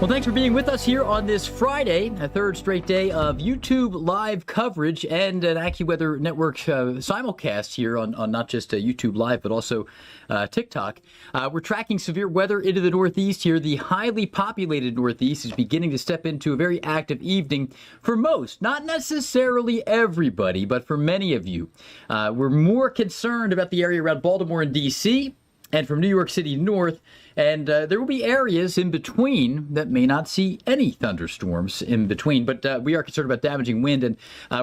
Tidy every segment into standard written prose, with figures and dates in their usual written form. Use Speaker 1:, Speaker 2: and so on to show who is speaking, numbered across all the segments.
Speaker 1: Well, thanks for being with us here on this Friday, a third straight day of YouTube live coverage and an AccuWeather Network simulcast here on not just YouTube Live, but also TikTok. We're tracking severe weather into the Northeast here. The highly populated Northeast is beginning to step into a very active evening for most, not necessarily everybody, but for many of you. We're more concerned about the area around Baltimore and D.C., and from New York City north, and there will be areas in between that may not see any thunderstorms in between, but we are concerned about damaging wind, and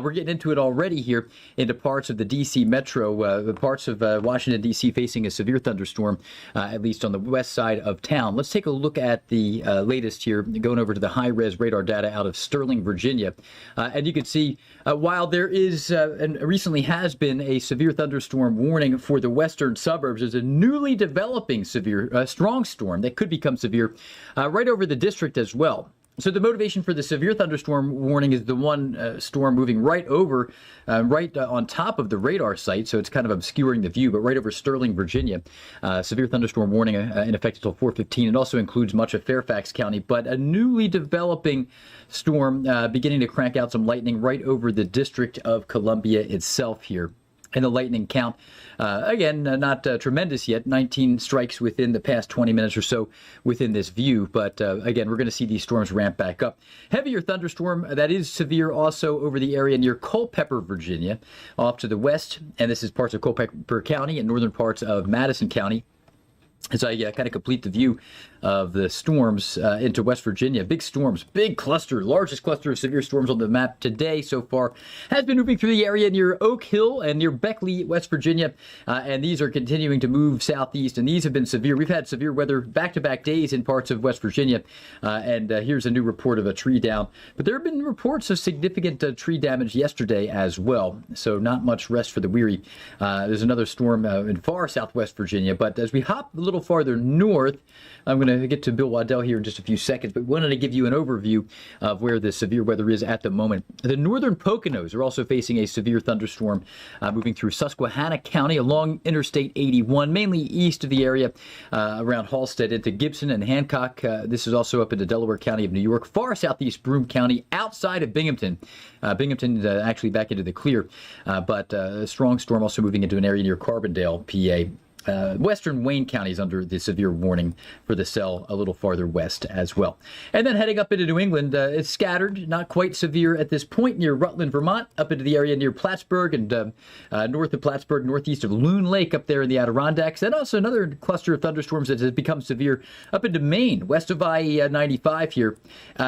Speaker 1: we're getting into it already here into parts of the D.C. metro, the parts of Washington, D.C. facing a severe thunderstorm, at least on the west side of town. Let's take a look at the latest here, going over to the high-res radar data out of Sterling, Virginia, and you can see while there is and recently has been a severe thunderstorm warning for the western suburbs, there's a newly developing severe strong storm that could become severe right over the district as well. So the motivation for the severe thunderstorm warning is the one storm moving right over, right on top of the radar site, so it's kind of obscuring the view, but right over Sterling, Virginia. Severe thunderstorm warning in effect until 4:15. It also includes much of Fairfax County, but a newly developing storm beginning to crank out some lightning right over the District of Columbia itself here. And the lightning count, again, not tremendous yet, 19 strikes within the past 20 minutes or so within this view. But again, we're going to see these storms ramp back up. Heavier thunderstorm that is severe also over the area near Culpeper, Virginia, off to the west. And this is parts of Culpeper County and northern parts of Madison County. As I kind of complete the view of the storms into West Virginia. Big storms, big cluster, largest cluster of severe storms on the map today so far has been moving through the area near Oak Hill and near Beckley, West Virginia. And these are continuing to move southeast, and these have been severe. We've had severe weather back-to-back days in parts of West Virginia. And here's a new report of a tree down. But there have been reports of significant tree damage yesterday as well. So not much rest for the weary. There's another storm in far southwest Virginia. But as we hop a little farther north, I'm going to get to Bill Waddell here in just a few seconds, but wanted to give you an overview of where the severe weather is at the moment. The northern Poconos are also facing a severe thunderstorm moving through Susquehanna County along Interstate 81, mainly east of the area around Halstead into Gibson and Hancock. This is also up into Delaware County of New York, far southeast Broome County, outside of Binghamton. Binghamton actually back into the clear, but a strong storm also moving into an area near Carbondale, PA. Western Wayne County is under the severe warning for the cell a little farther west as well. And then heading up into New England, it's scattered, not quite severe at this point near Rutland, Vermont, up into the area near Plattsburgh and north of Plattsburgh, northeast of Loon Lake up there in the Adirondacks. And also another cluster of thunderstorms that has become severe up into Maine, west of I-95 here,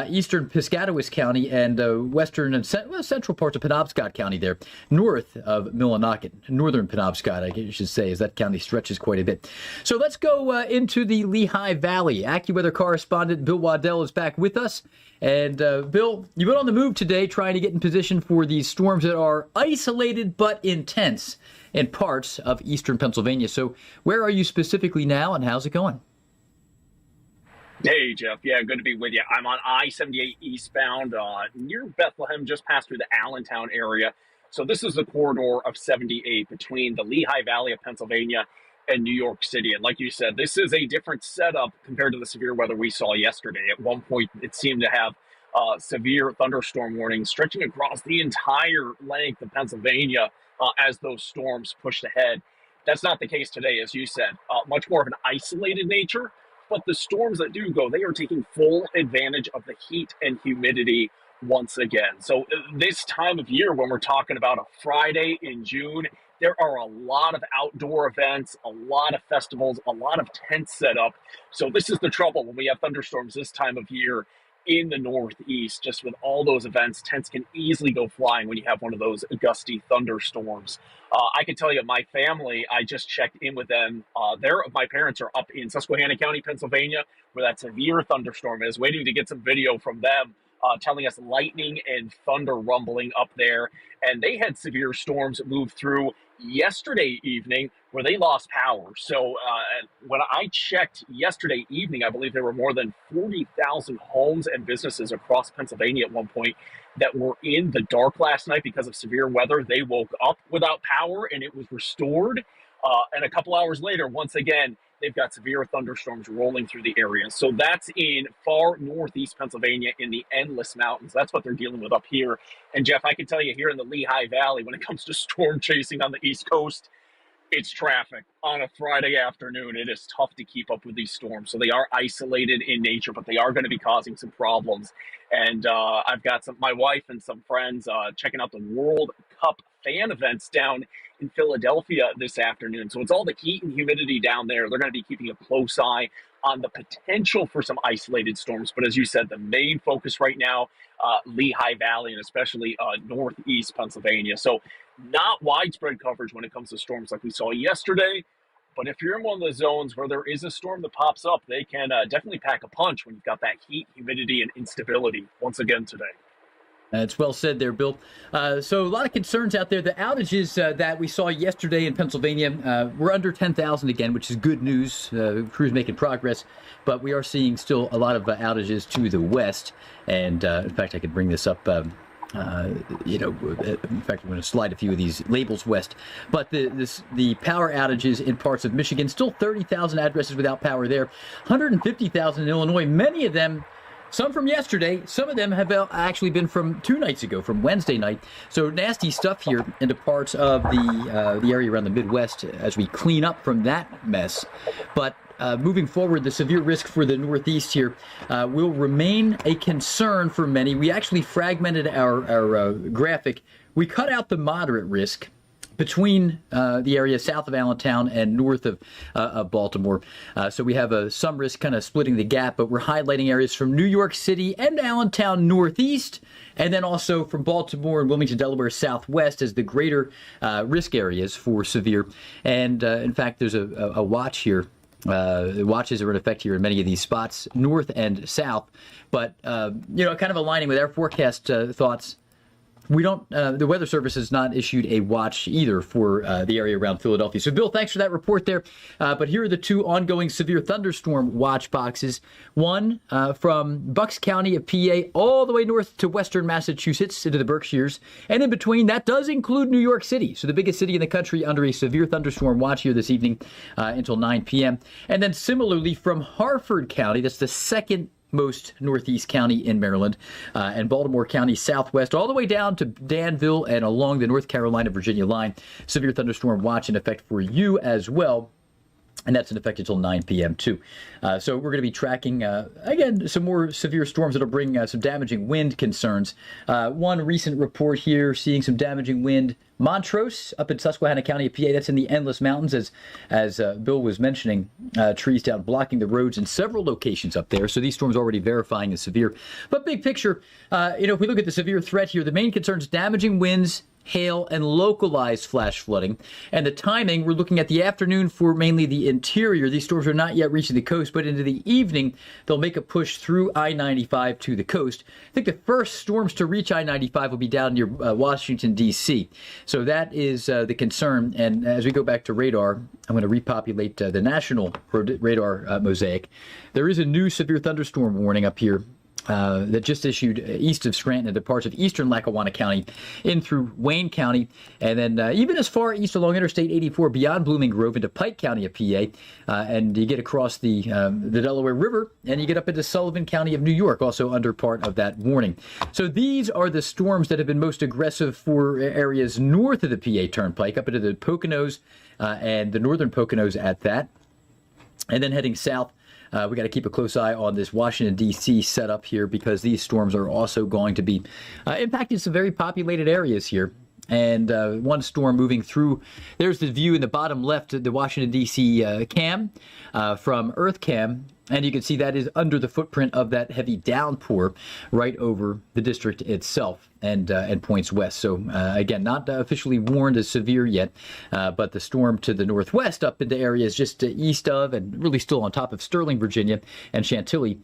Speaker 1: eastern Piscataway County and western and central parts of Penobscot County there, north of Millinocket, northern Penobscot, I should say, as that county stretches quite a bit. So let's go into the Lehigh Valley. AccuWeather correspondent Bill Waddell is back with us. And Bill, you've been on the move today trying to get in position for these storms that are isolated but intense in parts of eastern Pennsylvania. So where are you specifically now and how's it going?
Speaker 2: Hey, Jeff. Yeah, good to be with you. I'm on I-78 eastbound near Bethlehem, just past through the Allentown area. So this is the corridor of 78 between the Lehigh Valley of Pennsylvania and New York City. And like you said, this is a different setup compared to the severe weather we saw yesterday. At one point, it seemed to have severe thunderstorm warnings stretching across the entire length of Pennsylvania as those storms pushed ahead. That's not the case today, as you said. Much more of an isolated nature. But the storms that do go, they are taking full advantage of the heat and humidity once again. So this time of year, when we're talking about a Friday in June, there are a lot of outdoor events, a lot of festivals, a lot of tents set up. So this is the trouble when we have thunderstorms this time of year in the Northeast. Just with all those events, tents can easily go flying when you have one of those gusty thunderstorms. I can tell you, my family, I just checked in with them. My parents are up in Susquehanna County, Pennsylvania, where that severe thunderstorm is, waiting to get some video from them. Telling us lightning and thunder rumbling up there. And they had severe storms move through yesterday evening where they lost power. So when I checked yesterday evening, I believe there were more than 40,000 homes and businesses across Pennsylvania at one point that were in the dark last night because of severe weather. They woke up without power and it was restored. And a couple hours later, once again, they've got severe thunderstorms rolling through the area. So that's in far northeast Pennsylvania in the Endless Mountains. That's what they're dealing with up here. And Jeff, I can tell you here in the Lehigh Valley, when it comes to storm chasing on the East Coast, it's traffic on a Friday afternoon. It is tough to keep up with these storms. So they are isolated in nature, but they are going to be causing some problems. And I've got my wife and some friends checking out the World Cup fan events down in Philadelphia this afternoon. So it's all the heat and humidity down there. They're going to be keeping a close eye on the potential for some isolated storms. But as you said, the main focus right now, Lehigh Valley and especially northeast Pennsylvania. So not widespread coverage when it comes to storms like we saw yesterday. But if you're in one of the zones where there is a storm that pops up, they can definitely pack a punch when you've got that heat, humidity, and instability once again today.
Speaker 1: That's well said there, Bill. So a lot of concerns out there. The outages that we saw yesterday in Pennsylvania were under 10,000 again, which is good news. Crews making progress, but we are seeing still a lot of outages to the west. And in fact, I could bring this up. In fact, I'm going to slide a few of these labels west. But the power outages in parts of Michigan, still 30,000 addresses without power there, 150,000 in Illinois, many of them. Some from yesterday, some of them have actually been from 2 nights ago, from Wednesday night. So nasty stuff here into parts of the area around the Midwest as we clean up from that mess. But moving forward, the severe risk for the Northeast here will remain a concern for many. We actually fragmented our graphic. We cut out the moderate risk between the area south of Allentown and north of Baltimore. So we have some risk kind of splitting the gap, but we're highlighting areas from New York City and Allentown northeast, and then also from Baltimore and Wilmington, Delaware southwest as the greater risk areas for severe. And in fact, there's a watch here. The watches are in effect here in many of these spots, north and south. But, kind of aligning with our forecast thoughts, we don't. The Weather Service has not issued a watch either for the area around Philadelphia. So, Bill, thanks for that report there. But here are the 2 ongoing severe thunderstorm watch boxes. One from Bucks County of PA all the way north to western Massachusetts into the Berkshires. And in between, that does include New York City. So the biggest city in the country under a severe thunderstorm watch here this evening until 9 p.m. And then similarly from Harford County, that's the second most northeast county in Maryland, and Baltimore County southwest, all the way down to Danville and along the North Carolina-Virginia line. Severe thunderstorm watch in effect for you as well. And that's in effect until 9 p.m. too. So we're going to be tracking, again, some more severe storms that'll bring some damaging wind concerns. One recent report here seeing some damaging wind. Montrose up in Susquehanna County of PA, that's in the Endless Mountains, as Bill was mentioning, trees down blocking the roads in several locations up there. So these storms already verifying as severe. But big picture, if we look at the severe threat here, the main concern is damaging winds, hail, and localized flash flooding. And the timing, we're looking at the afternoon for mainly the interior. These storms are not yet reaching the coast, but into the evening, they'll make a push through I-95 to the coast. I think the first storms to reach I-95 will be down near Washington, D.C. So that is the concern. And as we go back to radar, I'm going to repopulate the national radar mosaic. There is a new severe thunderstorm warning up here that just issued east of Scranton into parts of eastern Lackawanna County in through Wayne County, and then even as far east along Interstate 84 beyond Blooming Grove into Pike County of PA, and you get across the Delaware River, and you get up into Sullivan County of New York, also under part of that warning. So these are the storms that have been most aggressive for areas north of the PA Turnpike, up into the Poconos and the northern Poconos at that, and then heading south. We got to keep a close eye on this Washington, D.C. setup here because these storms are also going to be impacting some very populated areas here. And one storm moving through, there's the view in the bottom left, the Washington, D.C. Cam from EarthCam. And you can see that is under the footprint of that heavy downpour right over the district itself and points west. So, again, not officially warned as severe yet, but the storm to the northwest up into areas just east of and really still on top of Sterling, Virginia, and Chantilly,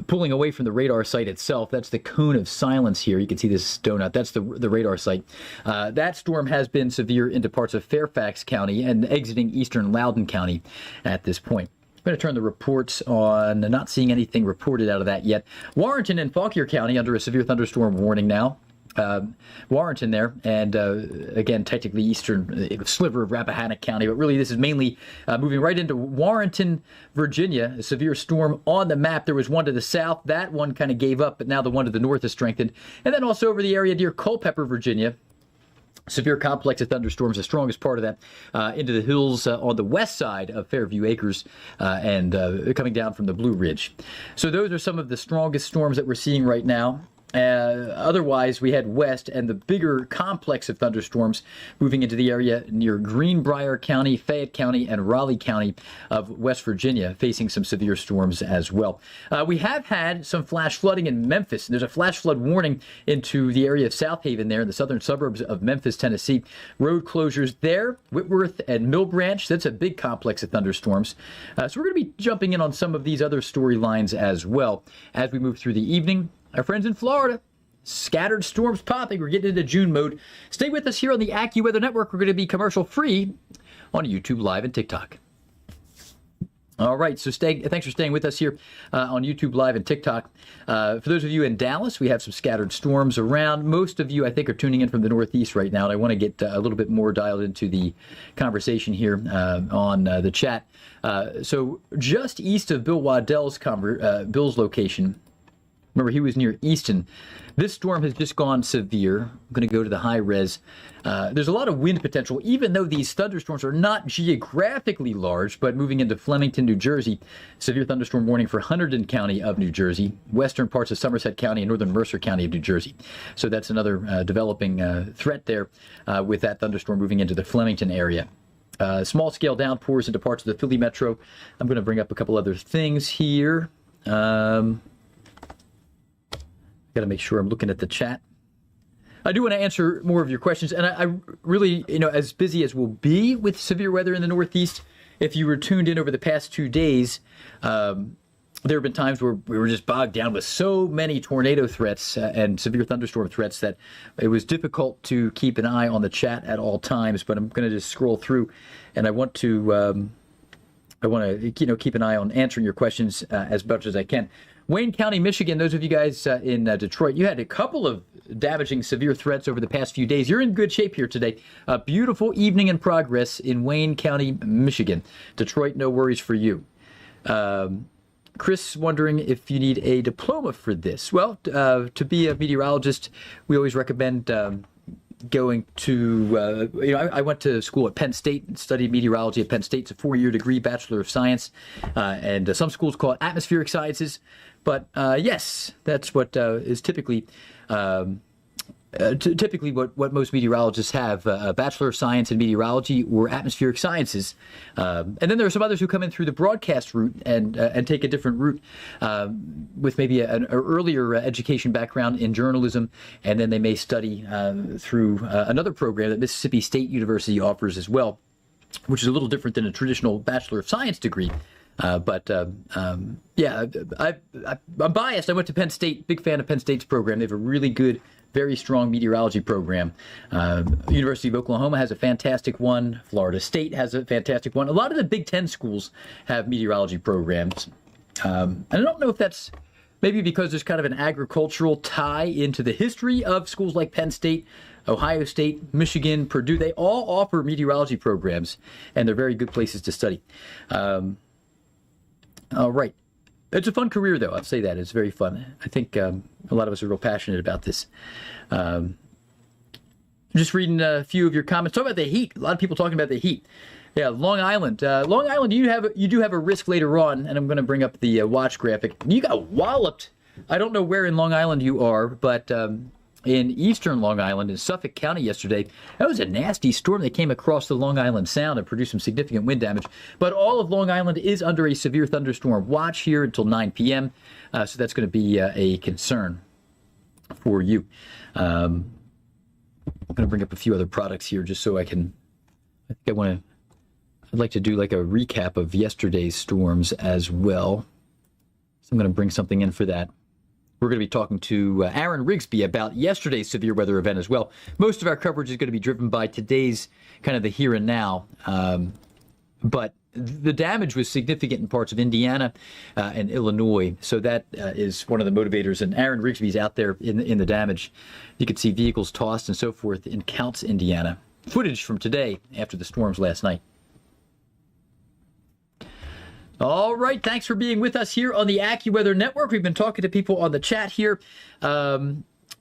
Speaker 1: pulling away from the radar site itself. That's the cone of silence here. You can see this donut. That's the radar site. That storm has been severe into parts of Fairfax County and exiting eastern Loudoun County at this point. I'm going to turn the reports on. Not seeing anything reported out of that yet. Warrenton and Fauquier County under a severe thunderstorm warning now. Warrenton there, and again, technically eastern sliver of Rappahannock County, but really this is mainly moving right into Warrenton, Virginia. A severe storm on the map. There was one to the south. That one kind of gave up, but now the one to the north has strengthened. And then also over the area near Culpeper, Virginia. Severe complex of thunderstorms, the strongest part of that, into the hills on the west side of Fairview Acres and coming down from the Blue Ridge. So those are some of the strongest storms that we're seeing right now. Otherwise, we head west, and the bigger complex of thunderstorms moving into the area near Greenbrier County, Fayette County, and Raleigh County of West Virginia, facing some severe storms as well. We have had some flash flooding in Memphis. There's a flash flood warning into the area of South Haven there in the southern suburbs of Memphis, Tennessee. Road closures there, Whitworth and Mill Branch. That's a big complex of thunderstorms. So we're going to be jumping in on some of these other storylines as well as we move through the evening. Our friends in Florida, scattered storms popping. We're getting into June mode. Stay with us here on the AccuWeather Network. We're going to be commercial free on YouTube Live and TikTok. All right, so thanks for staying with us here on YouTube Live and TikTok. For those of you in Dallas, we have some scattered storms around. Most of you, I think, are tuning in from the Northeast right now, and I want to get a little bit more dialed into the conversation here on the chat. So just east of Bill Waddell's Bill's location, remember, he was near Easton. This storm has just gone severe. I'm going to go to the high res. There's a lot of wind potential, even though these thunderstorms are not geographically large, but moving into Flemington, New Jersey. Severe thunderstorm warning for Hunterdon County of New Jersey, western parts of Somerset County, and northern Mercer County of New Jersey. So that's another developing threat there with that thunderstorm moving into the Flemington area. Small-scale downpours into parts of the Philly metro. I'm going to bring up a couple other things here. Got to make sure I'm looking at the chat. I do want to answer more of your questions, and I really, as busy as we'll be with severe weather in the Northeast, if you were tuned in over the past 2 days, there have been times where we were just bogged down with so many tornado threats and severe thunderstorm threats that it was difficult to keep an eye on the chat at all times. But I'm going to just scroll through, and I want to keep an eye on answering your questions as much as I can. Wayne County, Michigan, those of you guys in Detroit, you had a couple of damaging severe threats over the past few days. You're in good shape here today. A beautiful evening in progress in Wayne County, Michigan. Detroit, no worries for you. Chris wondering if you need a diploma for this. Well, to be a meteorologist, we always recommend going to, I went to school at Penn State and studied meteorology at Penn State. It's a 4-year degree, Bachelor of Science, and some schools call it Atmospheric Sciences. But yes, that's what is typically what most meteorologists have, a Bachelor of Science in Meteorology or Atmospheric Sciences. And then there are some others who come in through the broadcast route and take a different route with maybe an earlier education background in journalism, and then they may study through another program that Mississippi State University offers as well, which is a little different than a traditional Bachelor of Science degree. I'm biased. I went to Penn State, big fan of Penn State's program. They have a really good, very strong meteorology program. University of Oklahoma has a fantastic one. Florida State has a fantastic one. A lot of the Big Ten schools have meteorology programs. And I don't know if that's maybe because there's kind of an agricultural tie into the history of schools like Penn State, Ohio State, Michigan, Purdue. They all offer meteorology programs, and they're very good places to study. All right. It's a fun career, though. I'll say that. It's very fun. I think a lot of us are real passionate about this. Just reading a few of your comments. Talk about the heat. A lot of people talking about the heat. Yeah, Long Island. Long Island, you do have a risk later on, and I'm going to bring up the watch graphic. You got walloped. I don't know where in Long Island you are, but in eastern Long Island, in Suffolk County yesterday, that was a nasty storm that came across the Long Island Sound and produced some significant wind damage. But all of Long Island is under a severe thunderstorm watch here until 9 p.m., so that's going to be a concern for you. I'm going to bring up a few other products here just so I'd like to do like a recap of yesterday's storms as well. So I'm going to bring something in for that. We're going to be talking to Aaron Rigsby about yesterday's severe weather event as well. Most of our coverage is going to be driven by today's kind of the here and now. But the damage was significant in parts of Indiana and Illinois. So that is one of the motivators. And Aaron Rigsby's out there in the damage. You could see vehicles tossed and so forth in Counce, Indiana. Footage from today after the storms last night. All right. Thanks for being with us here on the AccuWeather Network. We've been talking to people on the chat here.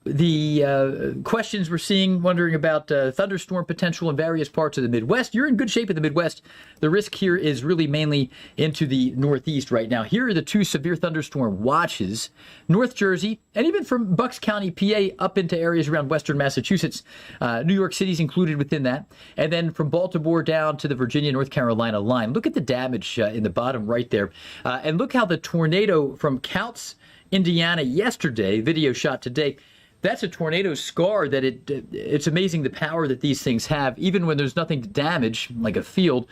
Speaker 1: The questions we're seeing, wondering about thunderstorm potential in various parts of the Midwest. You're in good shape in the Midwest. The risk here is really mainly into the Northeast right now. Here are the 2 severe thunderstorm watches. North Jersey, and even from Bucks County, PA, up into areas around western Massachusetts. New York City's included within that. And then from Baltimore down to the Virginia, North Carolina line. Look at the damage in the bottom right there. And look how the tornado from Counce, Indiana yesterday, video shot today, that's a tornado scar that it's amazing the power that these things have. Even when there's nothing to damage, like a field,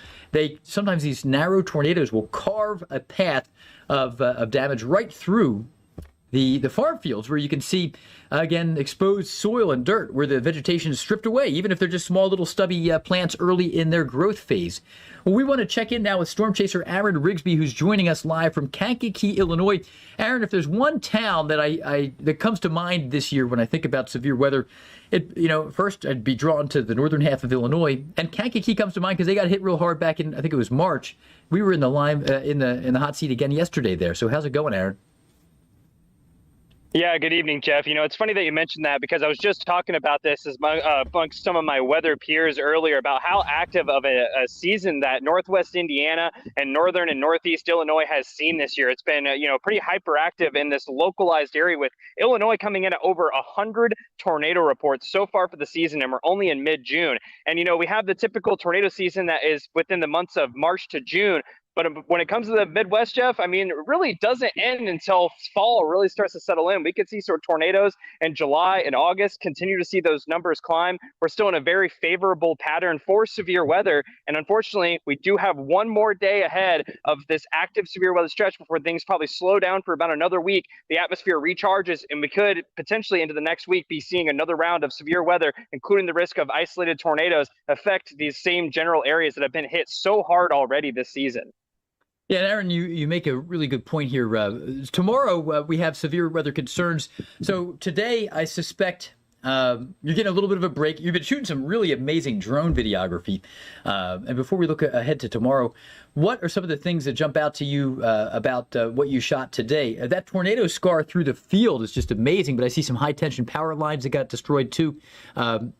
Speaker 1: sometimes these narrow tornadoes will carve a path of damage right through the farm fields, where you can see, again, exposed soil and dirt where the vegetation is stripped away, even if they're just small little stubby plants early in their growth phase. Well, we want to check in now with storm chaser Aaron Rigsby, who's joining us live from Kankakee, Illinois. Aaron, if there's one town that that comes to mind this year when I think about severe weather, first I'd be drawn to the northern half of Illinois, and Kankakee comes to mind because they got hit real hard back in, I think it was March. We were in the line in the hot seat again yesterday there. So how's it going, Aaron?
Speaker 3: Yeah, good evening, Jeff. It's funny that you mentioned that, because I was just talking about this amongst some of my weather peers earlier about how active of a season that Northwest Indiana and Northern and Northeast Illinois has seen this year. It's been, pretty hyperactive in this localized area, with Illinois coming in at over 100 tornado reports so far for the season, and we're only in mid-June. And, we have the typical tornado season that is within the months of March to June. But when it comes to the Midwest, Jeff, it really doesn't end until fall really starts to settle in. We could see sort of tornadoes in July and August, continue to see those numbers climb. We're still in a very favorable pattern for severe weather. And unfortunately, we do have one more day ahead of this active severe weather stretch before things probably slow down for about another week. The atmosphere recharges, and we could potentially into the next week be seeing another round of severe weather, including the risk of isolated tornadoes, affect these same general areas that have been hit so hard already this season.
Speaker 1: Yeah, Aaron, you make a really good point here. Tomorrow we have severe weather concerns. So today I suspect you're getting a little bit of a break. You've been shooting some really amazing drone videography. And before we look ahead to tomorrow, what are some of the things that jump out to you about what you shot today? That tornado scar through the field is just amazing, but I see some high-tension power lines that got destroyed too. Have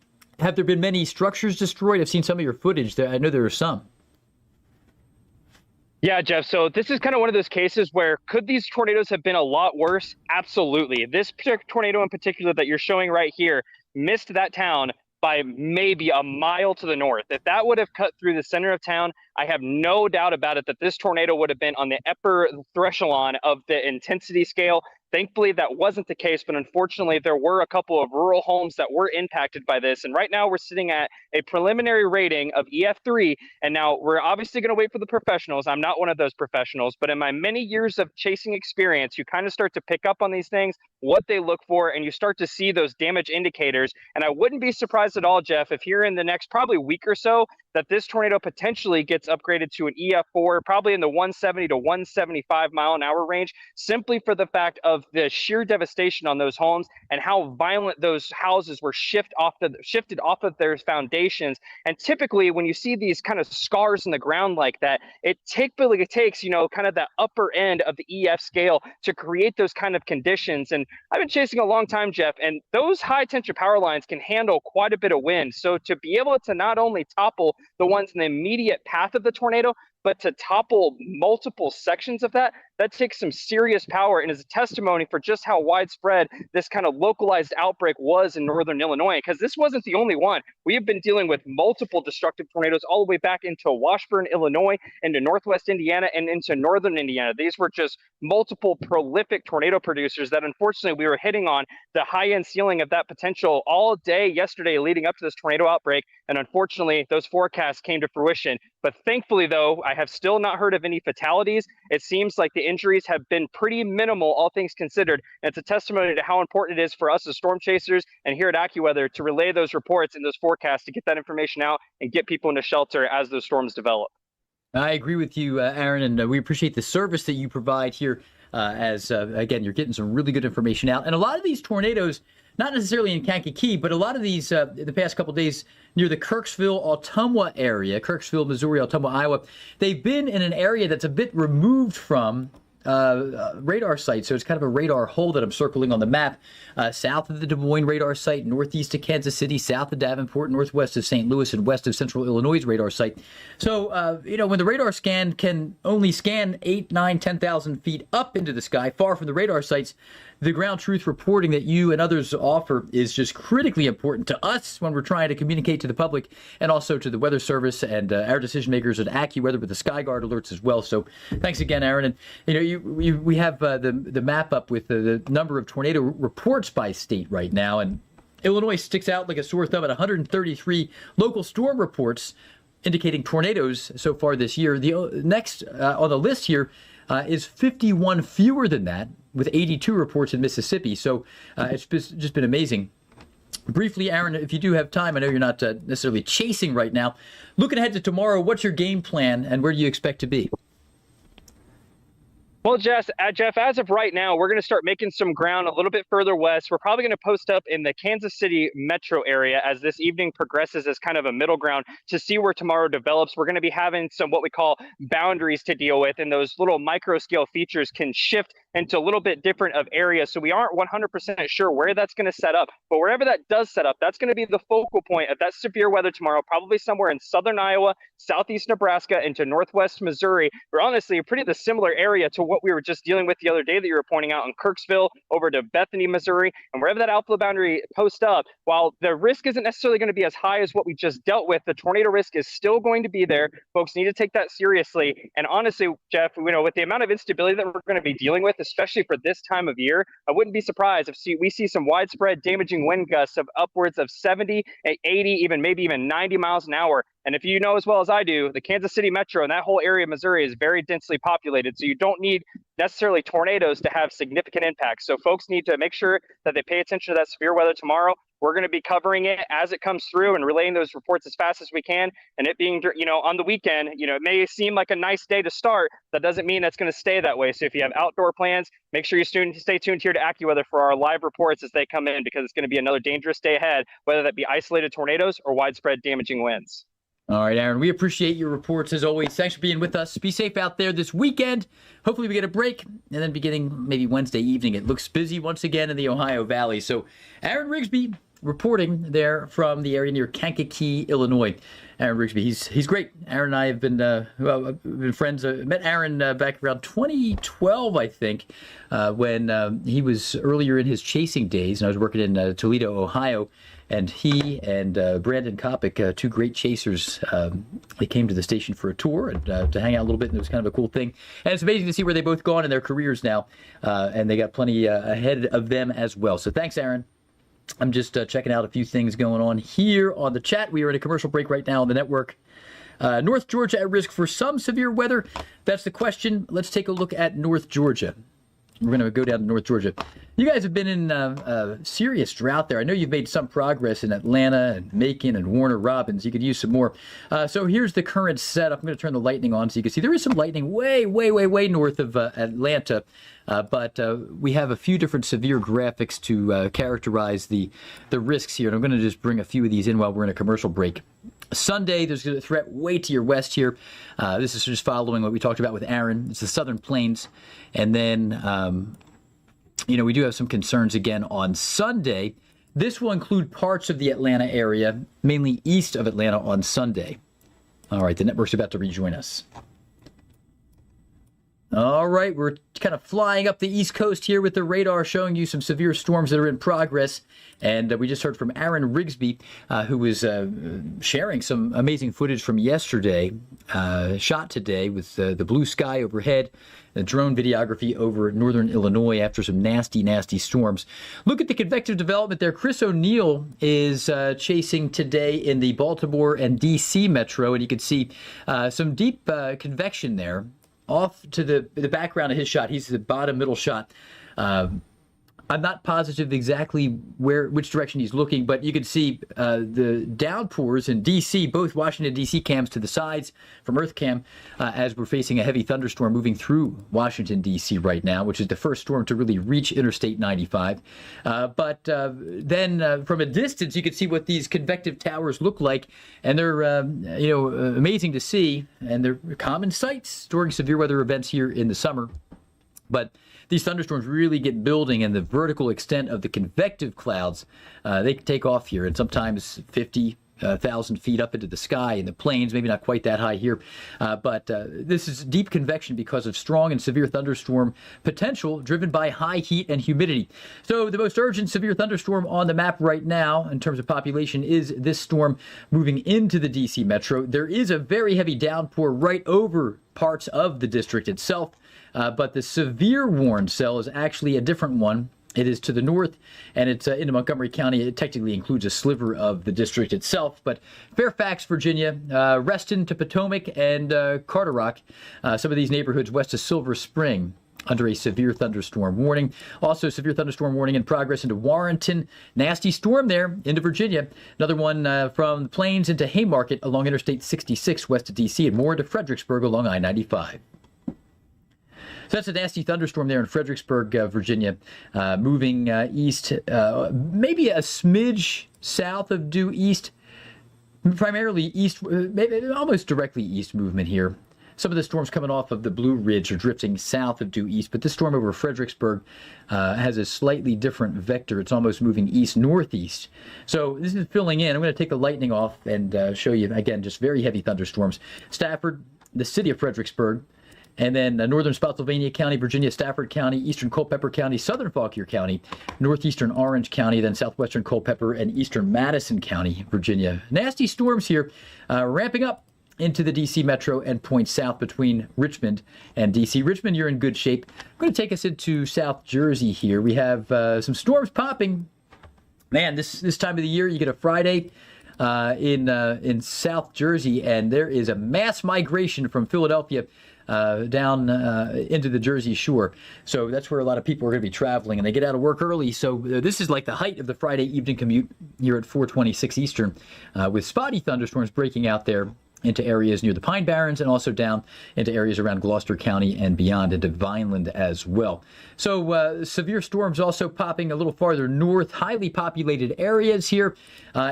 Speaker 1: there been many structures destroyed? I've seen some of your footage. I know there are some.
Speaker 3: Yeah, Jeff. So this is kind of one of those cases where could these tornadoes have been a lot worse? Absolutely. This tornado in particular that you're showing right here missed that town by maybe a mile to the north. If that would have cut through the center of town, I have no doubt about it that this tornado would have been on the upper threshold of the intensity scale. Thankfully, that wasn't the case, but unfortunately, there were a couple of rural homes that were impacted by this. And right now, we're sitting at a preliminary rating of EF3. And now we're obviously going to wait for the professionals. I'm not one of those professionals, but in my many years of chasing experience, you kind of start to pick up on these things, what they look for, and you start to see those damage indicators. And I wouldn't be surprised at all, Jeff, if here in the next probably week or so, that this tornado potentially gets upgraded to an EF4, probably in the 170 to 175 mile an hour range, simply for the fact of the sheer devastation on those homes and how violent those houses were shifted off of their foundations. And typically when you see these kind of scars in the ground like that, it takes, kind of that upper end of the EF scale to create those kind of conditions. And I've been chasing a long time, Jeff, and those high tension power lines can handle quite a bit of wind. So to be able to not only topple the ones in the immediate path of the tornado, but to topple multiple sections of that takes some serious power and is a testimony for just how widespread this kind of localized outbreak was in northern Illinois, because this wasn't the only one. We have been dealing with multiple destructive tornadoes all the way back into Washburn, Illinois, into northwest Indiana, and into northern Indiana. These were just multiple prolific tornado producers that unfortunately we were hitting on the high-end ceiling of that potential all day yesterday leading up to this tornado outbreak, and unfortunately those forecasts came to fruition. But thankfully, though, I have still not heard of any fatalities. It seems like the injuries have been pretty minimal, all things considered. And it's a testimony to how important it is for us as storm chasers and here at AccuWeather to relay those reports and those forecasts to get that information out and get people into shelter as those storms develop.
Speaker 1: I agree with you, Aaron, and we appreciate the service that you provide here. As again, you're getting some really good information out, and a lot of these tornadoes, not necessarily in Kankakee, but a lot of these in the past couple of days near the Kirksville, Ottumwa area, Kirksville, Missouri, Ottumwa, Iowa, they've been in an area that's a bit removed from radar site. So it's kind of a radar hole that I'm circling on the map. South of the Des Moines radar site, northeast of Kansas City, south of Davenport, northwest of St. Louis, and west of central Illinois' radar site. So, when the radar scan can only scan 8, 9, 10,000 feet up into the sky, far from the radar sites, the ground truth reporting that you and others offer is just critically important to us when we're trying to communicate to the public, and also to the Weather Service and our decision makers at AccuWeather with the SkyGuard alerts as well. So thanks again, Aaron. And we have the map up with the number of tornado reports by state right now, and Illinois sticks out like a sore thumb at 133 local storm reports indicating tornadoes so far this year. The next on the list here is 51 fewer than that, with 82 reports in Mississippi. So it's just been amazing. Briefly, Aaron, if you do have time, I know you're not necessarily chasing right now. Looking ahead to tomorrow, what's your game plan and where do you expect to be?
Speaker 3: Well, Jeff, as of right now, we're going to start making some ground a little bit further west. We're probably going to post up in the Kansas City metro area as this evening progresses as kind of a middle ground to see where tomorrow develops. We're going to be having some what we call boundaries to deal with, and those little micro scale features can shift into a little bit different of areas. So we aren't 100% sure where that's going to set up, but wherever that does set up, that's going to be the focal point of that severe weather tomorrow, probably somewhere in southern Iowa, southeast Nebraska, into northwest Missouri. We're honestly pretty the similar area to what we were just dealing with the other day that you were pointing out in Kirksville over to Bethany, Missouri. And wherever that alpha boundary posts up, while the risk isn't necessarily going to be as high as what we just dealt with, the tornado risk is still going to be there. Folks need to take that seriously. And honestly, Jeff, with the amount of instability that we're going to be dealing with, especially for this time of year, I wouldn't be surprised if we see some widespread damaging wind gusts of upwards of 70, 80, maybe even 90 miles an hour. And if you know as well as I do, the Kansas City metro and that whole area of Missouri is very densely populated. So you don't need necessarily tornadoes to have significant impacts. So folks need to make sure that they pay attention to that severe weather tomorrow. We're going to be covering it as it comes through and relaying those reports as fast as we can. And it being, on the weekend, it may seem like a nice day to start. That doesn't mean that's going to stay that way. So if you have outdoor plans, make sure you stay tuned here to AccuWeather for our live reports as they come in, because it's going to be another dangerous day ahead, whether that be isolated tornadoes or widespread damaging winds.
Speaker 1: All right, Aaron, we appreciate your reports as always. Thanks for being with us. Be safe out there this weekend. Hopefully we get a break, and then beginning maybe Wednesday evening, it looks busy once again in the Ohio Valley. So Aaron Rigsby reporting there from the area near Kankakee, Illinois. Aaron Rigsby, he's great. Aaron and I have been friends. Met Aaron back around 2012, I think, when he was earlier in his chasing days, and I was working in Toledo, Ohio. And he and Brandon Kopic, two great chasers, they came to the station for a tour and to hang out a little bit, and it was kind of a cool thing. And it's amazing to see where they've both gone in their careers now, and they got plenty ahead of them as well. So thanks, Aaron. I'm just checking out a few things going on here on the chat. We are in a commercial break right now on the network. North Georgia at risk for some severe weather? That's the question. Let's take a look at North Georgia. We're going to go down to North Georgia. You guys have been in a serious drought there. I know you've made some progress in Atlanta and Macon and Warner Robins. You could use some more. So here's the current setup. I'm going to turn the lightning on so you can see there is some lightning way, way, way, way north of Atlanta. But we have a few different severe graphics to characterize the risks here. And I'm going to just bring a few of these in while we're in a commercial break. Sunday, there's a threat way to your west here. This is just following what we talked about with Aaron. It's the Southern Plains. And then, we do have some concerns again on Sunday. This will include parts of the Atlanta area, mainly east of Atlanta on Sunday. All right, the network's about to rejoin us. All right, we're kind of flying up the East Coast here with the radar showing you some severe storms that are in progress. And we just heard from Aaron Rigsby, who was sharing some amazing footage from yesterday, shot today with the blue sky overhead, the drone videography over northern Illinois after some nasty, nasty storms. Look at the convective development there. Chris O'Neill is chasing today in the Baltimore and D.C. metro, and you can see some deep convection there. Off to the background of his shot, he's the bottom middle shot. I'm not positive exactly which direction he's looking, but you can see the downpours in D.C., both Washington, D.C. cams to the sides from EarthCam, as we're facing a heavy thunderstorm moving through Washington, D.C. right now, which is the first storm to really reach Interstate 95. But then from a distance, you can see what these convective towers look like, and they're amazing to see, and they're common sights during severe weather events here in the summer. But these thunderstorms really get building, and the vertical extent of the convective clouds, they can take off here, and sometimes 50,000 feet up into the sky in the plains, maybe not quite that high here. But this is deep convection because of strong and severe thunderstorm potential driven by high heat and humidity. So the most urgent severe thunderstorm on the map right now in terms of population is this storm moving into the D.C. metro. There is a very heavy downpour right over parts of the district itself. But the severe warned cell is actually a different one. It is to the north, and it's into Montgomery County. It technically includes a sliver of the district itself. But Fairfax, Virginia, Reston to Potomac, and Carderock, some of these neighborhoods west of Silver Spring, under a severe thunderstorm warning. Also, severe thunderstorm warning in progress into Warrenton. Nasty storm there into Virginia. Another one from the plains into Haymarket along Interstate 66 west of D.C. and more into Fredericksburg along I-95. So that's a nasty thunderstorm there in Fredericksburg, Virginia, moving east, maybe a smidge south of due east, primarily east, maybe almost directly east movement here. Some of the storms coming off of the Blue Ridge are drifting south of due east, but this storm over Fredericksburg has a slightly different vector. It's almost moving east-northeast. So this is filling in. I'm going to take the lightning off and show you, again, just very heavy thunderstorms. Stafford, the city of Fredericksburg, and then northern Spotsylvania County, Virginia, Stafford County, eastern Culpeper County, southern Fauquier County, northeastern Orange County, then southwestern Culpeper, and eastern Madison County, Virginia. Nasty storms here, ramping up into the D.C. metro and point south between Richmond and D.C. Richmond, you're in good shape. I'm going to take us into South Jersey here. We have some storms popping. Man, this time of the year, you get a Friday in South Jersey, and there is a mass migration from Philadelphia down into the Jersey Shore. So that's where a lot of people are going to be traveling, and they get out of work early. So this is like the height of the Friday evening commute here at 4:26 Eastern, with spotty thunderstorms breaking out there into areas near the Pine Barrens and also down into areas around Gloucester County and beyond into Vineland as well. So severe storms also popping a little farther north, highly populated areas here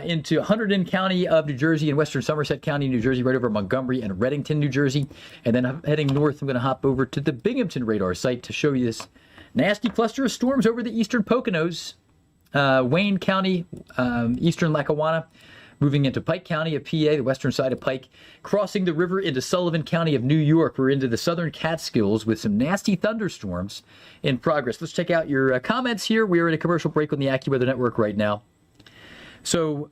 Speaker 1: into Hunterdon County of New Jersey and western Somerset County, New Jersey, right over Montgomery and Reddington, New Jersey. And then heading north, I'm going to hop over to the Binghamton radar site to show you this nasty cluster of storms over the eastern Poconos, Wayne County, eastern Lackawanna, moving into Pike County of PA, the western side of Pike, crossing the river into Sullivan County of New York. We're into the southern Catskills with some nasty thunderstorms in progress. Let's check out your comments here. We are in a commercial break on the AccuWeather Network right now. So,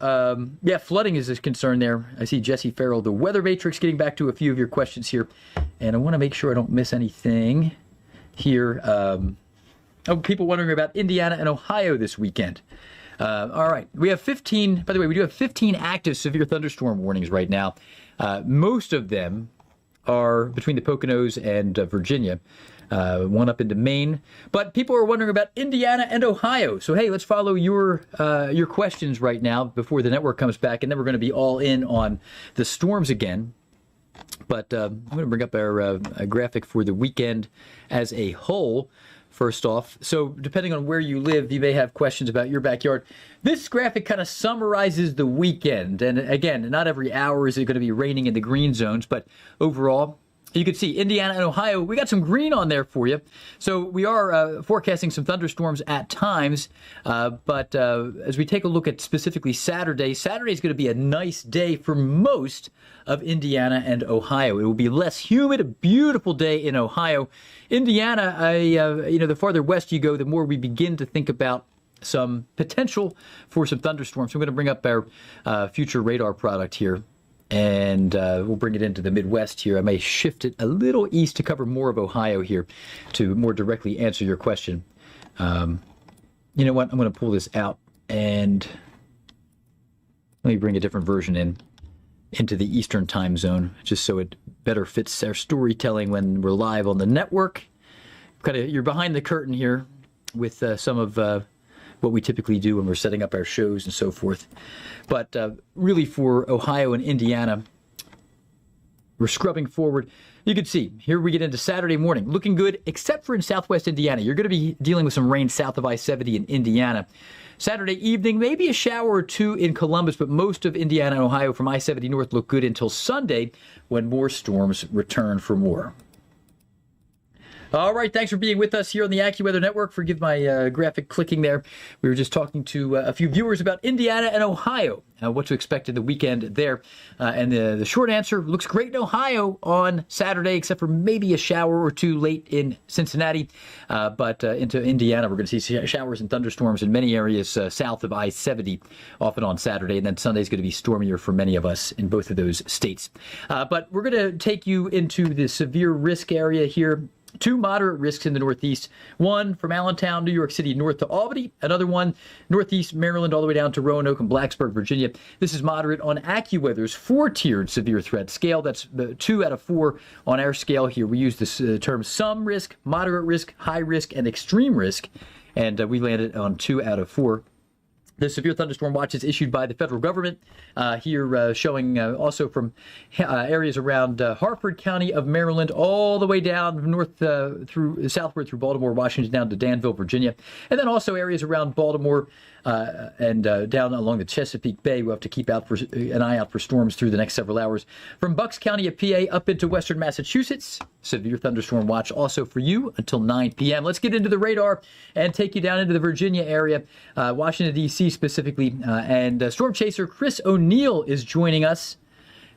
Speaker 1: yeah, flooding is a concern there. I see Jesse Farrell, the Weather Matrix, getting back to a few of your questions here. And I want to make sure I don't miss anything here. People wondering about Indiana and Ohio this weekend. All right, we have 15, by the way, we do have 15 active severe thunderstorm warnings right now. Most of them are between the Poconos and Virginia, one up into Maine. But people are wondering about Indiana and Ohio. So, hey, let's follow your questions right now before the network comes back, and then we're going to be all in on the storms again. But I'm going to bring up our graphic for the weekend as a whole. First off, so depending on where you live, you may have questions about your backyard. This graphic kind of summarizes the weekend. And again, not every hour is it going to be raining in the green zones, but overall, you can see Indiana and Ohio, we got some green on there for you. So we are forecasting some thunderstorms at times. But as we take a look at specifically Saturday is going to be a nice day for most of Indiana and Ohio. It will be less humid, a beautiful day in Ohio. Indiana, the farther west you go, the more we begin to think about some potential for some thunderstorms. So I'm going to bring up our future radar product here. And we'll bring it into the Midwest here. I may shift it a little east to cover more of Ohio here to more directly answer your question. You know what? I'm going to pull this out and let me bring a different version into the Eastern time zone, just so it better fits our storytelling when we're live on the network. You're behind the curtain here with some of what we typically do when we're setting up our shows and so forth. But really for Ohio and Indiana, we're scrubbing forward. You can see, here we get into Saturday morning. Looking good, except for in southwest Indiana. You're going to be dealing with some rain south of I-70 in Indiana. Saturday evening, maybe a shower or two in Columbus, but most of Indiana and Ohio from I-70 north look good until Sunday when more storms return for more. All right, thanks for being with us here on the AccuWeather Network. Forgive my graphic clicking there. We were just talking to a few viewers about Indiana and Ohio, what to expect in the weekend there. And the short answer, looks great in Ohio on Saturday, except for maybe a shower or two late in Cincinnati. But into Indiana, we're going to see showers and thunderstorms in many areas south of I-70 often on Saturday. And then Sunday's going to be stormier for many of us in both of those states. But we're going to take you into the severe risk area here. Two moderate risks in the Northeast. One from Allentown, New York City, north to Albany. Another one, Northeast Maryland, all the way down to Roanoke and Blacksburg, Virginia. This is moderate on AccuWeather's 4-tiered severe threat scale. That's 2 out of 4 on our scale here. We use this term some risk, moderate risk, high risk, and extreme risk. And we landed on 2 out of 4. The severe thunderstorm watch is issued by the federal government here, showing also from areas around Harford County of Maryland all the way down north through southward through Baltimore, Washington, down to Danville, Virginia, and then also areas around Baltimore and down along the Chesapeake Bay. We'll have to keep an eye out for storms through the next several hours. From Bucks County of PA up into western Massachusetts, severe thunderstorm watch also for you until 9 p.m. Let's get into the radar and take you down into the Virginia area, Washington, D.C. specifically. And storm chaser Chris O'Neill is joining us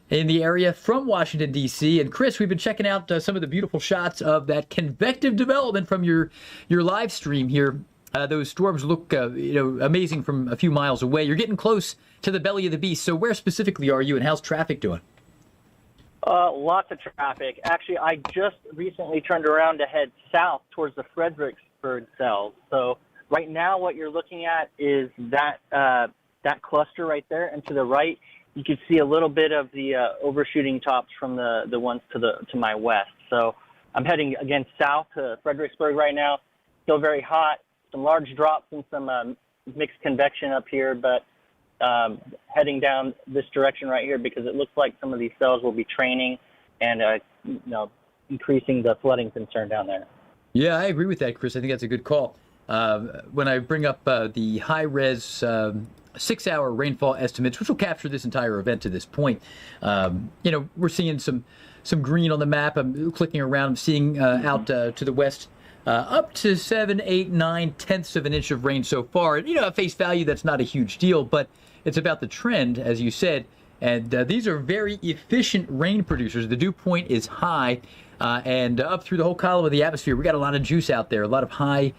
Speaker 1: in the area from Washington, D.C. And Chris, we've been checking out some of the beautiful shots of that convective development from your live stream here. Those storms look, amazing from a few miles away. You're getting close to the belly of the beast. So where specifically are you, and how's traffic doing?
Speaker 4: Lots of traffic. Actually, I just recently turned around to head south towards the Fredericksburg cells. So right now, what you're looking at is that cluster right there, and to the right, you can see a little bit of the overshooting tops from the ones to my west. So I'm heading again south to Fredericksburg right now. Still very hot. Some large drops and some mixed convection up here, but heading down this direction right here because it looks like some of these cells will be training and increasing the flooding concern down there.
Speaker 1: Yeah, I agree with that, Chris. I think that's a good call. When I bring up the high-res 6-hour rainfall estimates, which will capture this entire event to this point, we're seeing some green on the map. I'm clicking around. I'm seeing out to the west up to 7, 8, 9 tenths of an inch of rain so far. At face value, that's not a huge deal, but it's about the trend, as you said. And these are very efficient rain producers. The dew point is high, and up through the whole column of the atmosphere, we got a lot of juice out there, a lot of high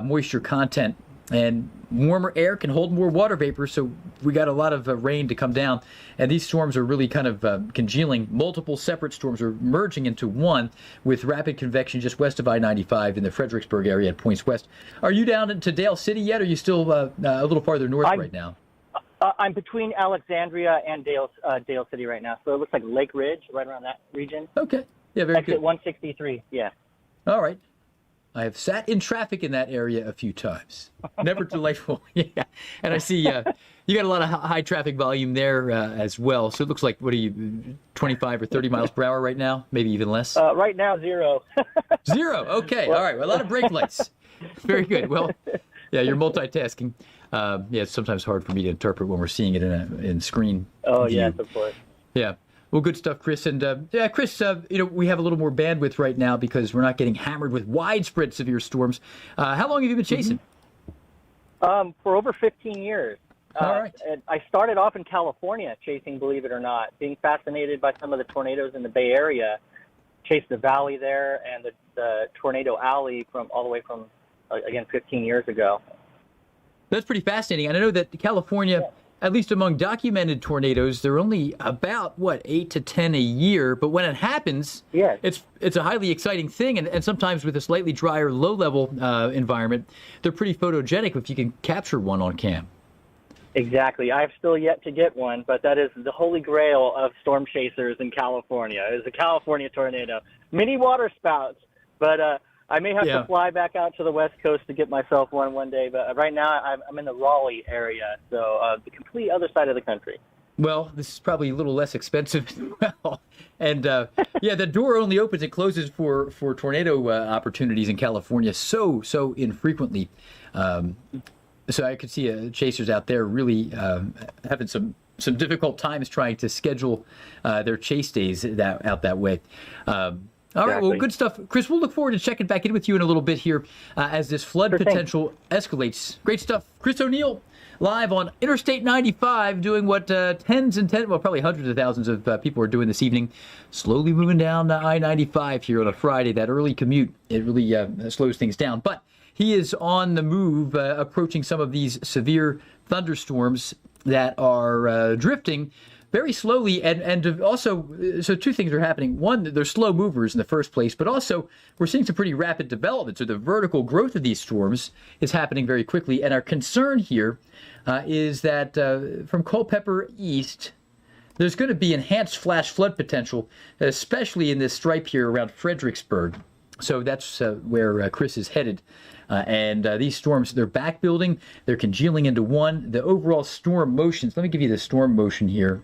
Speaker 1: moisture content. And warmer air can hold more water vapor, so we got a lot of rain to come down. And these storms are really kind of congealing. Multiple separate storms are merging into one with rapid convection just west of I-95 in the Fredericksburg area at points west. Are you down into Dale City yet, or are you still a little farther north right now?
Speaker 4: I'm between Alexandria and Dale City right now, so it looks like Lake Ridge, right around that region.
Speaker 1: Okay. Yeah, very good.
Speaker 4: Exit 163, yeah.
Speaker 1: All right. I have sat in traffic in that area a few times. Never delightful. Yeah. And I see you got a lot of high traffic volume there as well. So it looks like, what are you, 25 or 30 miles per hour right now? Maybe even less?
Speaker 4: Right now, 0.
Speaker 1: 0. Okay. All right. Well, a lot of brake lights. Very good. Well, yeah, you're multitasking. It's sometimes hard for me to interpret when we're seeing it in screen
Speaker 4: Oh,
Speaker 1: view.
Speaker 4: yes, of course.
Speaker 1: Yeah. Well, good stuff, Chris. And Chris, we have a little more bandwidth right now because we're not getting hammered with widespread severe storms. How long have you been chasing?
Speaker 4: For over 15 years.
Speaker 1: All right.
Speaker 4: I started off in California chasing, believe it or not, being fascinated by some of the tornadoes in the Bay Area. Chased the valley there and the tornado alley all the way from, again, 15 years ago.
Speaker 1: That's pretty fascinating. And I know that California, at least among documented tornadoes, they're only about, 8 to 10 a year. But when it happens, it's a highly exciting thing. And sometimes with a slightly drier, low-level environment, they're pretty photogenic if you can capture one on cam.
Speaker 4: Exactly. I've still yet to get one, but that is the holy grail of storm chasers in California, is a California tornado. Mini water spouts, but I may have to fly back out to the West Coast to get myself one day, but right now I'm in the Raleigh area, so the complete other side of the country.
Speaker 1: Well, this is probably a little less expensive as well. And the door only opens and closes for tornado opportunities in California so infrequently. So I could see chasers out there really having some difficult times trying to schedule their chase days out that way. All right, well, good stuff. Chris, we'll look forward to checking back in with you in a little bit here as this flood potential escalates. Great stuff. Chris O'Neill, live on Interstate 95, doing what probably hundreds of thousands of people are doing this evening, slowly moving down I-95 here on a Friday. That early commute, it really slows things down. But he is on the move, approaching some of these severe thunderstorms that are drifting very slowly, and also, so two things are happening. One, they're slow movers in the first place, but also we're seeing some pretty rapid development. So the vertical growth of these storms is happening very quickly, and our concern here is that from Culpeper east, there's going to be enhanced flash flood potential, especially in this stripe here around Fredericksburg. So that's where Chris is headed. And these storms, they're back building, they're congealing into one. The overall storm motions, let me give you the storm motion here.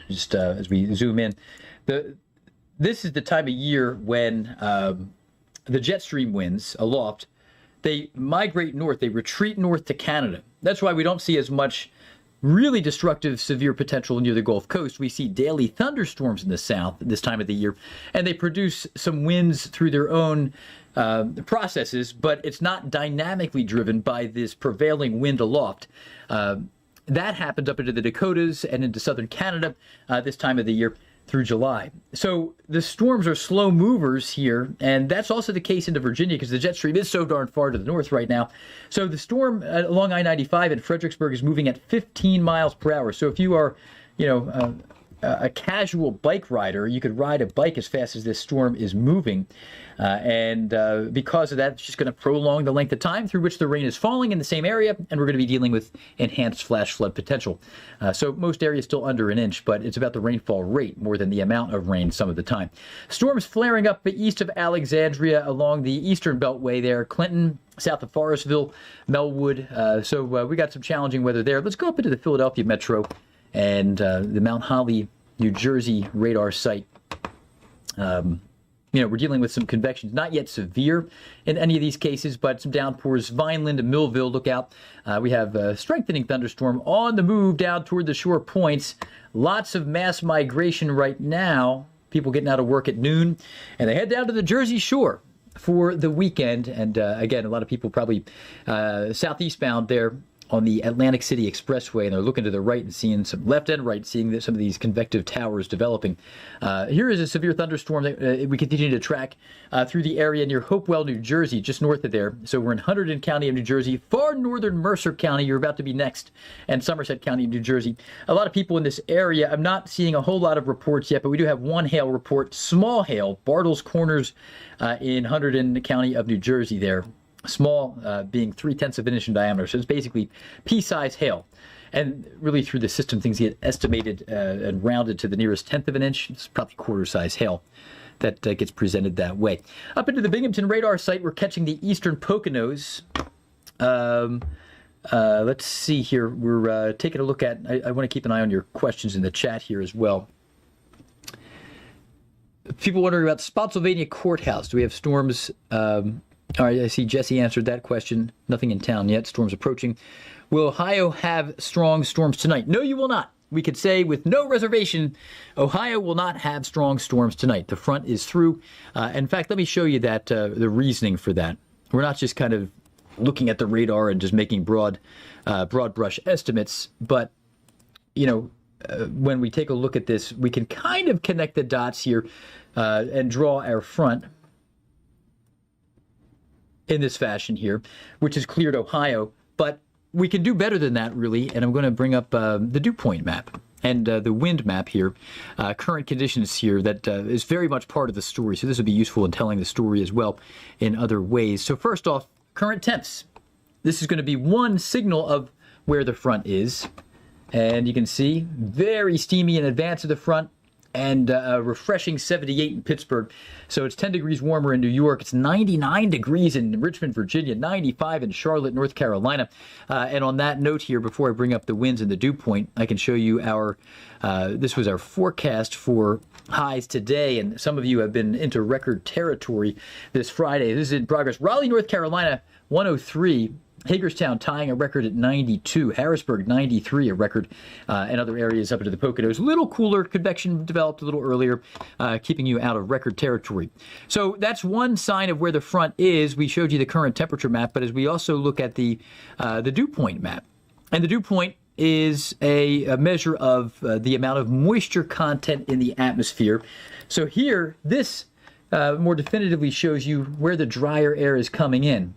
Speaker 1: Just as we zoom in, this is the time of year when the jet stream winds aloft, they migrate north, they retreat north to Canada. That's why we don't see as much really destructive, severe potential near the Gulf Coast. We see daily thunderstorms in the south this time of the year, and they produce some winds through their own processes, but it's not dynamically driven by this prevailing wind aloft. That happened up into the Dakotas and into southern Canada this time of the year through July. So the storms are slow movers here, and that's also the case into Virginia because the jet stream is so darn far to the north right now. So the storm along I-95 in Fredericksburg is moving at 15 miles per hour. So if you are, a casual bike rider, you could ride a bike as fast as this storm is moving. And because of that, it's just going to prolong the length of time through which the rain is falling in the same area, and we're going to be dealing with enhanced flash flood potential. So most areas still under an inch, but it's about the rainfall rate more than the amount of rain some of the time. Storms flaring up east of Alexandria along the eastern beltway there, Clinton, south of Forestville, Melwood. So we got some challenging weather there. Let's go up into the Philadelphia metro and the Mount Holly, New Jersey radar site. We're dealing with some convections, not yet severe in any of these cases, but some downpours. Vineland and Millville, look out. We have a strengthening thunderstorm on the move down toward the shore points. Lots of mass migration right now. People getting out of work at noon, and they head down to the Jersey Shore for the weekend. And again, a lot of people probably southeastbound there on the Atlantic City Expressway, and they're looking to the right and seeing some left and right, seeing some of these convective towers developing. Here is a severe thunderstorm that we continue to track through the area near Hopewell, New Jersey, just north of there. So we're in Hunterdon County of New Jersey, far northern Mercer County. You're about to be next, and Somerset County of New Jersey. A lot of people in this area. I'm not seeing a whole lot of reports yet, but we do have one hail report, small hail, Bartles Corners in Hunterdon County of New Jersey there. Small being 0.3 of an inch in diameter. So it's basically pea-sized hail. And really through the system, things get estimated and rounded to the nearest 1/10 of an inch. It's probably quarter-size hail that gets presented that way. Up into the Binghamton radar site, we're catching the eastern Poconos. Let's see here. We're taking a look at, I want to keep an eye on your questions in the chat here as well. People wondering about Spotsylvania Courthouse. Do we have storms? All right, I see Jesse answered that question. Nothing in town yet. Storms approaching. Will Ohio have strong storms tonight? No, you will not. We could say with no reservation, Ohio will not have strong storms tonight. The front is through. In fact, let me show you that the reasoning for that. We're not just kind of looking at the radar and just making broad brush estimates, but when we take a look at this, we can kind of connect the dots here and draw our front in this fashion here, which has cleared Ohio. But we can do better than that, really, and I'm going to bring up the dew point map and the wind map here, current conditions here that is very much part of the story. So this will be useful in telling the story as well in other ways. So first off, current temps. This is going to be one signal of where the front is. And you can see very steamy in advance of the front, and a refreshing 78 in Pittsburgh. So it's 10 degrees warmer in New York. It's 99 degrees in Richmond, Virginia, 95 in Charlotte, North Carolina. And on that note here, before I bring up the winds and the dew point, I can show you this was our forecast for highs today. And some of you have been into record territory this Friday. This is in progress. Raleigh, North Carolina, 103. Hagerstown tying a record at 92, Harrisburg 93, a record, and other areas up into the Poconos. A little cooler, convection developed a little earlier, keeping you out of record territory. So that's one sign of where the front is. We showed you the current temperature map, but as we also look at the dew point map, and the dew point is a measure of the amount of moisture content in the atmosphere. So here, this more definitively shows you where the drier air is coming in.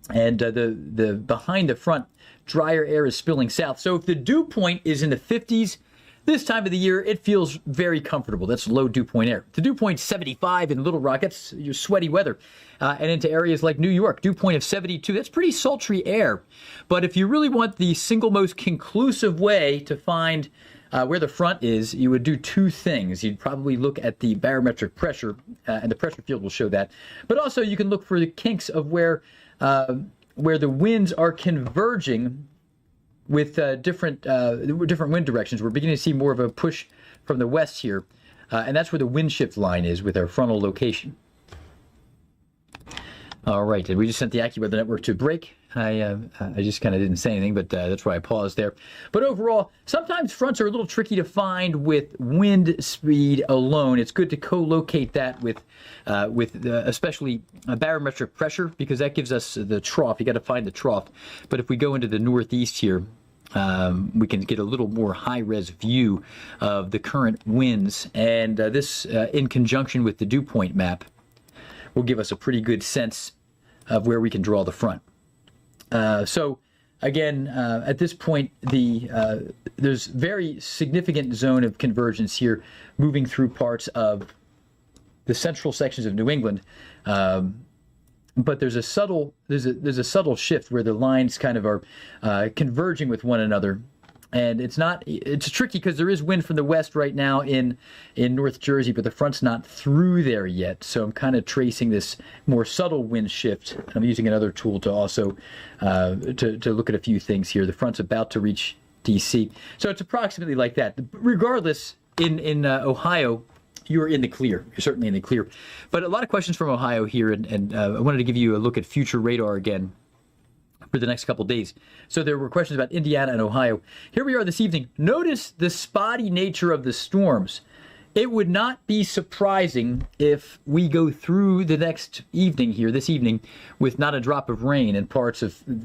Speaker 1: And the behind the front drier air is spilling south. So if the dew point is in the 50s, this time of the year, it feels very comfortable. That's low dew point air. The dew point 75 in Little Rock, that's your sweaty weather. And into areas like New York, dew point of 72, that's pretty sultry air. But if you really want the single most conclusive way to find where the front is, you would do two things. You'd probably look at the barometric pressure, and the pressure field will show that. But also you can look for the kinks of where the winds are converging with different wind directions. We're beginning to see more of a push from the west here, and that's where the wind shift line is with our frontal location. All right, and we just sent the AccuWeather Network to break. I just kind of didn't say anything, but that's why I paused there. But overall, sometimes fronts are a little tricky to find with wind speed alone. It's good to co-locate that with especially barometric pressure, because that gives us the trough. You got to find the trough. But if we go into the northeast here, we can get a little more high-res view of the current winds, and this, in conjunction with the dew point map, will give us a pretty good sense of where we can draw the front. So again, at this point, there's very significant zone of convergence here, moving through parts of the central sections of New England. But there's a subtle shift where the lines kind of are converging with one another. And it's tricky because there is wind from the west right now in North Jersey, but the front's not through there yet. So I'm kind of tracing this more subtle wind shift. I'm using another tool to also to look at a few things here. The front's about to reach DC. So it's approximately like that. Regardless, in Ohio, you're in the clear. You're certainly in the clear. But a lot of questions from Ohio here, and I wanted to give you a look at future radar again for the next couple days. So there were questions about Indiana and Ohio. Here we are this evening. Notice the spotty nature of the storms. It would not be surprising if we go through the next evening here, this evening, with not a drop of rain in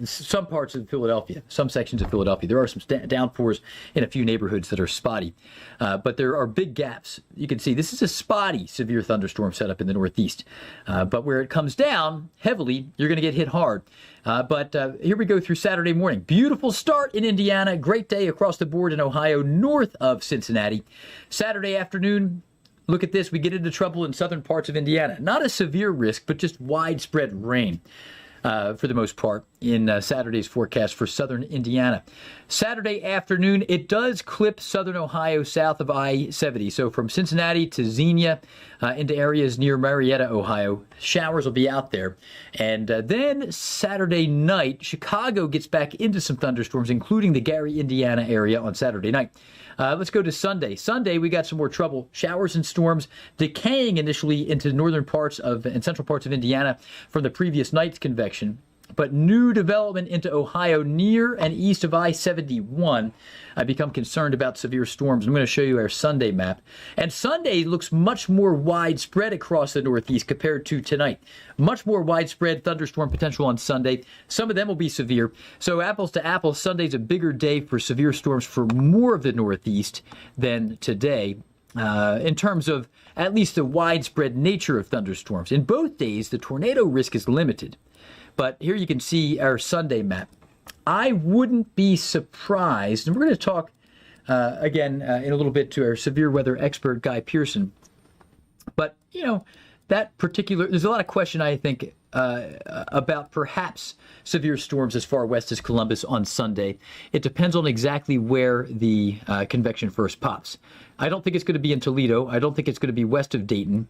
Speaker 1: some parts of Philadelphia, some sections of Philadelphia. There are some downpours in a few neighborhoods that are spotty, but there are big gaps. You can see this is a spotty severe thunderstorm setup in the Northeast, but where it comes down heavily, you're going to get hit hard. But here we go through Saturday morning. Beautiful start in Indiana. Great day across the board in Ohio, north of Cincinnati. Saturday afternoon, look at this. We get into trouble in southern parts of Indiana. Not a severe risk, but just widespread rain for the most part in Saturday's forecast for southern Indiana. Saturday afternoon, it does clip southern Ohio south of I-70. So from Cincinnati to Xenia into areas near Marietta, Ohio, showers will be out there. And then Saturday night, Chicago gets back into some thunderstorms, including the Gary, Indiana area on Saturday night. Let's go to Sunday. Sunday, we got some more trouble. Showers and storms decaying initially into northern parts and central parts of Indiana from the previous night's convection. But new development into Ohio near and east of I-71. I become concerned about severe storms. I'm going to show you our Sunday map. And Sunday looks much more widespread across the Northeast compared to tonight. Much more widespread thunderstorm potential on Sunday. Some of them will be severe. So apples to apples, Sunday's a bigger day for severe storms for more of the Northeast than today. In terms of at least the widespread nature of thunderstorms. In both days, the tornado risk is limited. But here you can see our Sunday map. I wouldn't be surprised, and we're going to talk again in a little bit to our severe weather expert, Guy Pearson. But, there's a lot of question, I think, about perhaps severe storms as far west as Columbus on Sunday. It depends on exactly where the convection first pops. I don't think it's going to be in Toledo. I don't think it's going to be west of Dayton.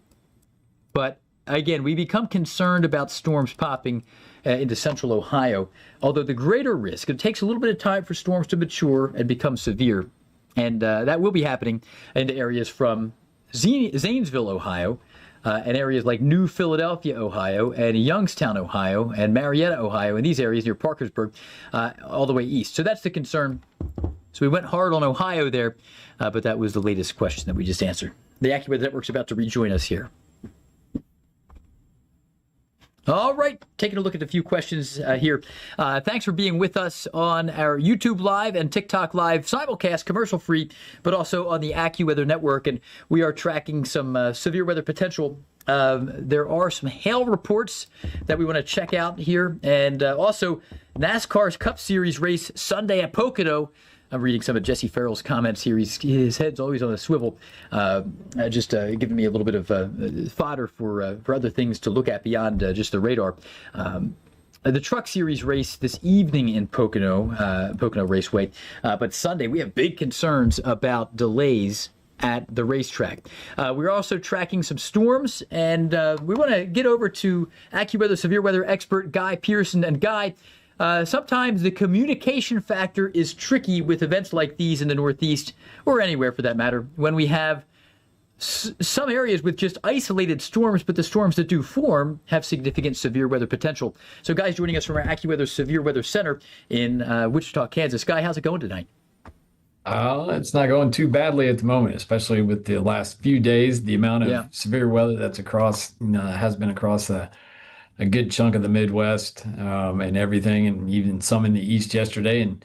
Speaker 1: But again, we become concerned about storms popping into central Ohio, although the greater risk, it takes a little bit of time for storms to mature and become severe. And that will be happening into areas from Zanesville, Ohio, and areas like New Philadelphia, Ohio, and Youngstown, Ohio, and Marietta, Ohio, and these areas near Parkersburg, all the way east. So that's the concern. So we went hard on Ohio there, but that was the latest question that we just answered. The AccuWeather Network's about to rejoin us here. All right, taking a look at a few questions here. Thanks for being with us on our YouTube Live and TikTok Live simulcast, commercial-free, but also on the AccuWeather Network. And we are tracking some severe weather potential. There are some hail reports that we want to check out here. And also, NASCAR's Cup Series race Sunday at Pocono. I'm reading some of Jesse Farrell's comments here. His head's always on a swivel, just giving me a little bit of fodder for other things to look at beyond just the radar. The Truck Series race this evening in Pocono Raceway, but Sunday we have big concerns about delays at the racetrack. We're also tracking some storms, and we want to get over to AccuWeather severe weather expert Guy Pearson. And Guy, sometimes the communication factor is tricky with events like these in the Northeast, or anywhere for that matter, when we have some areas with just isolated storms, but the storms that do form have significant severe weather potential. So Guy's joining us from our AccuWeather Severe Weather Center in Wichita, Kansas. Guy, how's it going tonight?
Speaker 5: It's not going too badly at the moment, especially with the last few days. The amount of severe weather that's across, has been across a good chunk of the Midwest and everything, and even some in the East yesterday. And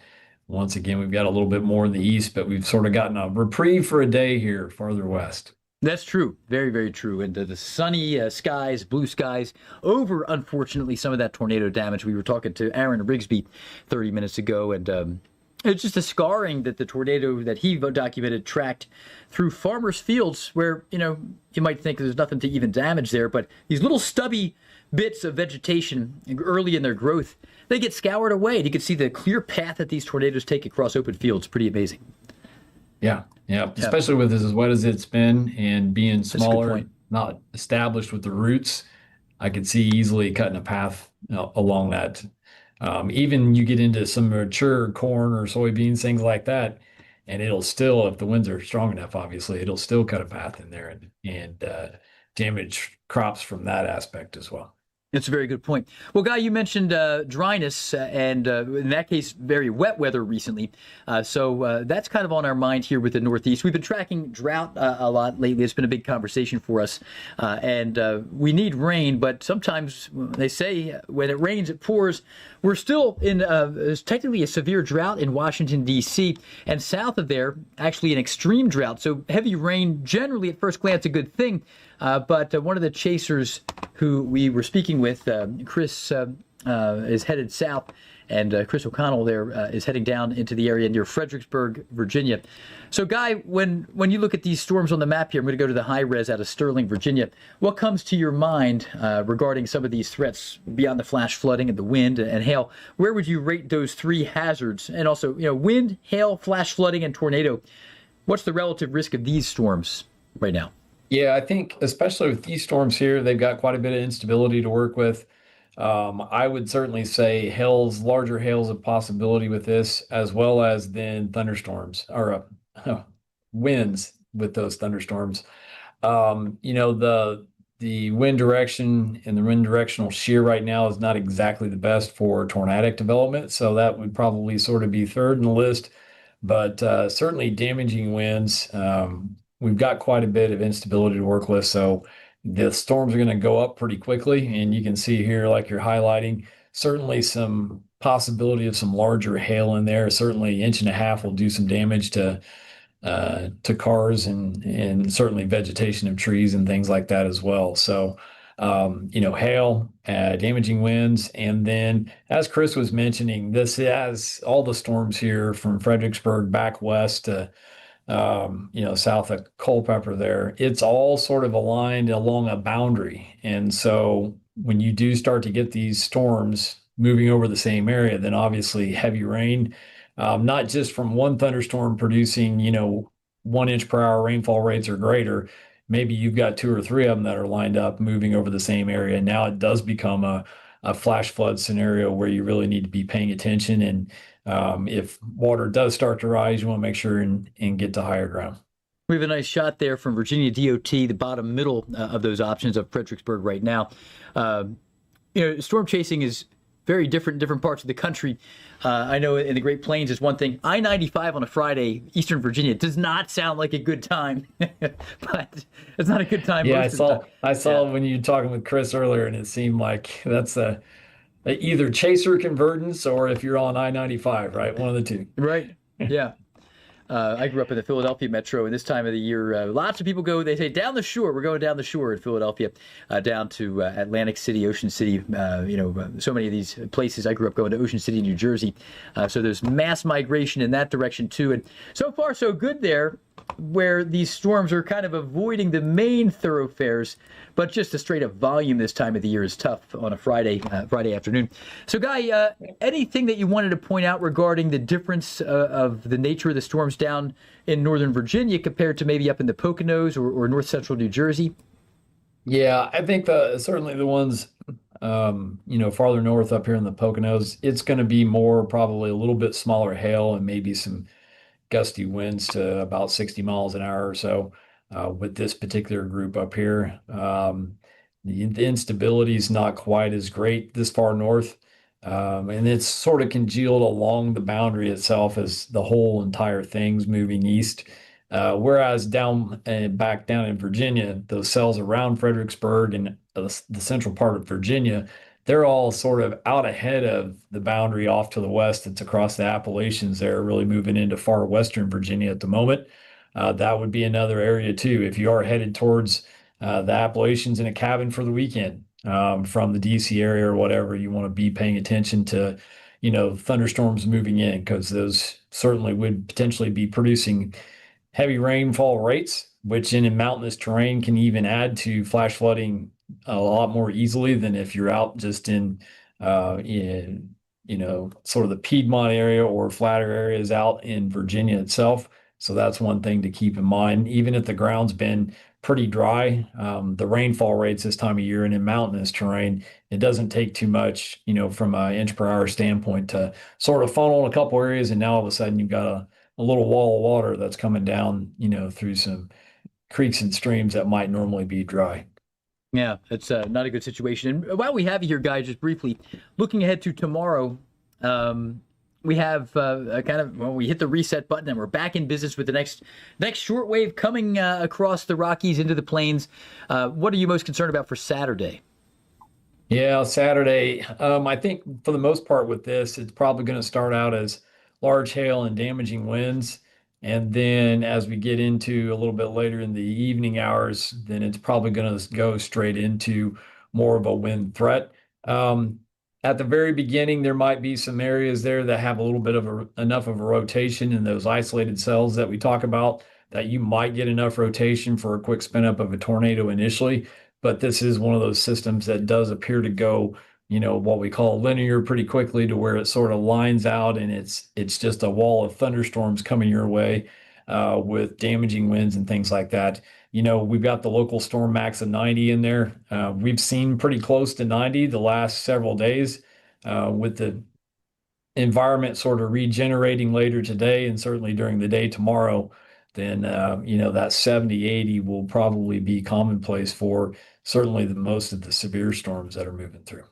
Speaker 5: once again, we've got a little bit more in the East, but we've sort of gotten a reprieve for a day here farther west.
Speaker 1: That's true. Very, very true. And the sunny skies, blue skies, over, unfortunately, some of that tornado damage. We were talking to Aaron Rigsby 30 minutes ago, and it's just the scarring that the tornado that he documented tracked through farmers' fields where, you might think there's nothing to even damage there, but these little stubby bits of vegetation early in their growth, they get scoured away. And you can see the clear path that these tornadoes take across open fields. Pretty amazing. Yeah.
Speaker 5: Especially with as wet as it's been and being smaller, not established with the roots, I could see easily cutting a path along that. Even you get into some mature corn or soybeans, things like that, and it'll still, if the winds are strong enough, obviously, it'll still cut a path in there and damage crops from that aspect as well.
Speaker 1: That's a very good point. Well, Guy, you mentioned dryness and in that case, very wet weather recently. So that's kind of on our mind here with the Northeast. We've been tracking drought a lot lately. It's been a big conversation for us. And we need rain, but sometimes they say when it rains, it pours. We're still in technically a severe drought in Washington, D.C. and south of there, actually an extreme drought. So heavy rain, generally at first glance, a good thing. But one of the chasers who we were speaking with, Chris, is headed south, and Chris O'Connell there is heading down into the area near Fredericksburg, Virginia. So, Guy, when you look at these storms on the map here, I'm going to go to the high res out of Sterling, Virginia. What comes to your mind regarding some of these threats beyond the flash flooding and the wind and hail? Where would you rate those three hazards? And also, wind, hail, flash flooding, and tornado. What's the relative risk of these storms right now?
Speaker 5: Yeah, I think especially with these storms here, they've got quite a bit of instability to work with. I would certainly say larger hail's a possibility with this, as well as then thunderstorms or winds with those thunderstorms. The wind direction and the wind directional shear right now is not exactly the best for tornadic development, so that would probably sort of be third in the list. But certainly damaging winds. We've got quite a bit of instability to work with, so the storms are going to go up pretty quickly. And you can see here, like you're highlighting, certainly some possibility of some larger hail in there. Certainly 1.5 inches will do some damage to cars and certainly vegetation of trees and things like that as well. So, hail, damaging winds. And then, as Chris was mentioning, this has all the storms here from Fredericksburg back west to south of Culpeper there. It's all sort of aligned along a boundary. And so when you do start to get these storms moving over the same area, then obviously heavy rain, not just from one thunderstorm producing, 1 inch per hour rainfall rates or greater. Maybe you've got two or three of them that are lined up moving over the same area. Now it does become a flash flood scenario where you really need to be paying attention. And if water does start to rise, you want to make sure and get to higher ground.
Speaker 1: We have a nice shot there from Virginia DOT, the bottom middle of those options of Fredericksburg right now. Storm chasing is very different in different parts of the country. I know in the Great Plains is one thing. I-95 on a Friday, Eastern Virginia, does not sound like a good time, but it's not a good time.
Speaker 5: Yeah, I saw when you were talking with Chris earlier, and it seemed like that's a either chaser convergence or if you're on I-95, right? One of the two.
Speaker 1: Right. Yeah. I grew up in the Philadelphia metro, and this time of the year, lots of people go, they say, down the shore. We're going down the shore in Philadelphia, down to Atlantic City, Ocean City, so many of these places. I grew up going to Ocean City, New Jersey. So there's mass migration in that direction, too. And so far, so good there, where these storms are kind of avoiding the main thoroughfares, but just the straight up volume this time of the year is tough on a Friday afternoon. So, Guy, anything that you wanted to point out regarding the difference of the nature of the storms down in Northern Virginia compared to maybe up in the Poconos or north central New Jersey?
Speaker 5: Yeah, I think certainly the ones, farther north up here in the Poconos, it's going to be more probably a little bit smaller hail and maybe some gusty winds to about 60 miles an hour or so with this particular group up here. The instability is not quite as great this far north. And it's sort of congealed along the boundary itself as the whole entire thing's moving east. Whereas back down in Virginia, those cells around Fredericksburg and the central part of Virginia, they're all sort of out ahead of the boundary off to the west. It's across the Appalachians. They're really moving into far western Virginia at the moment. That would be another area too. If you are headed towards the Appalachians in a cabin for the weekend from the DC area or whatever, you want to be paying attention to, thunderstorms moving in, because those certainly would potentially be producing heavy rainfall rates, which in mountainous terrain can even add to flash flooding a lot more easily than if you're out just in sort of the Piedmont area or flatter areas out in Virginia itself. So that's one thing to keep in mind. Even if the ground's been pretty dry, the rainfall rates this time of year and in mountainous terrain, it doesn't take too much, from an inch per hour standpoint to sort of funnel in a couple areas, and now all of a sudden you've got a little wall of water that's coming down, through some creeks and streams that might normally be dry.
Speaker 1: Yeah, it's not a good situation. And while we have you here, Guy, just briefly, looking ahead to tomorrow, we have we hit the reset button and we're back in business with the next shortwave coming across the Rockies into the plains. What are you most concerned about for Saturday?
Speaker 5: Yeah, Saturday. I think for the most part with this, it's probably going to start out as large hail and damaging winds. And then as we get into a little bit later in the evening hours, then it's probably going to go straight into more of a wind threat. At the very beginning, there might be some areas there that have a little bit of enough of a rotation in those isolated cells that we talk about, that you might get enough rotation for a quick spin up of a tornado initially. But this is one of those systems that does appear to go, what we call linear pretty quickly, to where it sort of lines out and it's just a wall of thunderstorms coming your way with damaging winds and things like that. We've got the local storm max of 90 in there. We've seen pretty close to 90 the last several days with the environment sort of regenerating later today and certainly during the day tomorrow. Then, that 70, 80 will probably be commonplace for certainly most of the severe storms that are moving through.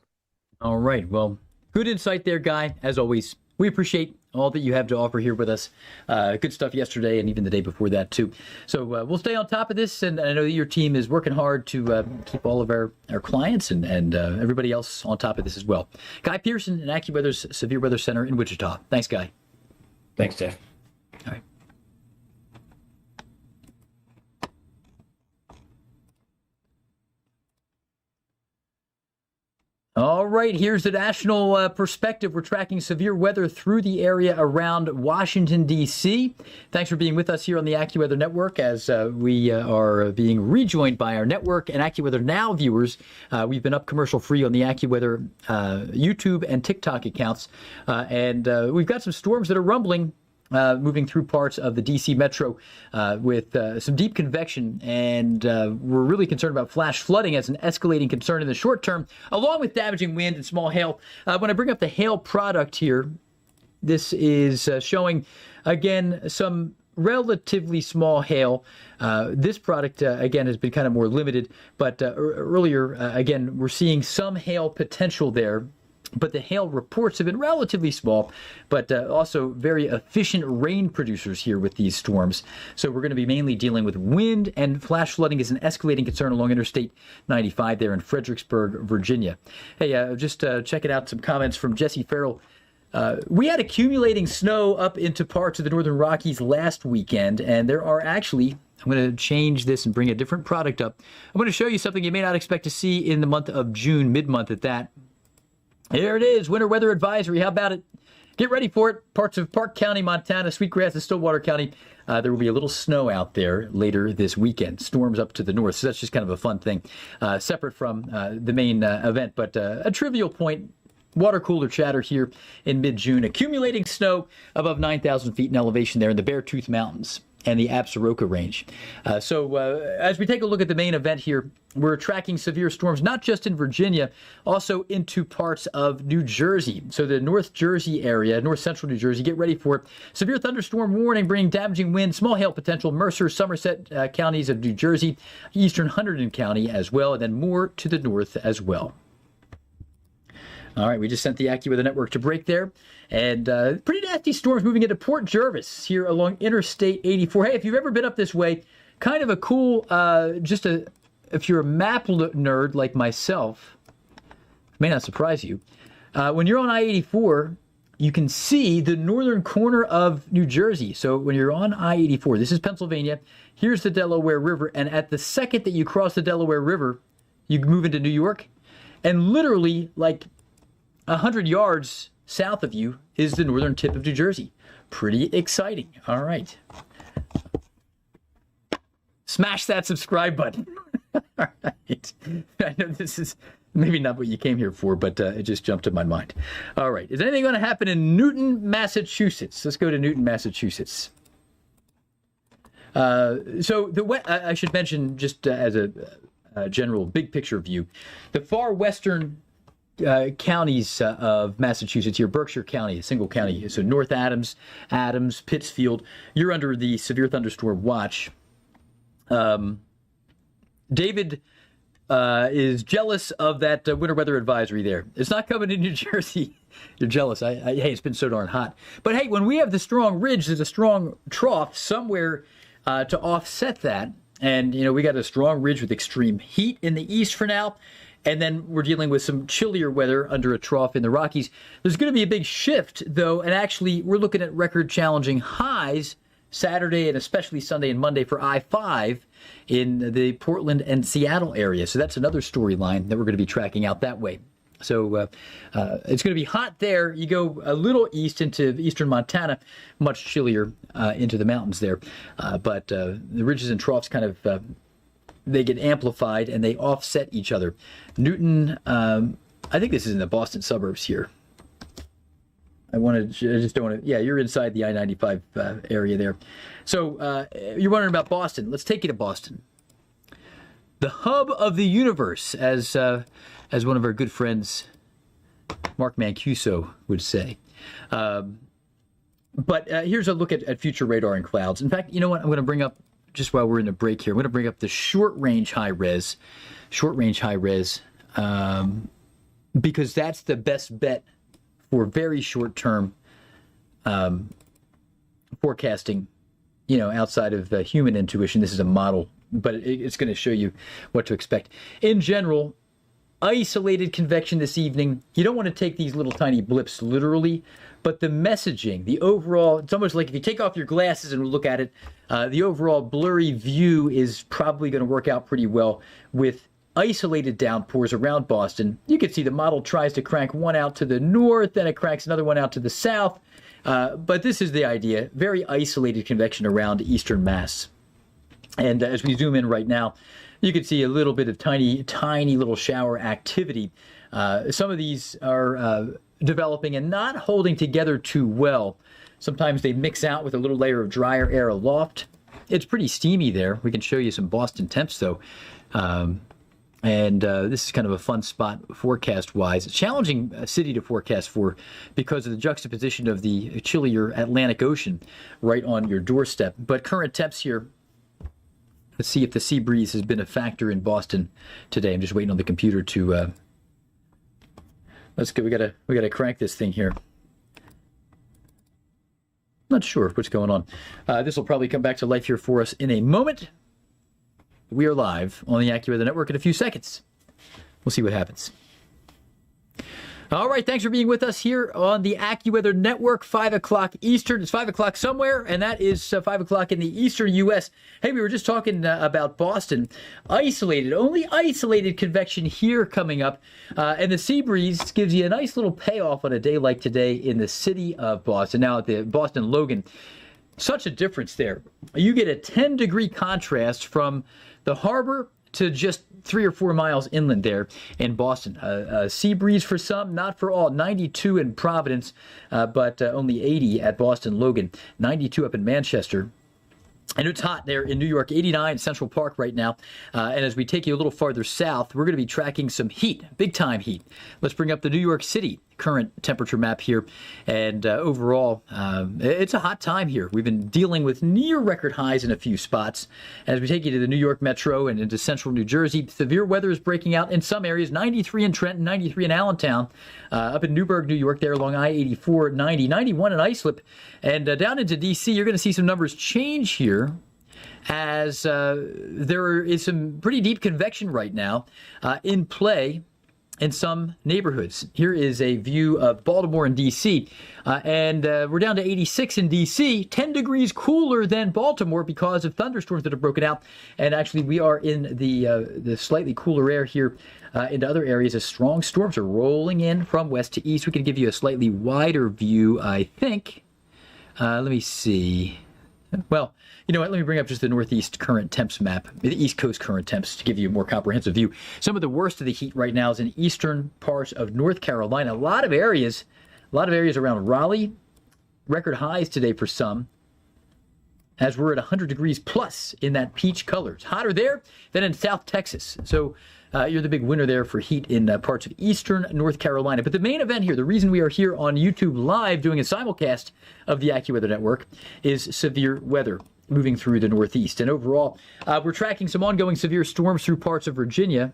Speaker 1: All right. Well, good insight there, Guy. As always, we appreciate all that you have to offer here with us. Good stuff yesterday and even the day before that, too. So we'll stay on top of this. And I know that your team is working hard to keep all of our clients and everybody else on top of this as well. Guy Pearson, AccuWeather's Severe Weather Center in Wichita. Thanks, Guy.
Speaker 5: Thanks, Jeff.
Speaker 1: All right. All right, here's the national perspective. We're tracking severe weather through the area around Washington, D.C. Thanks for being with us here on the AccuWeather Network as we are being rejoined by our network and AccuWeather Now viewers. We've been up commercial-free on the AccuWeather YouTube and TikTok accounts, and we've got some storms that are rumbling. Moving through parts of the D.C. metro with some deep convection, and we're really concerned about flash flooding as an escalating concern in the short term, along with damaging wind and small hail. When I bring up the hail product here, this is showing, again, some relatively small hail. This product, again, has been kind of more limited, but earlier, again, we're seeing some hail potential there. But the hail reports have been relatively small, but also very efficient rain producers here with these storms. So we're going to be mainly dealing with wind, and flash flooding is an escalating concern along Interstate 95 there in Fredericksburg, Virginia. Hey, just checking out some comments from Jesse Farrell. We had accumulating snow up into parts of the Northern Rockies last weekend, and there are actually... I'm going to change this and bring a different product up. I'm going to show you something you may not expect to see in the month of June, mid-month at that. Here it is, winter weather advisory. How about it? Get ready for it. Parts of Park County, Montana, Sweetgrass, and Stillwater County. There will be a little snow out there later this weekend. Storms up to the north. So that's just kind of a fun thing, separate from the main event. But a trivial point, water cooler chatter here in mid-June. Accumulating snow above 9,000 feet in elevation there in the Beartooth Mountains and the Absaroka Range. So as we take a look at the main event here, we're tracking severe storms, not just in Virginia, also into parts of New Jersey. So the North Jersey area, north central New Jersey, get ready for it. Severe thunderstorm warning, bringing damaging wind, small hail potential, Mercer, Somerset counties of New Jersey, eastern Hunterdon County as well, and then more to the north as well. All right, we just sent the AccuWeather Network to break there. And pretty nasty storms moving into Port Jervis here along Interstate 84. Hey, if you've ever been up this way, kind of a cool, if you're a map nerd like myself, may not surprise you. When you're on I-84, you can see the northern corner of New Jersey. So when you're on I-84, this is Pennsylvania, here's the Delaware River, and at the second that you cross the Delaware River, you move into New York, and literally like 100 yards south of you is the northern tip of New Jersey. Pretty exciting. All right. Smash that subscribe button. All right. I know this is maybe not what you came here for, but it just jumped to my mind. All right. Is anything going to happen in Newton, Massachusetts? Let's go to Newton, Massachusetts. So I should mention, just as a general big picture view, the far western counties of Massachusetts here, Berkshire County, a single county. So North Adams, Pittsfield, you're under the severe thunderstorm watch. David is jealous of that winter weather advisory there. It's not coming to New Jersey. You're jealous. Hey, it's been so darn hot. But hey, when we have the strong ridge, there's a strong trough somewhere to offset that. And, you know, we got a strong ridge with extreme heat in the east for now. And then we're dealing with some chillier weather under a trough in the Rockies. There's going to be a big shift, though, and actually we're looking at record-challenging highs Saturday and especially Sunday and Monday for I-5 in the Portland and Seattle area. So that's another storyline that we're going to be tracking out that way. So it's going to be hot there. You go a little east into eastern Montana, much chillier into the mountains there. But the ridges and troughs kind of... they get amplified and they offset each other. Newton, I think this is in the Boston suburbs here. I just don't want to, yeah, you're inside the I-95 area there. So you're wondering about Boston. Let's take you to Boston. The hub of the universe, as one of our good friends, Mark Mancuso, would say. But here's a look at future radar and clouds. In fact, you know what? I'm going to bring up, just while we're in the break here, I'm going to bring up the short-range high-res, because that's the best bet for very short-term forecasting, you know, outside of human intuition. This is a model, but it's going to show you what to expect. In general, isolated convection this evening. You don't want to take these little tiny blips literally, but the messaging, the overall, it's almost like if you take off your glasses and look at it, the overall blurry view is probably going to work out pretty well with isolated downpours around Boston. You can see the model tries to crank one out to the north, then it cranks another one out to the south. But this is the idea, very isolated convection around eastern Mass. And as we zoom in right now, you can see a little bit of tiny little shower activity. Some of these are developing and not holding together too well. Sometimes they mix out with a little layer of drier air aloft. It's pretty steamy there. We can show you some Boston temps, though. This is kind of a fun spot forecast-wise. A challenging city to forecast for because of the juxtaposition of the chillier Atlantic Ocean right on your doorstep. But current temps here, let's see if the sea breeze has been a factor in Boston today. I'm just waiting on the computer to... let's go. We gotta crank this thing here. Not sure what's going on. This will probably come back to life here for us in a moment. We are live on the AccuWeather Network in a few seconds. We'll see what happens. All right, thanks for being with us here on the AccuWeather Network, 5 o'clock Eastern. It's 5 o'clock somewhere, and that is 5 o'clock in the eastern U.S. Hey, we were just talking about Boston. Only isolated convection here coming up. And the sea breeze gives you a nice little payoff on a day like today in the city of Boston. Now, at the Boston Logan, such a difference there. You get a 10-degree contrast from the harbor to just 3 or 4 miles inland there in Boston. Sea breeze for some, not for all. 92 in Providence, but only 80 at Boston Logan. 92 up in Manchester. And it's hot there in New York, 89 Central Park right now. And as we take you a little farther south, we're going to be tracking some heat, big-time heat. Let's bring up the New York City current temperature map here. And overall, it's a hot time here. We've been dealing with near record highs in a few spots. As we take you to the New York Metro and into central New Jersey, severe weather is breaking out in some areas. 93 in Trenton, 93 in Allentown. Up in Newburgh, New York, there along I-84, 90, 91 in Islip. And down into D.C., you're going to see some numbers change here, as there is some pretty deep convection right now in play in some neighborhoods. Here is a view of Baltimore and D.C., and we're down to 86 in D.C., 10 degrees cooler than Baltimore because of thunderstorms that have broken out. And actually, we are in the slightly cooler air here into other areas as strong storms are rolling in from west to east. We can give you a slightly wider view, I think. Let me see. Well, you know what? Let me bring up just the Northeast current temps map, the East Coast current temps, to give you a more comprehensive view. Some of the worst of the heat right now is in eastern parts of North Carolina. A lot of areas around Raleigh. Record highs today for some, as we're at 100 degrees plus in that peach color. It's hotter there than in South Texas. So you're the big winner there for heat in parts of eastern North Carolina. But the main event here, the reason we are here on YouTube Live doing a simulcast of the AccuWeather Network, is severe weather moving through the Northeast. And overall, we're tracking some ongoing severe storms through parts of Virginia.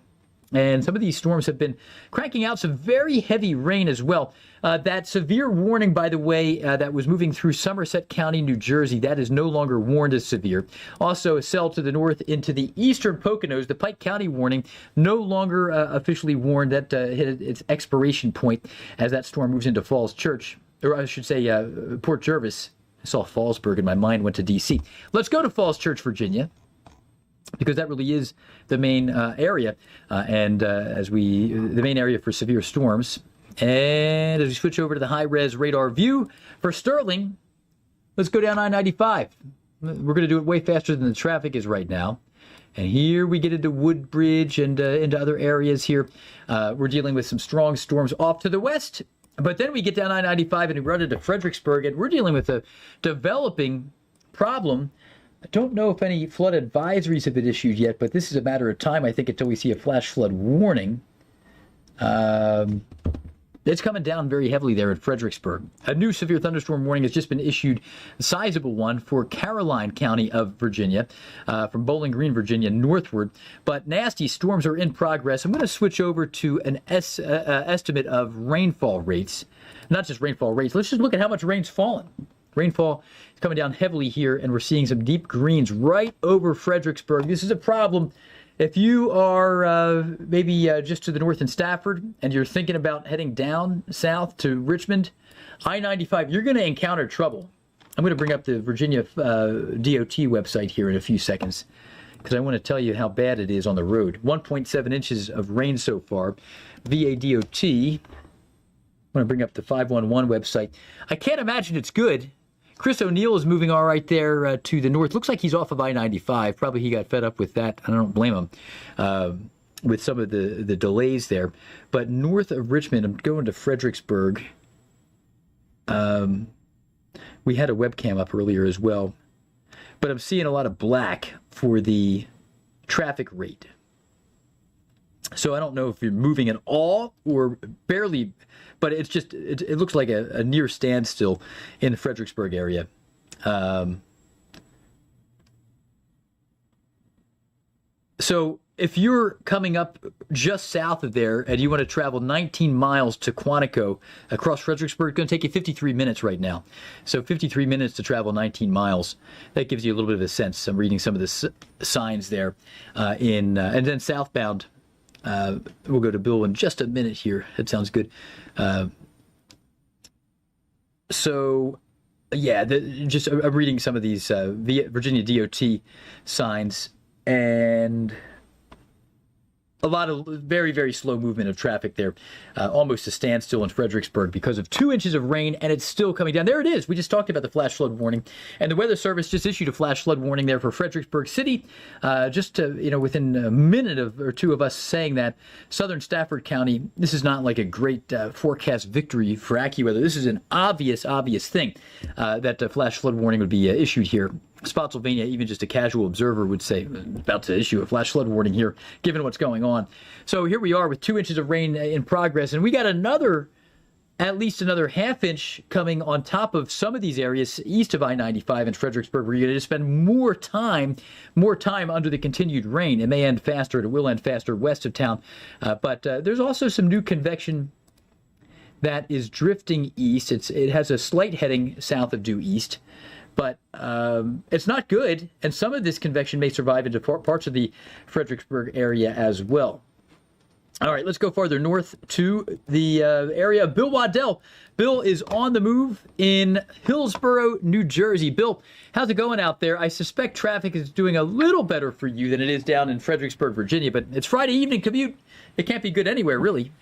Speaker 1: And some of these storms have been cranking out some very heavy rain as well. That severe warning, by the way, that was moving through Somerset County, New Jersey, that is no longer warned as severe. Also, a cell to the north into the eastern Poconos, the Pike County warning, no longer officially warned. That hit its expiration point as that storm moves into Falls Church, or I should say Port Jervis. I saw Fallsburg and my mind went to D.C. Let's go to Falls Church, Virginia, because that really is the main area, the main area for severe storms. And as we switch over to the high-res radar view for Sterling, let's go down I-95. We're going to do it way faster than the traffic is right now. And here we get into Woodbridge and into other areas here. We're dealing with some strong storms off to the west. But then we get down I-95 and we run into Fredericksburg, and we're dealing with a developing problem. I don't know if any flood advisories have been issued yet, but this is a matter of time, I think, until we see a flash flood warning. It's coming down very heavily there at Fredericksburg. A new severe thunderstorm warning has just been issued, a sizable one, for Caroline County of Virginia, from Bowling Green, Virginia, northward. But nasty storms are in progress. I'm going to switch over to an estimate of rainfall rates. Not just rainfall rates. Let's just look at how much rain's fallen. Rainfall is coming down heavily here, and we're seeing some deep greens right over Fredericksburg. This is a problem. If you are maybe just to the north in Stafford and you're thinking about heading down south to Richmond, I-95, you're going to encounter trouble. I'm going to bring up the Virginia DOT website here in a few seconds, because I want to tell you how bad it is on the road. 1.7 inches of rain so far. VADOT. I want to bring up the 511 website. I can't imagine it's good. Chris O'Neill is moving all right there to the north. Looks like he's off of I-95. Probably he got fed up with that. I don't blame him with some of the delays there. But north of Richmond, I'm going to Fredericksburg. We had a webcam up earlier as well. But I'm seeing a lot of black for the traffic rate. So I don't know if you're moving at all or barely, but it's just, it looks like a near standstill in the Fredericksburg area. So if you're coming up just south of there and you want to travel 19 miles to Quantico across Fredericksburg, it's going to take you 53 minutes right now. So 53 minutes to travel 19 miles. That gives you a little bit of a sense. I'm reading some of the signs there. And then southbound, we'll go to Bill in just a minute here. That sounds good. So, yeah, I'm reading some of these Virginia DOT signs, and a lot of very, very slow movement of traffic there. Almost a standstill in Fredericksburg because of 2 inches of rain, and it's still coming down. There it is. We just talked about the flash flood warning, and the Weather Service just issued a flash flood warning there for Fredericksburg City. Within a minute or two of us saying that, southern Stafford County, this is not like a great forecast victory for AccuWeather. This is an obvious thing that a flash flood warning would be issued here. Spotsylvania, even just a casual observer would say, about to issue a flash flood warning here, given what's going on. So here we are with 2 inches of rain in progress, and we got at least another half inch coming on top of some of these areas east of I-95 in Fredericksburg, where you're going to spend more time under the continued rain. It may end faster, it will end faster west of town, but there's also some new convection that is drifting east. It has a slight heading south of due east. But it's not good, and some of this convection may survive into parts of the Fredericksburg area as well. All right, let's go farther north to the area of Bill Waddell. Bill is on the move in Hillsborough, New Jersey. Bill, how's it going out there? I suspect traffic is doing a little better for you than it is down in Fredericksburg, Virginia, but it's Friday evening commute. It can't be good anywhere, really.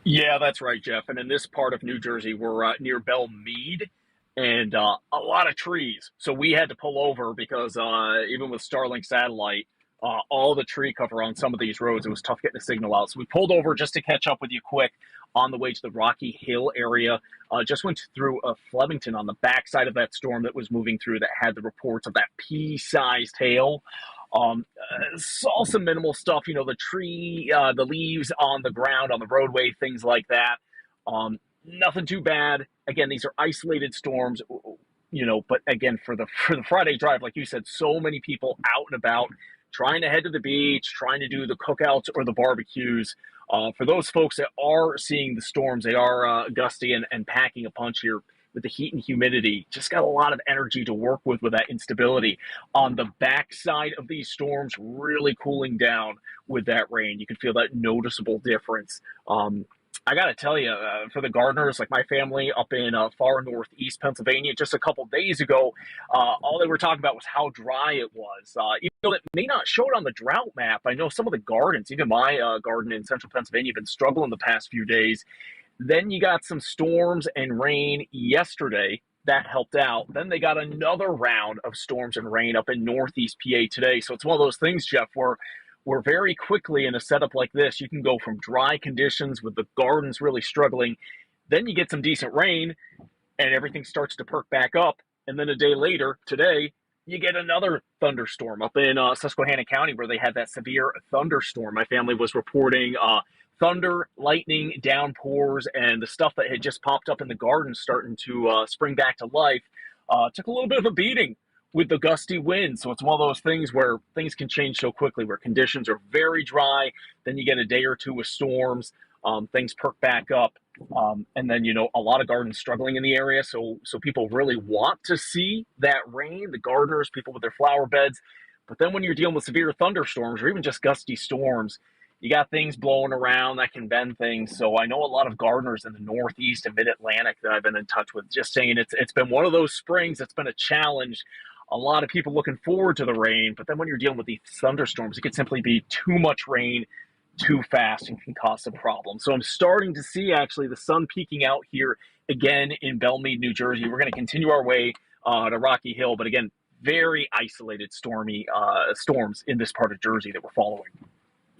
Speaker 2: Yeah, that's right, Jeff. And in this part of New Jersey, we're near Belle Meade. And a lot of trees. So we had to pull over because even with Starlink satellite, all the tree cover on some of these roads, it was tough getting a signal out. So we pulled over just to catch up with you quick on the way to the Rocky Hill area. Just went through Flemington on the backside of that storm that was moving through that had the reports of that pea-sized hail. Saw some minimal stuff, the tree, the leaves on the ground, on the roadway, things like that. Nothing too bad. Again, these are isolated storms, but again, for the Friday drive, like you said, so many people out and about trying to head to the beach, trying to do the cookouts or the barbecues. For those folks that are seeing the storms, they are gusty and packing a punch here with the heat and humidity. Just got a lot of energy to work with that instability. On the backside of these storms, really cooling down with that rain. You can feel that noticeable difference. I got to tell you, for the gardeners, like my family up in far northeast Pennsylvania, just a couple days ago, all they were talking about was how dry it was. Even though it may not show it on the drought map, I know some of the gardens, even my garden in central Pennsylvania, have been struggling the past few days. Then you got some storms and rain yesterday. That helped out. Then they got another round of storms and rain up in northeast PA today. So it's one of those things, Jeff, where we're very quickly in a setup like this. You can go from dry conditions with the gardens really struggling. Then you get some decent rain and everything starts to perk back up. And then a day later, today, you get another thunderstorm up in Susquehanna County where they had that severe thunderstorm. My family was reporting thunder, lightning, downpours, and the stuff that had just popped up in the garden starting to spring back to life. Took a little bit of a beating with the gusty wind. So it's one of those things where things can change so quickly, where conditions are very dry, then you get a day or two with storms, things perk back up. And then, a lot of gardens struggling in the area. So people really want to see that rain, the gardeners, people with their flower beds. But then when you're dealing with severe thunderstorms or even just gusty storms, you got things blowing around that can bend things. So I know a lot of gardeners in the Northeast and Mid-Atlantic that I've been in touch with just saying it's been one of those springs that's been a challenge. a lot of people looking forward to the rain, but then when you're dealing with these thunderstorms, it could simply be too much rain too fast and can cause some problems. So I'm starting to see actually the sun peeking out here again in Belmead, New Jersey. We're going to continue our way to Rocky Hill, but again, very isolated stormy storms in this part of Jersey that we're following.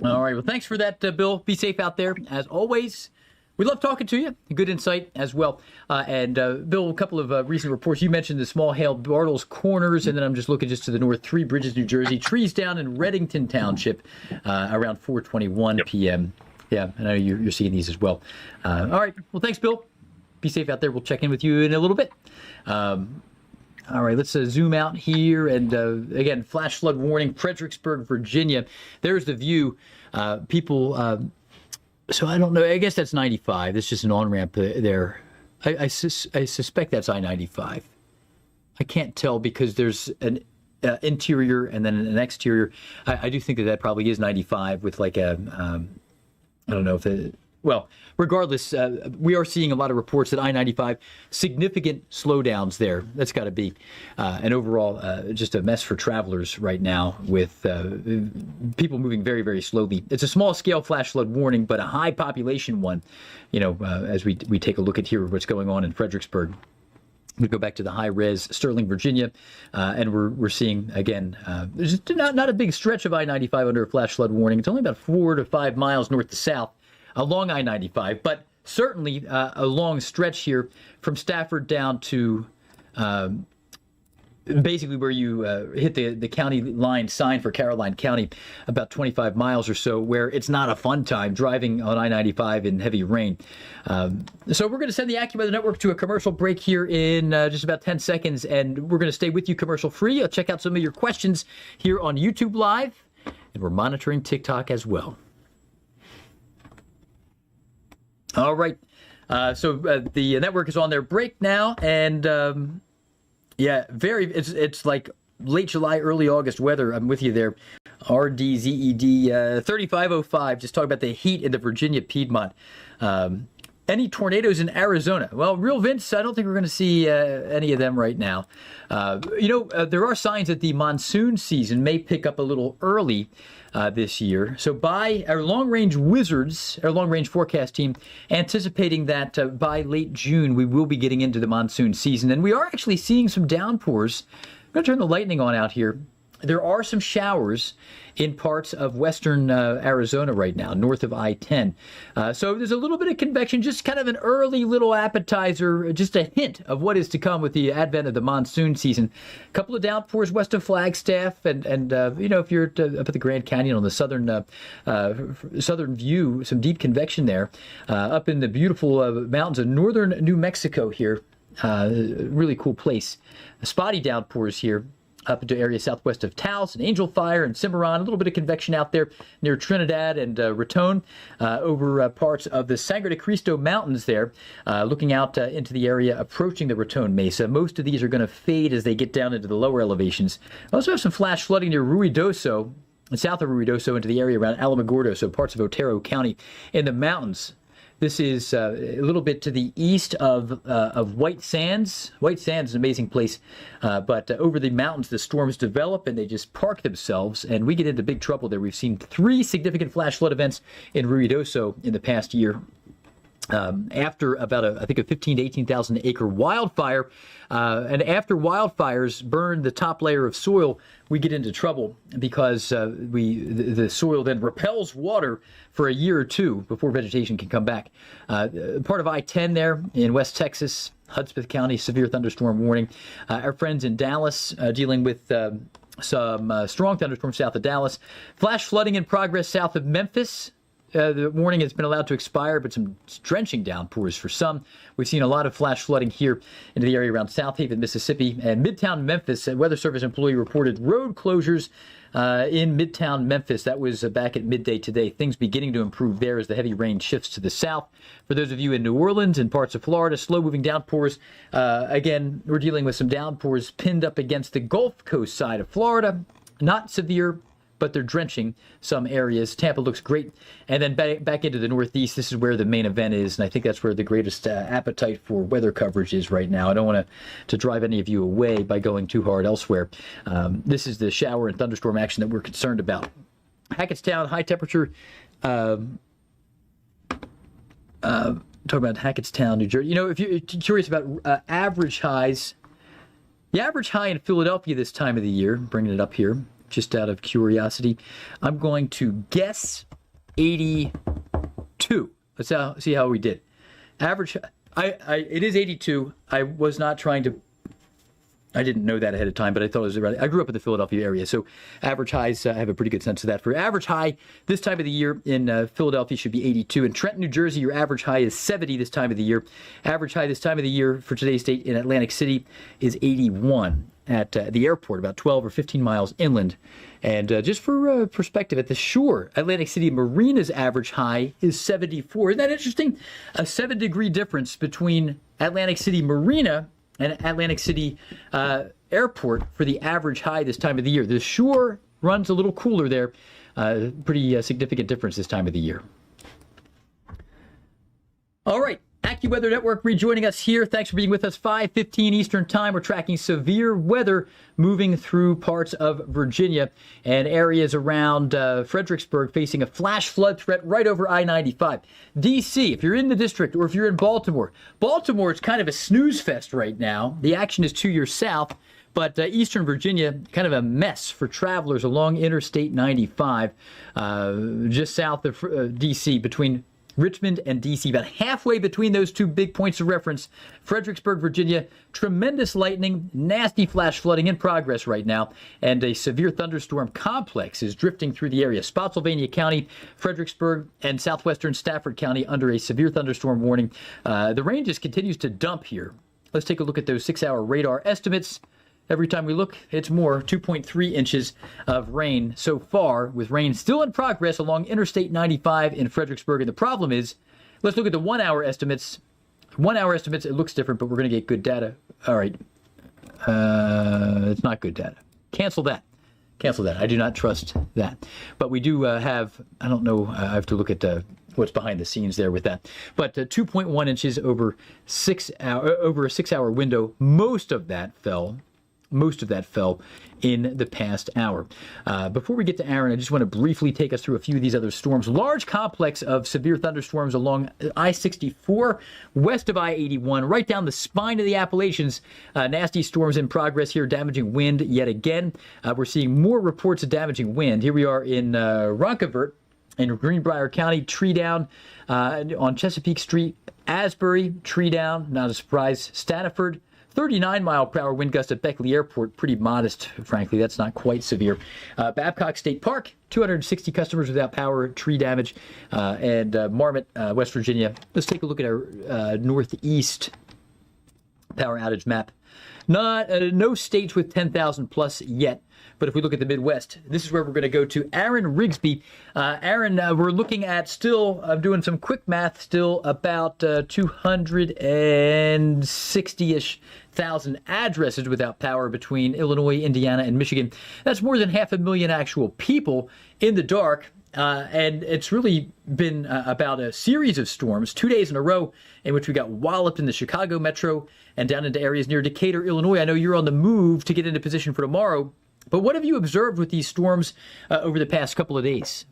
Speaker 1: All right. Well, thanks for that, Bill. Be safe out there. As always, we love talking to you. Good insight as well. And Bill, a couple of recent reports. You mentioned the small hail, Bartles Corners, and then I'm just looking just to the north, Three Bridges, New Jersey. Trees down in Reddington Township around 4:21 p.m. Yeah, I know you're seeing these as well. All right. Well, thanks, Bill. Be safe out there. We'll check in with you in a little bit. All right, let's zoom out here. And again, flash flood warning, Fredericksburg, Virginia. There's the view. People, so I don't know. I guess that's 95. That's just an on-ramp there. I suspect that's I-95. I can't tell because there's an interior and then an exterior. I do think that probably is 95 with like a, I don't know if it, well, regardless, we are seeing a lot of reports that I-95, significant slowdowns there. That's got to be. And overall, just a mess for travelers right now with people moving very, very slowly. It's a small-scale flash flood warning, but a high population one, you know, as we take a look at here what's going on in Fredericksburg. We go back to the high-res Sterling, Virginia, and we're seeing, again, there's not a big stretch of I-95 under a flash flood warning. It's only about 4 to 5 miles north to south along I-95, but certainly a long stretch here from Stafford down to basically where you hit the county line sign for Caroline County, about 25 miles or so, where it's not a fun time driving on I-95 in heavy rain. So we're going to send the AccuWeather Network to a commercial break here in just about 10 seconds, and we're going to stay with you commercial free. I'll check out some of your questions here on YouTube Live, and we're monitoring TikTok as well. All right. So the network is on their break now, and yeah, it's like late July, early August weather. I'm with you there. RDZED 3505. Just talking about the heat in the Virginia Piedmont. Any tornadoes in Arizona? Well, real Vince, I don't think we're going to see any of them right now. There are signs that the monsoon season may pick up a little early this year. So by our long-range wizards, our long-range forecast team, anticipating that by late June, we will be getting into the monsoon season. And we are actually seeing some downpours. I'm going to turn the lightning on out here. There are some showers in parts of western Arizona right now, north of I-10. So there's a little bit of convection, just kind of an early little appetizer, just a hint of what is to come with the advent of the monsoon season. A couple of downpours west of Flagstaff, and if you're up at the Grand Canyon on the southern view, some deep convection there. Up in the beautiful mountains of northern New Mexico here, really cool place. Spotty downpours here up into areas southwest of Taos and Angel Fire and Cimarron. A little bit of convection out there near Trinidad and Raton, over parts of the Sangre de Cristo Mountains there, looking out into the area approaching the Raton Mesa. Most of these are going to fade as they get down into the lower elevations. Also have some flash flooding near Ruidoso and south of Ruidoso into the area around Alamogordo, so parts of Otero County in the mountains. This is a little bit to the east of White Sands. White Sands is an amazing place, but over the mountains, the storms develop and they just park themselves, and we get into big trouble there. We've seen 3 significant flash flood events in Ruidoso in the past year. After about a 15 to 18,000 acre wildfire, and after wildfires burn the top layer of soil, we get into trouble because the soil then repels water for a year or two before vegetation can come back. Part of I-10 there in West Texas, Hudspeth County, severe thunderstorm warning. Our friends in Dallas dealing with some strong thunderstorms south of Dallas. Flash flooding in progress south of Memphis. The warning has been allowed to expire, but some drenching downpours for some. We've seen a lot of flash flooding here into the area around South Haven, Mississippi, and Midtown Memphis. A Weather Service employee reported road closures in Midtown Memphis. That was back at midday today. Things beginning to improve there as the heavy rain shifts to the south. For those of you in New Orleans and parts of Florida, slow-moving downpours. Again, we're dealing with some downpours pinned up against the Gulf Coast side of Florida. Not severe, but they're drenching some areas. Tampa looks great. And then back into the Northeast, this is where the main event is, and I think that's where the greatest appetite for weather coverage is right now. I don't want to drive any of you away by going too hard elsewhere. This is the shower and thunderstorm action that we're concerned about. Hackettstown, high temperature. Talking about Hackettstown, New Jersey. If you're curious about average highs, the average high in Philadelphia this time of the year, bringing it up here, just out of curiosity, I'm going to guess 82. Let's see how we did. Average, it is 82. I was not trying to. I didn't know that ahead of time, but I thought it was right. I grew up in the Philadelphia area, so average highs, I have a pretty good sense of that. For average high this time of the year in Philadelphia should be 82. In Trenton, New Jersey, your average high is 70 this time of the year. Average high this time of the year for today's date in Atlantic City is 81 at the airport, about 12 or 15 miles inland. And just for perspective, at the shore, Atlantic City Marina's average high is 74. Isn't that interesting? A 7-degree difference between Atlantic City Marina and Atlantic City Airport for the average high this time of the year. The shore runs a little cooler there. Pretty significant difference this time of the year. All right. AccuWeather Network rejoining us here. Thanks for being with us. 5:15 Eastern Time. We're tracking severe weather moving through parts of Virginia and areas around Fredericksburg facing a flash flood threat right over I-95. D.C., if you're in the district or if you're in Baltimore, it's kind of a snooze fest right now. The action is to your south. But Eastern Virginia, kind of a mess for travelers along Interstate 95, just south of D.C., between Richmond and D.C., about halfway between those two big points of reference. Fredericksburg, Virginia, tremendous lightning, nasty flash flooding in progress right now, and a severe thunderstorm complex is drifting through the area. Spotsylvania County, Fredericksburg, and southwestern Stafford County under a severe thunderstorm warning. The rain just continues to dump here. Let's take a look at those 6-hour radar estimates. Every time we look, it's more, 2.3 inches of rain so far, with rain still in progress along Interstate 95 in Fredericksburg. And the problem is, let's look at the 1-hour estimates. 1-hour estimates, it looks different, but we're going to get good data. All right. It's not good data. Cancel that. I do not trust that. But we do have, I don't know, I have to look at what's behind the scenes there with that. But 2.1 inches over a 6-hour window. Most of that fell in the past hour. Before we get to Aaron, I just want to briefly take us through a few of these other storms. Large complex of severe thunderstorms along I-64, west of I-81, right down the spine of the Appalachians. Nasty storms in progress here, damaging wind yet again. We're seeing more reports of damaging wind. Here we are in Roncavert in Greenbrier County, tree down on Chesapeake Street. Asbury, tree down, not a surprise. Stanford, 39-mile-per-hour wind gust at Beckley Airport. Pretty modest, frankly. That's not quite severe. Babcock State Park, 260 customers without power, tree damage. And Marmot, West Virginia. Let's take a look at our northeast power outage map. No states with 10,000 plus yet. But if we look at the Midwest, this is where we're going to go to Aaron Rigsby. Aaron, we're looking at still, I'm doing some quick math, still about 260-ish thousand addresses without power between Illinois, Indiana, and Michigan. That's more than 500,000 actual people in the dark. And it's really been about a series of storms, 2 days in a row, in which we got walloped in the Chicago metro and down into areas near Decatur, Illinois. I know you're on the move to get into position for tomorrow. But what have you observed with these storms over the past couple of days?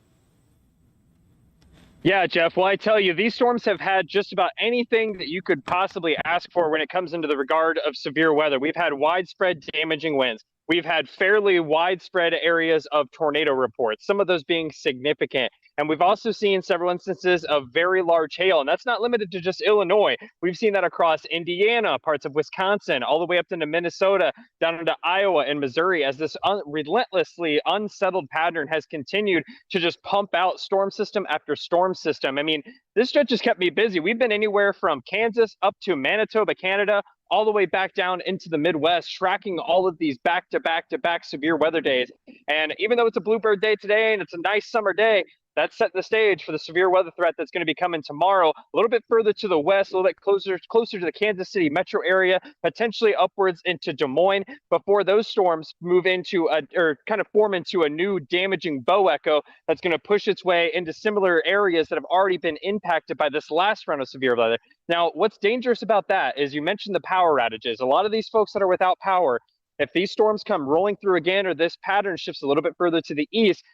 Speaker 3: Yeah, Jeff. Well, I tell you, these storms have had just about anything that you could possibly ask for when it comes into the regard of severe weather. We've had widespread damaging winds. We've had fairly widespread areas of tornado reports, some of those being significant. And we've also seen several instances of very large hail, and that's not limited to just Illinois. We've seen that across Indiana, parts of Wisconsin, all the way up into Minnesota, down into Iowa and Missouri, as this relentlessly unsettled pattern has continued to just pump out storm system after storm system. I mean, this stretch has kept me busy. We've been anywhere from Kansas up to Manitoba, Canada, all the way back down into the Midwest, tracking all of these back-to-back-to-back severe weather days. And even though it's a bluebird day today and it's a nice summer day, That set the stage for the severe weather threat that's going to be coming tomorrow, a little bit further to the west, a little bit closer to the Kansas City metro area, potentially upwards into Des Moines, before those storms move into or kind of form into a new damaging bow echo that's going to push its way into similar areas that have already been impacted by this last round of severe weather. Now, what's dangerous about that is you mentioned the power outages. A lot of these folks that are without power, if these storms come rolling through again, or this pattern shifts a little bit further to the east,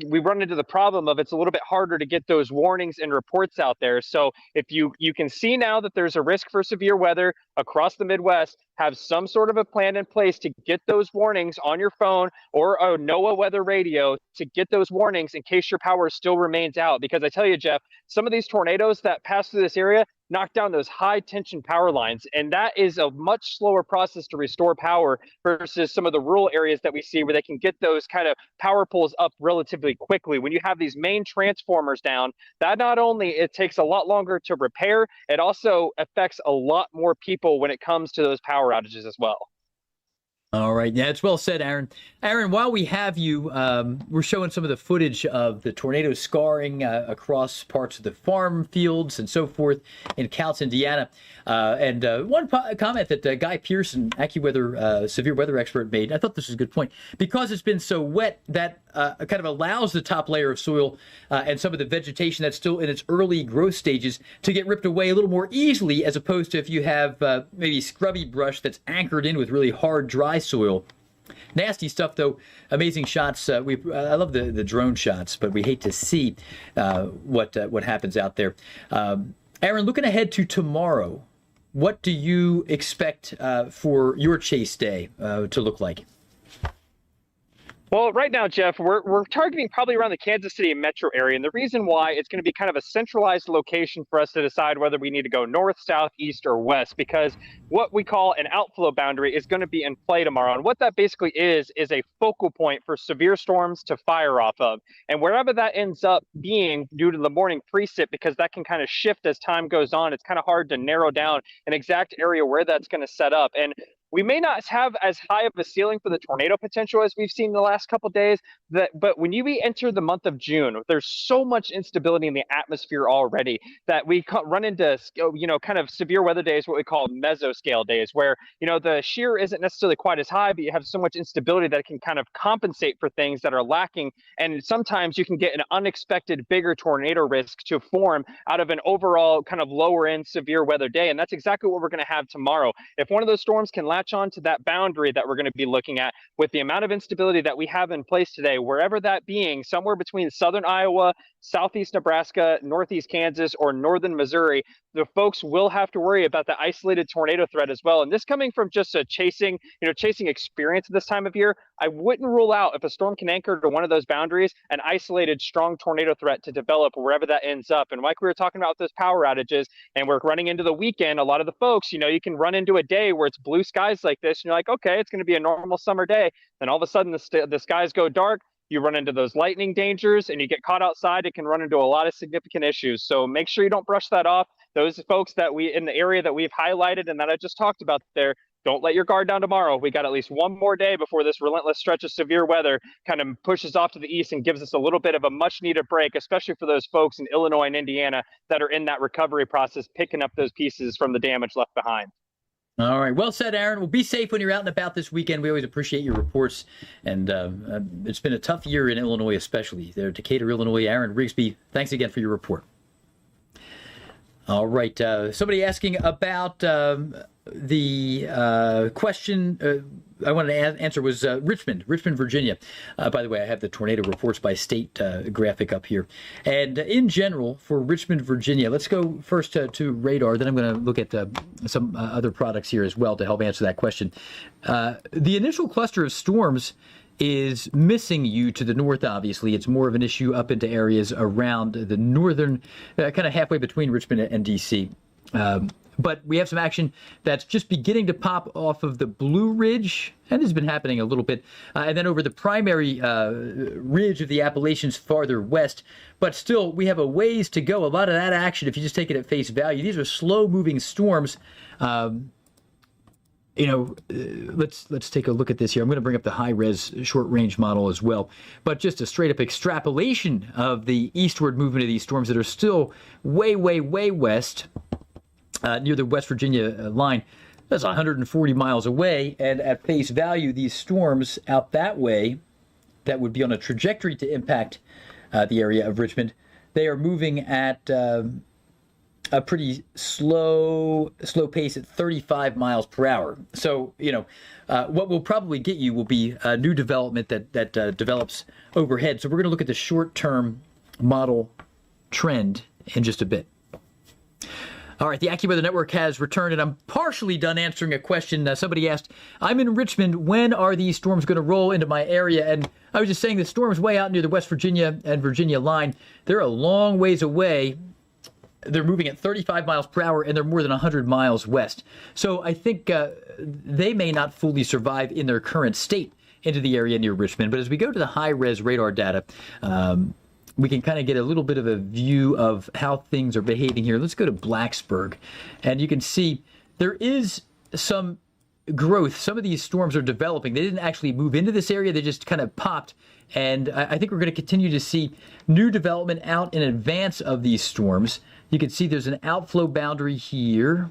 Speaker 3: we run into the problem of it's a little bit harder to get those warnings and reports out there. So if you can see now that there's a risk for severe weather across the Midwest, have some sort of a plan in place to get those warnings on your phone or a NOAA weather radio to get those warnings in case your power still remains out. Because I tell you, Geoff, some of these tornadoes that pass through this area knock down those high tension power lines, and that is a much slower process to restore power versus some of the rural areas that we see where they can get those kind of power poles up relatively quickly. When you have these main transformers down, that not only it takes a lot longer to repair, it also affects a lot more people when it comes to those power outages as well.
Speaker 1: All right. Yeah, it's well said, Aaron. Aaron, while we have you, we're showing some of the footage of the tornado scarring across parts of the farm fields and so forth in Couts, Indiana. And one comment that Guy Pearson, AccuWeather severe weather expert, made, I thought this was a good point. Because it's been so wet, that kind of allows the top layer of soil and some of the vegetation that's still in its early growth stages to get ripped away a little more easily, as opposed to if you have maybe scrubby brush that's anchored in with really hard, dry soil. Nasty stuff, though. Amazing shots. I love the drone shots, but we hate to see what happens out there. Aaron, looking ahead to tomorrow, what do you expect for your chase day to look like?
Speaker 3: Well, right now, Geoff, we're targeting probably around the Kansas City metro area. And the reason why, it's going to be kind of a centralized location for us to decide whether we need to go north, south, east, or west, because what we call an outflow boundary is going to be in play tomorrow. And what that basically is a focal point for severe storms to fire off of. And wherever that ends up being due to the morning precip, because that can kind of shift as time goes on, it's kind of hard to narrow down an exact area where that's going to set up. And we may not have as high of a ceiling for the tornado potential as we've seen the last couple of days, but when we enter the month of June, there's so much instability in the atmosphere already that we run into, kind of severe weather days, what we call mesoscale days, where, the shear isn't necessarily quite as high, but you have so much instability that it can kind of compensate for things that are lacking. And sometimes you can get an unexpected bigger tornado risk to form out of an overall kind of lower end severe weather day. And that's exactly what we're going to have tomorrow. If one of those storms can latch on to that boundary that we're going to be looking at, with the amount of instability that we have in place today, wherever that being, somewhere between southern Iowa, southeast Nebraska, northeast Kansas, or northern Missouri, the folks will have to worry about the isolated tornado threat as well. And this coming from just a chasing experience at this time of year, I wouldn't rule out, if a storm can anchor to one of those boundaries, an isolated strong tornado threat to develop wherever that ends up. And like we were talking about those power outages, and we're running into the weekend, a lot of the folks, you can run into a day where it's blue skies like this, and you're like, okay, it's going to be a normal summer day. Then all of a sudden the skies go dark. You run into those lightning dangers and you get caught outside. It can run into a lot of significant issues. So make sure you don't brush that off. Those folks that in the area that we've highlighted and that I just talked about there, don't let your guard down tomorrow. We got at least one more day before this relentless stretch of severe weather kind of pushes off to the east and gives us a little bit of a much needed break, especially for those folks in Illinois and Indiana that are in that recovery process, picking up those pieces from the damage left behind.
Speaker 1: All right. Well said, Aaron. Well, be safe when you're out and about this weekend. We always appreciate your reports. And it's been a tough year in Illinois, especially there, Decatur, Illinois. Aaron Rigsby, thanks again for your report. All right. Somebody asking about the question I wanted to answer was Richmond, Virginia. By the way, I have the tornado reports by state graphic up here. And in general, for Richmond, Virginia, let's go first to radar. Then I'm going to look at some other products here as well to help answer that question. The initial cluster of storms is missing you to the north, obviously. It's more of an issue up into areas around the northern, kind of halfway between Richmond and D.C. But we have some action that's just beginning to pop off of the Blue Ridge, and this has been happening a little bit, and then over the primary ridge of the Appalachians farther west. But still, we have a ways to go. A lot of that action, if you just take it at face value, these are slow-moving storms. let's take a look at this here. I'm going to bring up the high-res short-range model as well. But just a straight-up extrapolation of the eastward movement of these storms that are still way, way, way west, near the West Virginia line. That's 140 miles away, and at face value, these storms out that way, that would be on a trajectory to impact the area of Richmond, they are moving at a pretty slow pace at 35 miles per hour. So, what will probably get you will be a new development that develops overhead. So we're going to look at the short-term model trend in just a bit. All right, the AccuWeather Network has returned, and I'm partially done answering a question. Somebody asked, I'm in Richmond. When are these storms going to roll into my area? And I was just saying the storms way out near the West Virginia and Virginia line, they're a long ways away. They're moving at 35 miles per hour, and they're more than 100 miles west. So I think they may not fully survive in their current state into the area near Richmond. But as we go to the high-res radar data, we can kind of get a little bit of a view of how things are behaving here. Let's go to Blacksburg, and you can see there is some growth. Some of these storms are developing. They didn't actually move into this area. They just kind of popped, and I think we're going to continue to see new development out in advance of these storms. You can see there's an outflow boundary here.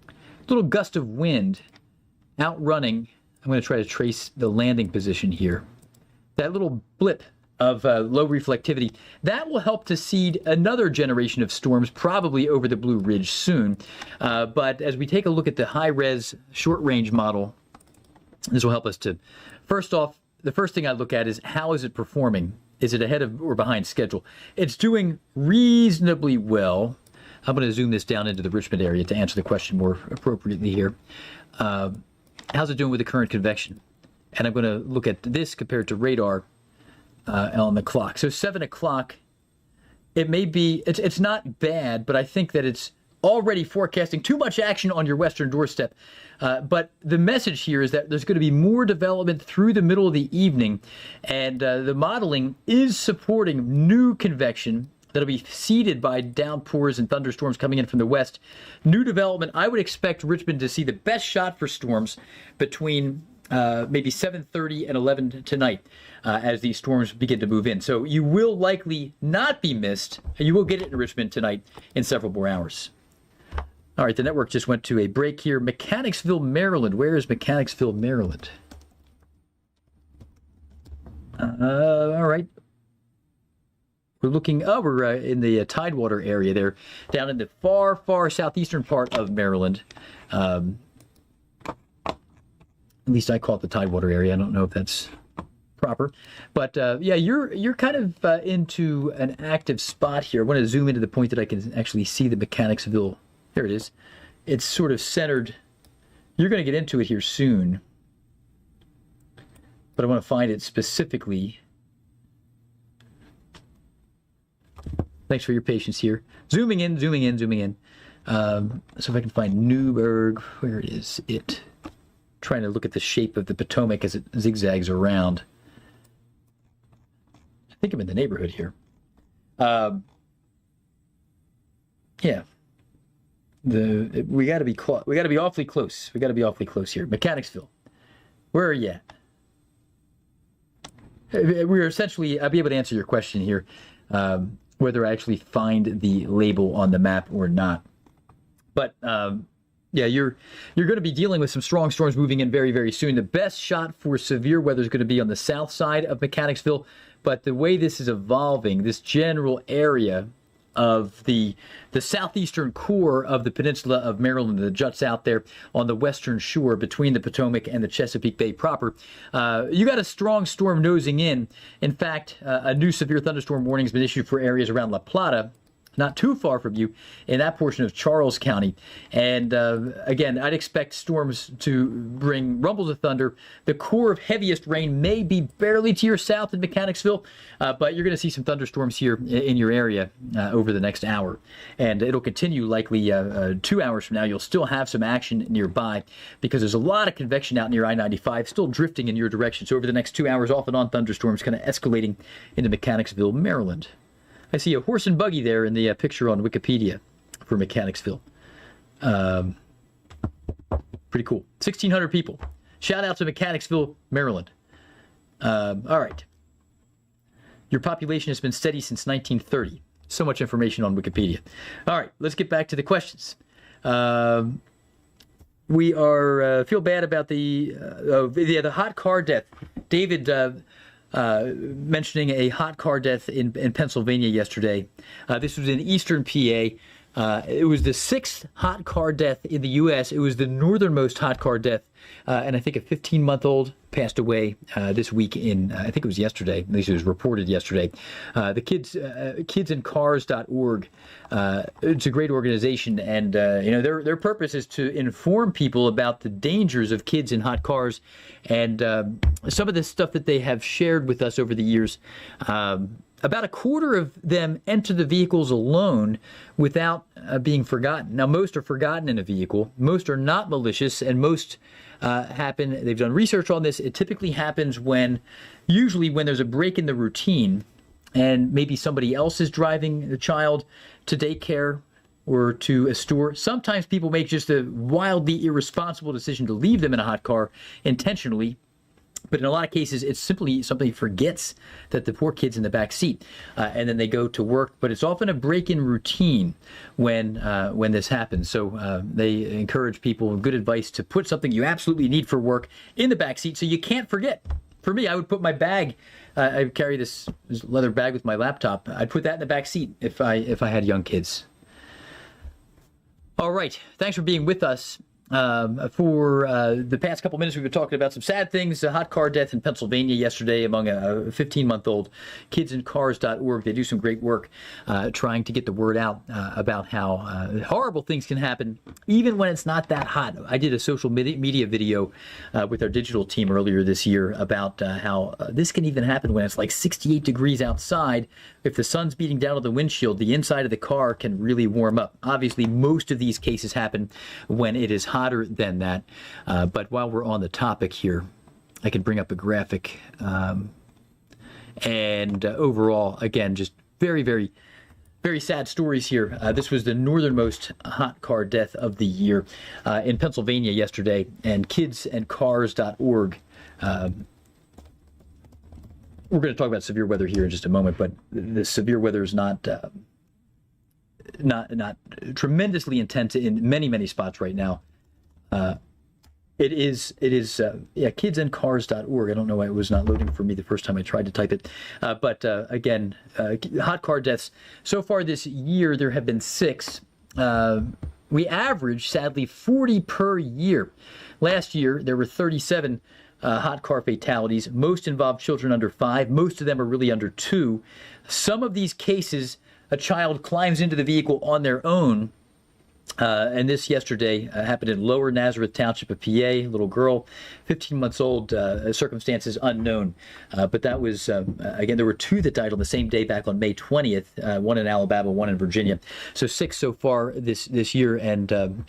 Speaker 1: A little gust of wind outrunning. I'm going to try to trace the landing position here. That little blip of low reflectivity, that will help to seed another generation of storms, probably over the Blue Ridge soon. But as we take a look at the high-res short-range model, this will help us to, first off, the first thing I look at is how is it performing? Is it ahead of or behind schedule? It's doing reasonably well. I'm going to zoom this down into the Richmond area to answer the question more appropriately here. How's it doing with the current convection? And I'm going to look at this compared to radar on the clock. So 7 o'clock, it may be, it's not bad, but I think that it's already forecasting too much action on your western doorstep. But the message here is that there's going to be more development through the middle of the evening, and the modeling is supporting new convection that'll be seeded by downpours and thunderstorms coming in from the west. New development, I would expect Richmond to see the best shot for storms between maybe 7:30 and 11 tonight as these storms begin to move in. So you will likely not be missed, and you will get it in Richmond tonight in several more hours. All right, the network just went to a break here. Mechanicsville, Maryland. Where is Mechanicsville, Maryland? All right. We're looking, we're in the Tidewater area there, down in the far, far southeastern part of Maryland. At least I call it the Tidewater area. I don't know if that's proper. But yeah, you're kind of into an active spot here. I want to zoom into the point that I can actually see the Mechanicsville. There it is. It's sort of centered. You're going to get into it here soon. But I want to find it specifically. Thanks for your patience here. Zooming in, zooming in, zooming in. So if I can find Newburgh, where is it? Trying to look at the shape of the Potomac as it zigzags around. I think I'm in the neighborhood here. Yeah. We got to be we got to be awfully close. We got to be awfully close here. Mechanicsville. Where are you at? We're essentially, I'll be able to answer your question here, whether I actually find the label on the map or not. But yeah, you're going to be dealing with some strong storms moving in very, very soon. The best shot for severe weather is going to be on the south side of Mechanicsville. But the way this is evolving, this general area of the southeastern core of the peninsula of Maryland that juts out there on the western shore between the Potomac and the Chesapeake Bay proper, you got a strong storm nosing in. In fact, a new severe thunderstorm warning has been issued for areas around La Plata, not too far from you, in that portion of Charles County. And again, I'd expect storms to bring rumbles of thunder. The core of heaviest rain may be barely to your south in Mechanicsville, but you're going to see some thunderstorms here in your area over the next hour. And it'll continue likely 2 hours from now. You'll still have some action nearby because there's a lot of convection out near I-95 still drifting in your direction. So over the next 2 hours, off and on thunderstorms kind of escalating into Mechanicsville, Maryland. I see a horse and buggy there in the picture on Wikipedia for Mechanicsville. Pretty cool. 1,600 people. Shout out to Mechanicsville, Maryland. All right. Your population has been steady since 1930. So much information on Wikipedia. All right, let's get back to the questions. We are feel bad about the hot car death. David mentioning a hot car death in Pennsylvania yesterday. This was in eastern PA. It was the 6th hot car death in the U.S. It was the northernmost hot car death, and I think a 15-month-old passed away this week I think it was yesterday, at least it was reported yesterday. The kidsandcars.org, it's a great organization, and their purpose is to inform people about the dangers of kids in hot cars, and some of the stuff that they have shared with us over the years. About a quarter of them enter the vehicles alone without being forgotten. Now, most are forgotten in a vehicle. Most are not malicious, and most happen. They've done research on this. It typically happens usually when there's a break in the routine, and maybe somebody else is driving the child to daycare or to a store. Sometimes people make just a wildly irresponsible decision to leave them in a hot car intentionally. But in a lot of cases, it's simply somebody forgets that the poor kid's in the back seat, and then they go to work. But it's often a break in routine when this happens. So they encourage people, good advice, to put something you absolutely need for work in the back seat so you can't forget. For me, I would put my bag. I carry this leather bag with my laptop. I'd put that in the back seat if I had young kids. All right, thanks for being with us. For the past couple minutes, we've been talking about some sad things. A hot car death in Pennsylvania yesterday among a 15-month-old. Kidsandcars.org. They do some great work trying to get the word out about how horrible things can happen, even when it's not that hot. I did a social media video with our digital team earlier this year about how this can even happen when it's like 68 degrees outside. If the sun's beating down on the windshield, the inside of the car can really warm up. Obviously, most of these cases happen when it is hotter than that. But while we're on the topic here, I can bring up a graphic. And overall, again, just very, very, very sad stories here. This was the northernmost hot car death of the year in Pennsylvania yesterday. And kidsandcars.org. We're going to talk about severe weather here in just a moment, but the severe weather is not tremendously intense in many spots right now. It is kidsandcars.org. I don't know why it was not loading for me the first time I tried to type it. But again, hot car deaths. So far this year, there have been 6. We average, sadly, 40 per year. Last year, there were 37 hot car fatalities. Most involve children under 5. Most of them are really under 2. Some of these cases, a child climbs into the vehicle on their own. And this yesterday happened in Lower Nazareth Township of PA. Little girl, 15 months old, circumstances unknown. But that was, again, there were 2 that died on the same day back on May 20th, one in Alabama, one in Virginia. So 6 so far this year. And,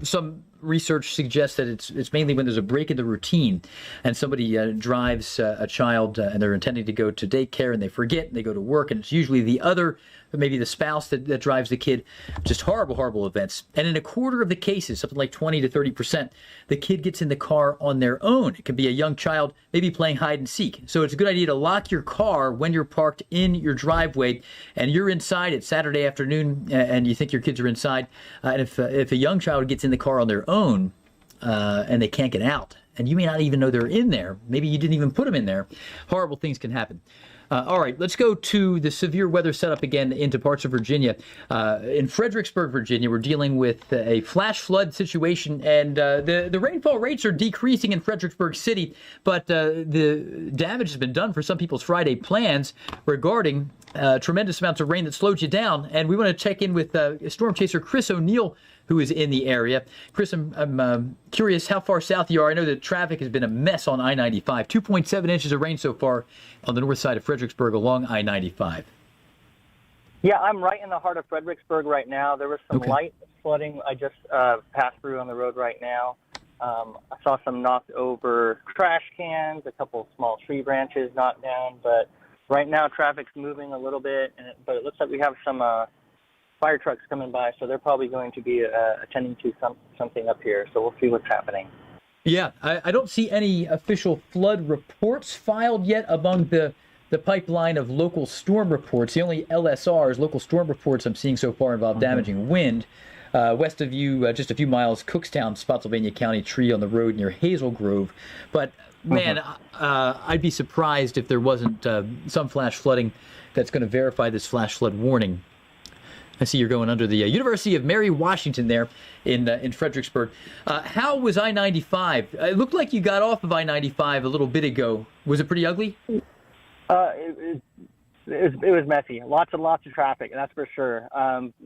Speaker 1: some research suggests that it's mainly when there's a break in the routine and somebody drives a child and they're intending to go to daycare and they forget and they go to work, and it's usually the other, maybe the spouse that drives the kid. Just horrible events. And in a quarter of the cases, something like 20 to 30%, the kid gets in the car on their own. It could be a young child, maybe playing hide and seek. So it's a good idea to lock your car when you're parked in your driveway and you're inside. It's Saturday afternoon and you think your kids are inside. And if a young child gets in the car on their own and they can't get out, and you may not even know they're in there, maybe you didn't even put them in there, horrible things can happen. All right, let's go to the severe weather setup again into parts of Virginia. In Fredericksburg, Virginia, we're dealing with a flash flood situation, and the rainfall rates are decreasing in Fredericksburg City, but the damage has been done for some people's Friday plans regarding tremendous amounts of rain that slowed you down. And we want to check in with storm chaser Chris O'Neill, who is in the area. Chris, I'm curious how far south you are. I know that traffic has been a mess on I-95. 2.7 inches of rain so far on the north side of Fredericksburg along I-95.
Speaker 4: Yeah, I'm right in the heart of Fredericksburg right now. There was some light flooding. I just passed through on the road right now. I saw some knocked over trash cans, a couple small tree branches knocked down, but right now traffic's moving a little bit, but it looks like we have some fire trucks coming by, so they're probably going to be attending to something up here. So we'll see what's happening.
Speaker 1: Yeah, I don't see any official flood reports filed yet among the pipeline of local storm reports. The only LSRs, local storm reports I'm seeing so far involve damaging wind. West of you, just a few miles, Cookstown, Spotsylvania County, tree on the road near Hazel Grove. But, man, I'd be surprised if there wasn't some flash flooding that's going to verify this flash flood warning. I see you're going under the University of Mary Washington there in Fredericksburg. How was I-95? It looked like you got off of I-95 a little bit ago. Was it pretty ugly?
Speaker 4: It was messy. Lots and lots of traffic, that's for sure.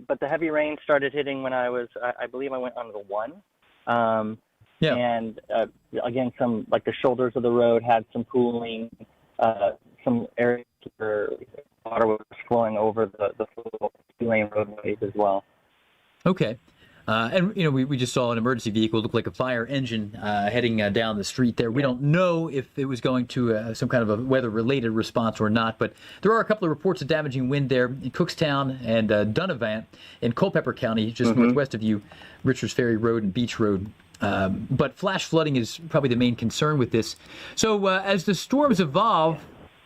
Speaker 4: But the heavy rain started hitting when I believe I went on the 1.
Speaker 1: Yeah.
Speaker 4: And again, some like the shoulders of the road had some pooling, some areas where water was flowing over the full 2-lane roadways as well.
Speaker 1: Okay. And, we just saw an emergency vehicle look like a fire engine heading down the street there. We don't know if it was going to some kind of a weather-related response or not, but there are a couple of reports of damaging wind there in Cookstown and Dunavant in Culpeper County, just northwest of you, Richards Ferry Road and Beach Road. But flash flooding is probably the main concern with this. So as the storms evolve,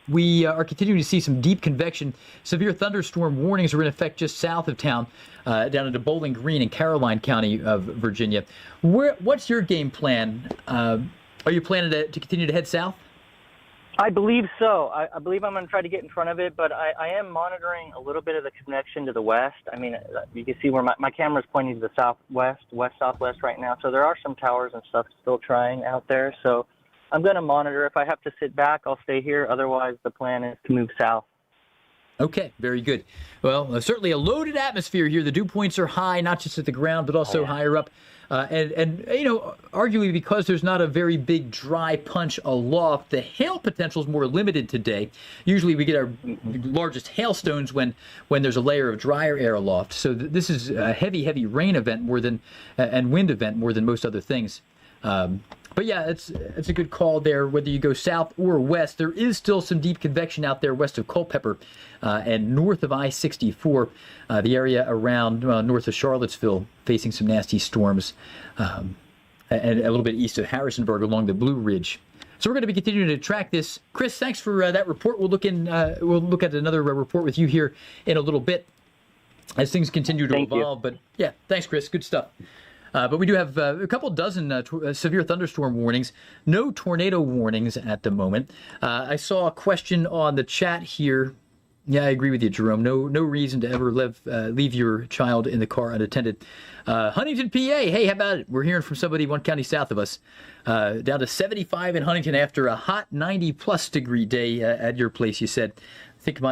Speaker 1: we are continuing to see some deep convection. Severe thunderstorm warnings are in effect just south of town, down into Bowling Green in Caroline County of Virginia. What's your game plan? Are you planning to continue to head south?
Speaker 4: I believe so. I believe I'm going to try to get in front of it, but I am monitoring a little bit of the connection to the west. I mean, you can see where my camera's pointing to the southwest, west-southwest right now. So there are some towers and stuff still trying out there. So I'm going to monitor. If I have to sit back, I'll stay here. Otherwise, the plan is to move south.
Speaker 1: Okay, very good. Well, certainly a loaded atmosphere here. The dew points are high, not just at the ground, but also higher up. And arguably because there's not a very big dry punch aloft, the hail potential is more limited today. Usually we get our largest hailstones when there's a layer of drier air aloft. So this is a heavy rain event and wind event more than most other things. But yeah, it's a good call there. Whether you go south or west, there is still some deep convection out there west of Culpeper and north of I-64, the area around north of Charlottesville, facing some nasty storms, and a little bit east of Harrisonburg along the Blue Ridge. So we're going to be continuing to track this. Chris, thanks for that report. We'll look at another report with you here in a little bit as things continue to evolve. But yeah, thanks, Chris. Good stuff. But we do have a couple dozen severe thunderstorm warnings. No tornado warnings at the moment. I saw a question on the chat here. Yeah, I agree with you, Jerome. No reason to ever leave your child in the car unattended. Huntington, PA. Hey, how about it? We're hearing from somebody one county south of us. Down to 75 in Huntington after a hot 90-plus degree day at your place, you said. I think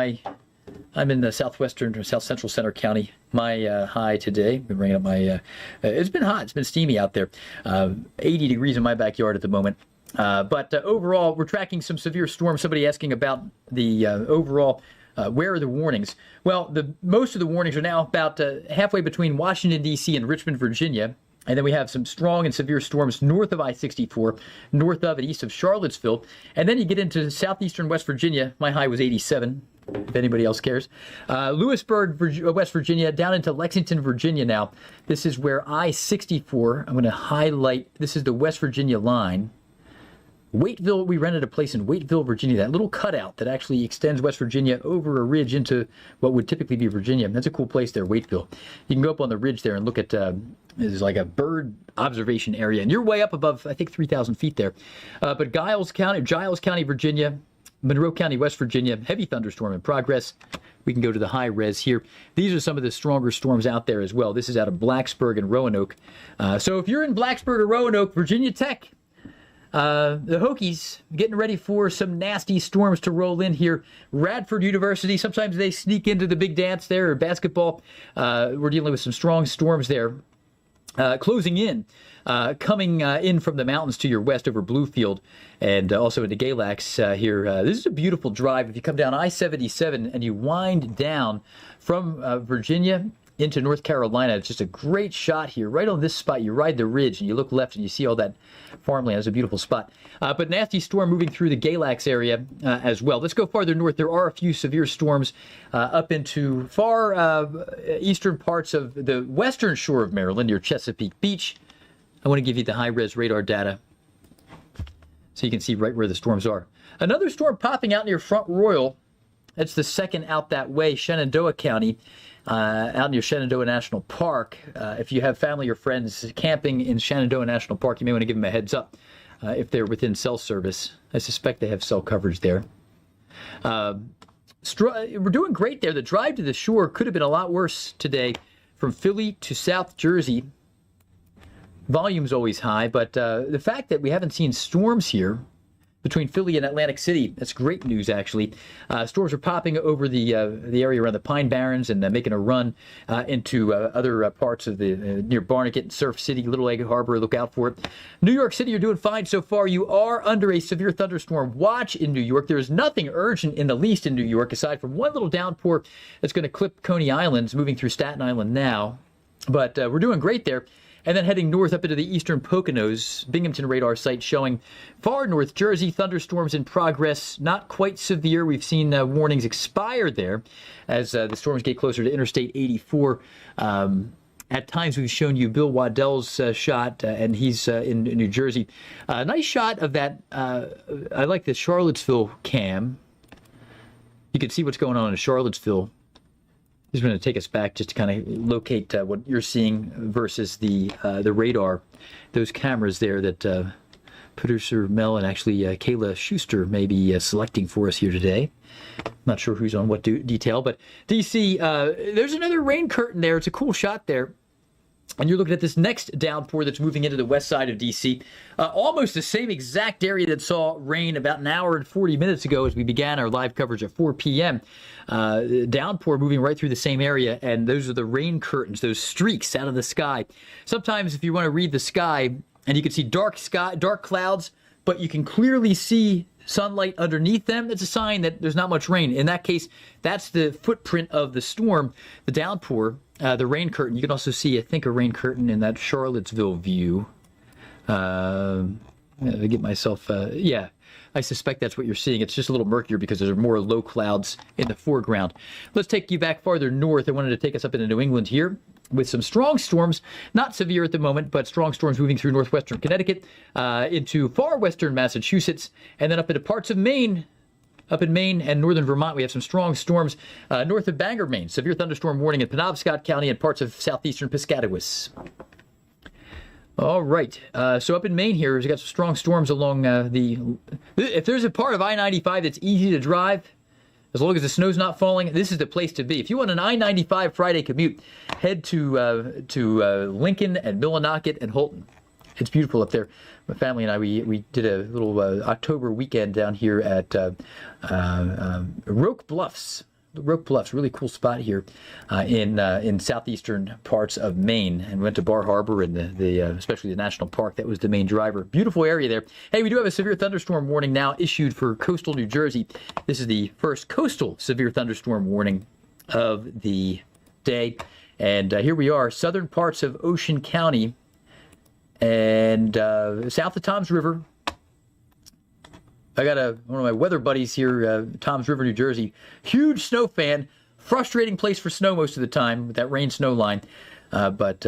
Speaker 1: I'm in the southwestern or south central center county. My high today, been bringing up my, it's been hot. It's been steamy out there. 80 degrees in my backyard at the moment. But overall, we're tracking some severe storms. Somebody asking about the overall, where are the warnings? Well, most of the warnings are now about halfway between Washington, D.C. and Richmond, Virginia. And then we have some strong and severe storms north of I-64, north of and east of Charlottesville. And then you get into southeastern West Virginia. My high was 87, if anybody else cares. Lewisburg, West Virginia, down into Lexington, Virginia now. This is where I-64, I'm going to highlight, this is the West Virginia line. Waiteville, we rented a place in Waiteville, Virginia, that little cutout that actually extends West Virginia over a ridge into what would typically be Virginia. That's a cool place there, Waiteville. You can go up on the ridge there and look at, there's like a bird observation area, and you're way up above, I think, 3,000 feet there. But Giles County, Virginia, Monroe County, West Virginia, heavy thunderstorm in progress. We can go to the high res here. These are some of the stronger storms out there as well. This is out of Blacksburg and Roanoke. So if you're in Blacksburg or Roanoke, Virginia Tech, the Hokies getting ready for some nasty storms to roll in here. Radford University, sometimes they sneak into the big dance there, or basketball. We're dealing with some strong storms there. Closing in, coming in from the mountains to your west over Bluefield and also into Galax here. This is a beautiful drive. If you come down I-77 and you wind down from Virginia into North Carolina. It's just a great shot here, right on this spot. You ride the ridge and you look left and you see all that farmland. It's a beautiful spot. But nasty storm moving through the Galax area as well. Let's go farther north. There are a few severe storms up into far eastern parts of the western shore of Maryland near Chesapeake Beach. I want to give you the high-res radar data so you can see right where the storms are. Another storm popping out near Front Royal. That's the second out that way, Shenandoah County, out near Shenandoah National Park. If you have family or friends camping in Shenandoah National Park, you may want to give them a heads up if they're within cell service. I suspect they have cell coverage there. We're doing great there. The drive to the shore could have been a lot worse today from Philly to South Jersey. Volume's always high, but the fact that we haven't seen storms here between Philly and Atlantic City, that's great news, actually. Storms are popping over the area around the Pine Barrens and making a run into other parts of the near Barnegat and Surf City, Little Egg Harbor. Look out for it. New York City, you're doing fine so far. You are under a severe thunderstorm watch in New York. There's nothing urgent in the least in New York, aside from one little downpour that's going to clip Coney Island, moving through Staten Island now. But we're doing great there. And then heading north up into the eastern Poconos, Binghamton radar site showing far north Jersey, thunderstorms in progress, not quite severe. We've seen warnings expire there as the storms get closer to Interstate 84. At times we've shown you Bill Waddell's shot, and he's in New Jersey. Nice shot of that. I like the Charlottesville cam. You can see what's going on in Charlottesville. This is going to take us back just to kind of locate what you're seeing versus the radar. Those cameras there that producer Mel and actually Kayla Schuster may be selecting for us here today. Not sure who's on what detail, but DC, there's another rain curtain there. It's a cool shot there. And you're looking at this next downpour that's moving into the west side of D.C. Almost the same exact area that saw rain about an hour and 40 minutes ago as we began our live coverage at 4 p.m. Downpour moving right through the same area, and those are the rain curtains, those streaks out of the sky. Sometimes if you want to read the sky, and you can see dark clouds, but you can clearly see sunlight underneath them, that's a sign that there's not much rain. In that case, that's the footprint of the storm, the downpour, the rain curtain. You can also see, I think, a rain curtain in that Charlottesville view. I get myself, yeah, I suspect that's what you're seeing. It's just a little murkier because there are more low clouds in the foreground. Let's take you back farther north. I wanted to take us up into New England here with some strong storms, not severe at the moment, but strong storms moving through northwestern Connecticut, into far western Massachusetts, and then up into parts of Maine. Up in Maine and northern Vermont, we have some strong storms north of Bangor, Maine. Severe thunderstorm warning in Penobscot County and parts of southeastern Piscataway. All right. So up in Maine here, we've got some strong storms along if there's a part of I-95 that's easy to drive, as long as the snow's not falling, this is the place to be. If you want an I-95 Friday commute, head to Lincoln and Millinocket and Holton. It's beautiful up there. My family and I, we did a little October weekend down here at Roque Bluffs. Roque Bluffs, really cool spot here in southeastern parts of Maine, and went to Bar Harbor and especially the national park. That was the main driver. Beautiful area there. Hey, we do have a severe thunderstorm warning now issued for coastal New Jersey. This is the first coastal severe thunderstorm warning of the day, and here we are, southern parts of Ocean County and south of Toms River. I got one of my weather buddies here, Toms River, New Jersey. Huge snow fan. Frustrating place for snow most of the time with that rain-snow line. But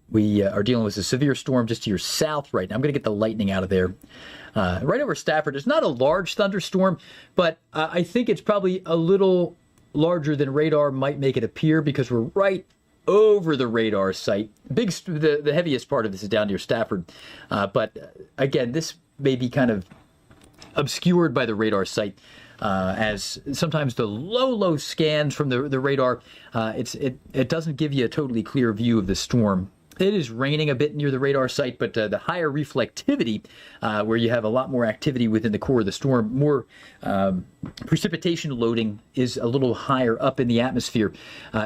Speaker 1: we are dealing with a severe storm just to your south right now. I'm going to get the lightning out of there. Right over Stafford. It's not a large thunderstorm, but I think it's probably a little larger than radar might make it appear because we're right over the radar site. The heaviest part of this is down near Stafford. But again, this may be kind of obscured by the radar site, as sometimes the low scans from the radar, it doesn't give you a totally clear view of the storm. It is raining a bit near the radar site, but the higher reflectivity, where you have a lot more activity within the core of the storm, more precipitation loading is a little higher up in the atmosphere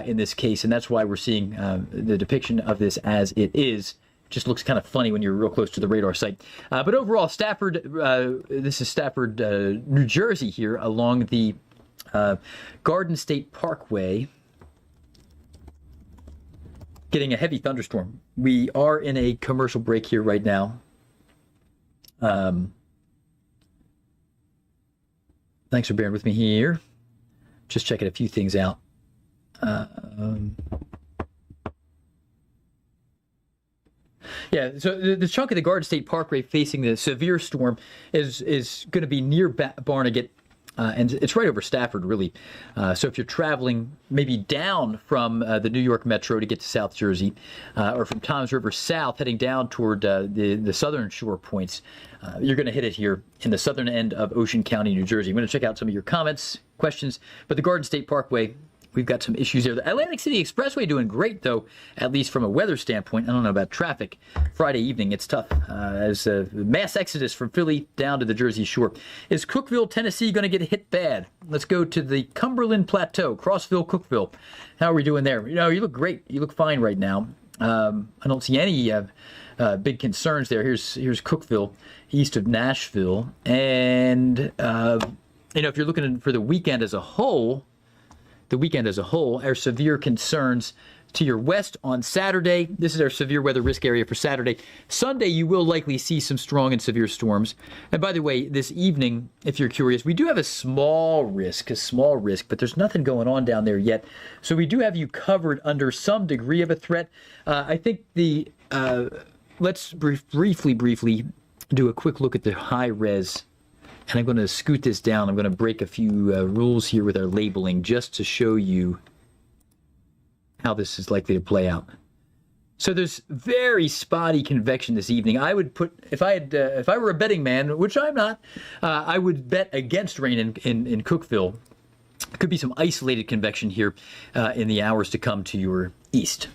Speaker 1: in this case, and that's why we're seeing the depiction of this as it is. Just looks kind of funny when you're real close to the radar site. But overall, Stafford, this is Stafford, New Jersey here along the Garden State Parkway. getting a heavy thunderstorm. We are in a commercial break here right now. Thanks for bearing with me here. Just checking a few things out. Yeah, so the chunk of the Garden State Parkway facing the severe storm is going to be near Barnegat, and it's right over Stafford, really. So if you're traveling maybe down from the New York Metro to get to South Jersey, or from Toms River south heading down toward the southern shore points, you're going to hit it here in the southern end of Ocean County, New Jersey. I'm going to check out some of your comments, questions, but the Garden State Parkway, we've got some issues there. The Atlantic City Expressway doing great, though, at least from a weather standpoint. I don't know about traffic. Friday evening, it's tough as a mass exodus from Philly down to the Jersey Shore. Is Cookeville, Tennessee going to get hit bad? Let's go to the Cumberland Plateau, Crossville, Cookeville. How are we doing there? You look great. You look fine right now. I don't see any big concerns there. Here's Cookeville, east of Nashville. And, if you're looking for the weekend as a whole, our severe concerns to your west on Saturday. This is our severe weather risk area for Saturday. Sunday, you will likely see some strong and severe storms. And by the way, this evening, if you're curious, we do have a small risk, but there's nothing going on down there yet. So we do have you covered under some degree of a threat. I think let's briefly do a quick look at the high res. And I'm going to scoot this down. I'm going to break a few rules here with our labeling just to show you how this is likely to play out. So there's very spotty convection this evening. I would put, if I were a betting man, which I'm not, I would bet against rain in Cookeville. There could be some isolated convection here in the hours to come to your east.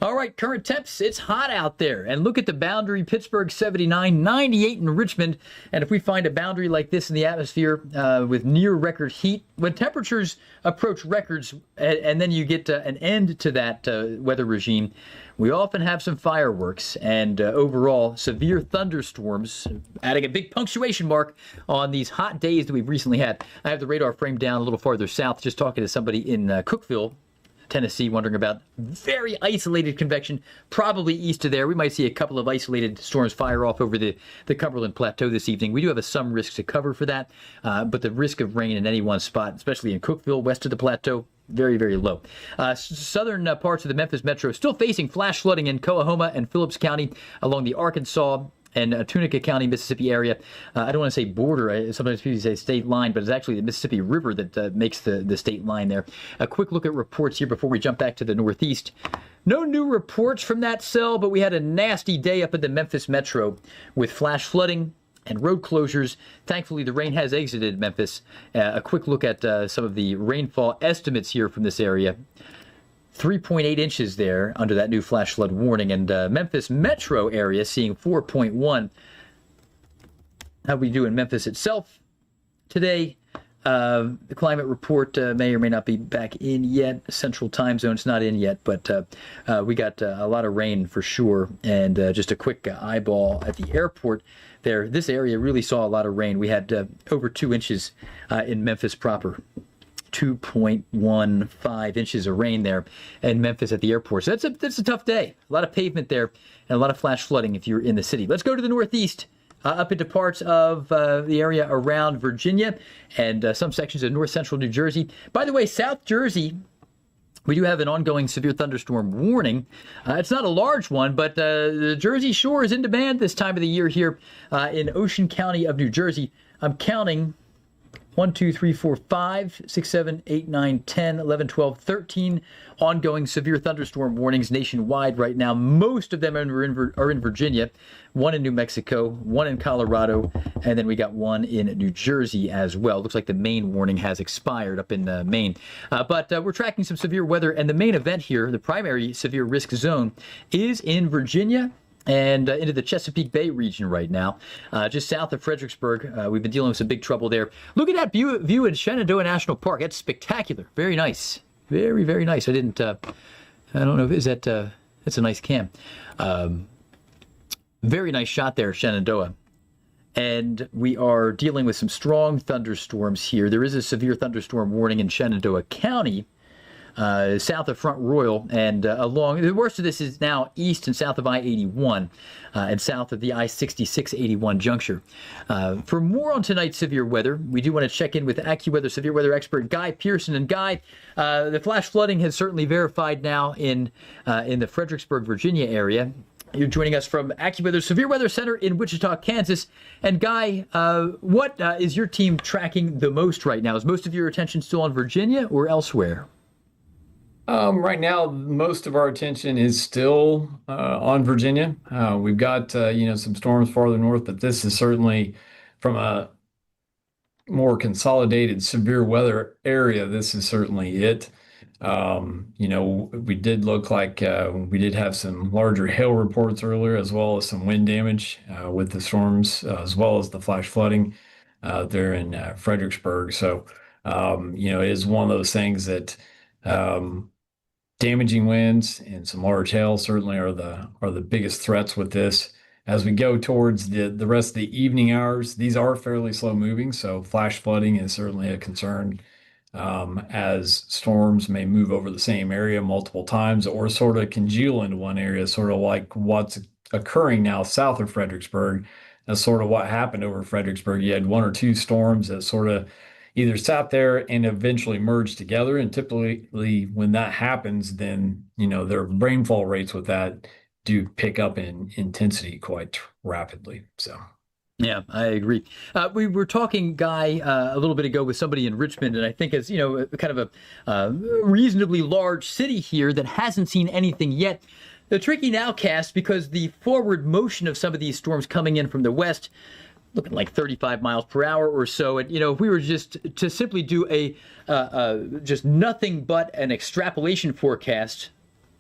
Speaker 1: All right, current temps, it's hot out there. And look at the boundary, Pittsburgh 79, 98 in Richmond. And if we find a boundary like this in the atmosphere with near record heat, when temperatures approach records and then you get an end to that weather regime, we often have some fireworks and overall severe thunderstorms, adding a big punctuation mark on these hot days that we've recently had. I have the radar frame down a little farther south, just talking to somebody in Cookeville, Tennessee, wondering about very isolated convection, probably east of there. We might see a couple of isolated storms fire off over the Cumberland Plateau this evening. We do have some risk to cover for that, but the risk of rain in any one spot, especially in Cookeville, west of the plateau, very, very low. Southern parts of the Memphis metro still facing flash flooding in Coahoma and Phillips County along the Arkansas and Tunica County, Mississippi area. I don't want to say border. Sometimes people say state line, but it's actually the Mississippi River that makes the state line there. A quick look at reports here before we jump back to the Northeast. No new reports from that cell, but we had a nasty day up in the Memphis metro with flash flooding and road closures. Thankfully, the rain has exited Memphis. A quick look at some of the rainfall estimates here from this area. 3.8 inches there under that new flash flood warning, and Memphis metro area seeing 4.1. How we do in Memphis itself today? The climate report may or may not be back in yet. Central time zone's not in yet, but we got a lot of rain for sure. And just a quick eyeball at the airport there. This area really saw a lot of rain. We had over 2 inches in Memphis proper. 2.15 inches of rain there in Memphis at the airport. So that's a tough day. A lot of pavement there and a lot of flash flooding if you're in the city. Let's go to the Northeast, up into parts of the area around Virginia and some sections of north central New Jersey. By the way, South Jersey, we do have an ongoing severe thunderstorm warning. It's not a large one, but the Jersey Shore is in demand this time of the year here in Ocean County of New Jersey. I'm counting 1, 2, 3, 4, 5, 6, 7, 8, 9, 10, 11, 12, 13 ongoing severe thunderstorm warnings nationwide right now. Most of them are in Virginia, 1 in New Mexico, 1 in Colorado, and then we got 1 in New Jersey as well. Looks like the Maine warning has expired up in Maine. But we're tracking some severe weather, and the main event here, the primary severe risk zone, is in Virginia and into the Chesapeake Bay region right now, just south of Fredericksburg. We've been dealing with some big trouble there. Look at that view in Shenandoah National Park. That's spectacular. Very nice. Very, very nice. I don't know, is that, that's a nice cam. Very nice shot there, Shenandoah. And we are dealing with some strong thunderstorms here. There is a severe thunderstorm warning in Shenandoah County. south of Front Royal and along. The worst of this is now east and south of I-81 and south of the I-66-81 juncture. For more on tonight's severe weather, we do want to check in with AccuWeather severe weather expert Guy Pearson. And Guy, the flash flooding has certainly verified now in the Fredericksburg, Virginia area. You're joining us from AccuWeather Severe Weather Center in Wichita, Kansas. And Guy, what is your team tracking the most right now? Is most of your attention still on Virginia or elsewhere?
Speaker 5: Right now, most of our attention is still on Virginia. We've got some storms farther north, but this is certainly from a more consolidated severe weather area. This is certainly it. We did look like we did have some larger hail reports earlier, as well as some wind damage with the storms, as well as the flash flooding there in Fredericksburg. So, it is one of those things that damaging winds and some large hail certainly are the biggest threats with this. As we go towards the rest of the evening hours, these are fairly slow moving, so flash flooding is certainly a concern. As storms may move over the same area multiple times or sort of congeal into one area, sort of like what's occurring now south of Fredericksburg. That's sort of what happened over Fredericksburg. You had one or two storms that sort of either sat there and eventually merged together. And typically when that happens, then, their rainfall rates with that do pick up in intensity quite rapidly. So.
Speaker 1: Yeah, I agree. We were talking, Guy, a little bit ago with somebody in Richmond, and I think as, kind of a reasonably large city here that hasn't seen anything yet. The tricky nowcast, because the forward motion of some of these storms coming in from the west, looking like 35 miles per hour or so. And, if we were just to simply do just nothing but an extrapolation forecast,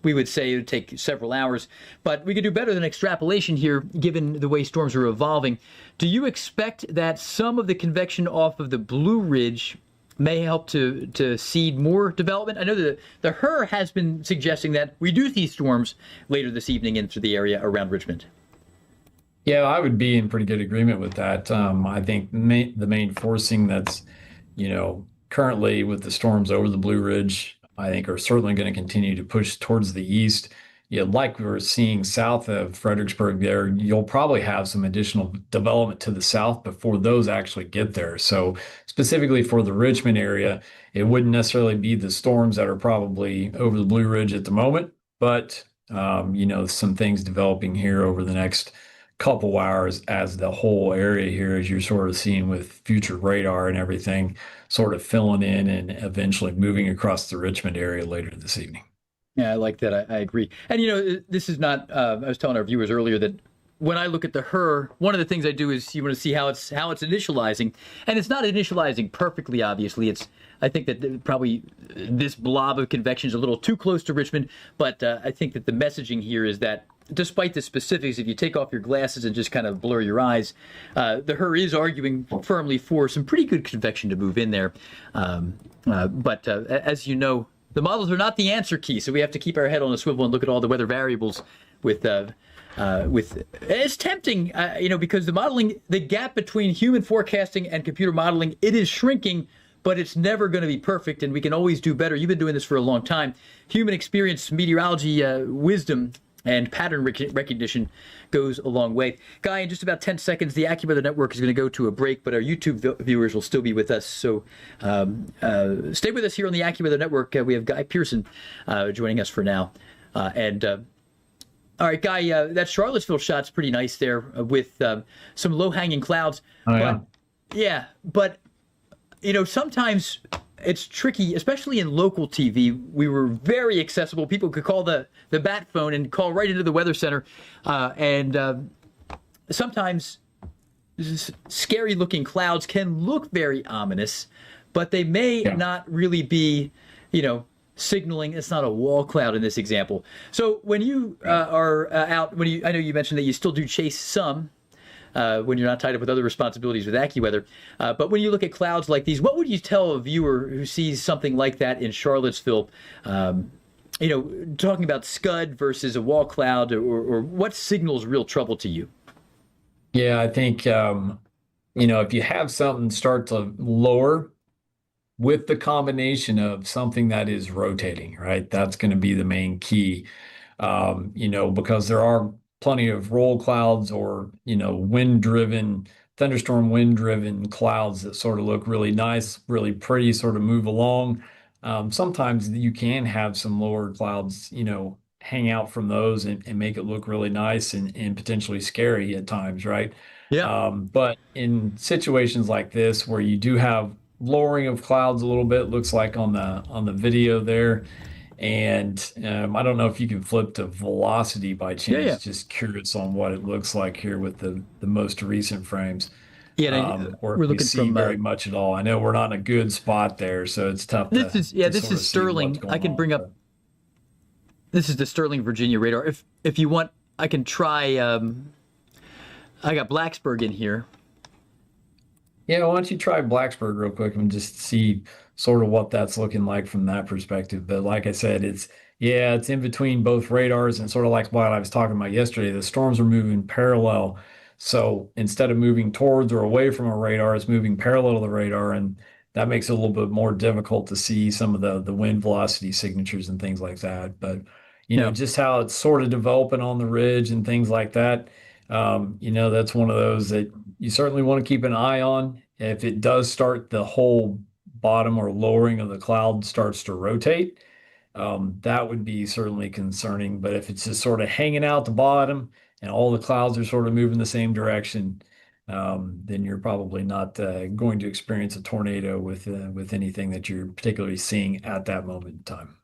Speaker 1: we would say it would take several hours, but we could do better than extrapolation here, given the way storms are evolving. Do you expect that some of the convection off of the Blue Ridge may help to seed more development? I know that the HRRR has been suggesting that we do see storms later this evening into the area around Richmond.
Speaker 5: Yeah, I would be in pretty good agreement with that. I think the main forcing that's, currently with the storms over the Blue Ridge, I think are certainly going to continue to push towards the east. Like we were seeing south of Fredericksburg there, you'll probably have some additional development to the south before those actually get there. So specifically for the Richmond area, it wouldn't necessarily be the storms that are probably over the Blue Ridge at the moment, but some things developing here over the next couple hours as the whole area here, as you're sort of seeing with future radar and everything, sort of filling in and eventually moving across the Richmond area later this evening.
Speaker 1: Yeah, I like that. I agree. And, this is not, I was telling our viewers earlier that when I look at the HRRR, one of the things I do is you want to see how it's initializing. And it's not initializing perfectly, obviously. I think that probably this blob of convection is a little too close to Richmond. But I think that the messaging here is that despite the specifics, if you take off your glasses and just kind of blur your eyes, the HRRR is arguing firmly for some pretty good convection to move in there. But as you know, the models are not the answer key, so we have to keep our head on a swivel and look at all the weather variables with it's tempting, because the gap between human forecasting and computer modeling, it is shrinking, but it's never going to be perfect, and we can always do better. You've been doing this for a long time. Human experience, meteorology, wisdom, and pattern recognition goes a long way. Guy, in just about 10 seconds, the AccuWeather Network is going to go to a break, but our YouTube viewers will still be with us. So stay with us here on the AccuWeather Network. We have Guy Pearson joining us for now. All right, Guy, that Charlottesville shot's pretty nice there with some low-hanging clouds.
Speaker 5: Oh, yeah.
Speaker 1: But sometimes it's tricky, especially in local TV. We were very accessible. People could call the bat phone and call right into the weather center. And sometimes scary-looking clouds can look very ominous, but they may not really be, signaling. It's not a wall cloud in this example. So when you are out, I know you mentioned that you still do chase some, when you're not tied up with other responsibilities with AccuWeather. But when you look at clouds like these, what would you tell a viewer who sees something like that in Charlottesville? Talking about scud versus a wall cloud, or what signals real trouble to you?
Speaker 5: Yeah, I think, if you have something start to lower with the combination of something that is rotating, right? That's going to be the main key, because there are plenty of roll clouds or, thunderstorm wind driven clouds that sort of look really nice, really pretty, sort of move along. Sometimes you can have some lower clouds, hang out from those and make it look really nice and potentially scary at times, right?
Speaker 1: Yeah.
Speaker 5: But in situations like this where you do have lowering of clouds a little bit, looks like on the video there. And I don't know if you can flip to velocity by
Speaker 1: Yeah.
Speaker 5: chance.
Speaker 1: Yeah.
Speaker 5: Just curious on what it looks like here with the most recent frames,
Speaker 1: Yeah. And
Speaker 5: or
Speaker 1: we're
Speaker 5: if we
Speaker 1: looking
Speaker 5: see
Speaker 1: from
Speaker 5: very much at all. I know we're not in a good spot there, so it's tough
Speaker 1: this is yeah
Speaker 5: to
Speaker 1: this
Speaker 5: sort of
Speaker 1: is
Speaker 5: see what's
Speaker 1: Sterling. I
Speaker 5: going
Speaker 1: can
Speaker 5: on,
Speaker 1: bring up. This is the Sterling, Virginia radar. If you want, I can try. I got Blacksburg in here.
Speaker 5: Yeah, why don't you try Blacksburg real quick and just see sort of what that's looking like from that perspective. But like I said, it's in between both radars and sort of like what I was talking about yesterday. The storms are moving parallel. So instead of moving towards or away from a radar, it's moving parallel to the radar, and that makes it a little bit more difficult to see some of the wind velocity signatures and things like that. But
Speaker 1: Yeah.
Speaker 5: just how it's sort of developing on the ridge and things like that. That's one of those that you certainly want to keep an eye on. If it does start, the whole bottom or lowering of the cloud starts to rotate, that would be certainly concerning. But if it's just sort of hanging out the bottom and all the clouds are sort of moving the same direction, then you're probably not going to experience a tornado with anything that you're particularly seeing at that moment in time.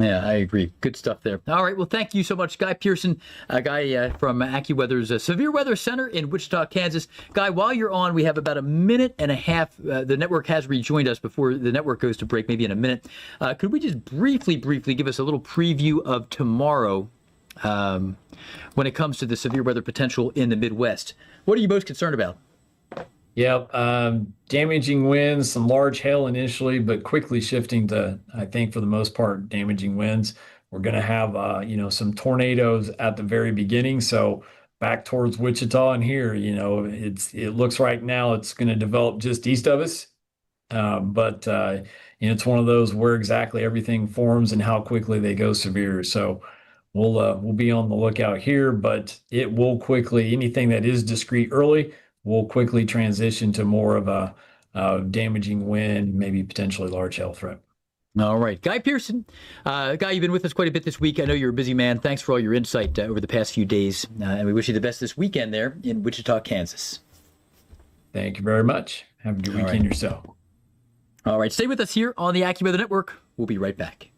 Speaker 1: Yeah, I agree. Good stuff there. All right. Well, thank you so much, Guy Pearson, a guy from AccuWeather's Severe Weather Center in Wichita, Kansas. Guy, while you're on, we have about a minute and a half. The network has rejoined us before the network goes to break, maybe in a minute. Could we just briefly give us a little preview of tomorrow when it comes to the severe weather potential in the Midwest? What are you most concerned about?
Speaker 5: Yep, damaging winds, some large hail initially, but quickly shifting to, I think for the most part, damaging winds. We're going to have, some tornadoes at the very beginning. So back towards Wichita and here, it looks right now it's going to develop just east of us. But it's one of those where exactly everything forms and how quickly they go severe. So we'll be on the lookout here, but it will quickly, anything that is discrete early will quickly transition to more of a damaging wind, maybe potentially large hail threat.
Speaker 1: All right. Guy Pearson. Guy, you've been with us quite a bit this week. I know you're a busy man. Thanks for all your insight over the past few days. And we wish you the best this weekend there in Wichita, Kansas.
Speaker 5: Thank you very much. Have a good weekend yourself.
Speaker 1: All right. Stay with us here on the AccuWeather Network. We'll be right back.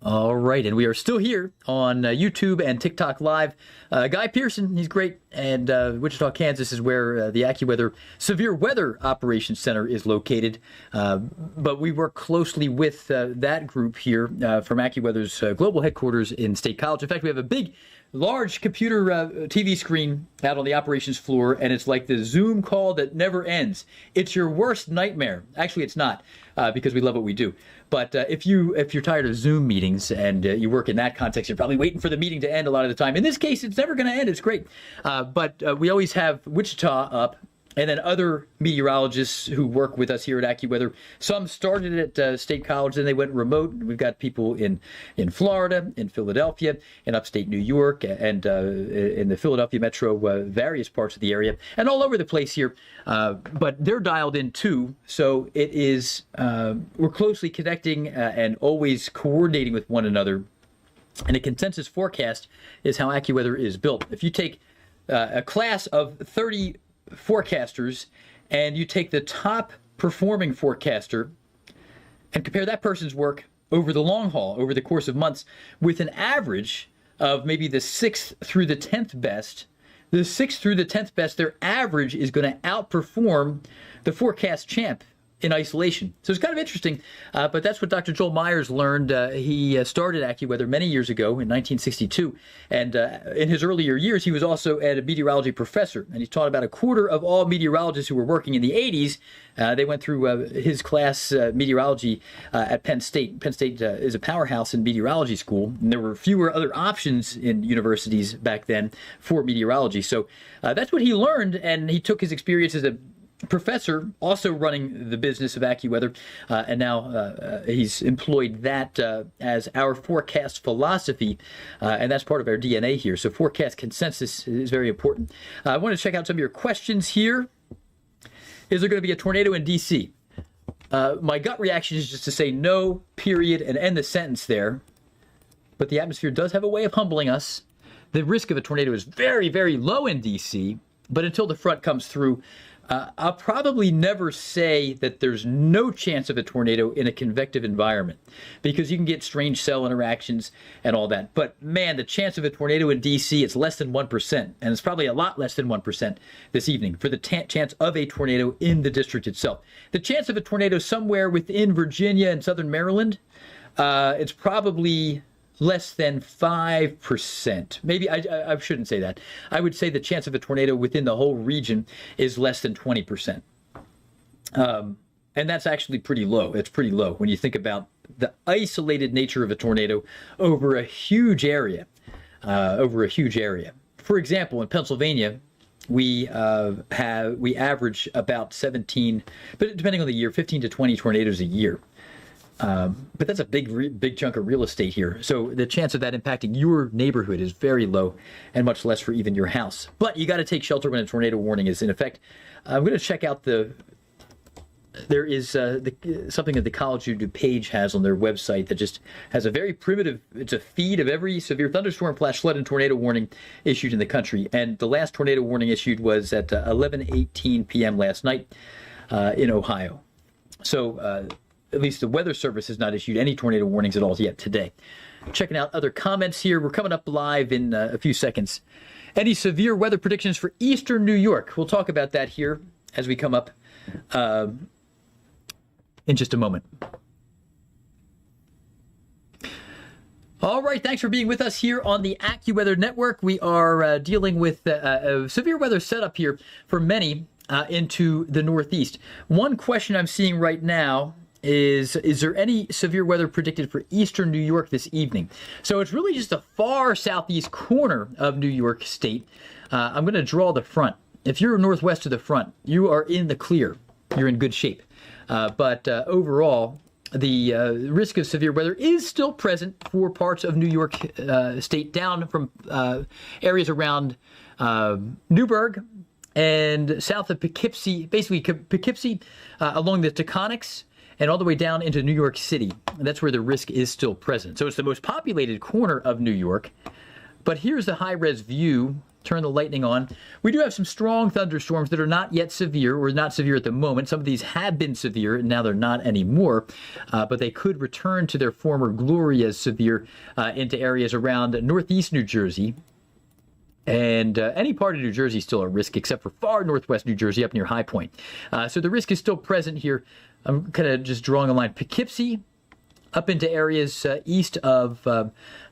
Speaker 1: All right, and we are still here on YouTube and TikTok Live. Guy Pearson, he's great, and Wichita, Kansas is where the AccuWeather Severe Weather Operations Center is located. But we work closely with that group here from AccuWeather's global headquarters in State College. In fact, we have a large computer TV screen out on the operations floor, and it's like the Zoom call that never ends. It's your worst nightmare. Actually, it's not, because we love what we do. But if you're tired of Zoom meetings and you work in that context, you're probably waiting for the meeting to end a lot of the time. In this case, it's never going to end. It's great. But we always have Wichita up, and then other meteorologists who work with us here at AccuWeather. Some started at State College, then they went remote. We've got people in Florida, in Philadelphia, in upstate New York, and in the Philadelphia metro, various parts of the area, and all over the place here. But they're dialed in too, so it is we're closely connecting and always coordinating with one another. And a consensus forecast is how AccuWeather is built. If you take a class of 30 forecasters and you take the top performing forecaster and compare that person's work over the long haul, over the course of months, with an average of maybe the 6th through the 10th best, the 6th through the 10th best, their average is going to outperform the forecast champ in isolation. So it's kind of interesting, but that's what Dr. Joel Myers learned. He started AccuWeather many years ago in 1962, and in his earlier years, he was also a meteorology professor, and he taught about a quarter of all meteorologists who were working in the 80s. They went through his class, meteorology, at Penn State. Penn State is a powerhouse in meteorology school, and there were fewer other options in universities back then for meteorology. So that's what he learned, and he took his experience as a professor, also running the business of AccuWeather, and now he's employed that as our forecast philosophy, and that's part of our DNA here. So forecast consensus is very important. I want to check out some of your questions here. Is there going to be a tornado in D.C.? My gut reaction is just to say no, period, and end the sentence there. But the atmosphere does have a way of humbling us. The risk of a tornado is very, very low in D.C., but until the front comes through, I'll probably never say that there's no chance of a tornado in a convective environment, because you can get strange cell interactions and all that. But man, the chance of a tornado in D.C., it's less than 1%, and it's probably a lot less than 1% this evening for the chance of a tornado in the district itself. The chance of a tornado somewhere within Virginia and southern Maryland, it's probably less than 5%. Maybe I shouldn't say that. I would say the chance of a tornado within the whole region is less than 20%. And that's actually pretty low. It's pretty low when you think about the isolated nature of a tornado over a huge area. For example, in Pennsylvania, we average about 17, but depending on the year, 15 to 20 tornadoes a year. But that's a big chunk of real estate here. So the chance of that impacting your neighborhood is very low, and much less for even your house. But you got to take shelter when a tornado warning is in effect. I'm going to check out there is something that the College of DuPage has on their website that just has a very primitive, it's a feed of every severe thunderstorm, flash flood, and tornado warning issued in the country. And the last tornado warning issued was at 11:18 p.m. last night in Ohio. So at least the Weather Service has not issued any tornado warnings at all yet today. Checking out other comments here. We're coming up live in a few seconds. Any severe weather predictions for eastern New York? We'll talk about that here as we come up in just a moment. All right, thanks for being with us here on the AccuWeather Network. We are dealing with a severe weather setup here for many into the Northeast. One question I'm seeing right now is there any severe weather predicted for eastern New York this evening? So it's really just the far southeast corner of New York State. I'm going to draw the front. If you're northwest of the front, you are in the clear. You're in good shape. But overall, the risk of severe weather is still present for parts of New York State, down from areas around Newburgh and south of Poughkeepsie, basically Poughkeepsie along the Taconics, and all the way down into New York City. That's where the risk is still present. So it's the most populated corner of New York. But here's the high-res view. Turn the lightning on. We do have some strong thunderstorms that are not yet severe, or not severe at the moment. Some of these have been severe, and now they're not anymore. But they could return to their former glory as severe into areas around northeast New Jersey. And any part of New Jersey is still a risk, except for far northwest New Jersey up near High Point. So the risk is still present here. I'm kind of just drawing a line. Poughkeepsie up into areas east of,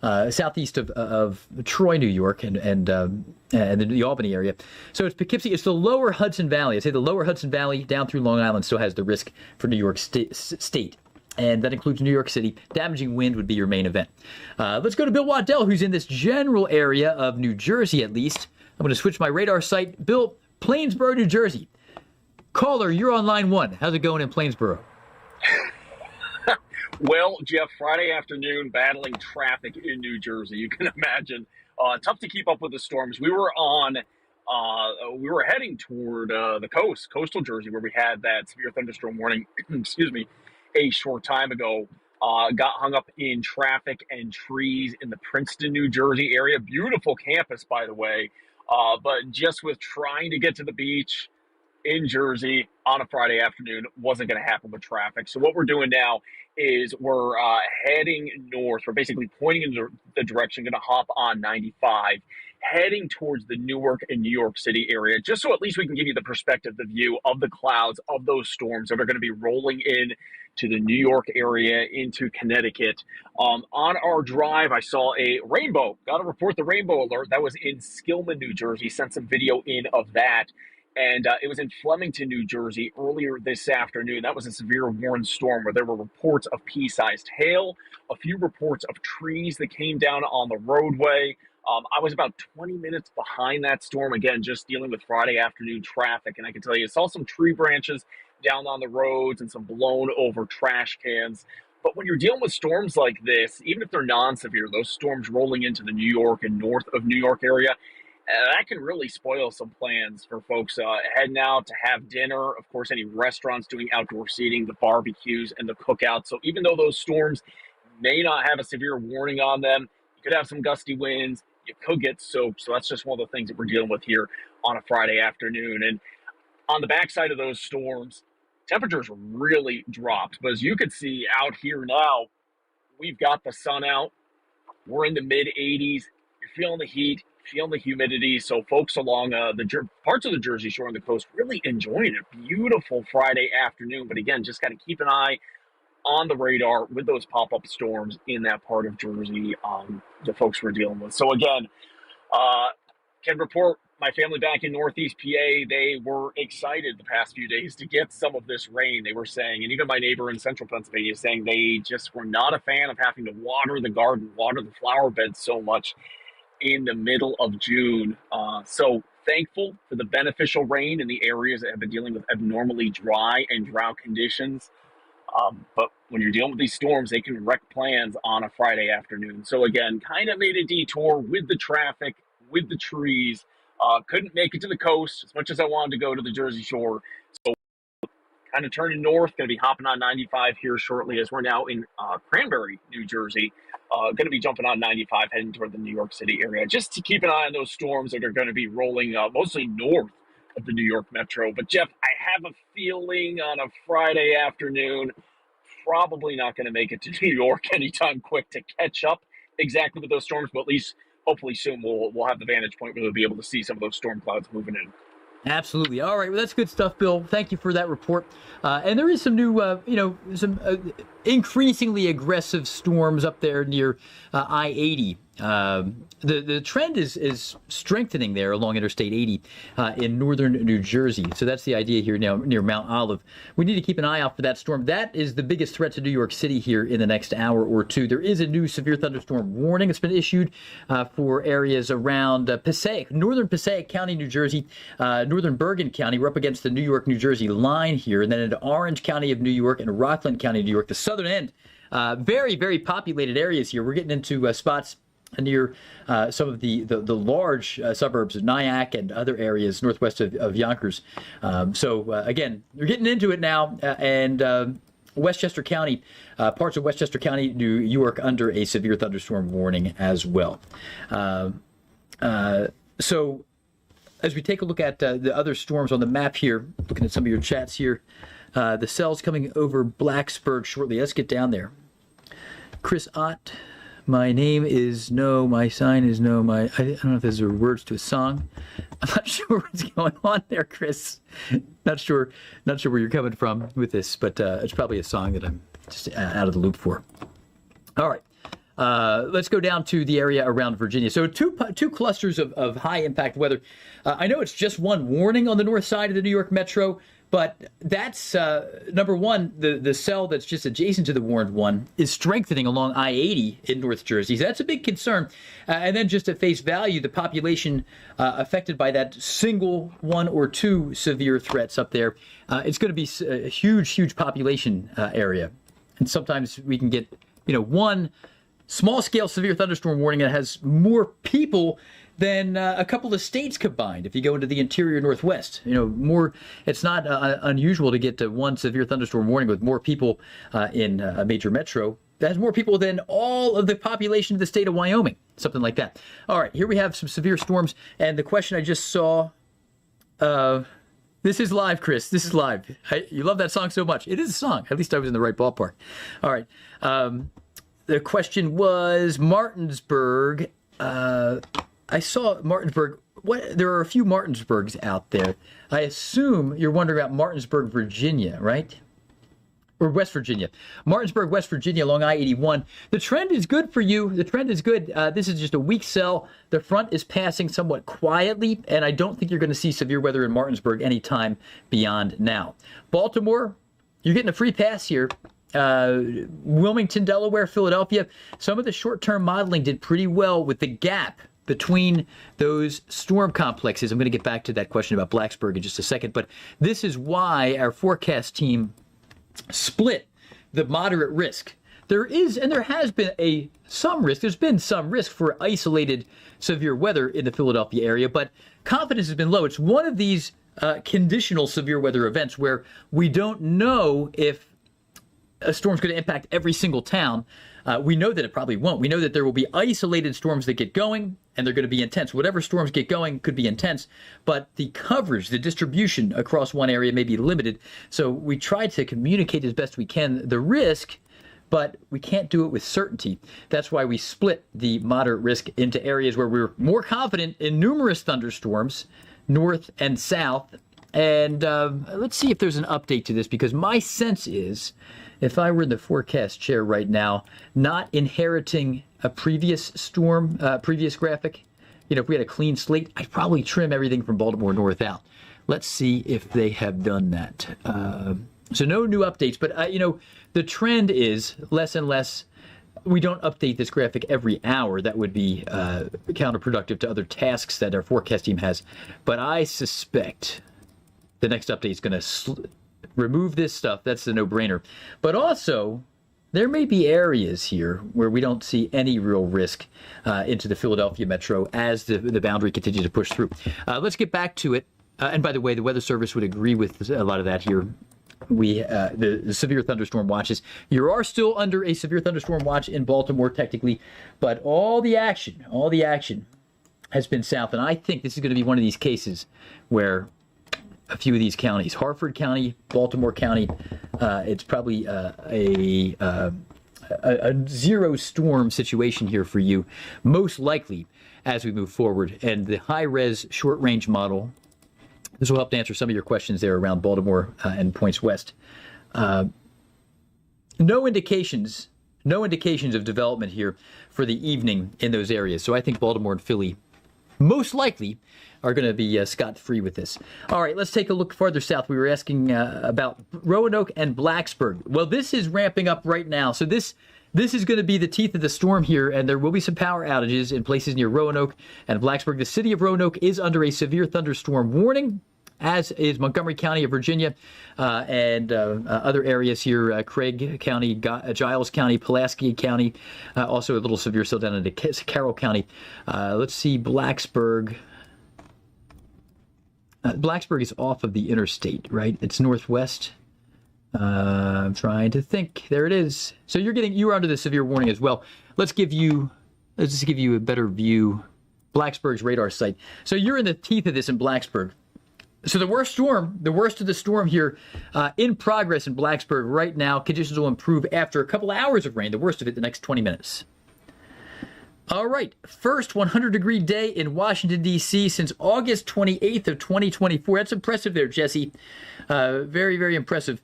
Speaker 1: southeast of Troy, New York, and the Albany area. So it's Poughkeepsie. It's the lower Hudson Valley. I say the lower Hudson Valley down through Long Island still has the risk for New York State. And that includes New York City. Damaging wind would be your main event. Let's go to Bill Waddell, who's in this general area of New Jersey, at least. I'm going to switch my radar site. Bill, Plainsboro, New Jersey. Caller, you're on line one. How's it going in Plainsboro?
Speaker 2: Well, Geoff, Friday afternoon, battling traffic in New Jersey. You can imagine. Tough to keep up with the storms. We were heading toward the coastal Jersey, where we had that severe thunderstorm warning, excuse me, a short time ago. Got hung up in traffic and trees in the Princeton, New Jersey area. Beautiful campus, by the way. But just with trying to get to the beach in Jersey on a Friday afternoon wasn't going to happen with traffic. So what we're doing now is we're heading north. We're basically pointing in the direction, going to hop on 95, heading towards the Newark and New York City area, just so at least we can give you the perspective, the view of the clouds of those storms that are going to be rolling in to the New York area, into Connecticut. On our drive, I saw a rainbow. Got to report the rainbow alert. That was in Skillman, New Jersey. Sent some video in of that. And it was in Flemington, New Jersey earlier this afternoon. That was a severe warned storm where there were reports of pea-sized hail, a few reports of trees that came down on the roadway, I was about 20 minutes behind that storm, again, just dealing with Friday afternoon traffic. And I can tell you, I saw some tree branches down on the roads and some blown over trash cans. But when you're dealing with storms like this, even if they're non-severe, those storms rolling into the New York and north of New York area, that can really spoil some plans for folks heading out to have dinner. Of course, any restaurants doing outdoor seating, the barbecues, and the cookouts. So even though those storms may not have a severe warning on them, you could have some gusty winds. You could get soaked. So that's just one of the things that we're dealing with here on a Friday afternoon. And on the backside of those storms, temperatures really dropped. But as you can see out here now, we've got the sun out. We're in the mid 80s. You're feeling the heat, feeling the humidity. So folks along the parts of the Jersey Shore and the coast really enjoying a beautiful Friday afternoon. But again, just got to keep an eye on the radar with those pop-up storms in that part of Jersey, the folks we're dealing with. So again, can report my family back in Northeast PA, they were excited the past few days to get some of this rain. They were saying, and even my neighbor in central Pennsylvania saying they just were not a fan of having to water the garden, water the flower beds so much in the middle of June. So thankful for the beneficial rain in the areas that have been dealing with abnormally dry and drought conditions. But when you're dealing with these storms, they can wreck plans on a Friday afternoon. So again, kind of made a detour with the traffic, with the trees. Couldn't make it to the coast as much as I wanted to go to the Jersey Shore. So kind of turning north, going to be hopping on 95 here shortly as we're now in Cranberry, New Jersey. Going to be jumping on 95 heading toward the New York City area just to keep an eye on those storms that are going to be rolling mostly north of the New York Metro. But Geoff, I have a feeling on a Friday afternoon, probably not going to make it to New York anytime quick to catch up exactly with those storms, but at least hopefully soon we'll have the vantage point where we'll be able to see some of those storm clouds moving in.
Speaker 1: Absolutely. All right. Well, that's good stuff, Bill. Thank you for that report. And there is some new, some increasingly aggressive storms up there near I-80. The trend is strengthening there along Interstate 80 in northern New Jersey. So that's the idea here now near Mount Olive. We need to keep an eye out for that storm. That is the biggest threat to New York City here in the next hour or two. There is a new severe thunderstorm warning that's been issued for areas around Passaic, northern Passaic County, New Jersey, northern Bergen County. We're up against the New York, New Jersey line here, and then into Orange County of New York and Rockland County, New York, the southern end. Very, very populated areas here. We're getting into spots near some of the large suburbs of Nyack and other areas northwest of Yonkers. Again, you're getting into it now, and Westchester County, parts of Westchester County, New York, under a severe thunderstorm warning as well. So as we take a look at the other storms on the map here, looking at some of your chats here, the cells coming over Blacksburg shortly. Let's get down there. Chris Ott. My name is no, my sign is no, I don't know if those are words to a song. I'm not sure what's going on there, Chris. Not sure where you're coming from with this, but it's probably a song that I'm just out of the loop for. All right. Let's go down to the area around Virginia. So two clusters of high impact weather. I know it's just one warning on the north side of the New York Metro, but that's number one, the cell that's just adjacent to the warned one is strengthening along I-80 in North Jersey. So that's a big concern. And then just at face value, the population affected by that single one or two severe threats up there, it's going to be a huge population area. And sometimes we can get, one small-scale severe thunderstorm warning that has more people than a couple of states combined. If you go into the interior Northwest, more. It's not unusual to get to one severe thunderstorm warning with more people in a major metro. That has more people than all of the population of the state of Wyoming, something like that. All right, here we have some severe storms, and the question I just saw. This is live, Chris. This is live. You love that song so much. It is a song. At least I was in the right ballpark. All right. The question was Martinsburg. I saw Martinsburg. There are a few Martinsburgs out there. I assume you're wondering about Martinsburg, Virginia, right? Or West Virginia. Martinsburg, West Virginia, along I-81. The trend is good for you. The trend is good. This is just a weak cell. The front is passing somewhat quietly, and I don't think you're going to see severe weather in Martinsburg anytime beyond now. Baltimore, you're getting a free pass here. Wilmington, Delaware, Philadelphia. Some of the short-term modeling did pretty well with the gap between those storm complexes. I'm going to get back to that question about Blacksburg in just a second, but this is why our forecast team split the moderate risk. There is, and there has been some risk. There's been some risk for isolated severe weather in the Philadelphia area, but confidence has been low. It's one of these conditional severe weather events where we don't know if a storm's going to impact every single town. We know that it probably won't. We know that there will be isolated storms that get going, and they're going to be intense. Whatever storms get going could be intense, but the coverage, the distribution across one area may be limited. So we try to communicate as best we can the risk, but we can't do it with certainty. That's why we split the moderate risk into areas where we're more confident in numerous thunderstorms, north and south. And let's see if there's an update to this, because my sense is, if I were in the forecast chair right now, not inheriting a previous storm, previous graphic, if we had a clean slate, I'd probably trim everything from Baltimore north out. Let's see if they have done that. So no new updates, but the trend is less and less. We don't update this graphic every hour. That would be counterproductive to other tasks that our forecast team has. But I suspect the next update is going to remove this stuff. That's a no-brainer. But also, there may be areas here where we don't see any real risk into the Philadelphia metro as the boundary continues to push through. Let's get back to it. And by the way, the Weather Service would agree with a lot of that here. The severe thunderstorm watches. You are still under a severe thunderstorm watch in Baltimore, technically, but all the action has been south. And I think this is going to be one of these cases where a few of these counties, Harford County, Baltimore County, it's probably a zero storm situation here for you, most likely as we move forward. And the high-res short-range model, this will help to answer some of your questions there around Baltimore and points west. No indications of development here for the evening in those areas. So I think Baltimore and Philly most likely are going to be scot-free with this. All right, let's take a look farther south. We were asking about Roanoke and Blacksburg. Well, this is ramping up right now. So this is going to be the teeth of the storm here, and there will be some power outages in places near Roanoke and Blacksburg. The city of Roanoke is under a severe thunderstorm warning, as is Montgomery County of Virginia and other areas here, Craig County, Giles County, Pulaski County, also a little severe still down into Carroll County. Let's see, Blacksburg. Blacksburg is off of the interstate, right? It's northwest. I'm trying to think. There it is. So you are under the severe warning as well. Let's just give you a better view. Blacksburg's radar site. So you're in the teeth of this in Blacksburg. So the worst of the storm here in progress in Blacksburg right now. Conditions will improve after a couple hours of rain. The worst of it the next 20 minutes. All right, first 100-degree day in Washington, D.C. since August 28th of 2024. That's impressive there, Jesse. Very, very impressive.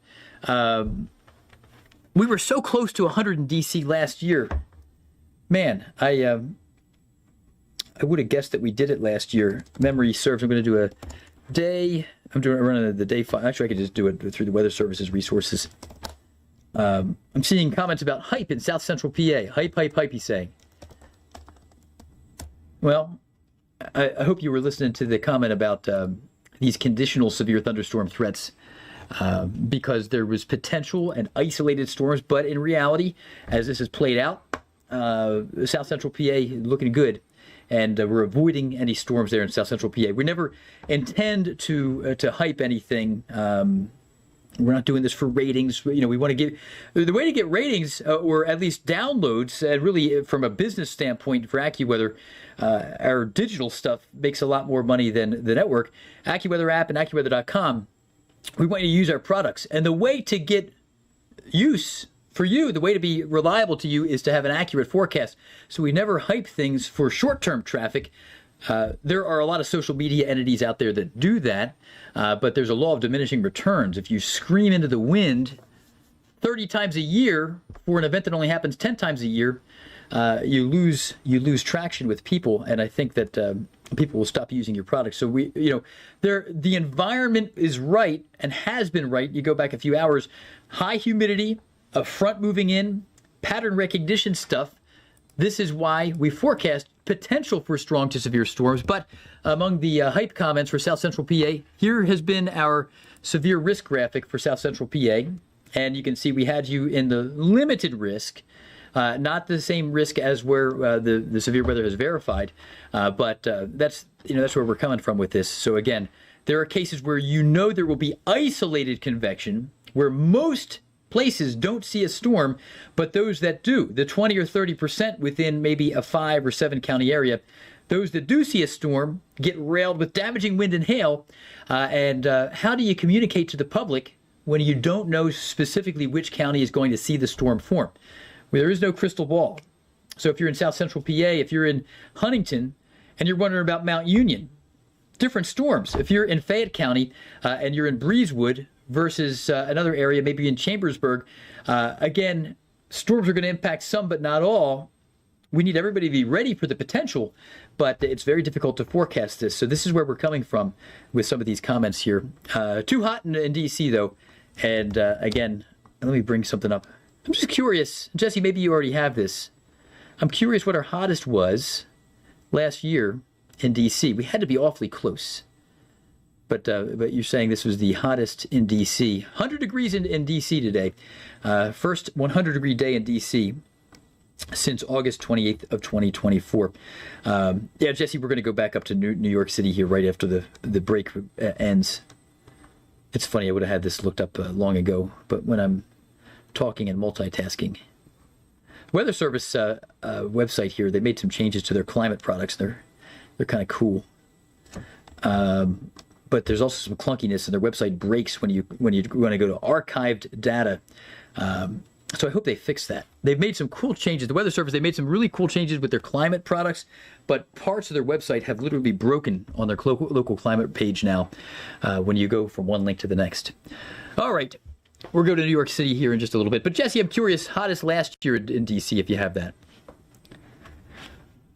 Speaker 1: We were so close to 100 in D.C. last year. Man, I would have guessed that we did it last year. Memory serves. I'm going to do a day. I'm running the day file. Actually, I could just do it through the Weather Service's resources. I'm seeing comments about hype in South Central PA. Hype, hype, hype, he's saying. Well, I hope you were listening to the comment about these conditional severe thunderstorm threats because there was potential and isolated storms, but in reality, as this has played out, South Central PA looking good, and we're avoiding any storms there in South Central PA. We never intend to hype anything. We're not doing this for ratings. We want to give the way to get ratings or at least downloads. And really, from a business standpoint for AccuWeather, our digital stuff makes a lot more money than the network. AccuWeather app and AccuWeather.com. We want you to use our products, and the way to get use for you, the way to be reliable to you, is to have an accurate forecast. So we never hype things for short-term traffic. There are a lot of social media entities out there that do that, but there's a law of diminishing returns. If you scream into the wind 30 times a year for an event that only happens 10 times a year, you lose traction with people, and I think that people will stop using your product. So the environment is right and has been right. You go back a few hours, high humidity, a front moving in, pattern recognition stuff. This is why we forecast potential for strong to severe storms. But among the hype comments for South Central PA, here has been our severe risk graphic for South Central PA. And you can see we had you in the limited risk, not the same risk as where the severe weather is verified. But that's where we're coming from with this. So again, there are cases where there will be isolated convection, where most places don't see a storm, but those that do, the 20 or 30% within maybe a 5 or 7 county area, those that do see a storm get railed with damaging wind and hail. And how do you communicate to the public when you don't know specifically which county is going to see the storm form? Well, there is no crystal ball. So if you're in South Central PA, if you're in Huntington, and you're wondering about Mount Union, different storms. If you're in Fayette County and you're in Breezewood versus another area, maybe in Chambersburg, again, storms are going to impact some, but not all. We need everybody to be ready for the potential, but it's very difficult to forecast this. So this is where we're coming from with some of these comments here. Too hot in D.C., though. And again, let me bring something up. I'm just curious. Jesse, maybe you already have this. I'm curious what our hottest was last year in D.C. We had to be awfully close. But you're saying this was the hottest in D.C. 100 degrees in D.C. today. First 100-degree day in D.C. since August 28th of 2024. Yeah, Jesse, we're going to go back up to New York City here right after the break ends. It's funny, I would have had this looked up long ago, but when I'm talking and multitasking. Weather Service website here, they made some changes to their climate products. They're kind of cool. But there's also some clunkiness, and their website breaks when you want to go to archived data. So I hope they fix that. They've made some cool changes. The Weather Service, they made some really cool changes with their climate products, but parts of their website have literally broken on their local climate page now when you go from one link to the next. All right, we'll go to New York City here in just a little bit. But Jesse, I'm curious, hottest last year in D.C., if you have that.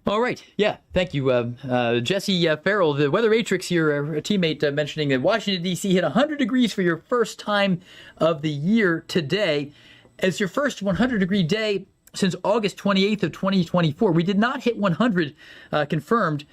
Speaker 1: All right. Yeah. Thank you, Jesse Farrell, the Weather Matrix here, a teammate mentioning that Washington, D.C. hit 100 degrees for your first time of the year today. It's your first 100-degree day since August 28th of 2024. We did not hit 100 confirmed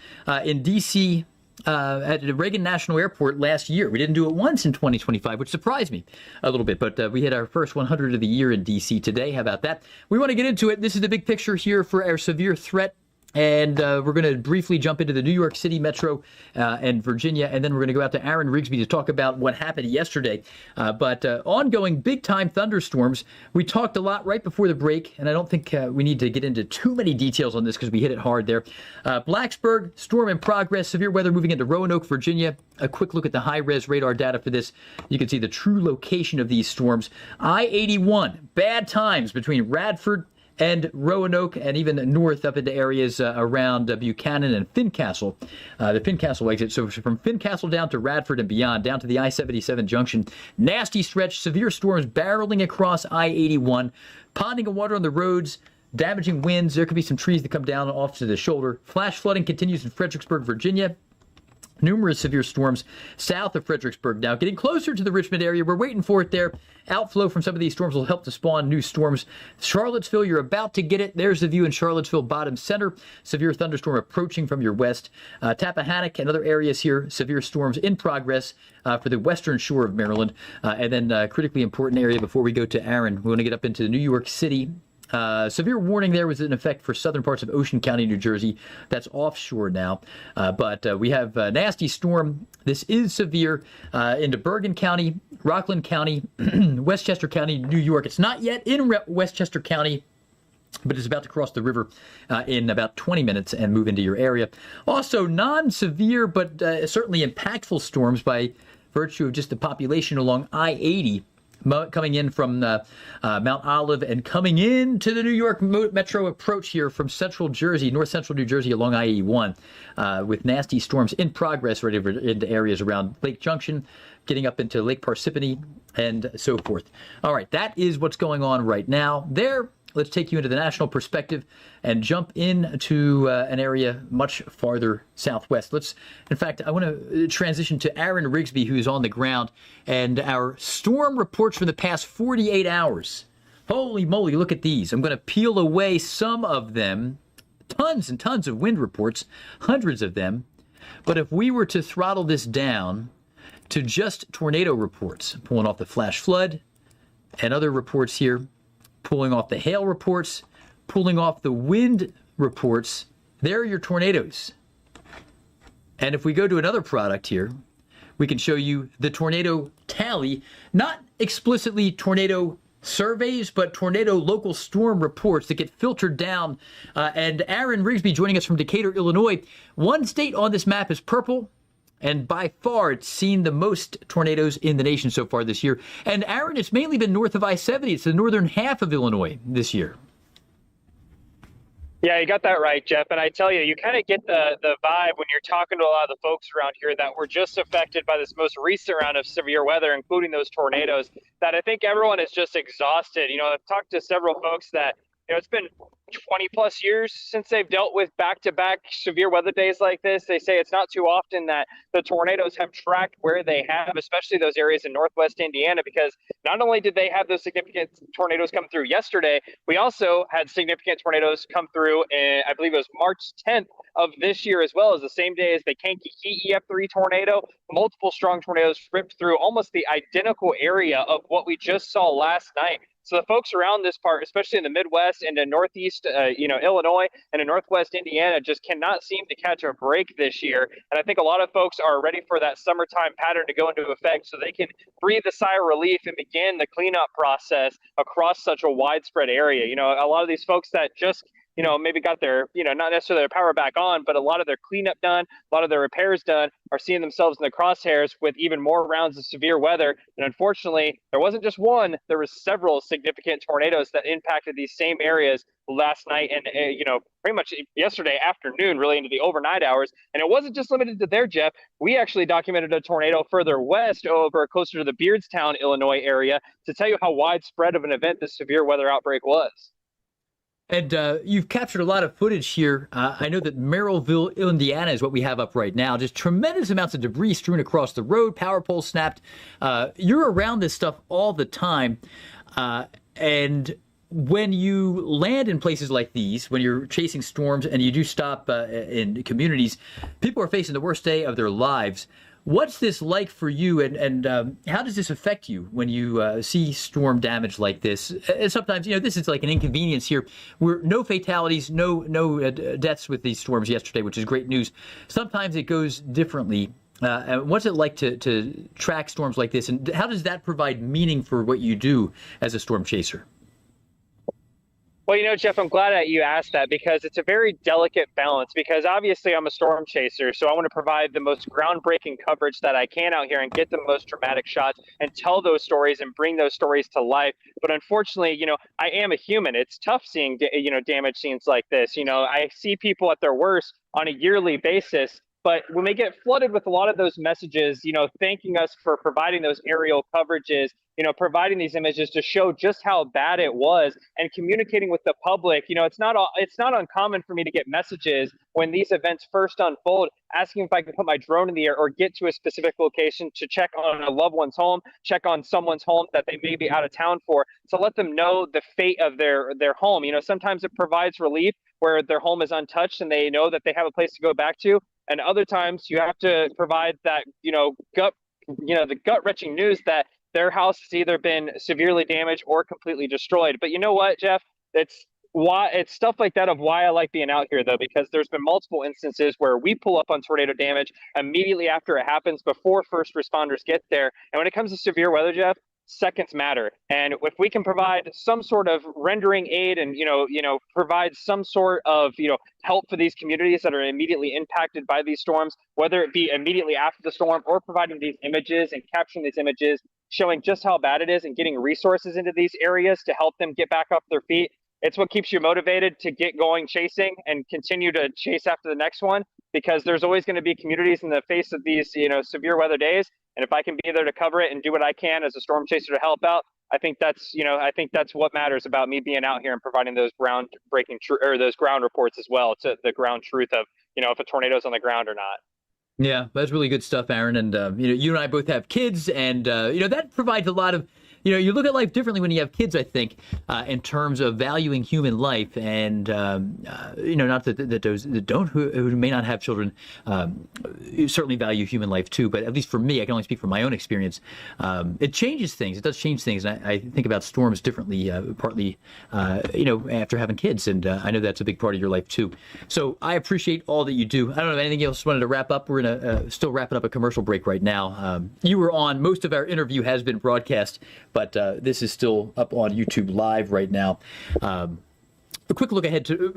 Speaker 1: in D.C. At the Reagan National Airport last year. We didn't do it once in 2025, which surprised me a little bit. But we hit our first 100 of the year in D.C. today. How about that? We want to get into it. This is the big picture here for our severe threat. And we're going to briefly jump into the New York City Metro and Virginia, and then we're going to go out to Aaron Rigsby to talk about what happened yesterday. But ongoing big-time thunderstorms. We talked a lot right before the break, and I don't think we need to get into too many details on this because we hit it hard there. Blacksburg, storm in progress, severe weather moving into Roanoke, Virginia. A quick look at the high-res radar data for this. You can see the true location of these storms. I-81, bad times between Radford and Roanoke, and even north up into areas around Buchanan and Fincastle, the Fincastle exit. So from Fincastle down to Radford and beyond, down to the I-77 junction. Nasty stretch, severe storms barreling across I-81, ponding of water on the roads, damaging winds. There could be some trees that come down off to the shoulder. Flash flooding continues in Fredericksburg, Virginia. Numerous severe storms south of Fredericksburg now, getting closer to the Richmond area. We're waiting for it there. Outflow from some of these storms will help to spawn new storms. Charlottesville, you're about to get it. There's the view in Charlottesville, bottom center. Severe thunderstorm approaching from your west. Tappahannock and other areas here, severe storms in progress for the western shore of Maryland. And then critically important area before we go to Aaron. We want to get up into New York City. Severe warning there was in effect for southern parts of Ocean County, New Jersey. That's offshore now. But we have a nasty storm. This is severe into Bergen County, Rockland County, Westchester County, New York. It's not yet in Westchester County, but it's about to cross the river in about 20 minutes and move into your area. Also, non-severe but certainly impactful storms by virtue of just the population along I-80. Coming in from Mount Olive and coming into the New York Metro approach here from central Jersey, north central New Jersey along I-81 with nasty storms in progress right over into areas around Lake Junction, getting up into Lake Parsippany and so forth. All right, that is what's going on right now there. Let's take you into the national perspective and jump into an area much farther southwest. In fact, I want to transition to Aaron Rigsby, who's on the ground, and our storm reports from the past 48 hours. Holy moly, look at these. I'm going to peel away some of them tons and tons of wind reports, hundreds of them. But if we were to throttle this down to just tornado reports, pulling off the flash flood and other reports here, pulling off the hail reports, pulling off the wind reports, there are your tornadoes. And if we go to another product here, we can show you the tornado tally, not explicitly tornado surveys, but tornado local storm reports that get filtered down. And Aaron Rigsby joining us from Decatur, Illinois. One state on this map is purple, and by far it's seen the most tornadoes in the nation so far this year. And Aaron, it's mainly been north of I-70. It's the northern half of Illinois this year.
Speaker 3: Yeah, you got that right, Jeff. And I tell you kind of get the vibe when you're talking to a lot of the folks around here that were just affected by this most recent round of severe weather, including those tornadoes, that I think everyone is just exhausted. I've talked to several folks that, it's been 20 plus years since they've dealt with back-to-back severe weather days like this. They say it's not too often that the tornadoes have tracked where they have, especially those areas in northwest Indiana, because not only did they have those significant tornadoes come through yesterday, we also had significant tornadoes come through in, I believe it was March 10th of this year, as well as the same day as the Kankakee EF3 tornado. Multiple strong tornadoes ripped through almost the identical area of what we just saw last night. So the folks around this part, especially in the Midwest and in Northeast, Illinois and in Northwest Indiana, just cannot seem to catch a break this year. And I think a lot of folks are ready for that summertime pattern to go into effect so they can breathe a sigh of relief and begin the cleanup process across such a widespread area. A lot of these folks that just maybe got their, not necessarily their power back on, but a lot of their cleanup done, a lot of their repairs done, are seeing themselves in the crosshairs with even more rounds of severe weather. And unfortunately, there wasn't just one, there was several significant tornadoes that impacted these same areas last night and, pretty much yesterday afternoon, really into the overnight hours. And it wasn't just limited to there, Jeff. We actually documented a tornado further west over closer to the Beardstown, Illinois area to tell you how widespread of an event this severe weather outbreak was.
Speaker 1: And you've captured a lot of footage here. I know that Merrillville, Indiana is what we have up right now. Just tremendous amounts of debris strewn across the road, power poles snapped. You're around this stuff all the time. And when you land in places like these, when you're chasing storms and you do stop in communities, people are facing the worst day of their lives. What's this like for you, and how does this affect you when you see storm damage like this? And sometimes, this is like an inconvenience here. No fatalities, no deaths with these storms yesterday, which is great news. Sometimes it goes differently. What's it like to track storms like this, and how does that provide meaning for what you do as a storm chaser?
Speaker 3: Well, Jeff, I'm glad that you asked that because it's a very delicate balance because obviously I'm a storm chaser. So I want to provide the most groundbreaking coverage that I can out here and get the most dramatic shots and tell those stories and bring those stories to life. But unfortunately, I am a human. It's tough seeing, damage scenes like this. I see people at their worst on a yearly basis. But when we get flooded with a lot of those messages, thanking us for providing those aerial coverages, providing these images to show just how bad it was and communicating with the public, it's not uncommon for me to get messages when these events first unfold, asking if I can put my drone in the air or get to a specific location to check on a loved one's home, check on someone's home that they may be out of town for, to let them know the fate of their home. Sometimes it provides relief where their home is untouched and they know that they have a place to go back to. And other times you have to provide that, the gut-wrenching news that their house has either been severely damaged or completely destroyed. But you know what, Jeff? It's stuff like that of why I like being out here, though, because there's been multiple instances where we pull up on tornado damage immediately after it happens, before first responders get there. And when it comes to severe weather, Jeff, seconds matter. And if we can provide some sort of rendering aid and, provide some sort of, help for these communities that are immediately impacted by these storms, whether it be immediately after the storm or providing these images and capturing these images, showing just how bad it is and getting resources into these areas to help them get back off their feet. It's what keeps you motivated to get going chasing and continue to chase after the next one, because there's always going to be communities in the face of these, severe weather days. And if I can be there to cover it and do what I can as a storm chaser to help out, I think that's what matters about me being out here and providing those groundbreaking those ground reports as well, to the ground truth of, if a tornado's on the ground or not.
Speaker 1: Yeah, that's really good stuff, Aaron. And, you and I both have kids, and, that provides a lot of you look at life differently when you have kids, I think, in terms of valuing human life. And, not that those that don't, who may not have children, certainly value human life too. But at least for me, I can only speak from my own experience. It changes things. It does change things. And I think about storms differently, partly, after having kids. And I know that's a big part of your life too. So I appreciate all that you do. I don't know if anything else wanted to wrap up. We're in still wrapping up a commercial break right now. You were on. Most of our interview has been broadcast, but this is still up on YouTube Live right now. A quick look ahead to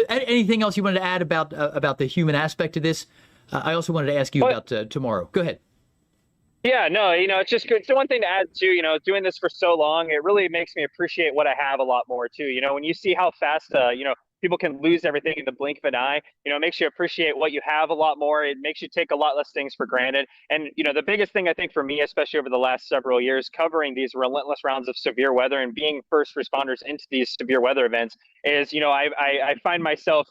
Speaker 1: anything else you wanted to add about the human aspect of this? I also wanted to ask you about tomorrow. Go ahead.
Speaker 3: Yeah, no, it's just good. So one thing to add too, doing this for so long, it really makes me appreciate what I have a lot more too. When you see how fast, people can lose everything in the blink of an eye, it makes you appreciate what you have a lot more. It makes you take a lot less things for granted. And, the biggest thing I think for me, especially over the last several years, covering these relentless rounds of severe weather and being first responders into these severe weather events is, I find myself,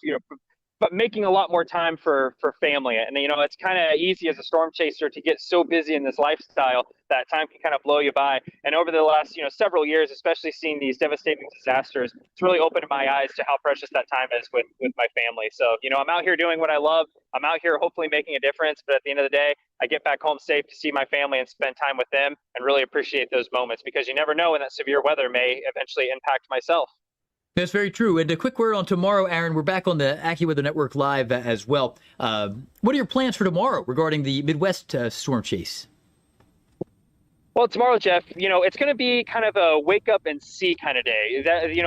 Speaker 3: but making a lot more time for family. And, it's kind of easy as a storm chaser to get so busy in this lifestyle that time can kind of blow you by. And over the last, several years, especially seeing these devastating disasters, it's really opened my eyes to how precious that time is with my family. So, I'm out here doing what I love. I'm out here hopefully making a difference. But at the end of the day, I get back home safe to see my family and spend time with them and really appreciate those moments, because you never know when that severe weather may eventually impact myself.
Speaker 1: That's very true. And a quick word on tomorrow, Aaron. We're back on the AccuWeather Network Live as well. What are your plans for tomorrow regarding the Midwest storm chase?
Speaker 3: Well, tomorrow, Geoff, it's going to be kind of a wake up and see kind of day.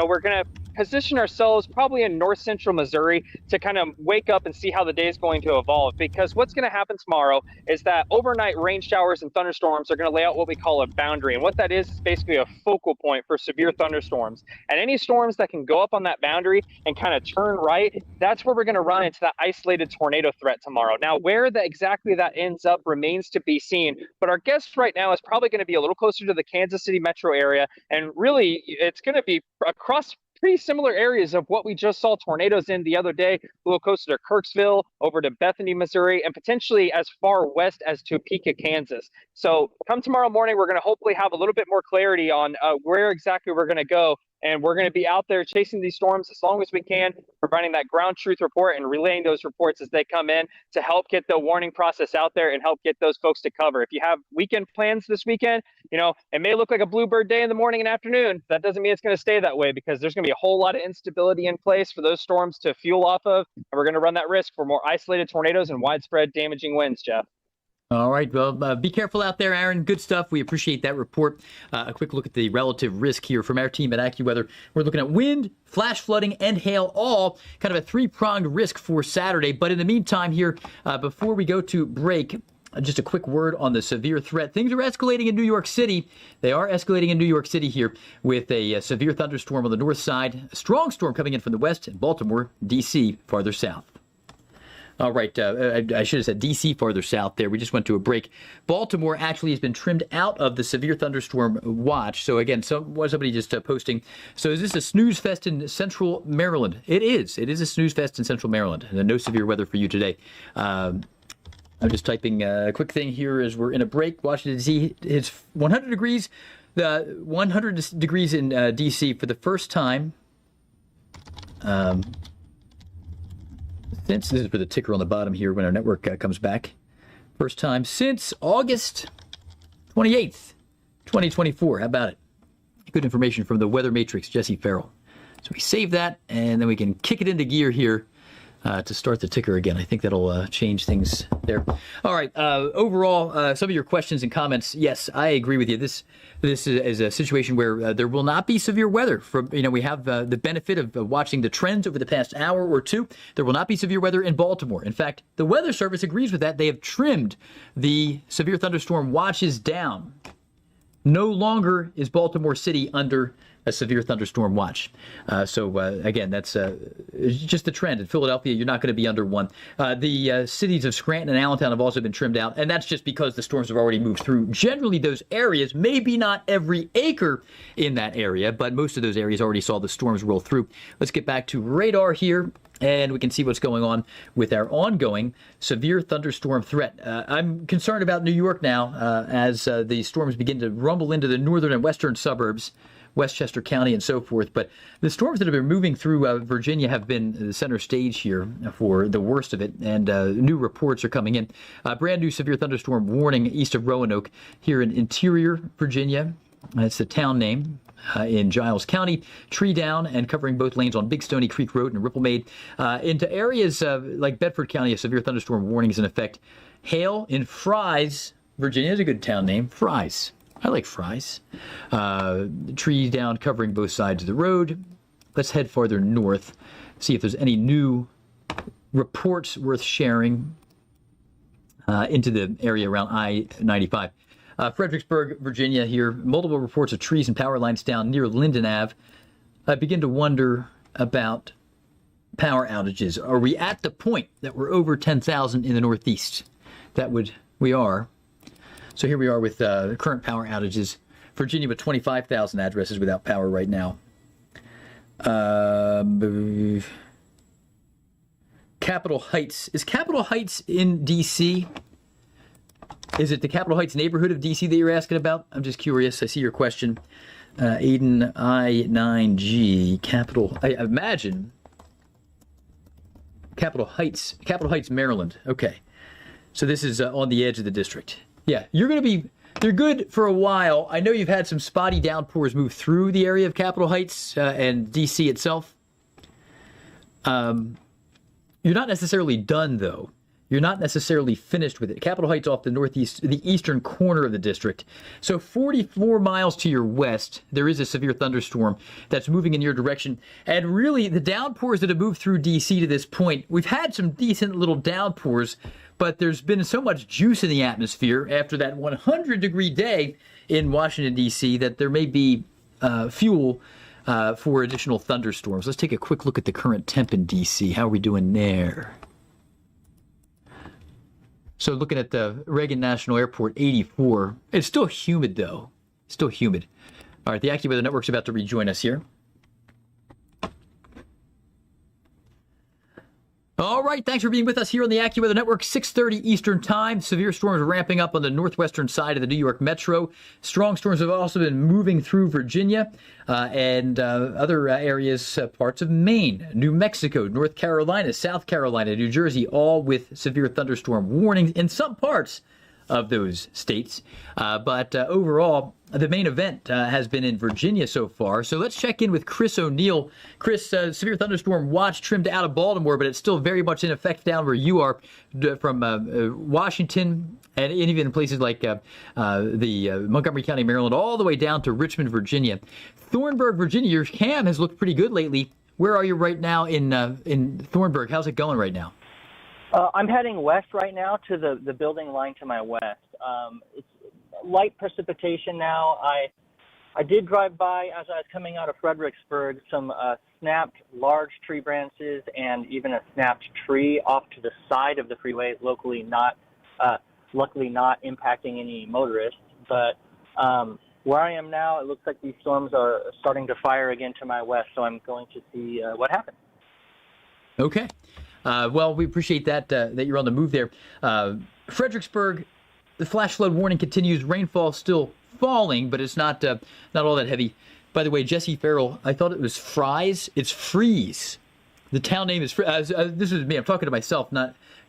Speaker 3: We're going to position ourselves probably in north central Missouri to kind of wake up and see how the day is going to evolve. Because what's going to happen tomorrow is that overnight rain showers and thunderstorms are going to lay out what we call a boundary. And what that is basically a focal point for severe thunderstorms. And any storms that can go up on that boundary and kind of turn right, that's where we're going to run into that isolated tornado threat tomorrow. Now, where exactly that ends up remains to be seen. But our guess right now is probably going to be a little closer to the Kansas City metro area. And really, it's going to be across pretty similar areas of what we just saw tornadoes in the other day, a little closer to Kirksville, over to Bethany, Missouri, and potentially as far west as Topeka, Kansas. So come tomorrow morning, we're going to hopefully have a little bit more clarity on where exactly we're going to go. And we're going to be out there chasing these storms as long as we can, providing that ground truth report and relaying those reports as they come in to help get the warning process out there and help get those folks to cover. If you have weekend plans this weekend, it may look like a bluebird day in the morning and afternoon. That doesn't mean it's going to stay that way, because there's going to be a whole lot of instability in place for those storms to fuel off of. And we're going to run that risk for more isolated tornadoes and widespread damaging winds, Geoff.
Speaker 1: All right. Well, be careful out there, Aaron. Good stuff. We appreciate that report. A quick look at the relative risk here from our team at AccuWeather. We're looking at wind, flash flooding, and hail, all kind of a three-pronged risk for Saturday. But in the meantime here, before we go to break, just a quick word on the severe threat. Things are escalating in New York City. They are escalating in New York City here with a severe thunderstorm on the north side, a strong storm coming in from the west, and Baltimore, D.C. farther south. All right, I should have said D.C. farther south there. We just went to a break. Baltimore actually has been trimmed out of the severe thunderstorm watch. So again, somebody just posting. So is this a snooze fest in central Maryland? It is. It is a snooze fest in central Maryland. No severe weather for you today. I'm just typing a quick thing here as we're in a break. Washington, D.C. It's 100 degrees. 100 degrees in D.C. for the first time. This is for the ticker on the bottom here when our network comes back. First time since August 28th, 2024. How about it? Good information from the Weather Matrix, Jesse Farrell. So we save that, and then we can kick it into gear here to start the ticker again. I think that'll change things there. All right. Overall, some of your questions and comments. Yes, I agree with you. This is a situation where there will not be severe weather. We have the benefit of watching the trends over the past hour or two. There will not be severe weather in Baltimore. In fact, the Weather Service agrees with that. They have trimmed the severe thunderstorm watches down. No longer is Baltimore City under a severe thunderstorm watch. Again, that's just the trend. In Philadelphia, you're not going to be under one. The cities of Scranton and Allentown have also been trimmed out, and that's just because the storms have already moved through. Generally, those areas, maybe not every acre in that area, but most of those areas already saw the storms roll through. Let's get back to radar here. And we can see what's going on with our ongoing severe thunderstorm threat. I'm concerned about New York now as the storms begin to rumble into the northern and western suburbs, Westchester County and so forth. But the storms that have been moving through Virginia have been the center stage here for the worst of it. And new reports are coming in. Brand new severe thunderstorm warning east of Roanoke here in interior Virginia. That's the town name. In Giles County, tree down and covering both lanes on Big Stony Creek Road and Ripplemade. Into areas like Bedford County, a severe thunderstorm warning is in effect. Hail in Fry's, Virginia is a good town name. Fry's. I like Fry's. Tree down covering both sides of the road. Let's head farther north, see if there's any new reports worth sharing into the area around I-95. Fredericksburg, Virginia here. Multiple reports of trees and power lines down near Linden Ave. I begin to wonder about power outages. Are we at the point that we're over 10,000 in the Northeast? We are. So here we are with current power outages. Virginia with 25,000 addresses without power right now. Capitol Heights. Is Capitol Heights in D.C.? Is it the Capitol Heights neighborhood of D.C. that you're asking about? I'm just curious. I see your question. Aiden I9G, I imagine. Capitol Heights, Maryland. Okay. So this is on the edge of the district. Yeah, they're good for a while. I know you've had some spotty downpours move through the area of Capitol Heights and D.C. itself. You're not necessarily done, though. You're not necessarily finished with it. Capitol Heights off the the eastern corner of the district. So 44 miles to your west, there is a severe thunderstorm that's moving in your direction. And really, the downpours that have moved through D.C. to this point, we've had some decent little downpours, but there's been so much juice in the atmosphere after that 100-degree day in Washington, D.C., that there may be fuel for additional thunderstorms. Let's take a quick look at the current temp in D.C. How are we doing there? So looking at the Reagan National Airport, 84. It's still humid, though. Still humid. All right, the AccuWeather Network's about to rejoin us here. All right, thanks for being with us here on the AccuWeather Network, 6:30 Eastern Time. Severe storms ramping up on the northwestern side of the New York Metro. Strong storms have also been moving through Virginia and other areas, parts of Maine, New Mexico, North Carolina, South Carolina, New Jersey, all with severe thunderstorm warnings in some parts of those states. But overall, the main event has been in Virginia so far. So let's check in with Chris O'Neill. Chris, severe thunderstorm watch trimmed out of Baltimore, but it's still very much in effect down where you are from Washington and even in places like the Montgomery County, Maryland, all the way down to Richmond, Virginia. Thornburg, Virginia, your cam has looked pretty good lately. Where are you right now in Thornburg? How's it going right now?
Speaker 4: I'm heading west right now to the building line to my west. It's light precipitation now. I did drive by as I was coming out of Fredericksburg some snapped large tree branches and even a snapped tree off to the side of the freeway, luckily not impacting any motorists. But where I am now, it looks like these storms are starting to fire again to my west, so I'm going to see what happens.
Speaker 1: Okay. Well, we appreciate that you're on the move there. Fredericksburg, the flash flood warning continues. Rainfall still falling, but it's not all that heavy. By the way, Jesse Farrell, I thought it was Fry's. It's Freeze. The town name is this is me. I'm talking to myself.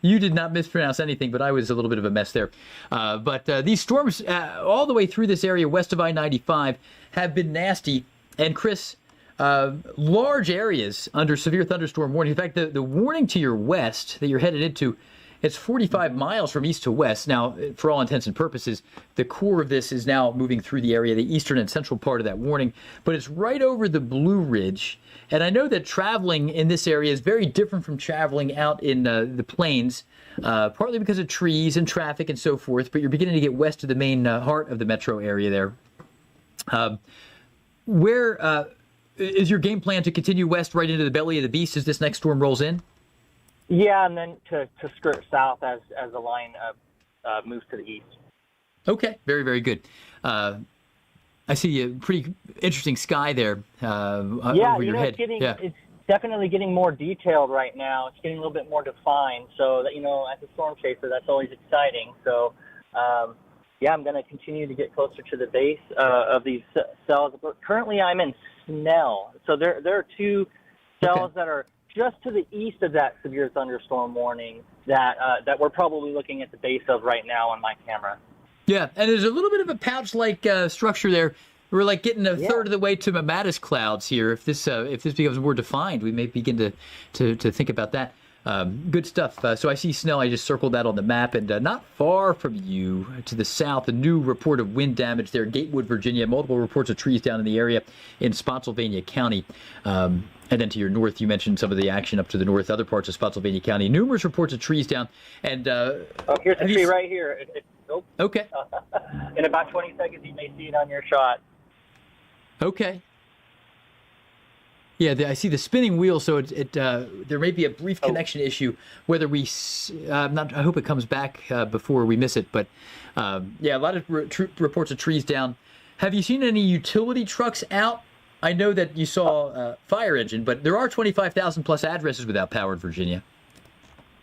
Speaker 1: You did not mispronounce anything, but I was a little bit of a mess there. But these storms all the way through this area west of I-95 have been nasty. And Chris, large areas under severe thunderstorm warning. In fact, the warning to your west that you're headed into, it's 45 miles from east to west. Now, for all intents and purposes, the core of this is now moving through the area, the eastern and central part of that warning, but it's right over the Blue Ridge. And I know that traveling in this area is very different from traveling out in the plains, partly because of trees and traffic and so forth, but you're beginning to get west of the main heart of the metro area there. Where is your game plan to continue west right into the belly of the beast as this next storm rolls in?
Speaker 4: Yeah, and then to skirt south as the line moves to the east.
Speaker 1: Okay, very, very good. I see a pretty interesting sky there over your head.
Speaker 4: It's definitely getting more detailed right now. It's getting a little bit more defined. So that, as a storm chaser, that's always exciting. So, I'm going to continue to get closer to the base of these cells. But currently, I'm in Snell. So there are two cells that are just to the east of that severe thunderstorm warning that we're probably looking at the base of right now on my camera.
Speaker 1: Yeah, and there's a little bit of a pouch-like structure there. We're like getting a third of the way to mammatus clouds here. If this becomes more defined, we may begin to think about that. Good stuff. So I see Snell. I just circled that on the map, and not far from you to the south, a new report of wind damage there, Gatewood, Virginia. Multiple reports of trees down in the area in Spotsylvania County. And then to your north, you mentioned some of the action up to the north, other parts of Spotsylvania County. Numerous reports of trees down. And
Speaker 4: here's a tree right here.
Speaker 1: Okay.
Speaker 4: In about 20 seconds, you may see it on your shot.
Speaker 1: Okay. Yeah, I see the spinning wheel, so there may be a brief connection issue. Whether I hope it comes back before we miss it. But a lot of reports of trees down. Have you seen any utility trucks out? I know that you saw a fire engine, but there are 25,000 plus addresses without power in Virginia.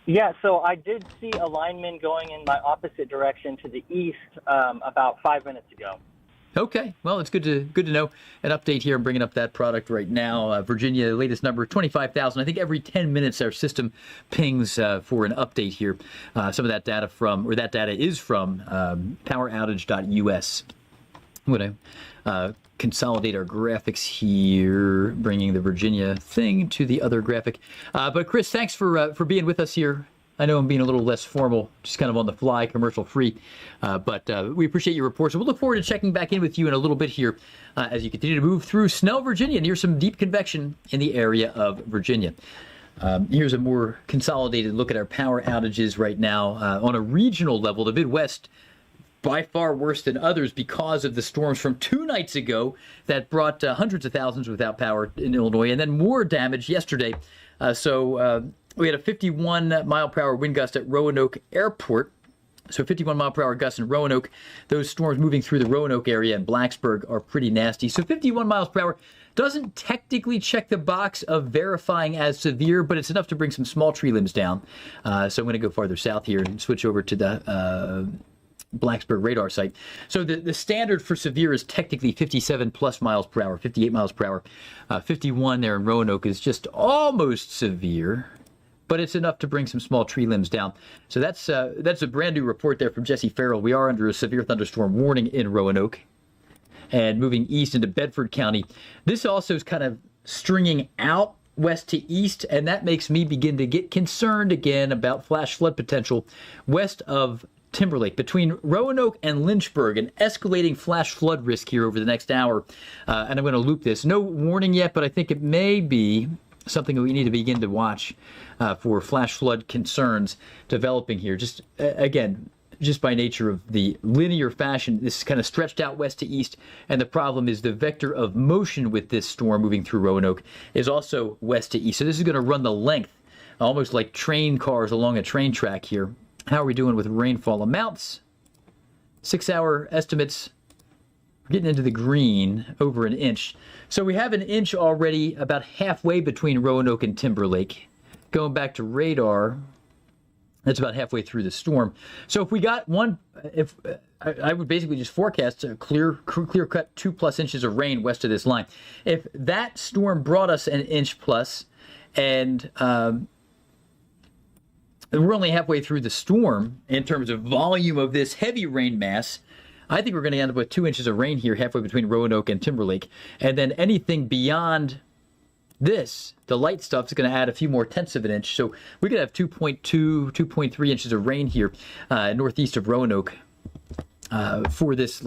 Speaker 4: Yeah, so I did see a lineman going in my opposite direction to the east about 5 minutes ago.
Speaker 1: Okay, well, it's good to know. An update here. I'm bringing up that product right now. Virginia, the latest number, 25,000. I think every 10 minutes our system pings for an update here. Some of that data is from poweroutage.us. I'm going to consolidate our graphics here, bringing the Virginia thing to the other graphic. But Chris, thanks for being with us here. I know I'm being a little less formal, just kind of on the fly, commercial free, but we appreciate your reports. So we'll look forward to checking back in with you in a little bit here as you continue to move through Snell, Virginia, near some deep convection in the area of Virginia. Here's a more consolidated look at our power outages right now on a regional level. The Midwest, by far worse than others because of the storms from 2 nights ago that brought hundreds of thousands without power in Illinois, and then more damage yesterday. We had a 51-mile-per-hour wind gust at Roanoke Airport. So 51-mile-per-hour gusts in Roanoke. Those storms moving through the Roanoke area and Blacksburg are pretty nasty. So 51 miles per hour doesn't technically check the box of verifying as severe, but it's enough to bring some small tree limbs down. So I'm going to go farther south here and switch over to the Blacksburg radar site. So the standard for severe is technically 57 plus miles per hour, 58 miles per hour. 51 there in Roanoke is just almost severe, but it's enough to bring some small tree limbs down. So that's a brand new report there from Jesse Farrell. We are under a severe thunderstorm warning in Roanoke and moving east into Bedford County. This also is kind of stringing out west to east, and that makes me begin to get concerned again about flash flood potential west of Timberlake, between Roanoke and Lynchburg, an escalating flash flood risk here over the next hour. And I'm going to loop this. No warning yet, but I think it may be something that we need to begin to watch for flash flood concerns developing here. Just by nature of the linear fashion, this is kind of stretched out west to east, and the problem is the vector of motion with this storm moving through Roanoke is also west to east. So this is going to run the length, almost like train cars along a train track here. How are we doing with rainfall amounts? 6-hour estimates. We're getting into the green, over an inch. So we have an inch already about halfway between Roanoke and Timberlake. Going back to radar, that's about halfway through the storm. So if we got I would basically just forecast a clear cut 2+ inches of rain west of this line. If that storm brought us an inch plus, and we're only halfway through the storm in terms of volume of this heavy rain mass, I think we're going to end up with 2 inches of rain here halfway between Roanoke and Timberlake. And then anything beyond this, the light stuff, is going to add a few more tenths of an inch. So we could have 2.2, 2.3 inches of rain here northeast of Roanoke for this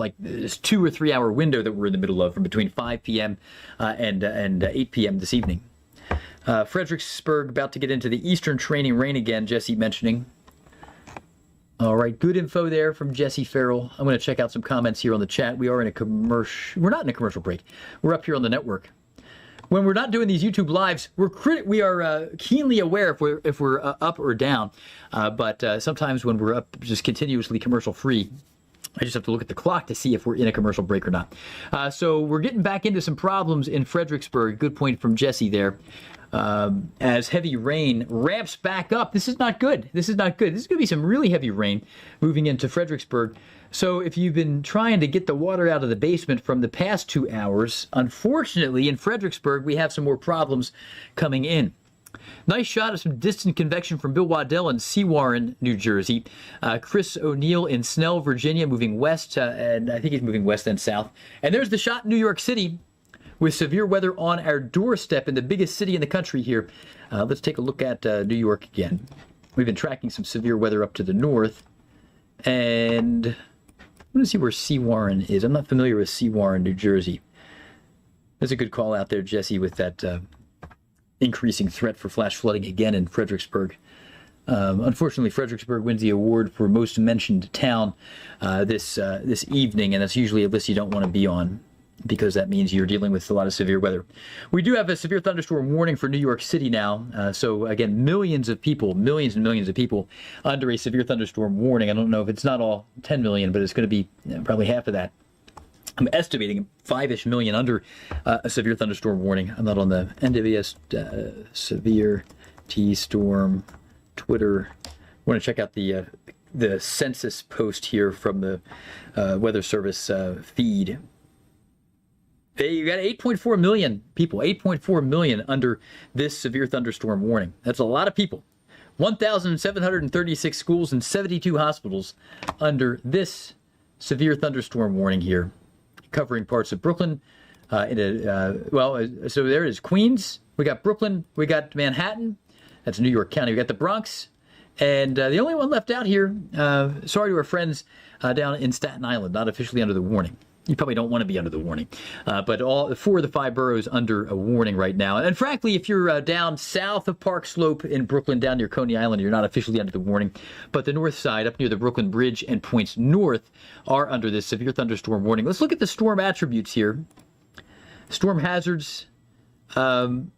Speaker 1: 2 or 3 hour window that we're in the middle of, from between 5 p.m. and 8 p.m. this evening. Fredericksburg about to get into the eastern training rain again, Jesse mentioning. All right, good info there from Jesse Farrell. I'm going to check out some comments here on the chat. We are in a commercial. We're not in a commercial break. We're up here on the network. When we're not doing these YouTube lives, we are keenly aware if we're up or down. But sometimes when we're up just continuously commercial free, I just have to look at the clock to see if we're in a commercial break or not. So we're getting back into some problems in Fredericksburg. Good point from Jesse there. as heavy rain ramps back up. This is not good. This is not good. This is going to be some really heavy rain moving into Fredericksburg. So if you've been trying to get the water out of the basement from the past 2 hours, unfortunately in Fredericksburg we have some more problems coming in. Nice shot of some distant convection from Bill Waddell in Seawarren, New Jersey. Chris O'Neill in Snell, Virginia, moving west, and I think he's moving west and south. And there's the shot in New York City with severe weather on our doorstep in the biggest city in the country here. Let's take a look at New York again. We've been tracking some severe weather up to the north. And I'm going to see where Seawarren is. I'm not familiar with Seawarren, New Jersey. That's a good call out there, Jesse, with that increasing threat for flash flooding again in Fredericksburg. Unfortunately, Fredericksburg wins the award for most mentioned town this evening, and that's usually a list you don't want to be on because that means you're dealing with a lot of severe weather. We do have a severe thunderstorm warning for New York City now. So again, millions and millions of people under a severe thunderstorm warning. I don't know if it's not all 10 million, but it's going to be probably half of that. I'm estimating 5-ish million under a severe thunderstorm warning. I'm not on the NWS severe T-storm Twitter. I want to check out the census post here from the Weather Service feed. Hey, you got 8.4 million people, 8.4 million under this severe thunderstorm warning. That's a lot of people. 1,736 schools and 72 hospitals under this severe thunderstorm warning here, covering parts of Brooklyn. So there it is. Queens, we got Brooklyn, we got Manhattan. That's New York County. We got the Bronx. And the only one left out here, sorry to our friends down in Staten Island, not officially under the warning. You probably don't want to be under the warning. But all 4 of the 5 boroughs under a warning right now. And frankly, if you're down south of Park Slope in Brooklyn, down near Coney Island, you're not officially under the warning. But the north side, up near the Brooklyn Bridge and points north, are under this severe thunderstorm warning. Let's look at the storm attributes here. Storm hazards. Potential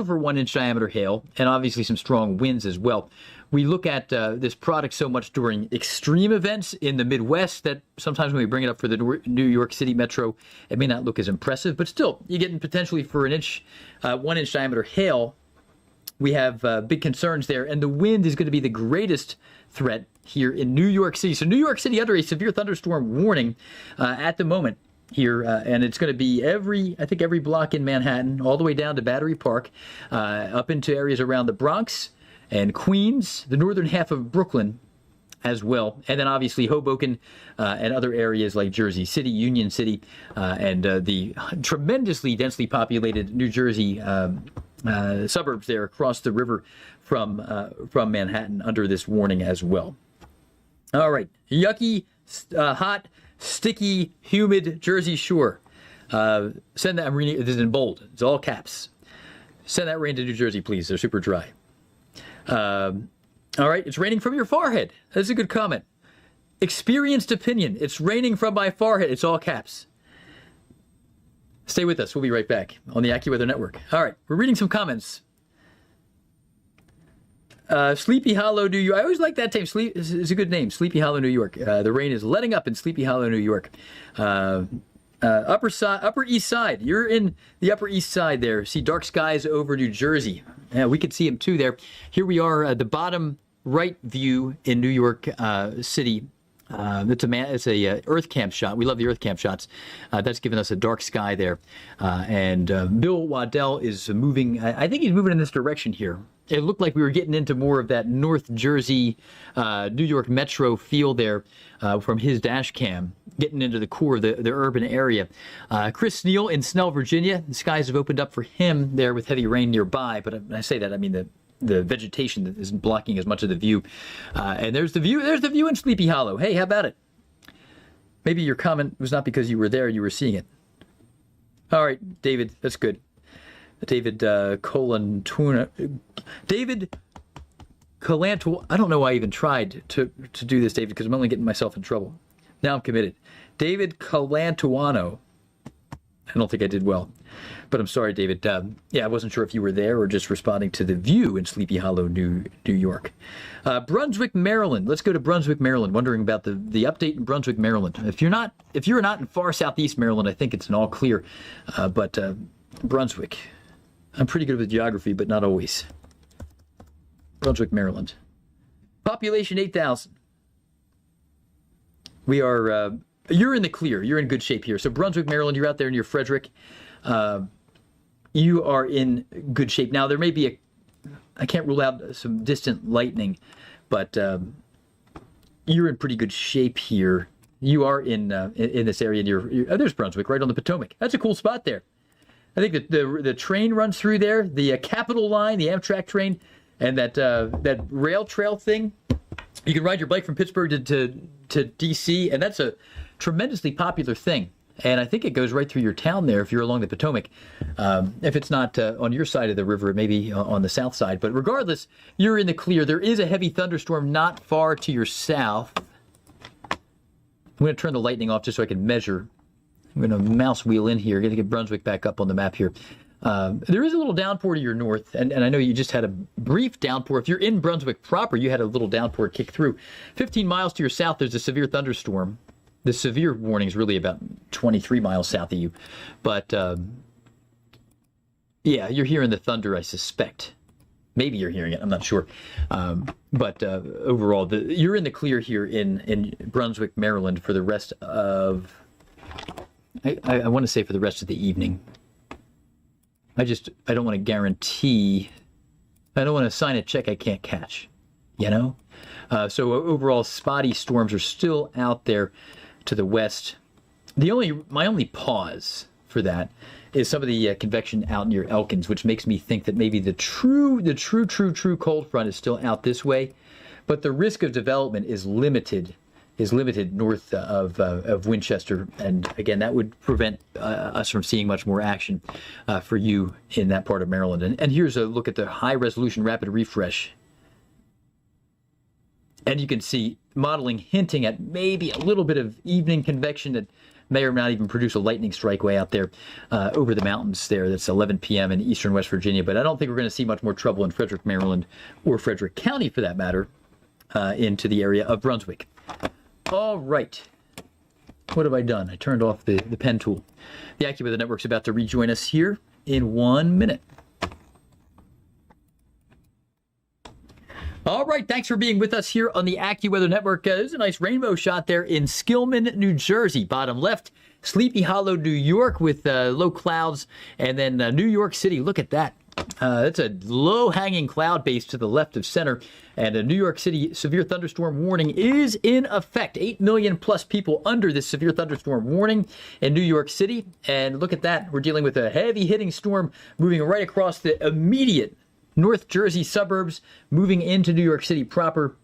Speaker 1: for 1-inch diameter hail, and obviously some strong winds as well. We look at this product so much during extreme events in the Midwest that sometimes when we bring it up for the New York City Metro, it may not look as impressive, but still, you're getting potentially for 1-inch diameter hail. We have big concerns there, and the wind is going to be the greatest threat here in New York City. So New York City under a severe thunderstorm warning at the moment here, and it's going to be every block in Manhattan, all the way down to Battery Park, up into areas around the Bronx and Queens, the northern half of Brooklyn as well, and then obviously Hoboken and other areas like Jersey City, Union City, and the tremendously densely populated New Jersey suburbs there across the river from Manhattan under this warning as well. All right, yucky, hot, sticky, humid Jersey Shore. Send that. I'm reading it is in bold. It's all caps. Send that rain to New Jersey, please. They're super dry. All right, it's raining from your forehead. That's a good comment. Experienced opinion. It's raining from my forehead. It's all caps. Stay with us. We'll be right back on the AccuWeather Network. All right, we're reading some comments. Sleepy Hollow, New York. I always like that name. It's a good name. Sleepy Hollow, New York. The rain is letting up in Sleepy Hollow, New York. Upper East Side. You're in the Upper East Side there. See dark skies over New Jersey. Yeah, we could see them too there. Here we are at the bottom right view in New York City. It's a Earth Camp shot. We love the Earth Camp shots. That's given us a dark sky there. And Bill Waddell is moving. I think he's moving in this direction here. It looked like we were getting into more of that North Jersey, New York Metro feel there from his dash cam, getting into the core of the urban area. Chris Neal in Snell, Virginia. The skies have opened up for him there with heavy rain nearby. But when I say that, I mean the vegetation that isn't blocking as much of the view. And there's the view. There's the view in Sleepy Hollow. Hey, how about it? Maybe your comment was not because you were there, you were seeing it. All right, David, that's good. David Colantuna. David Colantuano. I don't know why I even tried to do this, David, because I'm only getting myself in trouble. Now I'm committed. David Colantuano. I don't think I did well, but I'm sorry, David. I wasn't sure if you were there or just responding to the view in Sleepy Hollow, New York. Brunswick, Maryland. Let's go to Brunswick, Maryland. Wondering about the update in Brunswick, Maryland. If you're not in far southeast Maryland, I think it's an all clear. But Brunswick, I'm pretty good with geography, but not always. Brunswick, Maryland. Population 8,000. We are, you're in the clear. You're in good shape here. So Brunswick, Maryland, you're out there near Frederick. You are in good shape. Now, there may be I can't rule out some distant lightning, but you're in pretty good shape here. You are in this area near, there's Brunswick, right on the Potomac. That's a cool spot there. I think that the train runs through there, the Capitol line, the Amtrak train, and that rail trail thing. You can ride your bike from Pittsburgh to D.C., and that's a tremendously popular thing. And I think it goes right through your town there if you're along the Potomac. If it's not on your side of the river, it may be on the south side. But regardless, you're in the clear. There is a heavy thunderstorm not far to your south. I'm going to turn the lightning off just so I can measure. I'm going to mouse wheel in here. I'm going to get Brunswick back up on the map here. There is a little downpour to your north, and I know you just had a brief downpour. If you're in Brunswick proper, you had a little downpour kick through. 15 miles to your south, there's a severe thunderstorm. The severe warning is really about 23 miles south of you. But, yeah, you're hearing the thunder, I suspect. Maybe you're hearing it. I'm not sure. But overall, you're in the clear here in Brunswick, Maryland for the rest of... I want to say for the rest of the evening. I don't want to guarantee... I don't want to sign a check I can't catch, you know? So overall, spotty storms are still out there to the west. My only pause for that is some of the convection out near Elkins, which makes me think that maybe the true cold front is still out this way, but the risk of development is limited north of Winchester, and again that would prevent us from seeing much more action for you in that part of Maryland. And here's a look at the high resolution rapid refresh. And you can see modeling hinting at maybe a little bit of evening convection that may or may not even produce a lightning strike way out there over the mountains there. That's 11 p.m. in eastern West Virginia. But I don't think we're going to see much more trouble in Frederick, Maryland, or Frederick County for that matter, into the area of Brunswick. All right. What have I done? I turned off the pen tool. The AccuWeather Network's about to rejoin us here in 1 minute. All right, thanks for being with us here on the AccuWeather Network. There's a nice rainbow shot there in Skillman, New Jersey. Bottom left, Sleepy Hollow, New York with low clouds. And then New York City, look at that. That's a low-hanging cloud base to the left of center. And a New York City severe thunderstorm warning is in effect. 8 million plus people under this severe thunderstorm warning in New York City. And look at that. We're dealing with a heavy-hitting storm moving right across the immediate North Jersey suburbs, moving into New York City proper.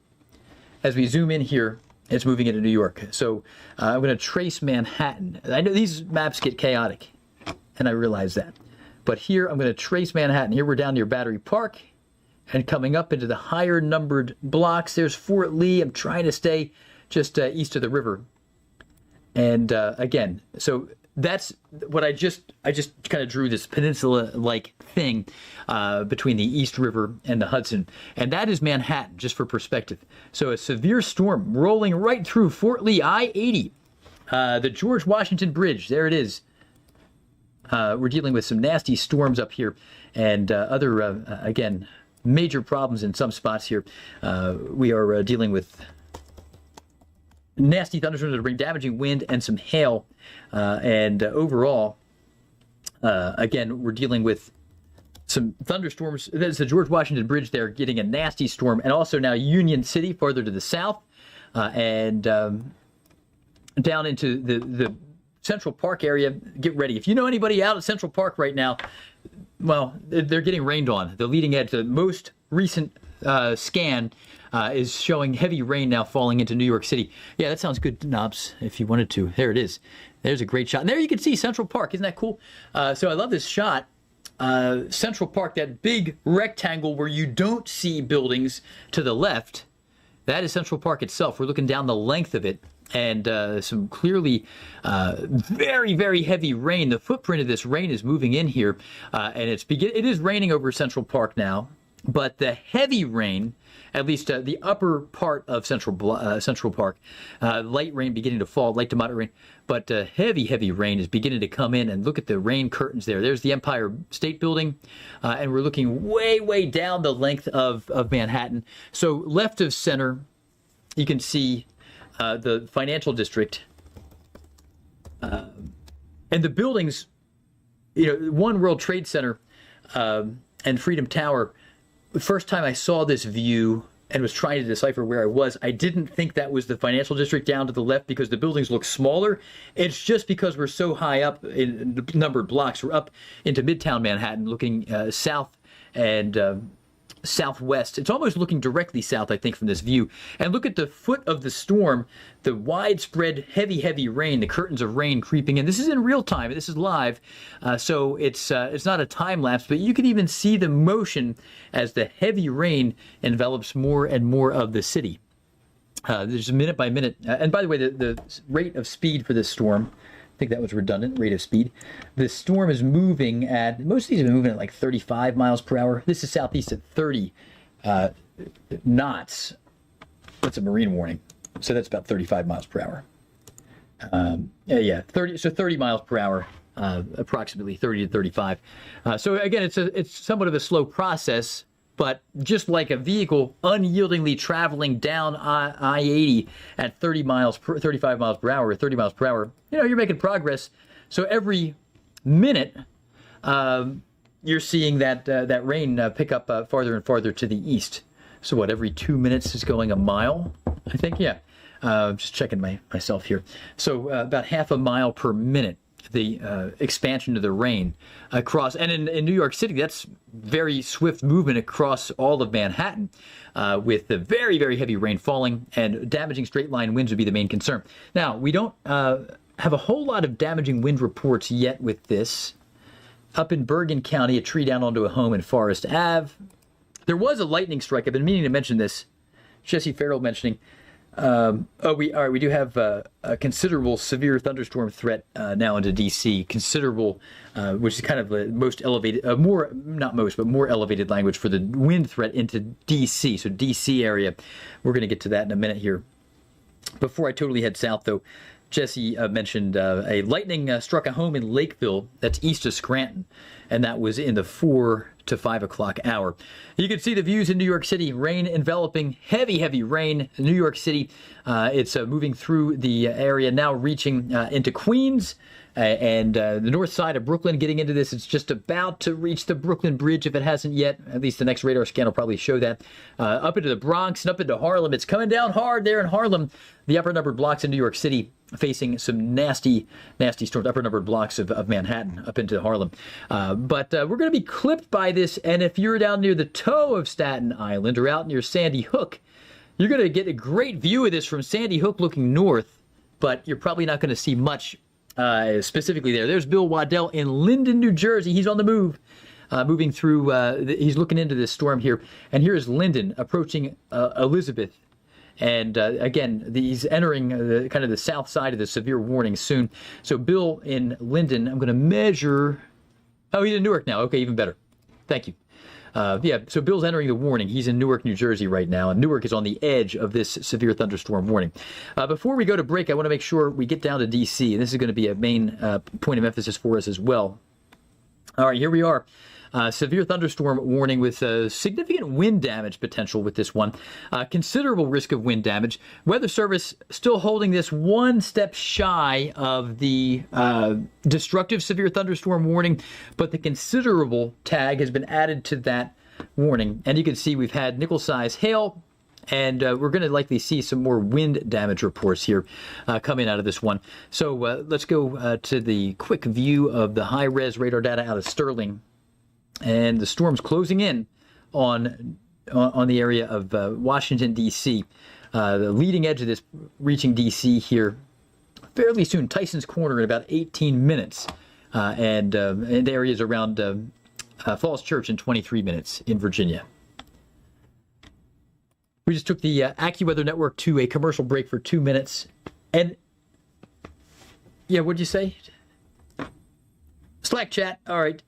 Speaker 1: As we zoom in here, it's moving into New York. So I'm going to trace Manhattan. I know these maps get chaotic, and I realize that. But here, I'm going to trace Manhattan. Here we're down near Battery Park, and coming up into the higher numbered blocks. There's Fort Lee. I'm trying to stay just east of the river. And again, so that's what I just kind of drew this peninsula-like thing between the East River and the Hudson. And that is Manhattan, just for perspective. So a severe storm rolling right through Fort Lee, I-80, the George Washington Bridge. There it is. We're dealing with some nasty storms up here and other, again, major problems in some spots here. We are dealing with nasty thunderstorms that bring damaging wind and some hail. And overall, again, we're dealing with some thunderstorms. There's the George Washington Bridge there getting a nasty storm. And also now Union City farther to the south and down into the Central Park area. Get ready. If you know anybody out at Central Park right now, well, they're getting rained on. The leading edge, the most recent scan is showing heavy rain now falling into New York City. Yeah, that sounds good, Knobs, if you wanted to. There it is. There's a great shot. And there you can see Central Park. Isn't that cool? So I love this shot. Central Park, that big rectangle where you don't see buildings to the left, that is Central Park itself. We're looking down the length of it. And some clearly very, very heavy rain. The footprint of this rain is moving in here, and it is raining over Central Park now. But the heavy rain, at least the upper part of Central Park, light rain beginning to fall, light to moderate rain, but heavy rain is beginning to come in. And look at the rain curtains there. There's the Empire State Building, and we're looking way down the length of Manhattan. So left of center, you can see the financial district, and the buildings, One World Trade Center and Freedom Tower. The first time I saw this view and was trying to decipher where I was, I didn't think that was the financial district down to the left because the buildings look smaller. It's just because we're so high up in numbered blocks. We're up into Midtown Manhattan, looking south and southwest. It's almost looking directly south, I think, from this view. And look at the foot of the storm, the widespread heavy rain, the curtains of rain creeping in. This is in real time. This is live, so it's not a time lapse, but you can even see the motion as the heavy rain envelops more and more of the city. There's minute by minute. And by the way, the rate of speed for this storm, I think that was redundant, rate of speed. The storm is moving at, most of these have been moving at like 35 miles per hour. This is southeast at 30 knots. That's a marine warning. So that's about 35 miles per hour. 30 miles per hour, approximately 30 to 35. So again, it's somewhat of a slow process, but just like a vehicle unyieldingly traveling down I-80 at 35 miles per hour, or 30 miles per hour, you're making progress. So every minute, you're seeing that rain pick up farther and farther to the east. So what, every 2 minutes is going a mile, I think? Yeah. Just checking myself here. So about half a mile per minute, the expansion of the rain across. And in New York City, that's very swift movement across all of Manhattan, with the very heavy rain falling, and damaging straight line winds would be the main concern. Now, we don't have a whole lot of damaging wind reports yet with this. Up in Bergen County, a tree down onto a home in Forest Ave. There was a lightning strike. I've been meaning to mention this. Jesse Farrell mentioning. We do have a considerable severe thunderstorm threat now into D.C. Considerable, which is kind of the most elevated, more elevated language for the wind threat into D.C. So D.C. area. We're going to get to that in a minute here. Before I totally head south, though, Jesse mentioned a lightning struck a home in Lakeville, that's east of Scranton, and that was in the 4 to 5 o'clock hour. You can see the views in New York City, rain enveloping, heavy rain in New York City. It's moving through the area, now reaching into Queens and the north side of Brooklyn. Getting into this, it's just about to reach the Brooklyn Bridge if it hasn't yet. At least the next radar scan will probably show that. Up into the Bronx and up into Harlem. It's coming down hard there in Harlem. The upper numbered blocks in New York City facing some nasty storms, upper numbered blocks of Manhattan up into Harlem. But we're going to be clipped by this, and if you're down near the toe of Staten Island or out near Sandy Hook, you're going to get a great view of this from Sandy Hook looking north, but you're probably not going to see much specifically there. There's Bill Waddell in Linden, New Jersey. He's on the move. Moving through, he's looking into this storm here. And here's Linden approaching Elizabeth. And again, he's entering kind of the south side of the severe warning soon. So Bill in Linden, I'm going to measure. Oh, he's in Newark now. Okay, even better. Thank you. So Bill's entering the warning. He's in Newark, New Jersey right now, and Newark is on the edge of this severe thunderstorm warning. Before we go to break, I want to make sure we get down to D.C., and this is going to be a main point of emphasis for us as well. All right, here we are. Severe thunderstorm warning with significant wind damage potential with this one. Considerable risk of wind damage. Weather Service still holding this one step shy of the destructive severe thunderstorm warning, but the considerable tag has been added to that warning. And you can see we've had nickel-size hail, and we're going to likely see some more wind damage reports here coming out of this one. So let's go to the quick view of the high-res radar data out of Sterling. And the storm's closing in on the area of Washington, D.C. The leading edge of this reaching D.C. here fairly soon. Tyson's Corner in about 18 minutes. And areas around Falls Church in 23 minutes in Virginia. We just took the AccuWeather network to a commercial break for 2 minutes. And, yeah, what'd you say? Slack chat. All right.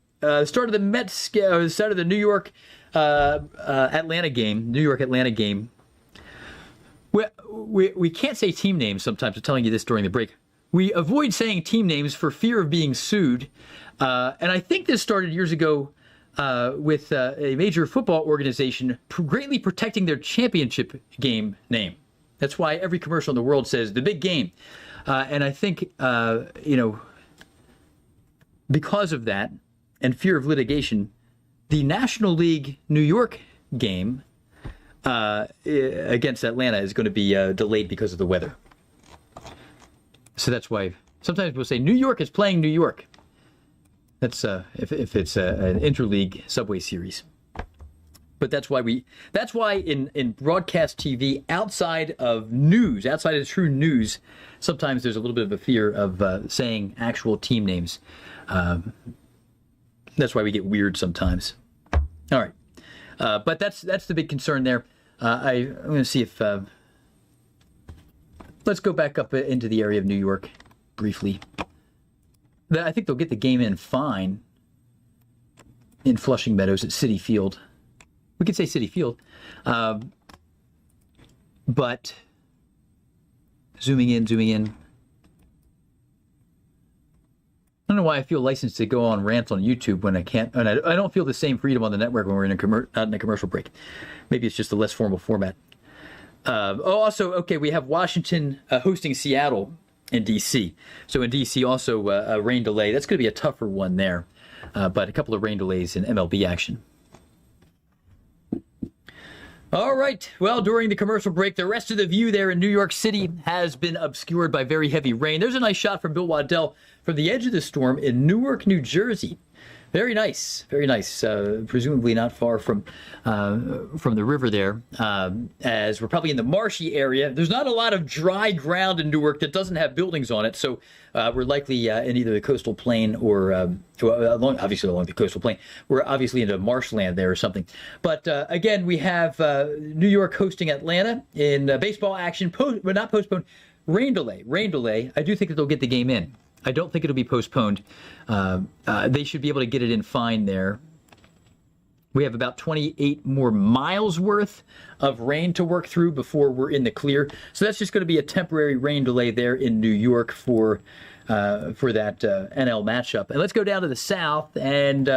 Speaker 1: Start of the Mets, start of the New York Atlanta game, New York Atlanta game. We can't say team names sometimes. I'm telling you this during the break. We avoid saying team names for fear of being sued. And I think this started years ago with a major football organization greatly protecting their championship game name. That's why every commercial in the world says the big game. And I think, because of that and fear of litigation, the National League New York game against Atlanta is going to be delayed because of the weather. So that's why sometimes we'll say New York is playing New York. That's if it's an interleague subway series. But that's why in broadcast TV, outside of news, outside of true news, sometimes there's a little bit of a fear of saying actual team names. That's why we get weird sometimes. All right, but that's the big concern there. I'm going to see if let's go back up into the area of New York briefly. I think they'll get the game in fine in Flushing Meadows at Citi Field. We could say Citi Field, but zooming in. I don't know why I feel licensed to go on rants on YouTube when I can't, and I don't feel the same freedom on the network when we're not in a commercial break. Maybe it's just a less formal format. Also, okay, we have Washington hosting Seattle in D.C. So in D.C. also a rain delay. That's going to be a tougher one there, but a couple of rain delays in MLB action. All right. Well, during the commercial break, the rest of the view there in New York City has been obscured by very heavy rain. There's a nice shot from Bill Waddell from the edge of the storm in Newark, New Jersey. Very nice, very nice. Presumably not far from the river there, as we're probably in the marshy area. There's not a lot of dry ground in Newark that doesn't have buildings on it, so we're likely in either the coastal plain or obviously along the coastal plain. We're obviously into marshland there or something. But again, we have New York hosting Atlanta in baseball action, but not postponed. Rain delay. I do think that they'll get the game in. I don't think it'll be postponed. They should be able to get it in fine there. We have about 28 more miles worth of rain to work through before we're in the clear. So that's just going to be a temporary rain delay there in New York for that NL matchup. And let's go down to the south, and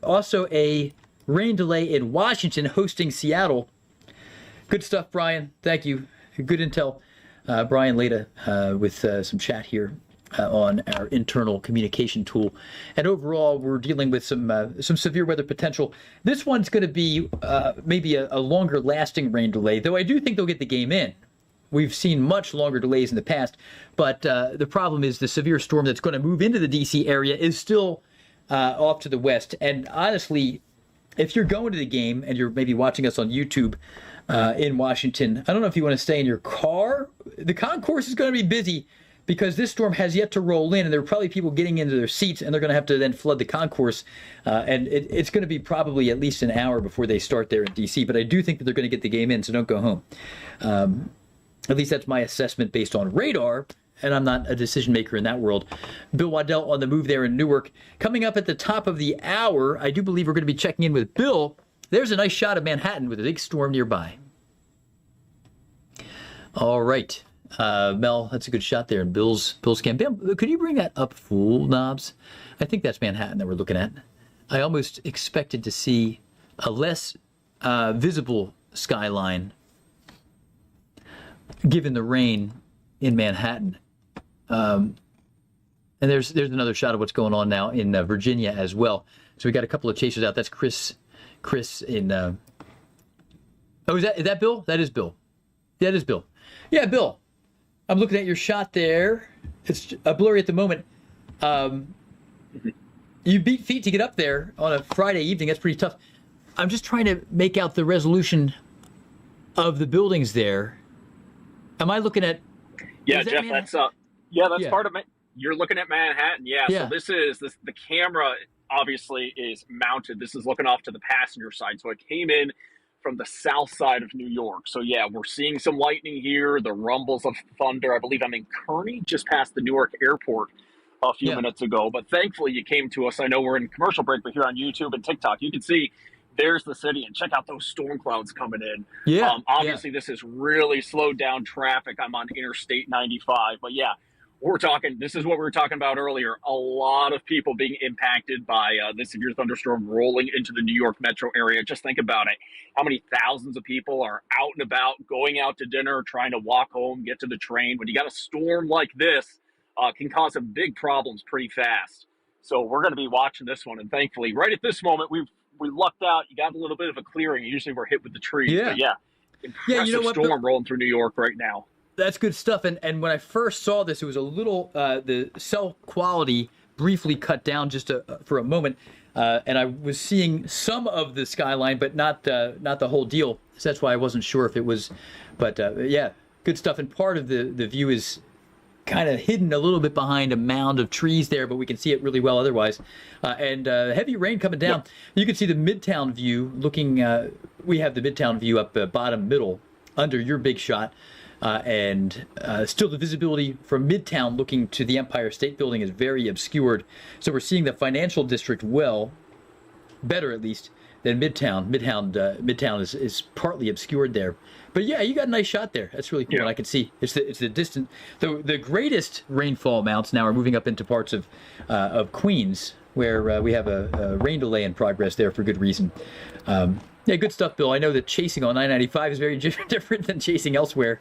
Speaker 1: also a rain delay in Washington hosting Seattle. Good stuff, Brian. Thank you. Good intel. Brian Leda with some chat here on our internal communication tool. And overall, we're dealing with some severe weather potential. This one's going to be maybe a longer lasting rain delay, though I do think they'll get the game in. We've seen much longer delays in the past, but the problem is the severe storm that's going to move into the D.C. area is still off to the west. And honestly, if you're going to the game and you're maybe watching us on YouTube in Washington, I don't know if you want to stay in your car. The concourse is going to be busy because this storm has yet to roll in, and there are probably people getting into their seats, and they're going to have to then flood the concourse. And it's going to be probably at least an hour before they start there in D.C., but I do think that they're going to get the game in, so don't go home. At least that's my assessment based on radar, and I'm not a decision maker in that world. Bill Waddell on the move there in Newark. Coming up at the top of the hour, I do believe we're going to be checking in with Bill. There's a nice shot of Manhattan with a big storm nearby. All right. Mel, that's a good shot there in Bill's cam. Bill, could you bring that up full, Knobs? I think that's Manhattan that we're looking at. I almost expected to see a less visible skyline given the rain in Manhattan. And there's another shot of what's going on now in Virginia as well. So we got a couple of chasers out. That's Chris in. Oh, is that Bill? That is Bill. Yeah, it is Bill. Yeah, Bill. I'm looking at your shot there. It's blurry at the moment. You beat feet to get up there on a Friday evening. That's pretty tough. I'm just trying to make out the resolution of the buildings there. Am I looking at?
Speaker 2: Yeah, Jeff, that's part of it. You're looking at Manhattan. Yeah. So the camera obviously is mounted. This is looking off to the passenger side. So it came in from the south side of New York. So yeah, we're seeing some lightning here, the rumbles of thunder. I believe I'm in Kearney, just past the Newark airport a few minutes ago. But thankfully you came to us. I know we're in commercial break, but here on YouTube and TikTok, you can see there's the city, and check out those storm clouds coming in.
Speaker 1: Yeah.
Speaker 2: Obviously, this has really slowed down traffic. I'm on Interstate 95, but yeah, this is what we were talking about earlier. A lot of people being impacted by this severe thunderstorm rolling into the New York metro area. Just think about it. How many thousands of people are out and about, going out to dinner, trying to walk home, get to the train. When you got a storm like this, can cause some big problems pretty fast. So we're going to be watching this one. And thankfully, right at this moment, we lucked out. You got a little bit of a clearing. Usually we're hit with the trees.
Speaker 1: Yeah.
Speaker 2: But yeah, impressive storm rolling through New York right now.
Speaker 1: That's good stuff. And when I first saw this, it was a little, the cell quality briefly cut down just for a moment. And I was seeing some of the skyline, but not the whole deal. So that's why I wasn't sure if it was, but yeah, good stuff. And part of the view is kind of hidden a little bit behind a mound of trees there, but we can see it really well otherwise. And heavy rain coming down. Yep. You can see the Midtown view looking, we have the Midtown view up bottom middle under your big shot. And still the visibility from Midtown looking to the Empire State Building is very obscured. So we're seeing the financial district better at least, than Midtown. Midtown is partly obscured there. But yeah, you got a nice shot there. That's really cool. Yeah. I can see it's the distant. The greatest rainfall amounts now are moving up into parts of Queens, where we have a rain delay in progress there for good reason. Yeah, good stuff, Bill. I know that chasing on I-95 is very different than chasing elsewhere.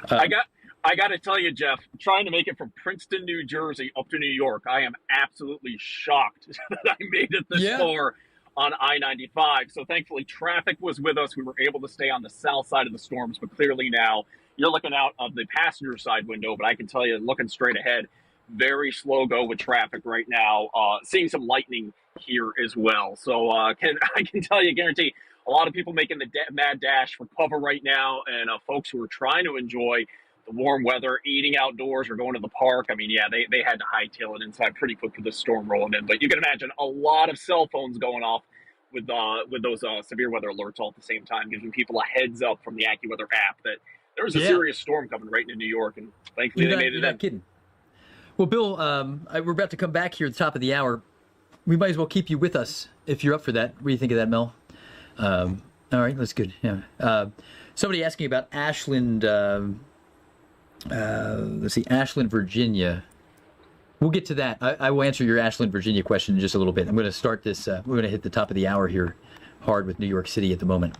Speaker 2: I got to tell you, Geoff, trying to make it from Princeton, New Jersey up to New York, I am absolutely shocked that I made it this far on I-95. So thankfully, traffic was with us. We were able to stay on the south side of the storms, but clearly now you're looking out of the passenger side window. But I can tell you, looking straight ahead, very slow go with traffic right now. Seeing some lightning here as well. So I can tell you, guarantee, a lot of people making the mad dash for cover right now, and folks who are trying to enjoy the warm weather, eating outdoors or going to the park. I mean, yeah, they had to hightail it inside pretty quick with the storm rolling in. But you can imagine a lot of cell phones going off with those severe weather alerts all at the same time, giving people a heads up from the AccuWeather app that there was a serious storm coming right into New York, and thankfully they made it in.
Speaker 1: Not kidding. Well, Bill, we're about to come back here at the top of the hour. We might as well keep you with us if you're up for that. What do you think of that, Mel? All right, that's good. Yeah. Somebody asking about Ashland. Let's see, Ashland, Virginia. We'll get to that. I will answer your Ashland, Virginia question in just a little bit. I'm going to start this. We're going to hit the top of the hour here hard with New York City at the moment.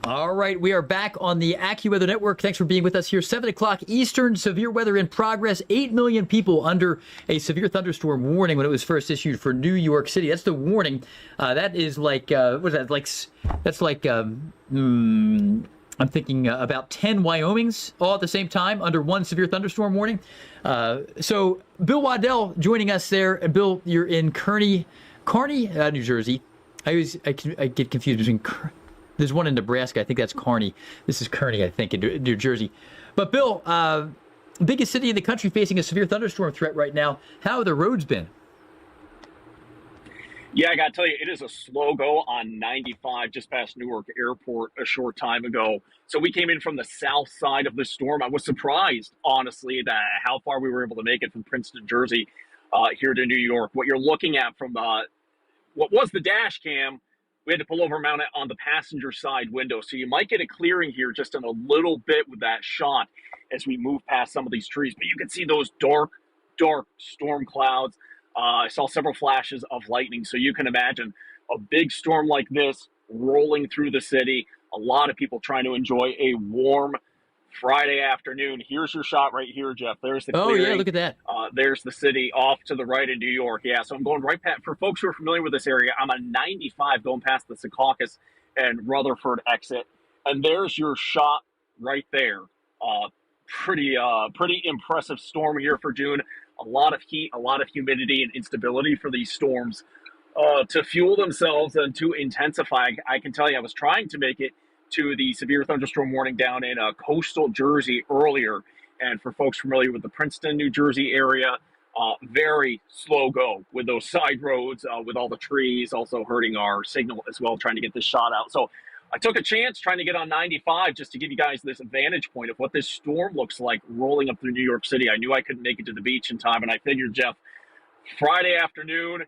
Speaker 1: All right, we are back on the AccuWeather Network. Thanks for being with us here. 7 o'clock Eastern, severe weather in progress. 8 million people under a severe thunderstorm warning when it was first issued for New York City. That's the warning. That is like, what is that? That's like, I'm thinking about 10 Wyomings all at the same time under one severe thunderstorm warning. So Bill Waddell joining us there. And Bill, you're in Kearney, New Jersey. I get confused between there's one in Nebraska. I think that's Kearney. This is Kearney, I think, in New Jersey. But Bill, biggest city in the country facing a severe thunderstorm threat right now. How have the roads been?
Speaker 2: Yeah, I got to tell you, it is a slow go on 95 just past Newark Airport a short time ago. So we came in from the south side of the storm. I was surprised, honestly, that how far we were able to make it from Princeton, Jersey, here to New York. What you're looking at from what was the dash cam, we had to pull over, mount it on the passenger side window. So you might get a clearing here just in a little bit with that shot as we move past some of these trees. But you can see those dark storm clouds. I saw several flashes of lightning. So you can imagine a big storm like this rolling through the city. A lot of people trying to enjoy a warm Friday afternoon. Here's your shot right here, Geoff. There's the clearing.
Speaker 1: Oh, yeah, look at that.
Speaker 2: There's the city off to the right in New York. Yeah, so I'm going right past, for folks who are familiar with this area, I'm on 95 going past the Secaucus and Rutherford exit. And there's your shot right there. Pretty impressive storm here for June. A lot of heat, a lot of humidity and instability for these storms to fuel themselves and to intensify. I can tell you, I was trying to make it to the severe thunderstorm warning down in coastal Jersey earlier. And for folks familiar with the Princeton, New Jersey area, very slow go with those side roads, with all the trees also hurting our signal as well, trying to get this shot out. So I took a chance trying to get on 95 just to give you guys this vantage point of what this storm looks like rolling up through New York City. I knew I couldn't make it to the beach in time, and I figured, Geoff, Friday afternoon,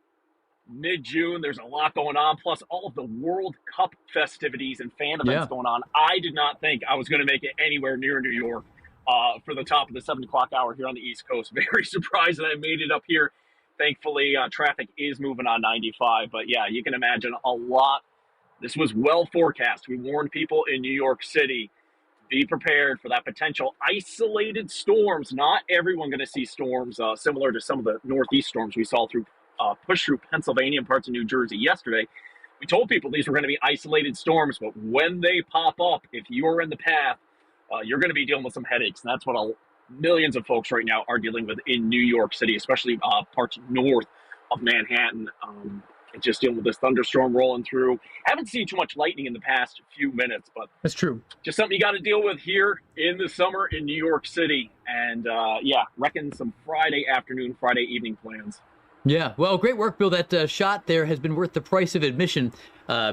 Speaker 2: mid-June. There's a lot going on, plus all of the World Cup festivities and fan events
Speaker 1: Yeah.
Speaker 2: going on. I did not think I was going to make it anywhere near New York for the top of the 7 o'clock hour here on the East Coast. Very surprised that I made it up here. Thankfully, traffic is moving on 95. But yeah, you can imagine a lot. This was well forecast. We warned people in New York City, be prepared for that potential isolated storms. Not everyone going to see storms similar to some of the Northeast storms we saw through push through Pennsylvania and parts of New Jersey yesterday. We told people these were going to be isolated storms, but when they pop up, if you're in the path, you're going to be dealing with some headaches. And that's what millions of folks right now are dealing with in New York City, especially parts north of Manhattan. Just dealing with this thunderstorm rolling through. Haven't seen too much lightning in the past few minutes, but
Speaker 1: That's true.
Speaker 2: just something you got to deal with here in the summer in New York City. And reckon some Friday afternoon, Friday evening plans.
Speaker 1: Yeah, well, great work, Bill. That shot there has been worth the price of admission.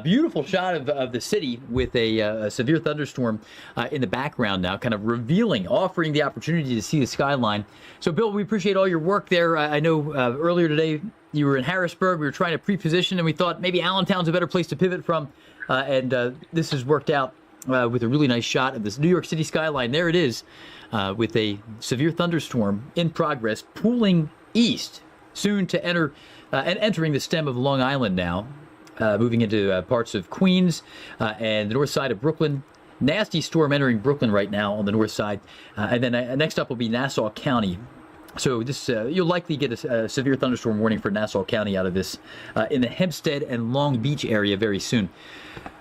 Speaker 1: Beautiful shot of the city with a severe thunderstorm in the background now, kind of revealing, offering the opportunity to see the skyline. So, Bill, we appreciate all your work there. I know earlier today you were in Harrisburg. We were trying to pre-position, and we thought maybe Allentown's a better place to pivot from. And this has worked out with a really nice shot of this New York City skyline. There it is, with a severe thunderstorm in progress, pulling east, soon to enter and entering the stem of Long Island now, moving into parts of Queens and the north side of Brooklyn. Nasty storm entering Brooklyn right now on the north side. And then next up will be Nassau County. So this you'll likely get a severe thunderstorm warning for Nassau County out of this in the Hempstead and Long Beach area very soon.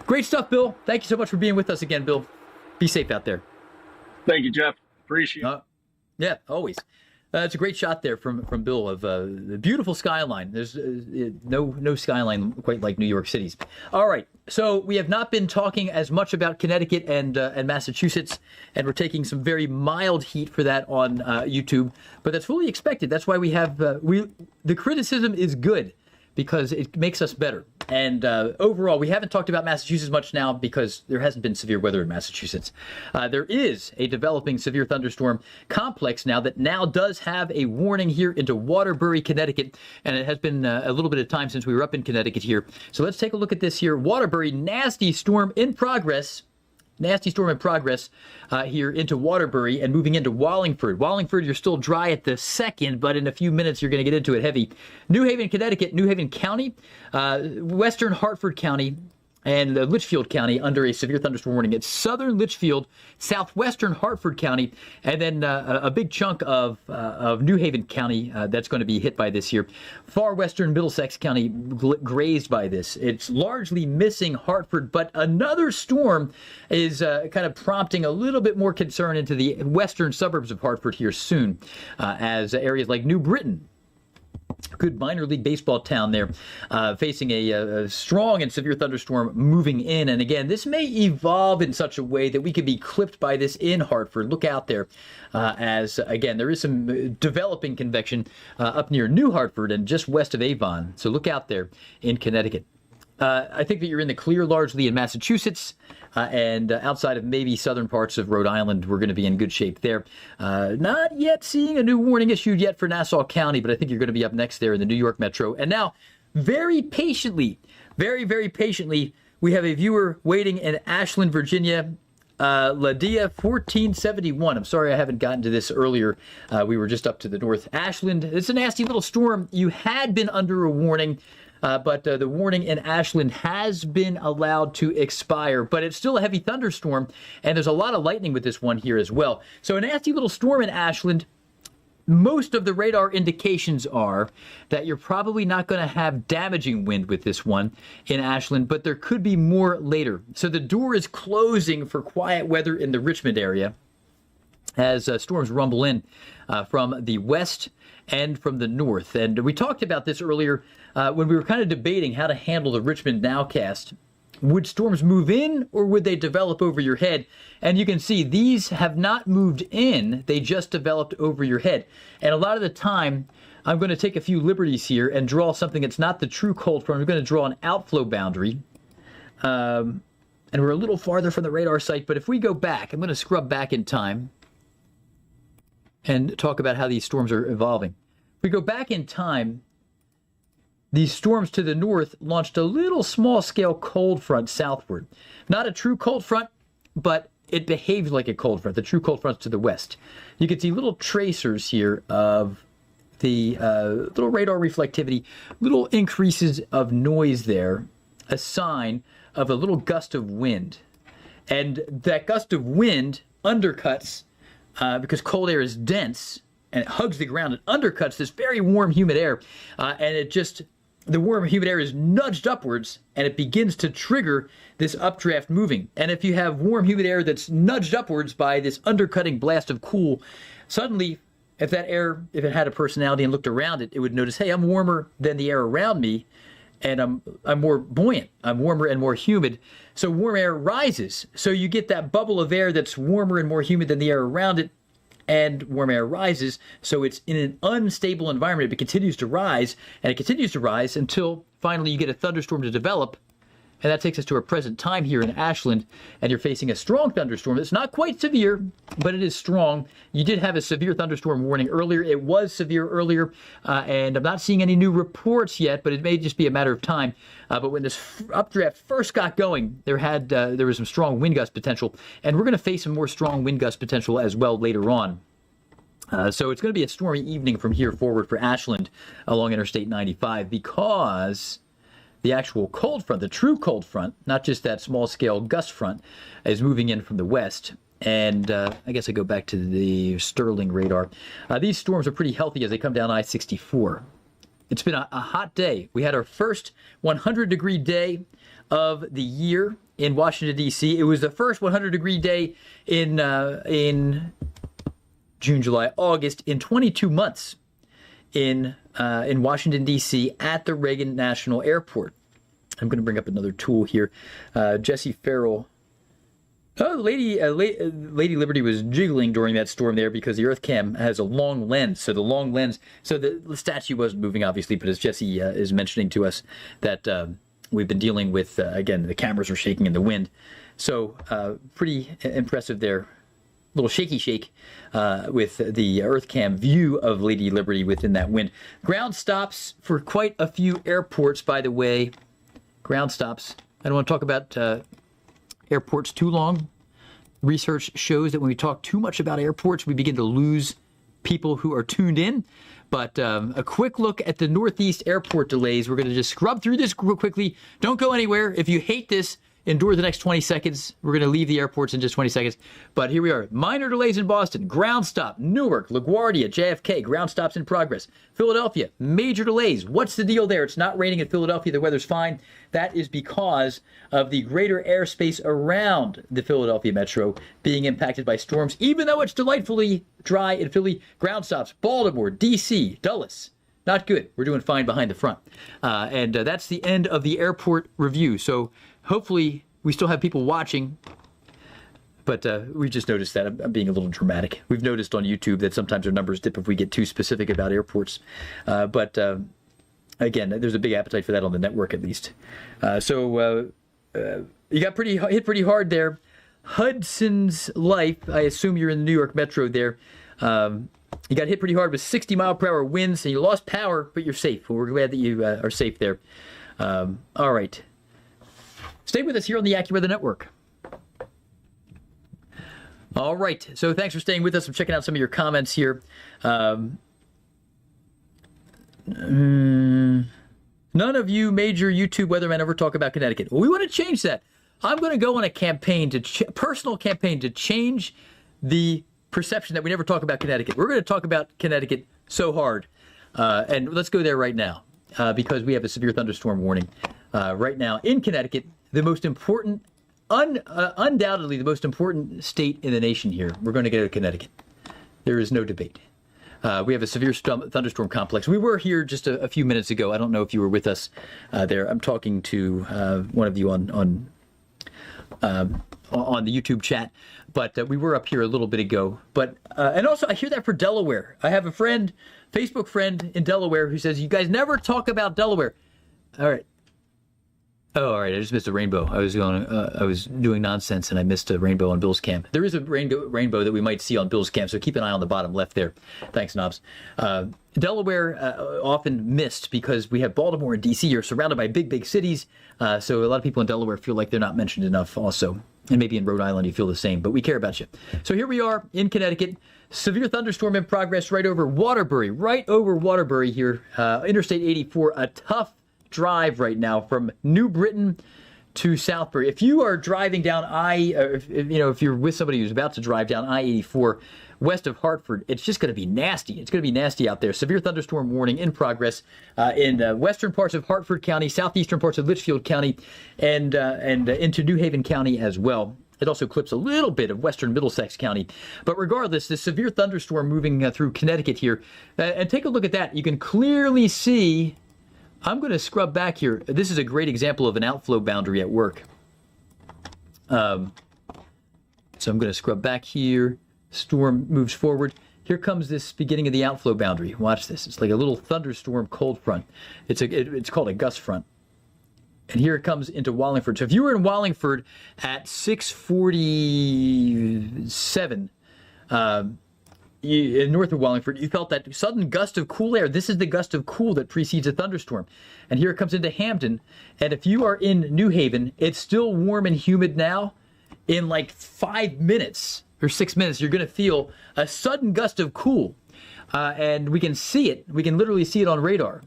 Speaker 1: Great stuff, Bill. Thank you so much for being with us again, Bill. Be safe out there.
Speaker 2: Thank you, Jeff. Appreciate it.
Speaker 1: Yeah, always. It's a great shot there from Bill of the beautiful skyline. There's no skyline quite like New York City's. All right, so we have not been talking as much about Connecticut and Massachusetts, and we're taking some very mild heat for that on YouTube, but that's fully expected. That's why we have the criticism is good, because it makes us better. And overall, we haven't talked about Massachusetts much now because there hasn't been severe weather in Massachusetts. There is a developing severe thunderstorm complex now that now does have a warning here into Waterbury, Connecticut. And it has been a little bit of time since we were up in Connecticut here. So let's take a look at this here. Waterbury, nasty storm in progress. Nasty storm in progress here into Waterbury and moving into Wallingford. Wallingford, you're still dry at the second, but in a few minutes you're going to get into it heavy. New Haven, Connecticut, New Haven County, Western Hartford County, and Litchfield County under a severe thunderstorm warning. It's southern Litchfield, southwestern Hartford County, and then a big chunk of New Haven County that's going to be hit by this here. Far western Middlesex County grazed by this. It's largely missing Hartford, but another storm is kind of prompting a little bit more concern into the western suburbs of Hartford here soon, as areas like New Britain, good minor league baseball town there, facing a strong and severe thunderstorm moving in. And again, this may evolve in such a way that we could be clipped by this in Hartford. Look out there, as again, there is some developing convection up near New Hartford and just west of Avon. So look out there in Connecticut. I think that you're in the clear largely in Massachusetts, and outside of maybe southern parts of Rhode Island, we're going to be in good shape there. Not yet seeing a new warning issued yet for Nassau County, but I think you're going to be up next there in the New York Metro. And now, very patiently, very, very patiently, we have a viewer waiting in Ashland, Virginia. Ladia 1471. I'm sorry I haven't gotten to this earlier. We were just up to the north. Ashland, it's a nasty little storm. You had been under a warning. But the warning in Ashland has been allowed to expire, but it's still a heavy thunderstorm, and there's a lot of lightning with this one here as well. So a nasty little storm in Ashland. Most of the radar indications are that you're probably not going to have damaging wind with this one in Ashland, but there could be more later. So the door is closing for quiet weather in the Richmond area as storms rumble in from the west and from the north. And we talked about this earlier when we were kind of debating how to handle the Richmond nowcast. Would storms move in or would they develop over your head? And you can see these have not moved in. They just developed over your head. And a lot of the time, I'm going to take a few liberties here and draw something that's not the true cold front. I'm going to draw an outflow boundary. And we're a little farther from the radar site. But if we go back, I'm going to scrub back in time and talk about how these storms are evolving. If we go back in time, these storms to the north launched a little small-scale cold front southward. Not a true cold front, but it behaves like a cold front. The true cold front's to the west. You can see little tracers here of the little radar reflectivity, little increases of noise there, a sign of a little gust of wind. And that gust of wind undercuts, because cold air is dense and it hugs the ground, it undercuts this very warm, humid air. And the warm, humid air is nudged upwards and it begins to trigger this updraft moving. And if you have warm, humid air that's nudged upwards by this undercutting blast of cool, suddenly, if that air, if it had a personality and looked around it, it would notice, hey, I'm warmer than the air around me, and I'm more buoyant. I'm warmer and more humid. So warm air rises. So you get that bubble of air that's warmer and more humid than the air around it, and warm air rises. So it's in an unstable environment. It continues to rise, and it continues to rise until finally you get a thunderstorm to develop. And that takes us to our present time here in Ashland, and you're facing a strong thunderstorm. It's not quite severe, but it is strong. You did have a severe thunderstorm warning earlier. It was severe earlier, and I'm not seeing any new reports yet, but it may just be a matter of time. But when this updraft first got going, there was some strong wind gust potential, and we're going to face some more strong wind gust potential as well later on. So it's going to be a stormy evening from here forward for Ashland along Interstate 95, because the actual cold front, the true cold front, not just that small-scale gust front, is moving in from the west. And I guess I go back to the Sterling radar. These storms are pretty healthy as they come down I-64. It's been a hot day. We had our first 100-degree day of the year in Washington, D.C. It was the first 100-degree day in June, July, August in 22 months. In Washington, D.C. at the Reagan National Airport. I'm going to bring up another tool here. Jesse Farrell. Oh, Lady Liberty was jiggling during that storm there because the Earth Cam has a long lens. So the statue wasn't moving, obviously, but as Jesse is mentioning to us that we've been dealing with, again, the cameras are shaking in the wind. So pretty impressive there. Little shaky shake with the Earth Cam view of Lady Liberty within that wind. Ground stops for quite a few airports, by the way. Ground stops. I don't want to talk about airports too long. Research shows that when we talk too much about airports, we begin to lose people who are tuned in. But a quick look at the Northeast airport delays. We're going to just scrub through this real quickly. Don't go anywhere. If you hate this, endure the next 20 seconds. We're going to leave the airports in just 20 seconds. But here we are. Minor delays in Boston. Ground stop. Newark, LaGuardia, JFK. Ground stops in progress. Philadelphia. Major delays. What's the deal there? It's not raining in Philadelphia. The weather's fine. That is because of the greater airspace around the Philadelphia metro being impacted by storms, even though it's delightfully dry in Philly. Ground stops. Baltimore, D.C., Dulles. Not good. We're doing fine behind the front. And that's the end of the airport review. So hopefully we still have people watching, but we just noticed that I'm being a little dramatic. We've noticed on YouTube that sometimes our numbers dip if we get too specific about airports. But again, there's a big appetite for that on the network, at least. So you got hit pretty hard there. Hudson's Life, I assume you're in the New York Metro there. You got hit pretty hard with 60-mile-per-hour winds, and you lost power, but you're safe. We're glad that you are safe there. All right. Stay with us here on the AccuWeather Network. All right. So thanks for staying with us. I'm checking out some of your comments here. None of you major YouTube weathermen ever talk about Connecticut. Well, we want to change that. I'm going to go on a campaign, personal campaign, to change the perception that we never talk about Connecticut. We're going to talk about Connecticut so hard. And let's go there right now because we have a severe thunderstorm warning right now in Connecticut. The most important, undoubtedly the most important state in the nation here. We're going to go to Connecticut. There is no debate. We have a severe thunderstorm complex. We were here just a few minutes ago. I don't know if you were with us there. I'm talking to one of you on the YouTube chat, but we were up here a little bit ago. But and also I hear that for Delaware. I have a friend, Facebook friend in Delaware, who says you guys never talk about Delaware. All right. Oh, all right. I just missed a rainbow. I was doing nonsense and I missed a rainbow on Bill's cam. There is a rainbow that we might see on Bill's cam, so keep an eye on the bottom left there. Thanks, Knobs. Delaware often missed because we have Baltimore and D.C. are surrounded by big cities, so a lot of people in Delaware feel like they're not mentioned enough also. And maybe in Rhode Island you feel the same, but we care about you. So here we are in Connecticut. Severe thunderstorm in progress right over Waterbury here. Interstate 84, a tough drive right now from New Britain to Southbury. If you are driving down if you're with somebody who's about to drive down I-84 west of Hartford, it's just going to be nasty. It's going to be nasty out there. Severe thunderstorm warning in progress in western parts of Hartford County, southeastern parts of Litchfield County, and into New Haven County as well. It also clips a little bit of western Middlesex County. But regardless, this severe thunderstorm moving through Connecticut here. And take a look at that. You can clearly see. I'm going to scrub back here. This is a great example of an outflow boundary at work. So I'm going to scrub back here. Storm moves forward. Here comes this beginning of the outflow boundary. Watch this. It's like a little thunderstorm cold front. It's called a gust front. And here it comes into Wallingford. So if you were in Wallingford at 6:47, north of Wallingford, you felt that sudden gust of cool air. This is the gust of cool that precedes a thunderstorm. And here it comes into Hampden. And if you are in New Haven, it's still warm and humid now. In like 5 minutes or 6 minutes, you're going to feel a sudden gust of cool. And we can see it. We can literally see it on radar.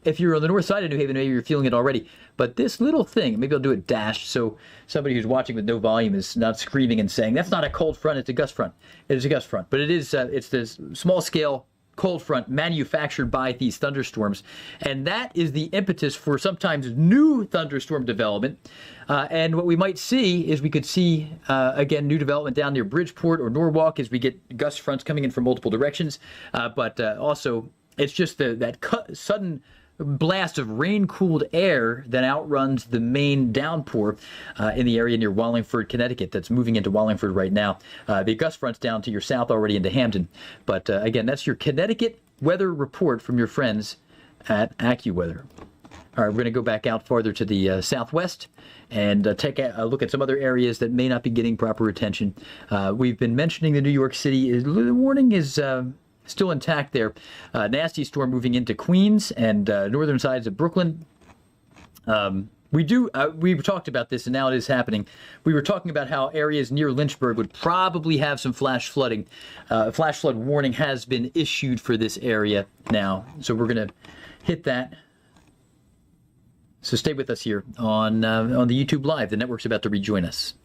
Speaker 1: If you're on the north side of New Haven, maybe you're feeling it already. But this little thing, maybe I'll do it dashed so somebody who's watching with no volume is not screaming and saying, that's not a cold front, it's a gust front. It is a gust front. But it is, it's this small scale cold front manufactured by these thunderstorms. And that is the impetus for sometimes new thunderstorm development. And what we might see is we could see, again, new development down near Bridgeport or Norwalk as we get gust fronts coming in from multiple directions. But also, it's just that sudden blast of rain-cooled air that outruns the main downpour in the area near Wallingford, Connecticut, that's moving into Wallingford right now. The gust front's down to your south already into Hampden. But again, that's your Connecticut weather report from your friends at AccuWeather. All right, we're going to go back out farther to the southwest and take a look at some other areas that may not be getting proper attention. We've been mentioning the New York City. The warning is still intact there. Nasty storm moving into Queens and northern sides of Brooklyn. We've talked about this, and now it is happening. We were talking about how areas near Lynchburg would probably have some flash flooding. Flash flood warning has been issued for this area now, so we're going to hit that. So stay with us here on the YouTube Live. The network's about to rejoin us.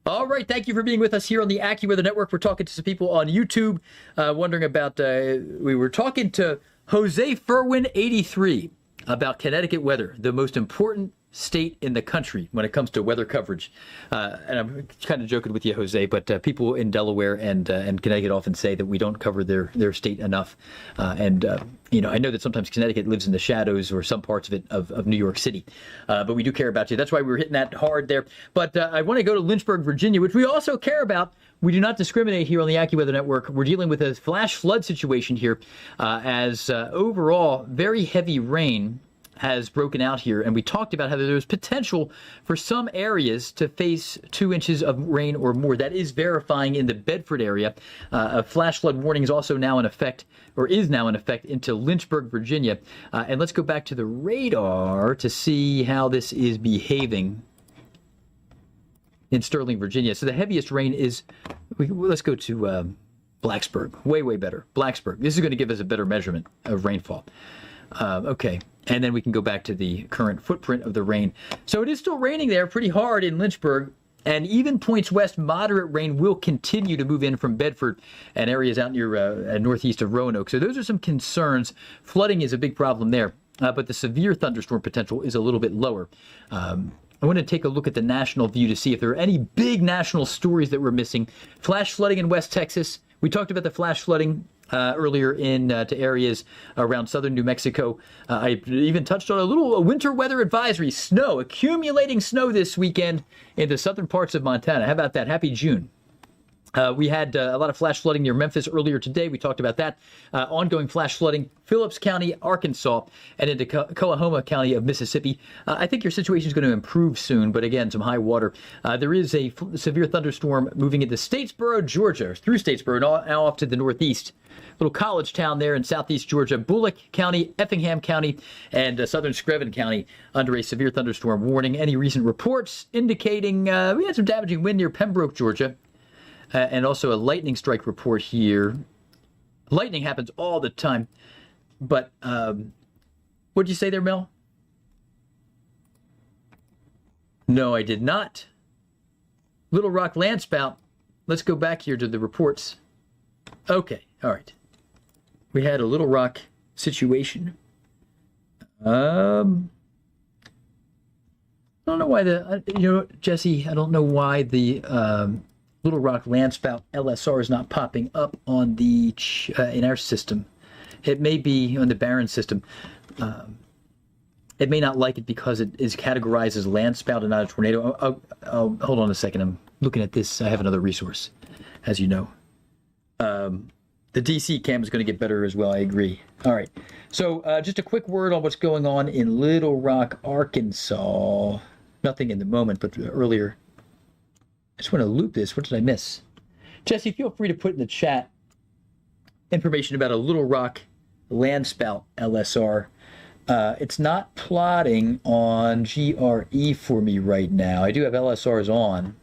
Speaker 1: All right, thank you for being with us here on the AccuWeather Network. We're talking to some people on YouTube, wondering about, we were talking to Jose Furwin, 83, about Connecticut weather, the most important state in the country when it comes to weather coverage. And I'm kind of joking with you, Jose, but people in Delaware and Connecticut often say that we don't cover their state enough. I know that sometimes Connecticut lives in the shadows or some parts of it of New York City. But we do care about you. That's why we were hitting that hard there. But I want to go to Lynchburg, Virginia, which we also care about. We do not discriminate here on the AccuWeather Network. We're dealing with a flash flood situation here as overall very heavy rain has broken out here, and we talked about how there's potential for some areas to face 2 inches of rain or more. That is verifying in the Bedford area. A flash flood warning is also now in effect, or is now in effect, into Lynchburg, Virginia. And let's go back to the radar to see how this is behaving in Sterling, Virginia. So the heaviest rain is, let's go to Blacksburg. Way better. Blacksburg. This is going to give us a better measurement of rainfall. Okay. And then we can go back to the current footprint of the rain. So it is still raining there pretty hard in Lynchburg. And even points west, moderate rain will continue to move in from Bedford and areas out near northeast of Roanoke. So those are some concerns. Flooding is a big problem there. But the severe thunderstorm potential is a little bit lower. I want to take a look at the national view to see if there are any big national stories that we're missing. Flash flooding in West Texas. We talked about the flash flooding earlier to areas around southern New Mexico. I even touched on a little winter weather advisory. Snow, accumulating snow this weekend in the southern parts of Montana. How about that? Happy June. We had a lot of flash flooding near Memphis earlier today. We talked about that. Ongoing flash flooding, Phillips County, Arkansas, and into Coahoma County of Mississippi. I think your situation is going to improve soon, but again, some high water. There is a severe thunderstorm moving into Statesboro, Georgia, through Statesboro, now off to the northeast. Little college town there in southeast Georgia, Bullock County, Effingham County, and southern Screven County under a severe thunderstorm warning. Any recent reports indicating we had some damaging wind near Pembroke, Georgia. And also a lightning strike report here. Lightning happens all the time. But what did you say there, Mel? No, I did not. Little Rock landspout. Let's go back here to the reports. Okay, all right. We had a Little Rock situation. I don't know why Jesse, I don't know why the Little Rock landspout LSR is not popping up on the in our system. It may be on the Barron system. It may not like it because it is categorized as landspout and not a tornado. I'll hold on a second. I'm looking at this. I have another resource, as you know. The DC cam is going to get better as well. I agree. All right. So just a quick word on what's going on in Little Rock, Arkansas. Nothing in the moment, but earlier. I just want to loop this. What did I miss? Jesse, feel free to put in the chat information about a Little Rock landspout LSR. It's not plotting on GRE for me right now. I do have LSRs on.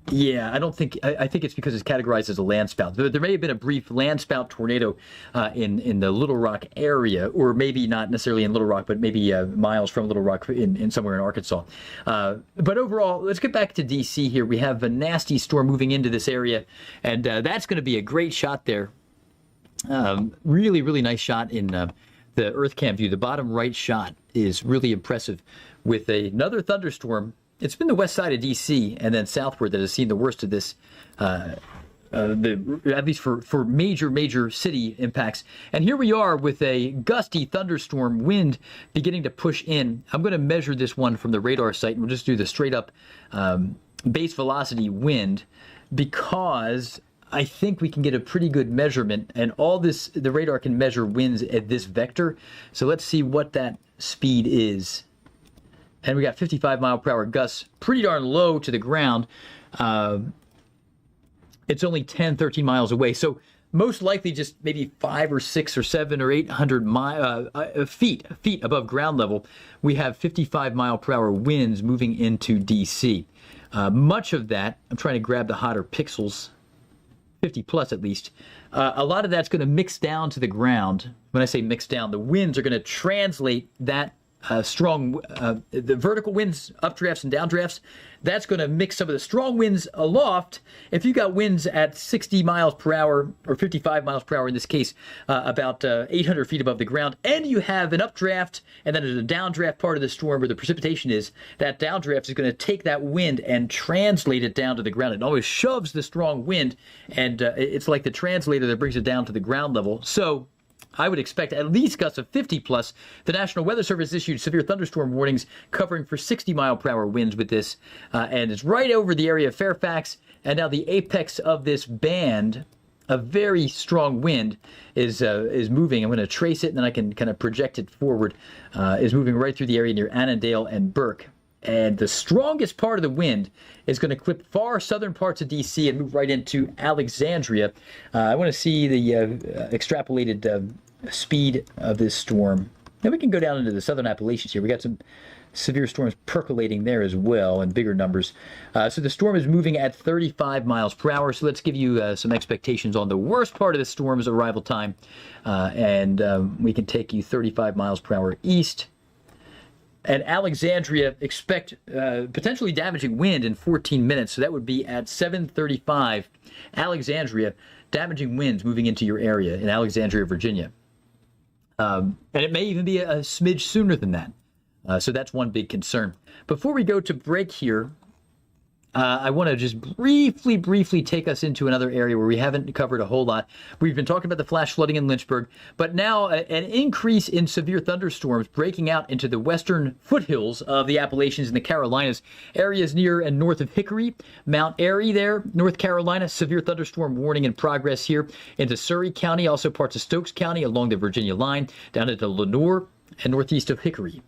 Speaker 1: Yeah, I don't think, I think it's because it's categorized as a landspout. There may have been a brief landspout tornado in the Little Rock area, or maybe not necessarily in Little Rock, but maybe miles from Little Rock in somewhere in Arkansas. But overall, let's get back to DC here. We have a nasty storm moving into this area, and that's going to be a great shot there. Really, really nice shot in the EarthCam view. The bottom right shot is really impressive with another thunderstorm. It's been the west side of D.C. and then southward that has seen the worst of this, at least for major city impacts. And here we are with a gusty thunderstorm wind beginning to push in. I'm going to measure this one from the radar site, and we'll just do the straight up base velocity wind because I think we can get a pretty good measurement. And all this, the radar can measure winds at this vector. So let's see what that speed is. And we got 55 mile per hour gusts, pretty darn low to the ground. It's only 10, 13 miles away. So most likely just maybe 5 or 6 or 7 or 800 feet above ground level, we have 55 mile per hour winds moving into DC. Much of that, I'm trying to grab the hotter pixels, 50 plus at least. A lot of that's going to mix down to the ground. When I say mix down, the winds are going to translate that strong, the vertical winds, updrafts and downdrafts, that's going to mix some of the strong winds aloft. If you got winds at 60 miles per hour, or 55 miles per hour in this case, about 800 feet above the ground, and you have an updraft, and then there's a downdraft part of the storm where the precipitation is, that downdraft is going to take that wind and translate it down to the ground. It always shoves the strong wind, and it's like the translator that brings it down to the ground level. So I would expect at least gusts of 50 plus. The National Weather Service issued severe thunderstorm warnings covering for 60 mile per hour winds with this, and it's right over the area of Fairfax. And now the apex of this band, a very strong wind, is moving. I'm going to trace it, and then I can kind of project it forward. Is moving right through the area near Annandale and Burke. And the strongest part of the wind is going to clip far southern parts of D.C. and move right into Alexandria. I want to see the extrapolated speed of this storm. Then we can go down into the southern Appalachians here. We got some severe storms percolating there as well in bigger numbers. So the storm is moving at 35 miles per hour. So let's give you some expectations on the worst part of the storm's arrival time. And we can take you 35 miles per hour east. And Alexandria, expect potentially damaging wind in 14 minutes. So that would be at 7:35. Alexandria, damaging winds moving into your area in Alexandria, Virginia. And it may even be a smidge sooner than that. So that's one big concern. Before we go to break here, I want to just briefly take us into another area where we haven't covered a whole lot. We've been talking about the flash flooding in Lynchburg, but now an increase in severe thunderstorms breaking out into the western foothills of the Appalachians and the Carolinas. Areas near and north of Hickory, Mount Airy there, North Carolina, severe thunderstorm warning in progress here into Surrey County, also parts of Stokes County along the Virginia line, down into Lenoir and northeast of Hickory.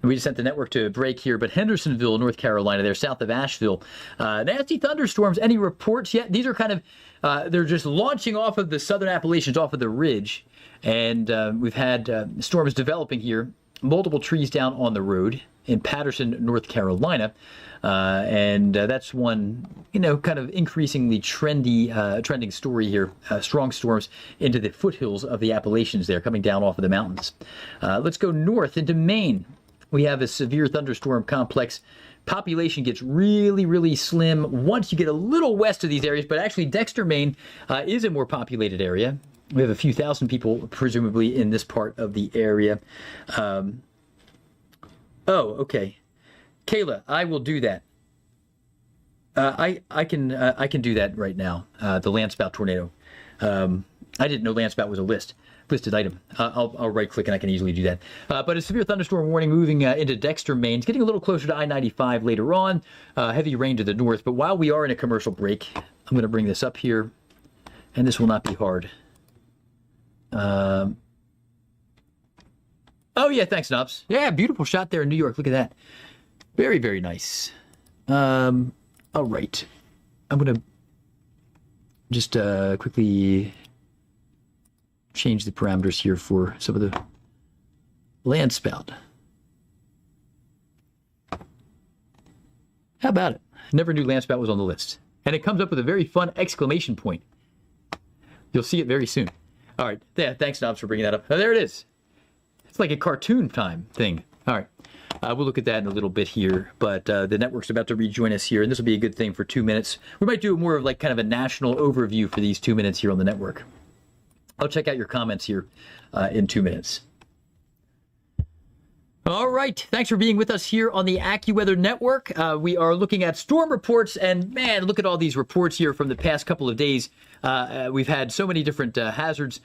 Speaker 1: We just sent the network to a break here, but Hendersonville, North Carolina, there south of Asheville. Nasty thunderstorms. Any reports yet? These are kind of, they're just launching off of the southern Appalachians, off of the ridge. And we've had storms developing here. Multiple trees down on the road in Patterson, North Carolina. And that's one, kind of increasingly trending story here. Strong storms into the foothills of the Appalachians there, coming down off of the mountains. Let's go north into Maine. We have a severe thunderstorm complex. Population gets really slim once you get a little west of these areas, but actually Dexter, Maine is a more populated area. We have a few thousand people, presumably, in this part of the area. Oh, okay. Kayla, I will do that. I can do that right now, the Landspout tornado. I didn't know Landspout was a listed item. I'll right-click and I can easily do that. But a severe thunderstorm warning moving into Dexter, Maine. It's getting a little closer to I-95 later on. Heavy rain to the north. But while we are in a commercial break, I'm going to bring this up here, and this will not be hard. Oh, yeah, thanks, Knobs. Yeah, beautiful shot there in New York. Look at that. Very nice. All right. I'm going to just quickly change the parameters here for some of the Landspout. How about it? Never knew Landspout was on the list. And it comes up with a very fun exclamation point. You'll see it very soon. All right. Yeah, thanks, Knobs, for bringing that up. Oh, there it is. It's like a cartoon time thing. All right. We'll look at that in a little bit here, but the network's about to rejoin us here, and this will be a good thing for 2 minutes. We might do more of like kind of a national overview for these 2 minutes here on the network. I'll check out your comments here in 2 minutes. All right. Thanks for being with us here on the AccuWeather Network. We are looking at storm reports, and man, look at all these reports here from the past couple of days. We've had so many different hazards,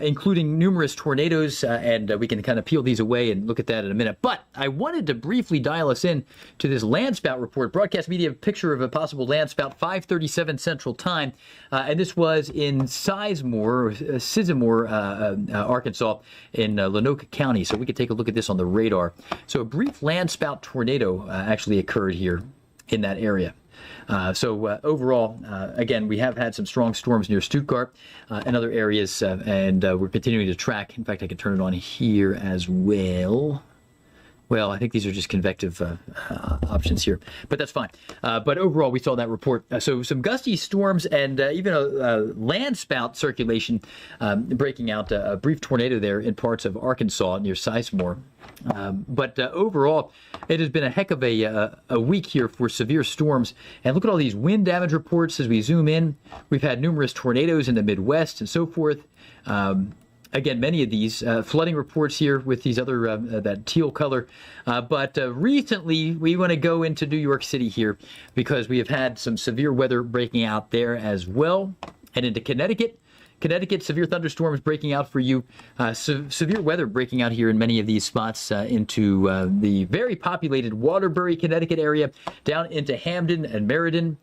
Speaker 1: including numerous tornadoes, and we can kind of peel these away and look at that in a minute. But I wanted to briefly dial us in to this Landspout report. Broadcast media picture of a possible Landspout, 5:37 Central Time, and this was in Sizemore, Arkansas, in Lenoka County. So we could take a look at this on the radar. So a brief Landspout tornado actually occurred here in that area. Overall, again, we have had some strong storms near Stuttgart and other areas, and we're continuing to track. In fact, I can turn it on here as well. Well, I think these are just convective options here, but that's fine. But overall, we saw that report. So some gusty storms and even a Landspout circulation breaking out, a brief tornado there in parts of Arkansas near Sizemore. But overall, it has been a heck of a week here for severe storms. And look at all these wind damage reports as we zoom in. We've had numerous tornadoes in the Midwest and so forth. Again, many of these flooding reports here with these other, that teal color. But recently, we want to go into New York City here because we have had some severe weather breaking out there as well. And into Connecticut. Connecticut, severe thunderstorms breaking out for you. Severe weather breaking out here in many of these spots into the very populated Waterbury, Connecticut area, down into Hamden and Meriden.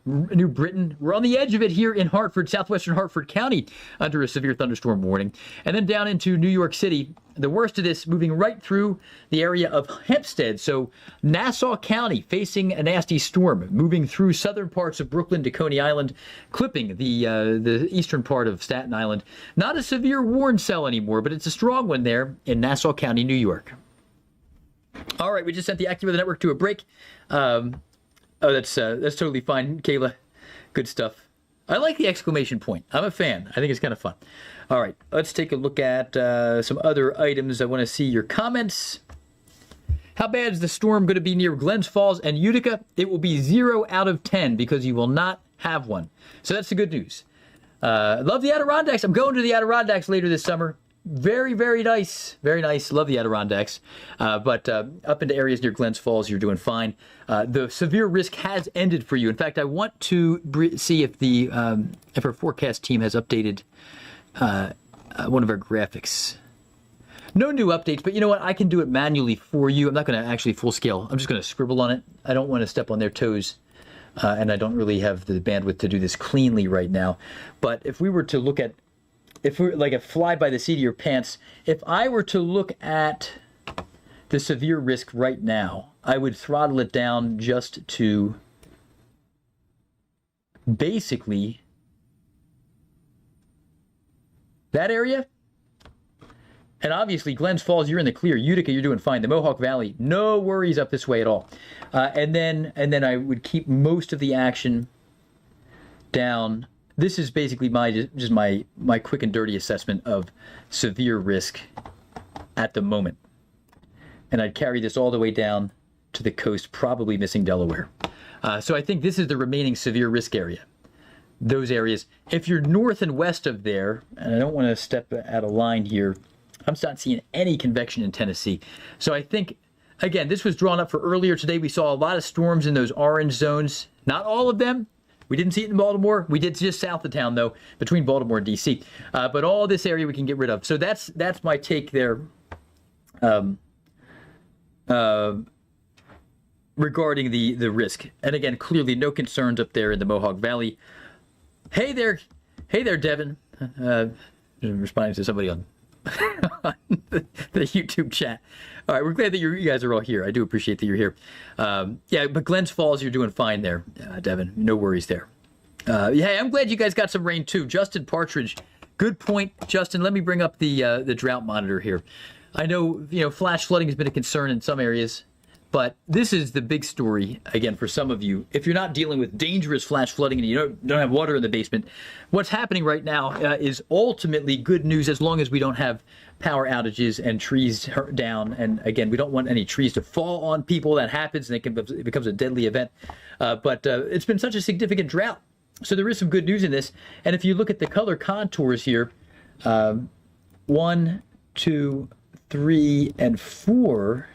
Speaker 1: New Britain. We're on the edge of it here in Hartford, southwestern Hartford County, under a severe thunderstorm warning. And then down into New York City, the worst of this moving right through the area of Hempstead. So Nassau County facing a nasty storm, moving through southern parts of Brooklyn to Coney Island, clipping the eastern part of Staten Island. Not a severe warn cell anymore, but it's a strong one there in Nassau County, New York. All right, we just sent the AccuWeather Network to a break. Oh, that's totally fine, Kayla. Good stuff. I like the exclamation point. I'm a fan. I think it's kind of fun. All right, let's take a look at some other items. I want to see your comments. How bad is the storm going to be near Glens Falls and Utica? It will be 0 out of 10 because you will not have one. So that's the good news. Love the Adirondacks. I'm going to the Adirondacks later this summer. very, very nice. Very nice. Love the Adirondacks. But up into areas near Glens Falls, you're doing fine. The severe risk has ended for you. In fact, I want to see if our forecast team has updated one of our graphics. No new updates, but you know what? I can do it manually for you. I'm not going to actually full scale. I'm just going to scribble on it. I don't want to step on their toes, and I don't really have the bandwidth to do this cleanly right now. But if we were to look at, if we're like a fly by the seat of your pants, if I were to look at the severe risk right now, I would throttle it down just to basically that area. And obviously, Glens Falls, you're in the clear. Utica, you're doing fine. The Mohawk Valley, no worries up this way at all. And then I would keep most of the action down. This is basically my quick and dirty assessment of severe risk at the moment. And I'd carry this all the way down to the coast, probably missing Delaware. So I think this is the remaining severe risk area. Those areas. If you're north and west of there, and I don't want to step out of line here, I'm not seeing any convection in Tennessee. So I think, again, this was drawn up for earlier today. We saw a lot of storms in those orange zones. Not all of them. We didn't see it in Baltimore. We did just south of town, though, between Baltimore and D.C. But all this area we can get rid of. So that's my take there regarding the risk. And again, clearly no concerns up there in the Mohawk Valley. Hey there, Devin. Responding to somebody on the YouTube chat. All right, we're glad that you guys are all here. I do appreciate that you're here. Yeah, but Glens Falls, you're doing fine there, Devin. No worries there. Yeah, I'm glad you guys got some rain too. Justin Partridge, good point, Justin. Let me bring up the drought monitor here. I know flash flooding has been a concern in some areas, but this is the big story again for some of you. If you're not dealing with dangerous flash flooding and you don't have water in the basement, what's happening right now is ultimately good news as long as we don't have power outages and trees down. And again, we don't want any trees to fall on people. That happens and it becomes a deadly event. But it's been such a significant drought. So there is some good news in this. And if you look at the color contours here, 1, 2, 3, and 4.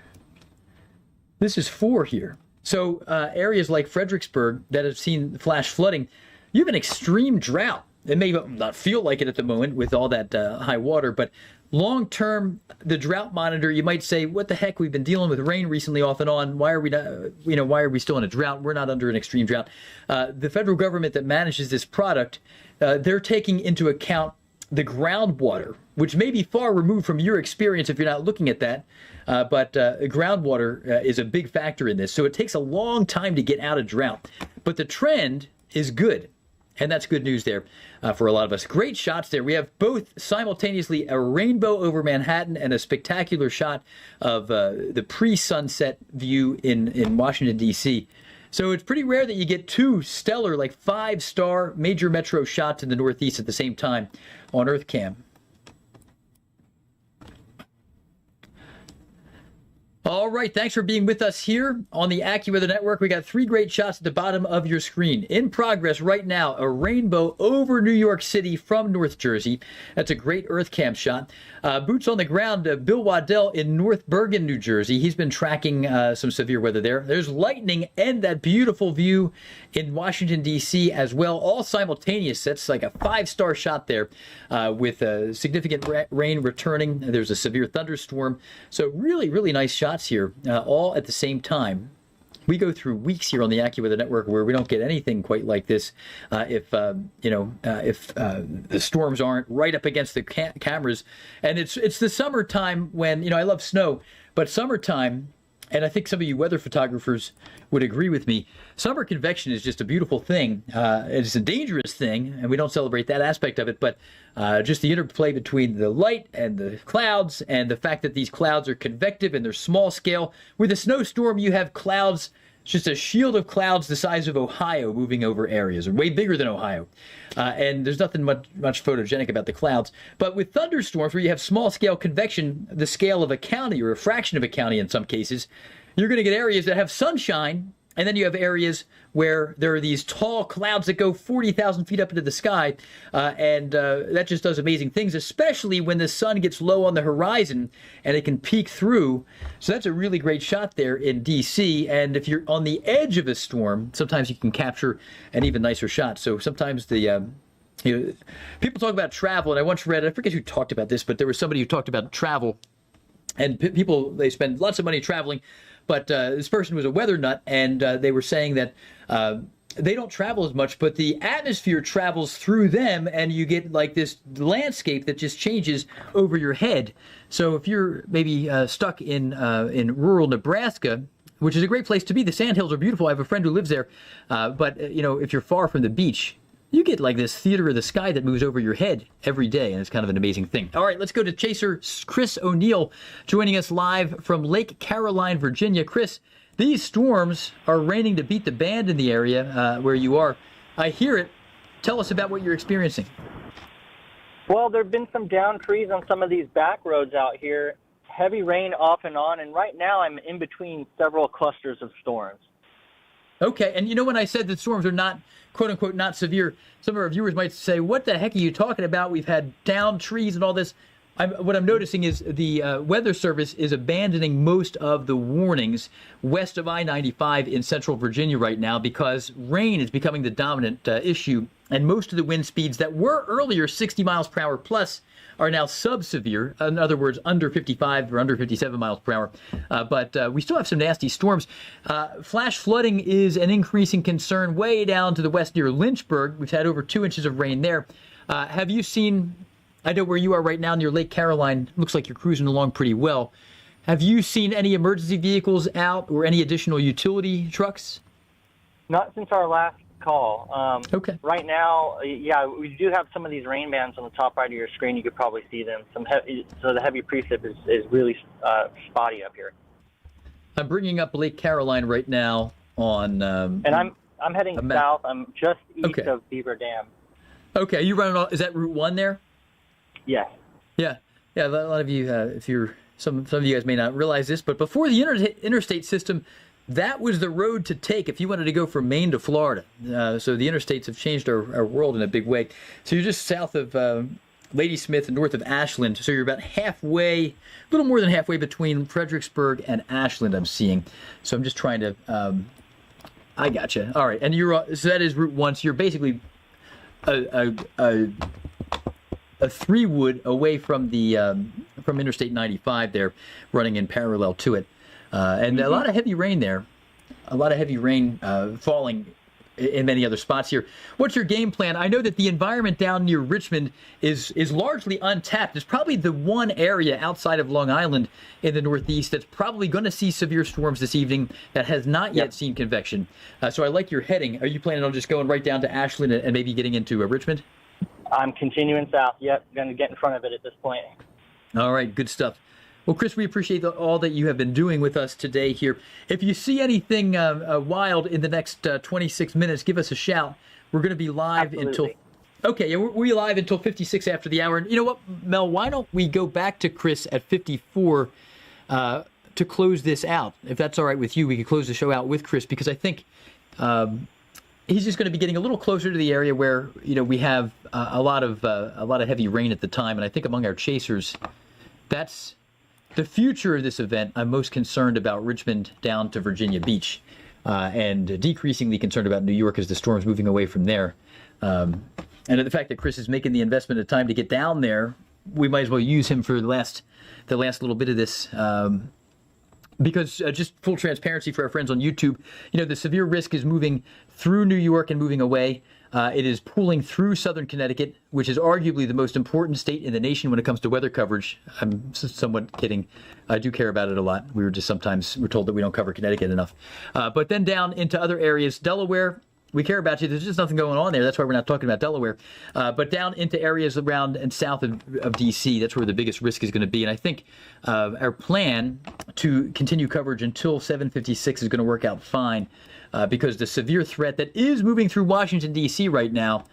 Speaker 1: This is 4 here. So areas like Fredericksburg that have seen flash flooding, you have an extreme drought. It may not feel like it at the moment with all that high water, but long term, the drought monitor, you might say, what the heck? We've been dealing with rain recently off and on. Why are we not, why are we still in a drought? We're not under an extreme drought. The federal government that manages this product, they're taking into account the groundwater, which may be far removed from your experience if you're not looking at that. But groundwater is a big factor in this. So it takes a long time to get out of drought. But the trend is good. And that's good news there for a lot of us. Great shots there. We have both simultaneously a rainbow over Manhattan and a spectacular shot of the pre-sunset view in Washington, D.C. So it's pretty rare that you get two stellar, like 5-star major metro shots in the Northeast at the same time on EarthCam. All right, thanks for being with us here on the AccuWeather Network. We got 3 great shots at the bottom of your screen. In progress right now, a rainbow over New York City from North Jersey. That's a great EarthCam shot. Boots on the ground, Bill Waddell in North Bergen, New Jersey. He's been tracking some severe weather there. There's lightning and that beautiful view in Washington, D.C. as well, all simultaneous. That's like a 5-star shot there with significant rain returning. There's a severe thunderstorm. So really, really nice shots here, all at the same time. We go through weeks here on the AccuWeather Network where we don't get anything quite like this. If the storms aren't right up against the cameras, and it's the summertime when I love snow, but summertime, and I think some of you weather photographers would agree with me. Summer convection is just a beautiful thing. It's a dangerous thing, and we don't celebrate that aspect of it, but just the interplay between the light and the clouds and the fact that these clouds are convective and they're small scale. With a snowstorm, you have clouds, just a shield of clouds the size of Ohio moving over areas, or way bigger than Ohio. And there's nothing much photogenic about the clouds. But with thunderstorms, where you have small-scale convection, the scale of a county or a fraction of a county in some cases, you're going to get areas that have sunshine And then you have areas where there are these tall clouds that go 40,000 feet up into the sky, and that just does amazing things, especially when the sun gets low on the horizon and it can peek through. So that's a really great shot there in D.C. And if you're on the edge of a storm, sometimes you can capture an even nicer shot. So sometimes people talk about travel, and I once read, I forget who talked about this, but there was somebody who talked about travel, and people, they spend lots of money traveling. But this person was a weather nut, and they were saying that they don't travel as much, but the atmosphere travels through them, and you get like this landscape that just changes over your head. So if you're maybe stuck in rural Nebraska, which is a great place to be, the sandhills are beautiful. I have a friend who lives there, but if you're far from the beach, you get like this theater of the sky that moves over your head every day, and it's kind of an amazing thing. All right, let's go to Chaser Chris O'Neill joining us live from Lake Caroline, Virginia. Chris, these storms are raining to beat the band in the area where you are. I hear it. Tell us about what you're experiencing.
Speaker 4: Well, there have been some down trees on some of these back roads out here. Heavy rain off and on, and right now I'm in between several clusters of storms.
Speaker 1: Okay, and when I said that storms are not, quote unquote, not severe, some of our viewers might say, what the heck are you talking about? We've had down trees and all this. What I'm noticing is the Weather Service is abandoning most of the warnings west of I-95 in central Virginia right now because rain is becoming the dominant issue, and most of the wind speeds that were earlier 60 miles per hour plus are now sub-severe, in other words, under 55 or under 57 miles per hour. But we still have some nasty storms. Flash flooding is an increasing concern way down to the west near Lynchburg. We've had over 2 inches of rain there. Have you seen, I know where you are right now near Lake Caroline, looks like you're cruising along pretty well. Have you seen any emergency vehicles out or any additional utility trucks?
Speaker 4: Not since our last call.
Speaker 1: Okay.
Speaker 4: Right now, yeah, we do have some of these rain bands on the top right of your screen. You could probably see them. So the heavy precip is really spotty up here.
Speaker 1: I'm bringing up Lake Caroline right now on.
Speaker 4: And I'm heading south. I'm just east of Beaver Dam.
Speaker 1: Okay, you running? Is that Route 1 there?
Speaker 4: Yes.
Speaker 1: Yeah. A lot of you, if you're some of you guys may not realize this, but before the interstate system, that was the road to take if you wanted to go from Maine to Florida. So the interstates have changed our world in a big way. So you're just south of Ladysmith and north of Ashland. So you're about halfway, a little more than halfway between Fredericksburg and Ashland, I'm seeing. So I'm just trying to, I gotcha. All right. And so that is Route 1. So you're basically a 3-wood away from the from Interstate 95 there, running in parallel to it. And a lot of heavy rain there, a lot of heavy rain falling in many other spots here. What's your game plan? I know that the environment down near Richmond is largely untapped. It's probably the one area outside of Long Island in the Northeast that's probably going to see severe storms this evening that has not yet seen convection. So I like your heading. Are you planning on just going right down to Ashland and maybe getting into Richmond?
Speaker 4: I'm continuing south. Yep, going to get in front of it at this point.
Speaker 1: All right, good stuff. Well, Chris, we appreciate all that you have been doing with us today here. If you see anything wild in the next 26 minutes, give us a shout. We're going to be live until... Okay, yeah, we're live until 56 after the hour. And you know what, Mel, why don't we go back to Chris at 54 to close this out? If that's all right with you, we could close the show out with Chris, because I think he's just going to be getting a little closer to the area where, we have a lot of heavy rain at the time. And I think among our chasers, that's the future of this event. I'm most concerned about Richmond down to Virginia Beach, and decreasingly concerned about New York as the storm's moving away from there. And the fact that Chris is making the investment of time to get down there, we might as well use him for the last little bit of this. Because just full transparency for our friends on YouTube, the severe risk is moving through New York and moving away. It is pulling through southern Connecticut, which is arguably the most important state in the nation when it comes to weather coverage. I'm somewhat kidding. I do care about it a lot. We're told that we don't cover Connecticut enough. But then down into other areas, Delaware, we care about you. There's just nothing going on there. That's why we're not talking about Delaware. But down into areas around and south of D.C., that's where the biggest risk is going to be. And I think our plan to continue coverage until 7:56 is going to work out fine. because the severe threat that is moving through Washington, D.C. right now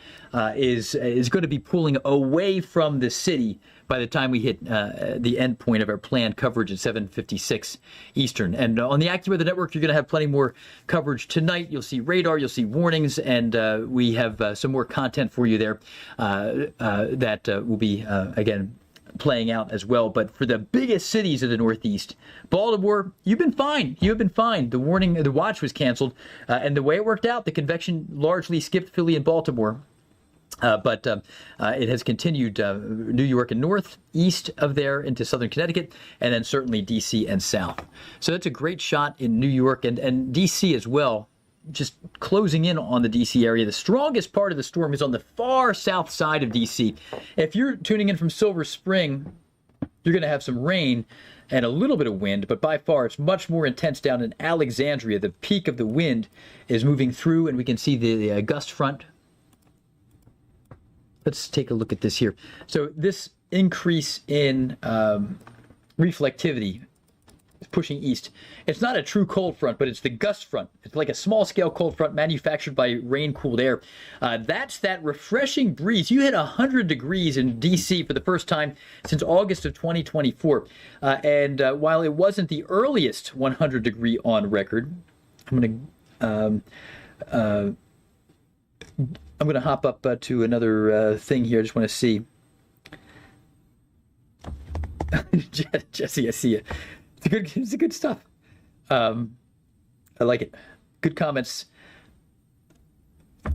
Speaker 1: is going to be pulling away from the city by the time we hit the end point of our planned coverage at 7:56 Eastern. And on the AccuWeather Network, you're going to have plenty more coverage tonight. You'll see radar, you'll see warnings, and we have some more content for you there that will be, again, playing out as well. But for the biggest cities of the Northeast, Baltimore, you've been fine. You have been fine. The watch was canceled, and the way it worked out, the convection largely skipped Philly and Baltimore. But it has continued New York and north, east of there into southern Connecticut, and then certainly D.C. and south. So that's a great shot in New York and D.C. as well, just closing in on the D.C. area. The strongest part of the storm is on the far south side of D.C. If you're tuning in from Silver Spring, you're going to have some rain and a little bit of wind, but by far it's much more intense down in Alexandria. The peak of the wind is moving through, and we can see the gust front. Let's take a look at this here. So this increase in reflectivity is pushing east. It's not a true cold front, but it's the gust front. It's like a small-scale cold front manufactured by rain-cooled air. That's that refreshing breeze. You hit 100 degrees in D.C. for the first time since August of 2024. And while it wasn't the earliest 100-degree on record, I'm going to hop up to another thing here. I just want to see. Jesse, I see you. It's good stuff. I like it. Good comments.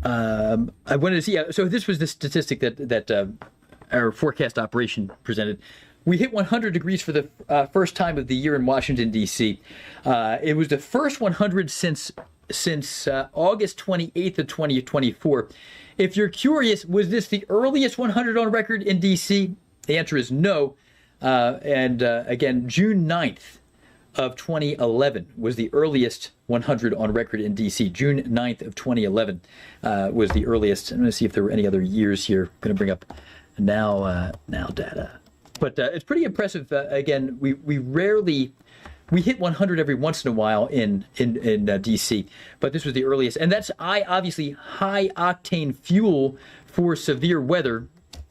Speaker 1: I wanted to see. So this was the statistic that our forecast operation presented. We hit 100 degrees for the first time of the year in Washington, D.C. It was the first 100 since August 28th of 2024. If you're curious, was this the earliest 100 on record in D.C.? The answer is no. Again, June 9th of 2011 was the earliest 100 on record in D.C. June 9th of 2011 was the earliest. I'm going to see if there were any other years here. I'm going to bring up now data. But it's pretty impressive. Again, we rarely... We hit 100 every once in a while in D.C., but this was the earliest. And that's obviously high-octane fuel for severe weather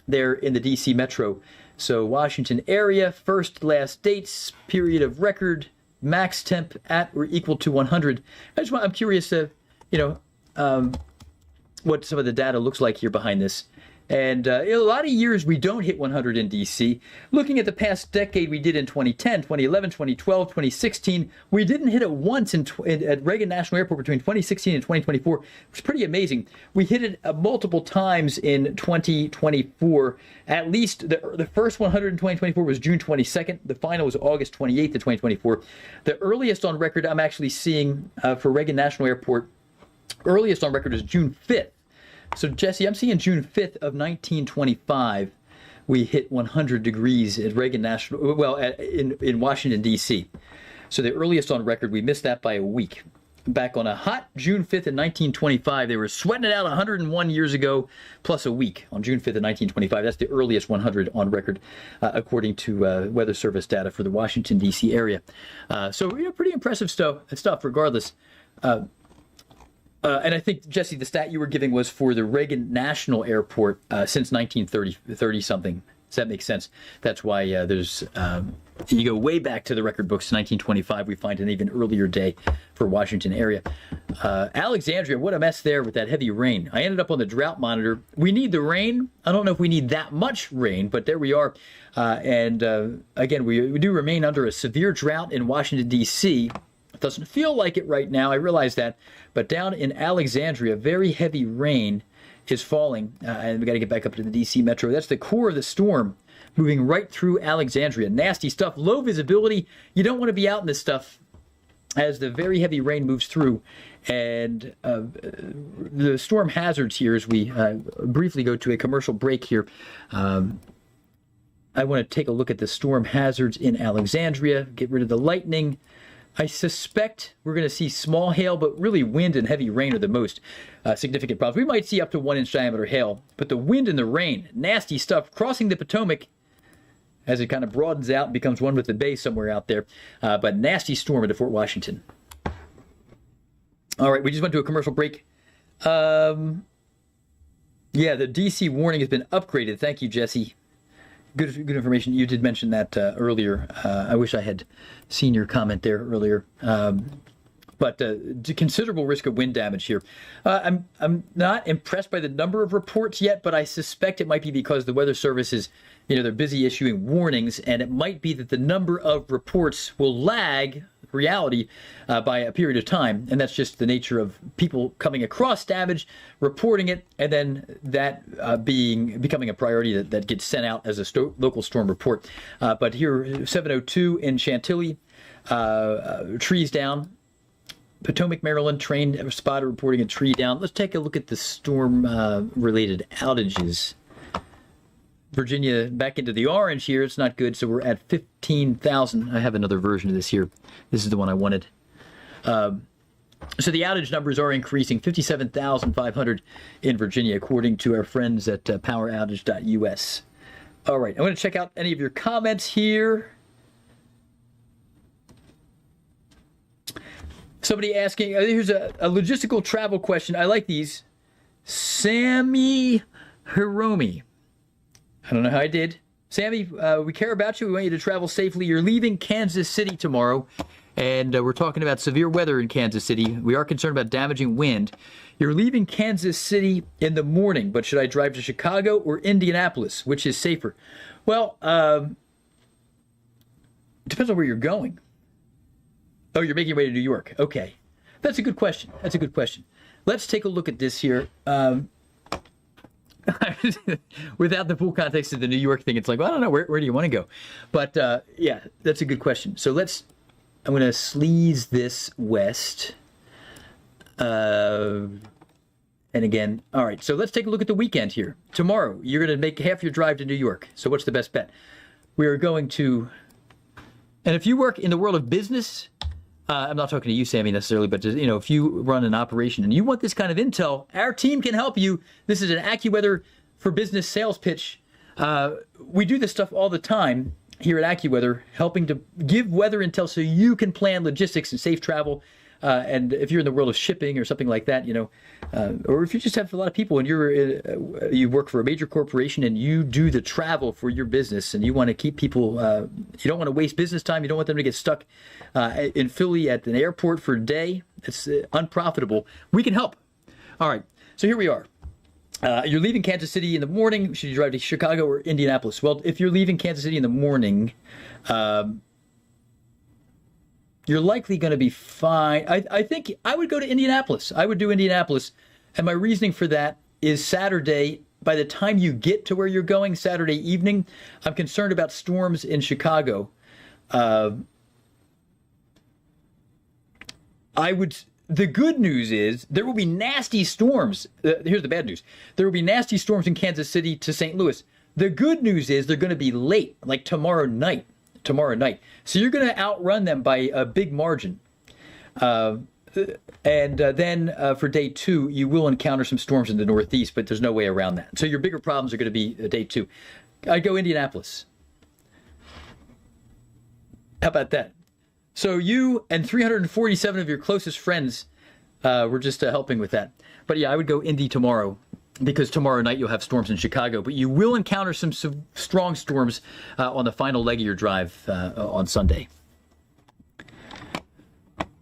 Speaker 1: there in the D.C. metro. So Washington area, first last dates, period of record, max temp at or equal to 100. I'm curious what some of the data looks like here behind this. And a lot of years we don't hit 100 in D.C. Looking at the past decade, we did in 2010, 2011, 2012, 2016. We didn't hit it once at Reagan National Airport between 2016 and 2024. It was pretty amazing. We hit it multiple times in 2024. At least the first 100 in 2024 was June 22nd. The final was August 28th of 2024. The earliest on record I'm actually seeing for Reagan National Airport, earliest on record is June 5th. So, Jesse, I'm seeing June 5th of 1925, we hit 100 degrees at Reagan National, in Washington, D.C. So the earliest on record, we missed that by a week. Back on a hot June 5th in 1925, they were sweating it out 101 years ago, plus a week on June 5th of 1925. That's the earliest 100 on record, according to Weather Service data for the Washington, D.C. area. So, pretty impressive stuff regardless. And I think, Jesse, the stat you were giving was for the Reagan National Airport since 1930-something. Does that make sense? That's why there's, you go way back to the record books, 1925, we find an even earlier day for Washington area. Alexandria, what a mess there with that heavy rain. I ended up on the drought monitor. We need the rain. I don't know if we need that much rain, but there we are. Again, we do remain under a severe drought in Washington, D.C., doesn't feel like it right now, I realize that. But down in Alexandria, very heavy rain is falling. And we got to get back up to the D.C. metro. That's the core of the storm, moving right through Alexandria. Nasty stuff, low visibility. You don't want to be out in this stuff as the very heavy rain moves through. And the storm hazards here, as we briefly go to a commercial break here, I want to take a look at the storm hazards in Alexandria, get rid of the lightning. I suspect we're going to see small hail, but really wind and heavy rain are the most significant problems. We might see up to 1-inch diameter hail, but the wind and the rain, nasty stuff, crossing the Potomac as it kind of broadens out and becomes one with the bay somewhere out there. But nasty storm into Fort Washington. All right, we just went to a commercial break. Yeah, the DC warning has been upgraded. Thank you, Jesse. Good information. You did mention that earlier. I wish I had seen your comment there earlier. But considerable risk of wind damage here. I'm not impressed by the number of reports yet, but I suspect it might be because the Weather Service is, they're busy issuing warnings, and it might be that the number of reports will lag reality by a period of time, and that's just the nature of people coming across damage, reporting it, and then that becoming a priority that gets sent out as a local storm report. But here, 7:02 in Chantilly, trees down. Potomac, Maryland, train spotter reporting a tree down. Let's take a look at the storm-related outages. Virginia back into the orange here. It's not good, so we're at 15,000. I have another version of this here. This is the one I wanted. So the outage numbers are increasing, 57,500 in Virginia, according to our friends at poweroutage.us. All right, I'm going to check out any of your comments here. Somebody asking, here's a logistical travel question. I like these. Sammy Hiromi. I don't know how I did. Sammy, we care about you. We want you to travel safely. You're leaving Kansas City tomorrow, and we're talking about severe weather in Kansas City. We are concerned about damaging wind. You're leaving Kansas City in the morning, but should I drive to Chicago or Indianapolis? Which is safer? Well, it depends on where you're going. Oh, you're making your way to New York. Okay. That's a good question. Let's take a look at this here. Without the full context of the New York thing, it's like, well, I don't know, where do you want to go? But yeah, that's a good question. So I'm going to sleaze this west. And again, all right, so let's take a look at the weekend here. Tomorrow, you're going to make half your drive to New York. So what's the best bet? We are going to, and if you work in the world of business, I'm not talking to you, Sammy, necessarily, but just, if you run an operation and you want this kind of intel, our team can help you. This is an AccuWeather for Business sales pitch. We do this stuff all the time here at AccuWeather, helping to give weather intel so you can plan logistics and safe travel. And if you're in the world of shipping or something like that, or if you just have a lot of people and you work for a major corporation and you do the travel for your business and you want to keep people, you don't want to waste business time. You don't want them to get stuck in Philly at an airport for a day. It's unprofitable. We can help. All right. So here we are. You're leaving Kansas City in the morning. Should you drive to Chicago or Indianapolis? Well, if you're leaving Kansas City in the morning, you're likely going to be fine. I think I would go to Indianapolis. I would do Indianapolis. And my reasoning for that is Saturday, by the time you get to where you're going, Saturday evening, I'm concerned about storms in Chicago. The good news is there will be nasty storms. Here's the bad news. There will be nasty storms in Kansas City to St. Louis. The good news is they're going to be late, like tomorrow night. So you're going to outrun them by a big margin. And then for day 2, you will encounter some storms in the Northeast, but there's no way around that. So your bigger problems are going to be day 2. I'd go Indianapolis. How about that? So you and 347 of your closest friends were just helping with that. But yeah, I would go Indy tomorrow, because tomorrow night you'll have storms in Chicago, but you will encounter some strong storms on the final leg of your drive on Sunday.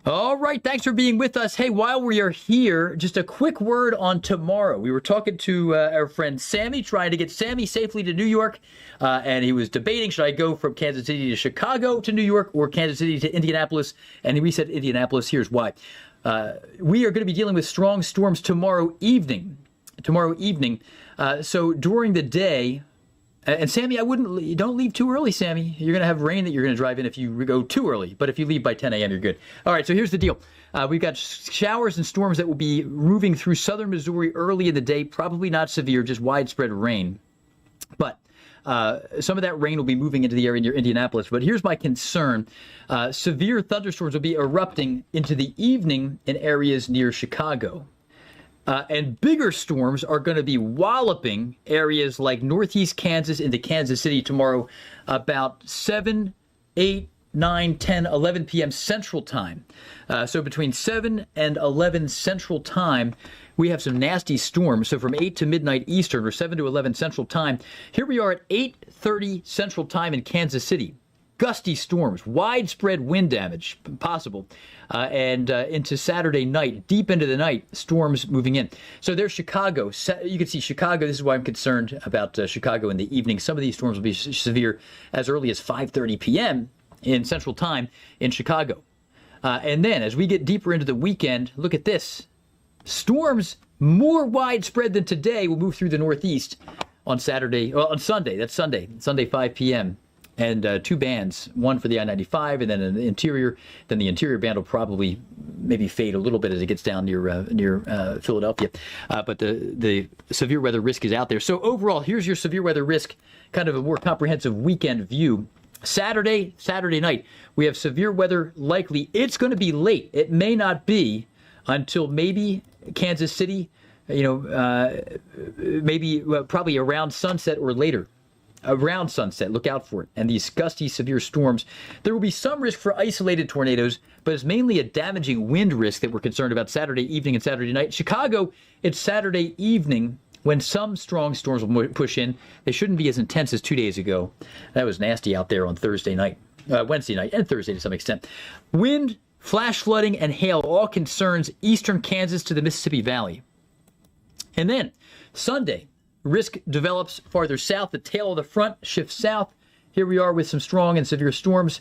Speaker 1: All right, thanks for being with us. Hey, while we are here, just a quick word on tomorrow. We were talking to our friend Sammy, trying to get Sammy safely to New York, and he was debating, should I go from Kansas City to Chicago to New York or Kansas City to Indianapolis? And we said Indianapolis. Here's why. We are going to be dealing with strong storms tomorrow evening. So during the day, and Sammy, don't leave too early, Sammy. You're going to have rain that you're going to drive in if you go too early. But if you leave by 10 a.m., you're good. All right, so here's the deal. We've got showers and storms that will be moving through southern Missouri early in the day. Probably not severe, just widespread rain. But some of that rain will be moving into the area near Indianapolis. But here's my concern. Severe thunderstorms will be erupting into the evening in areas near Chicago. And bigger storms are going to be walloping areas like northeast Kansas into Kansas City tomorrow, about 7, 8, 9, 10, 11 p.m. Central Time. So between 7 and 11 Central Time, we have some nasty storms. So from 8 to midnight Eastern, or 7 to 11 Central Time. Here we are at 8:30 Central Time in Kansas City. Gusty storms, widespread wind damage possible, and into Saturday night, deep into the night, storms moving in. So there's Chicago. You can see Chicago. This is why I'm concerned about Chicago in the evening. Some of these storms will be severe as early as 5:30 p.m. in Central Time in Chicago. And then as we get deeper into the weekend, look at this. Storms more widespread than today will move through the Northeast on Saturday, well, on Sunday. That's Sunday 5 p.m. And two bands, one for the I-95 and then an interior. Then the interior band will probably maybe fade a little bit as it gets down near Philadelphia. But the severe weather risk is out there. So overall, here's your severe weather risk, kind of a more comprehensive weekend view. Saturday night, we have severe weather likely. It's going to be late. It may not be until maybe Kansas City, probably around sunset or later. Around sunset, look out for it. And these gusty, severe storms. There will be some risk for isolated tornadoes, but it's mainly a damaging wind risk that we're concerned about Saturday evening and Saturday night. Chicago, it's Saturday evening when some strong storms will push in. They shouldn't be as intense as 2 days ago. That was nasty out there on Wednesday night, and Thursday to some extent. Wind, flash flooding, and hail, all concerns eastern Kansas to the Mississippi Valley. And then Sunday, risk develops farther south. The tail of the front shifts south. Here we are with some strong and severe storms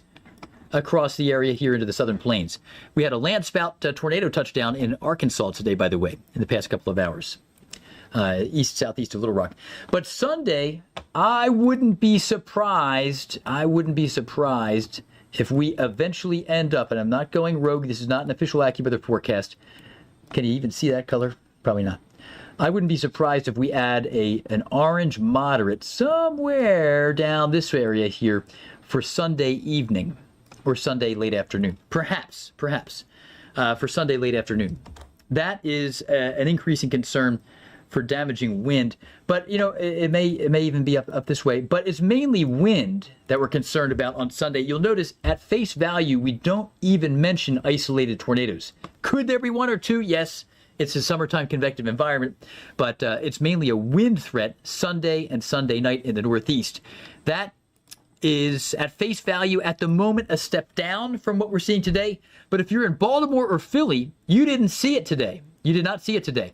Speaker 1: across the area here into the southern plains. We had a landspout tornado touchdown in Arkansas today, by the way, in the past couple of hours. Southeast of Little Rock. But Sunday, I wouldn't be surprised if we eventually end up, and I'm not going rogue, this is not an official AccuWeather forecast. Can you even see that color? Probably not. I wouldn't be surprised if we add an orange moderate somewhere down this area here for Sunday evening or Sunday late afternoon. Perhaps for Sunday late afternoon. That is an increasing concern for damaging wind. But, it may even be up this way. But it's mainly wind that we're concerned about on Sunday. You'll notice at face value, we don't even mention isolated tornadoes. Could there be one or two? Yes. It's a summertime convective environment, but it's mainly a wind threat Sunday and Sunday night in the Northeast. That is, at face value, at the moment, a step down from what we're seeing today. But if you're in Baltimore or Philly, you didn't see it today. You did not see it today.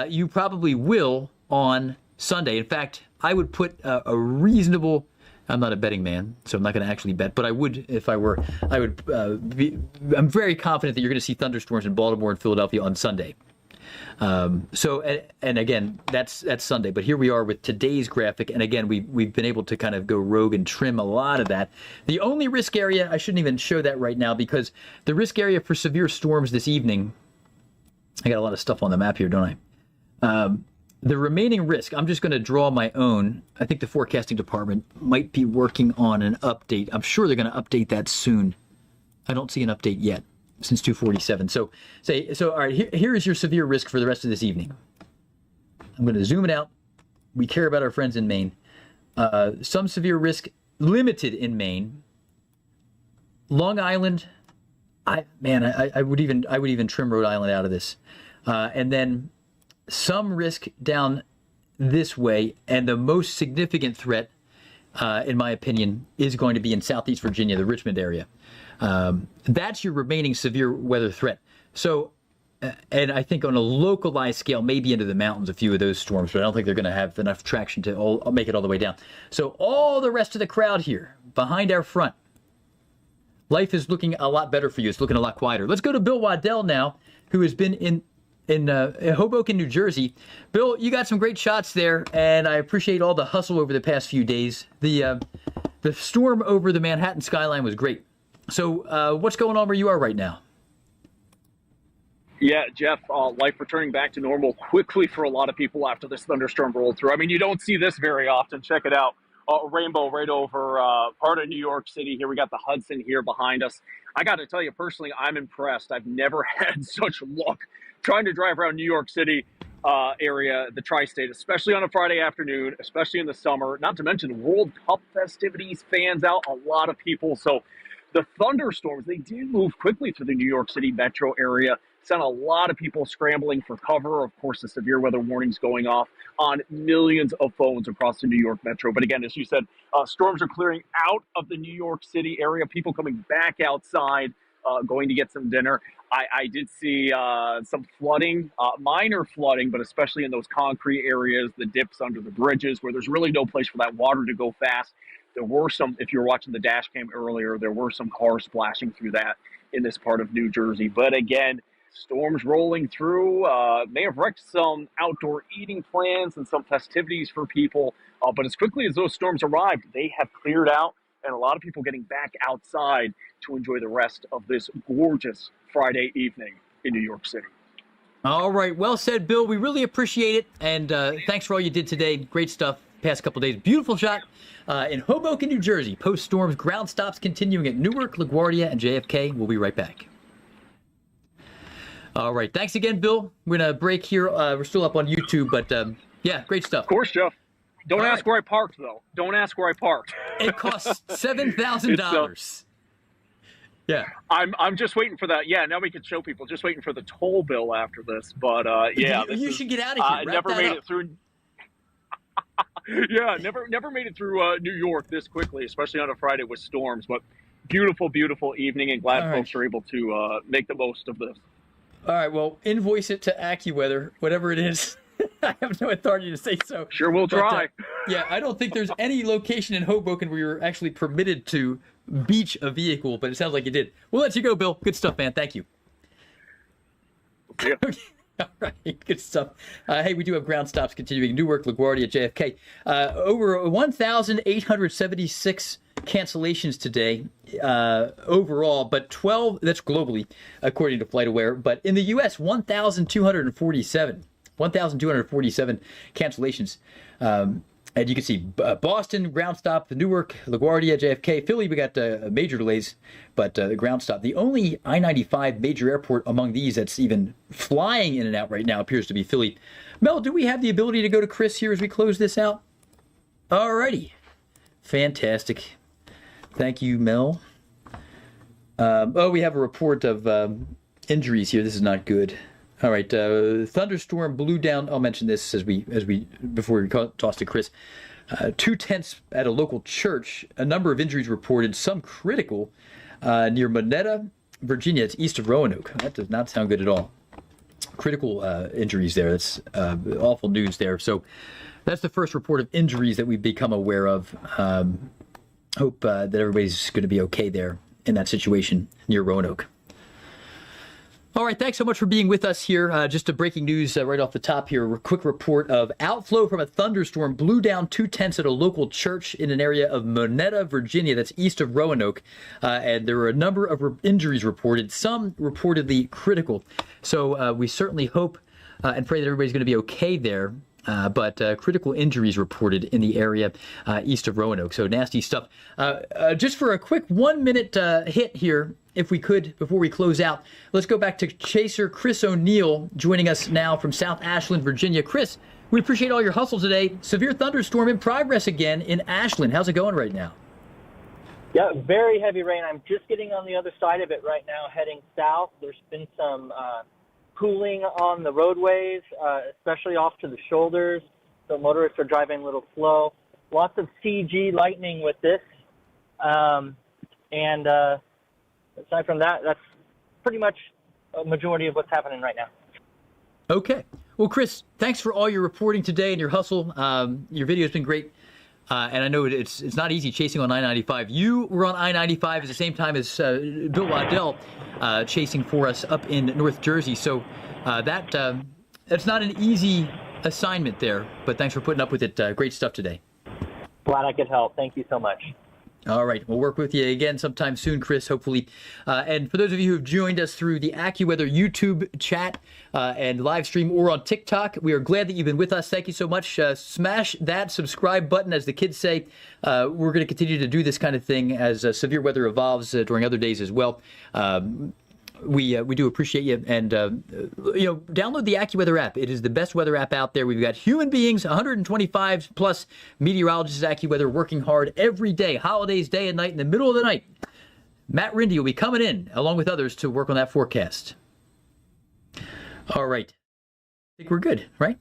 Speaker 1: You probably will on Sunday. In fact, I would put a reasonable... I'm not a betting man, so I'm not going to actually bet, but I would, if I were, I'm very confident that you're going to see thunderstorms in Baltimore and Philadelphia on Sunday. And again, that's Sunday. But here we are with today's graphic, and again, we've been able to kind of go rogue and trim a lot of that. The only risk area, I shouldn't even show that right now, because the risk area for severe storms this evening, I got a lot of stuff on the map here, don't I? The remaining risk, I'm just going to draw my own. I think the forecasting department might be working on an update. I'm sure they're going to update that soon. I don't see an update yet since 2:47. So all right, here is your severe risk for the rest of this evening. I'm going to zoom it out. We care about our friends in Maine. Some severe risk limited in Maine. Long Island, I would even trim Rhode Island out of this. And then some risk down this way, and the most significant threat, in my opinion, is going to be in Southeast Virginia, the Richmond area. That's your remaining severe weather threat. So, and I think on a localized scale, maybe into the mountains, a few of those storms, but I don't think they're going to have enough traction to make it all the way down. So all the rest of the crowd here, behind our front, life is looking a lot better for you. It's looking a lot quieter. Let's go to Bill Waddell now, who has been in Hoboken, New Jersey. Bill, you got some great shots there, and I appreciate all the hustle over the past few days. The storm over the Manhattan skyline was great. So what's going on where you are right now?
Speaker 2: Yeah, Jeff, life returning back to normal quickly for a lot of people after this thunderstorm rolled through. I mean, you don't see this very often. Check it out. A rainbow right over part of New York City. Here we got the Hudson here behind us. I got to tell you, personally, I'm impressed. I've never had such luck trying to drive around New York City area, the tri-state, especially on a Friday afternoon, especially in the summer, not to mention World Cup festivities, fans out, a lot of people. So The thunderstorms, they did move quickly through the New York City metro area, sent a lot of people scrambling for cover. Of course, the severe weather warnings going off on millions of phones across the New York metro. But again, as you said, storms are clearing out of the New York City area, people coming back outside, going to get some dinner. I did see some flooding, minor flooding, but especially in those concrete areas, the dips under the bridges where there's really no place for that water to go fast. There were some, if you were watching the dash cam earlier, there were some cars splashing through that in this part of New Jersey. But again, storms rolling through may have wrecked some outdoor eating plans and some festivities for people. But as quickly as those storms arrived, they have cleared out, and a lot of people getting back outside to enjoy the rest of this gorgeous Friday evening in New York City.
Speaker 1: All right. Well said, Bill. We really appreciate it. And thanks for all you did today. Great stuff. Past couple days. Beautiful shot in Hoboken, New Jersey. Post-storms, ground stops continuing at Newark, LaGuardia, and JFK. We'll be right back. All right. Thanks again, Bill. We're going to break here. We're still up on YouTube, but yeah, great stuff.
Speaker 2: Of course, Jeff. Don't ask where I parked, though. Don't ask where I parked.
Speaker 1: It costs $7,000. Yeah.
Speaker 2: I'm just waiting for that. Yeah, now we can show people. Just waiting for the toll bill after this. But yeah,
Speaker 1: you should get out of here.
Speaker 2: I never made it through. Yeah, never made it through New York this quickly, especially on a Friday with storms. But beautiful, beautiful evening, and glad folks are able to make the most of this.
Speaker 1: All right, well, invoice it to AccuWeather, whatever it is. I have no authority to say so.
Speaker 2: Sure, we'll try.
Speaker 1: Yeah, I don't think there's any location in Hoboken where you're actually permitted to beach a vehicle, but it sounds like you did. We'll let you go, Bill. Good stuff, man. Thank you.
Speaker 2: Yeah.
Speaker 1: All right, good stuff. Hey, we do have ground stops continuing. Newark, LaGuardia, JFK. Over 1,876 cancellations today overall, but 12, that's globally, according to FlightAware. But in the U.S., 1,247 cancellations. And you can see Boston, ground stop, the Newark, LaGuardia, JFK. Philly, we got major delays, but the ground stop. The only I-95 major airport among these that's even flying in and out right now appears to be Philly. Mel, do we have the ability to go to Chris here as we close this out? All righty. Fantastic. Thank you, Mel. We have a report of injuries here. This is not good. All right, thunderstorm blew down. I'll mention this as we before we toss to Chris. 2 tents at a local church. A number of injuries reported, some critical, near Monetta, Virginia. It's east of Roanoke. That does not sound good at all. Critical injuries there. That's awful news there. So that's the first report of injuries that we've become aware of. Hope that everybody's going to be okay there in that situation near Roanoke. All right, thanks so much for being with us here. Just a breaking news right off the top here. A quick report of outflow from a thunderstorm blew down 2 tents at a local church in an area of Monetta, Virginia, that's east of Roanoke. And there were a number of injuries reported, some reportedly critical. So we certainly hope and pray that everybody's going to be okay there. But critical injuries reported in the area east of Roanoke. So nasty stuff. Just for a quick 1-minute hit here, if we could, before we close out, let's go back to Chaser Chris O'Neill joining us now from South Ashland, Virginia. Chris, we appreciate all your hustle today. Severe thunderstorm in progress again in Ashland. How's it going right now?
Speaker 4: Yeah, very heavy rain. I'm just getting on the other side of it right now, heading south. There's been some cooling on the roadways, especially off to the shoulders. So motorists are driving a little slow. Lots of CG lightning with this. And aside from that, that's pretty much a majority of what's happening right now.
Speaker 1: Okay. Well, Chris, thanks for all your reporting today and your hustle. Your video has been great. And I know it's not easy chasing on I-95. You were on I-95 at the same time as Bill Waddell chasing for us up in North Jersey. So that's not an easy assignment there. But thanks for putting up with it. Great stuff today.
Speaker 4: Glad I could help. Thank you so much.
Speaker 1: All right. We'll work with you again sometime soon, Chris, hopefully. And for those of you who have joined us through the AccuWeather YouTube chat and live stream or on TikTok, we are glad that you've been with us. Thank you so much. Smash that subscribe button, as the kids say. We're going to continue to do this kind of thing as severe weather evolves during other days as well. We do appreciate you, and download the AccuWeather app. It is the best weather app out there. We've got human beings, 125 plus meteorologists at AccuWeather working hard every day, holidays, day and night, in the middle of the night, Matt Rindy will be coming in along with others to work on that forecast. All right. I think we're good, right?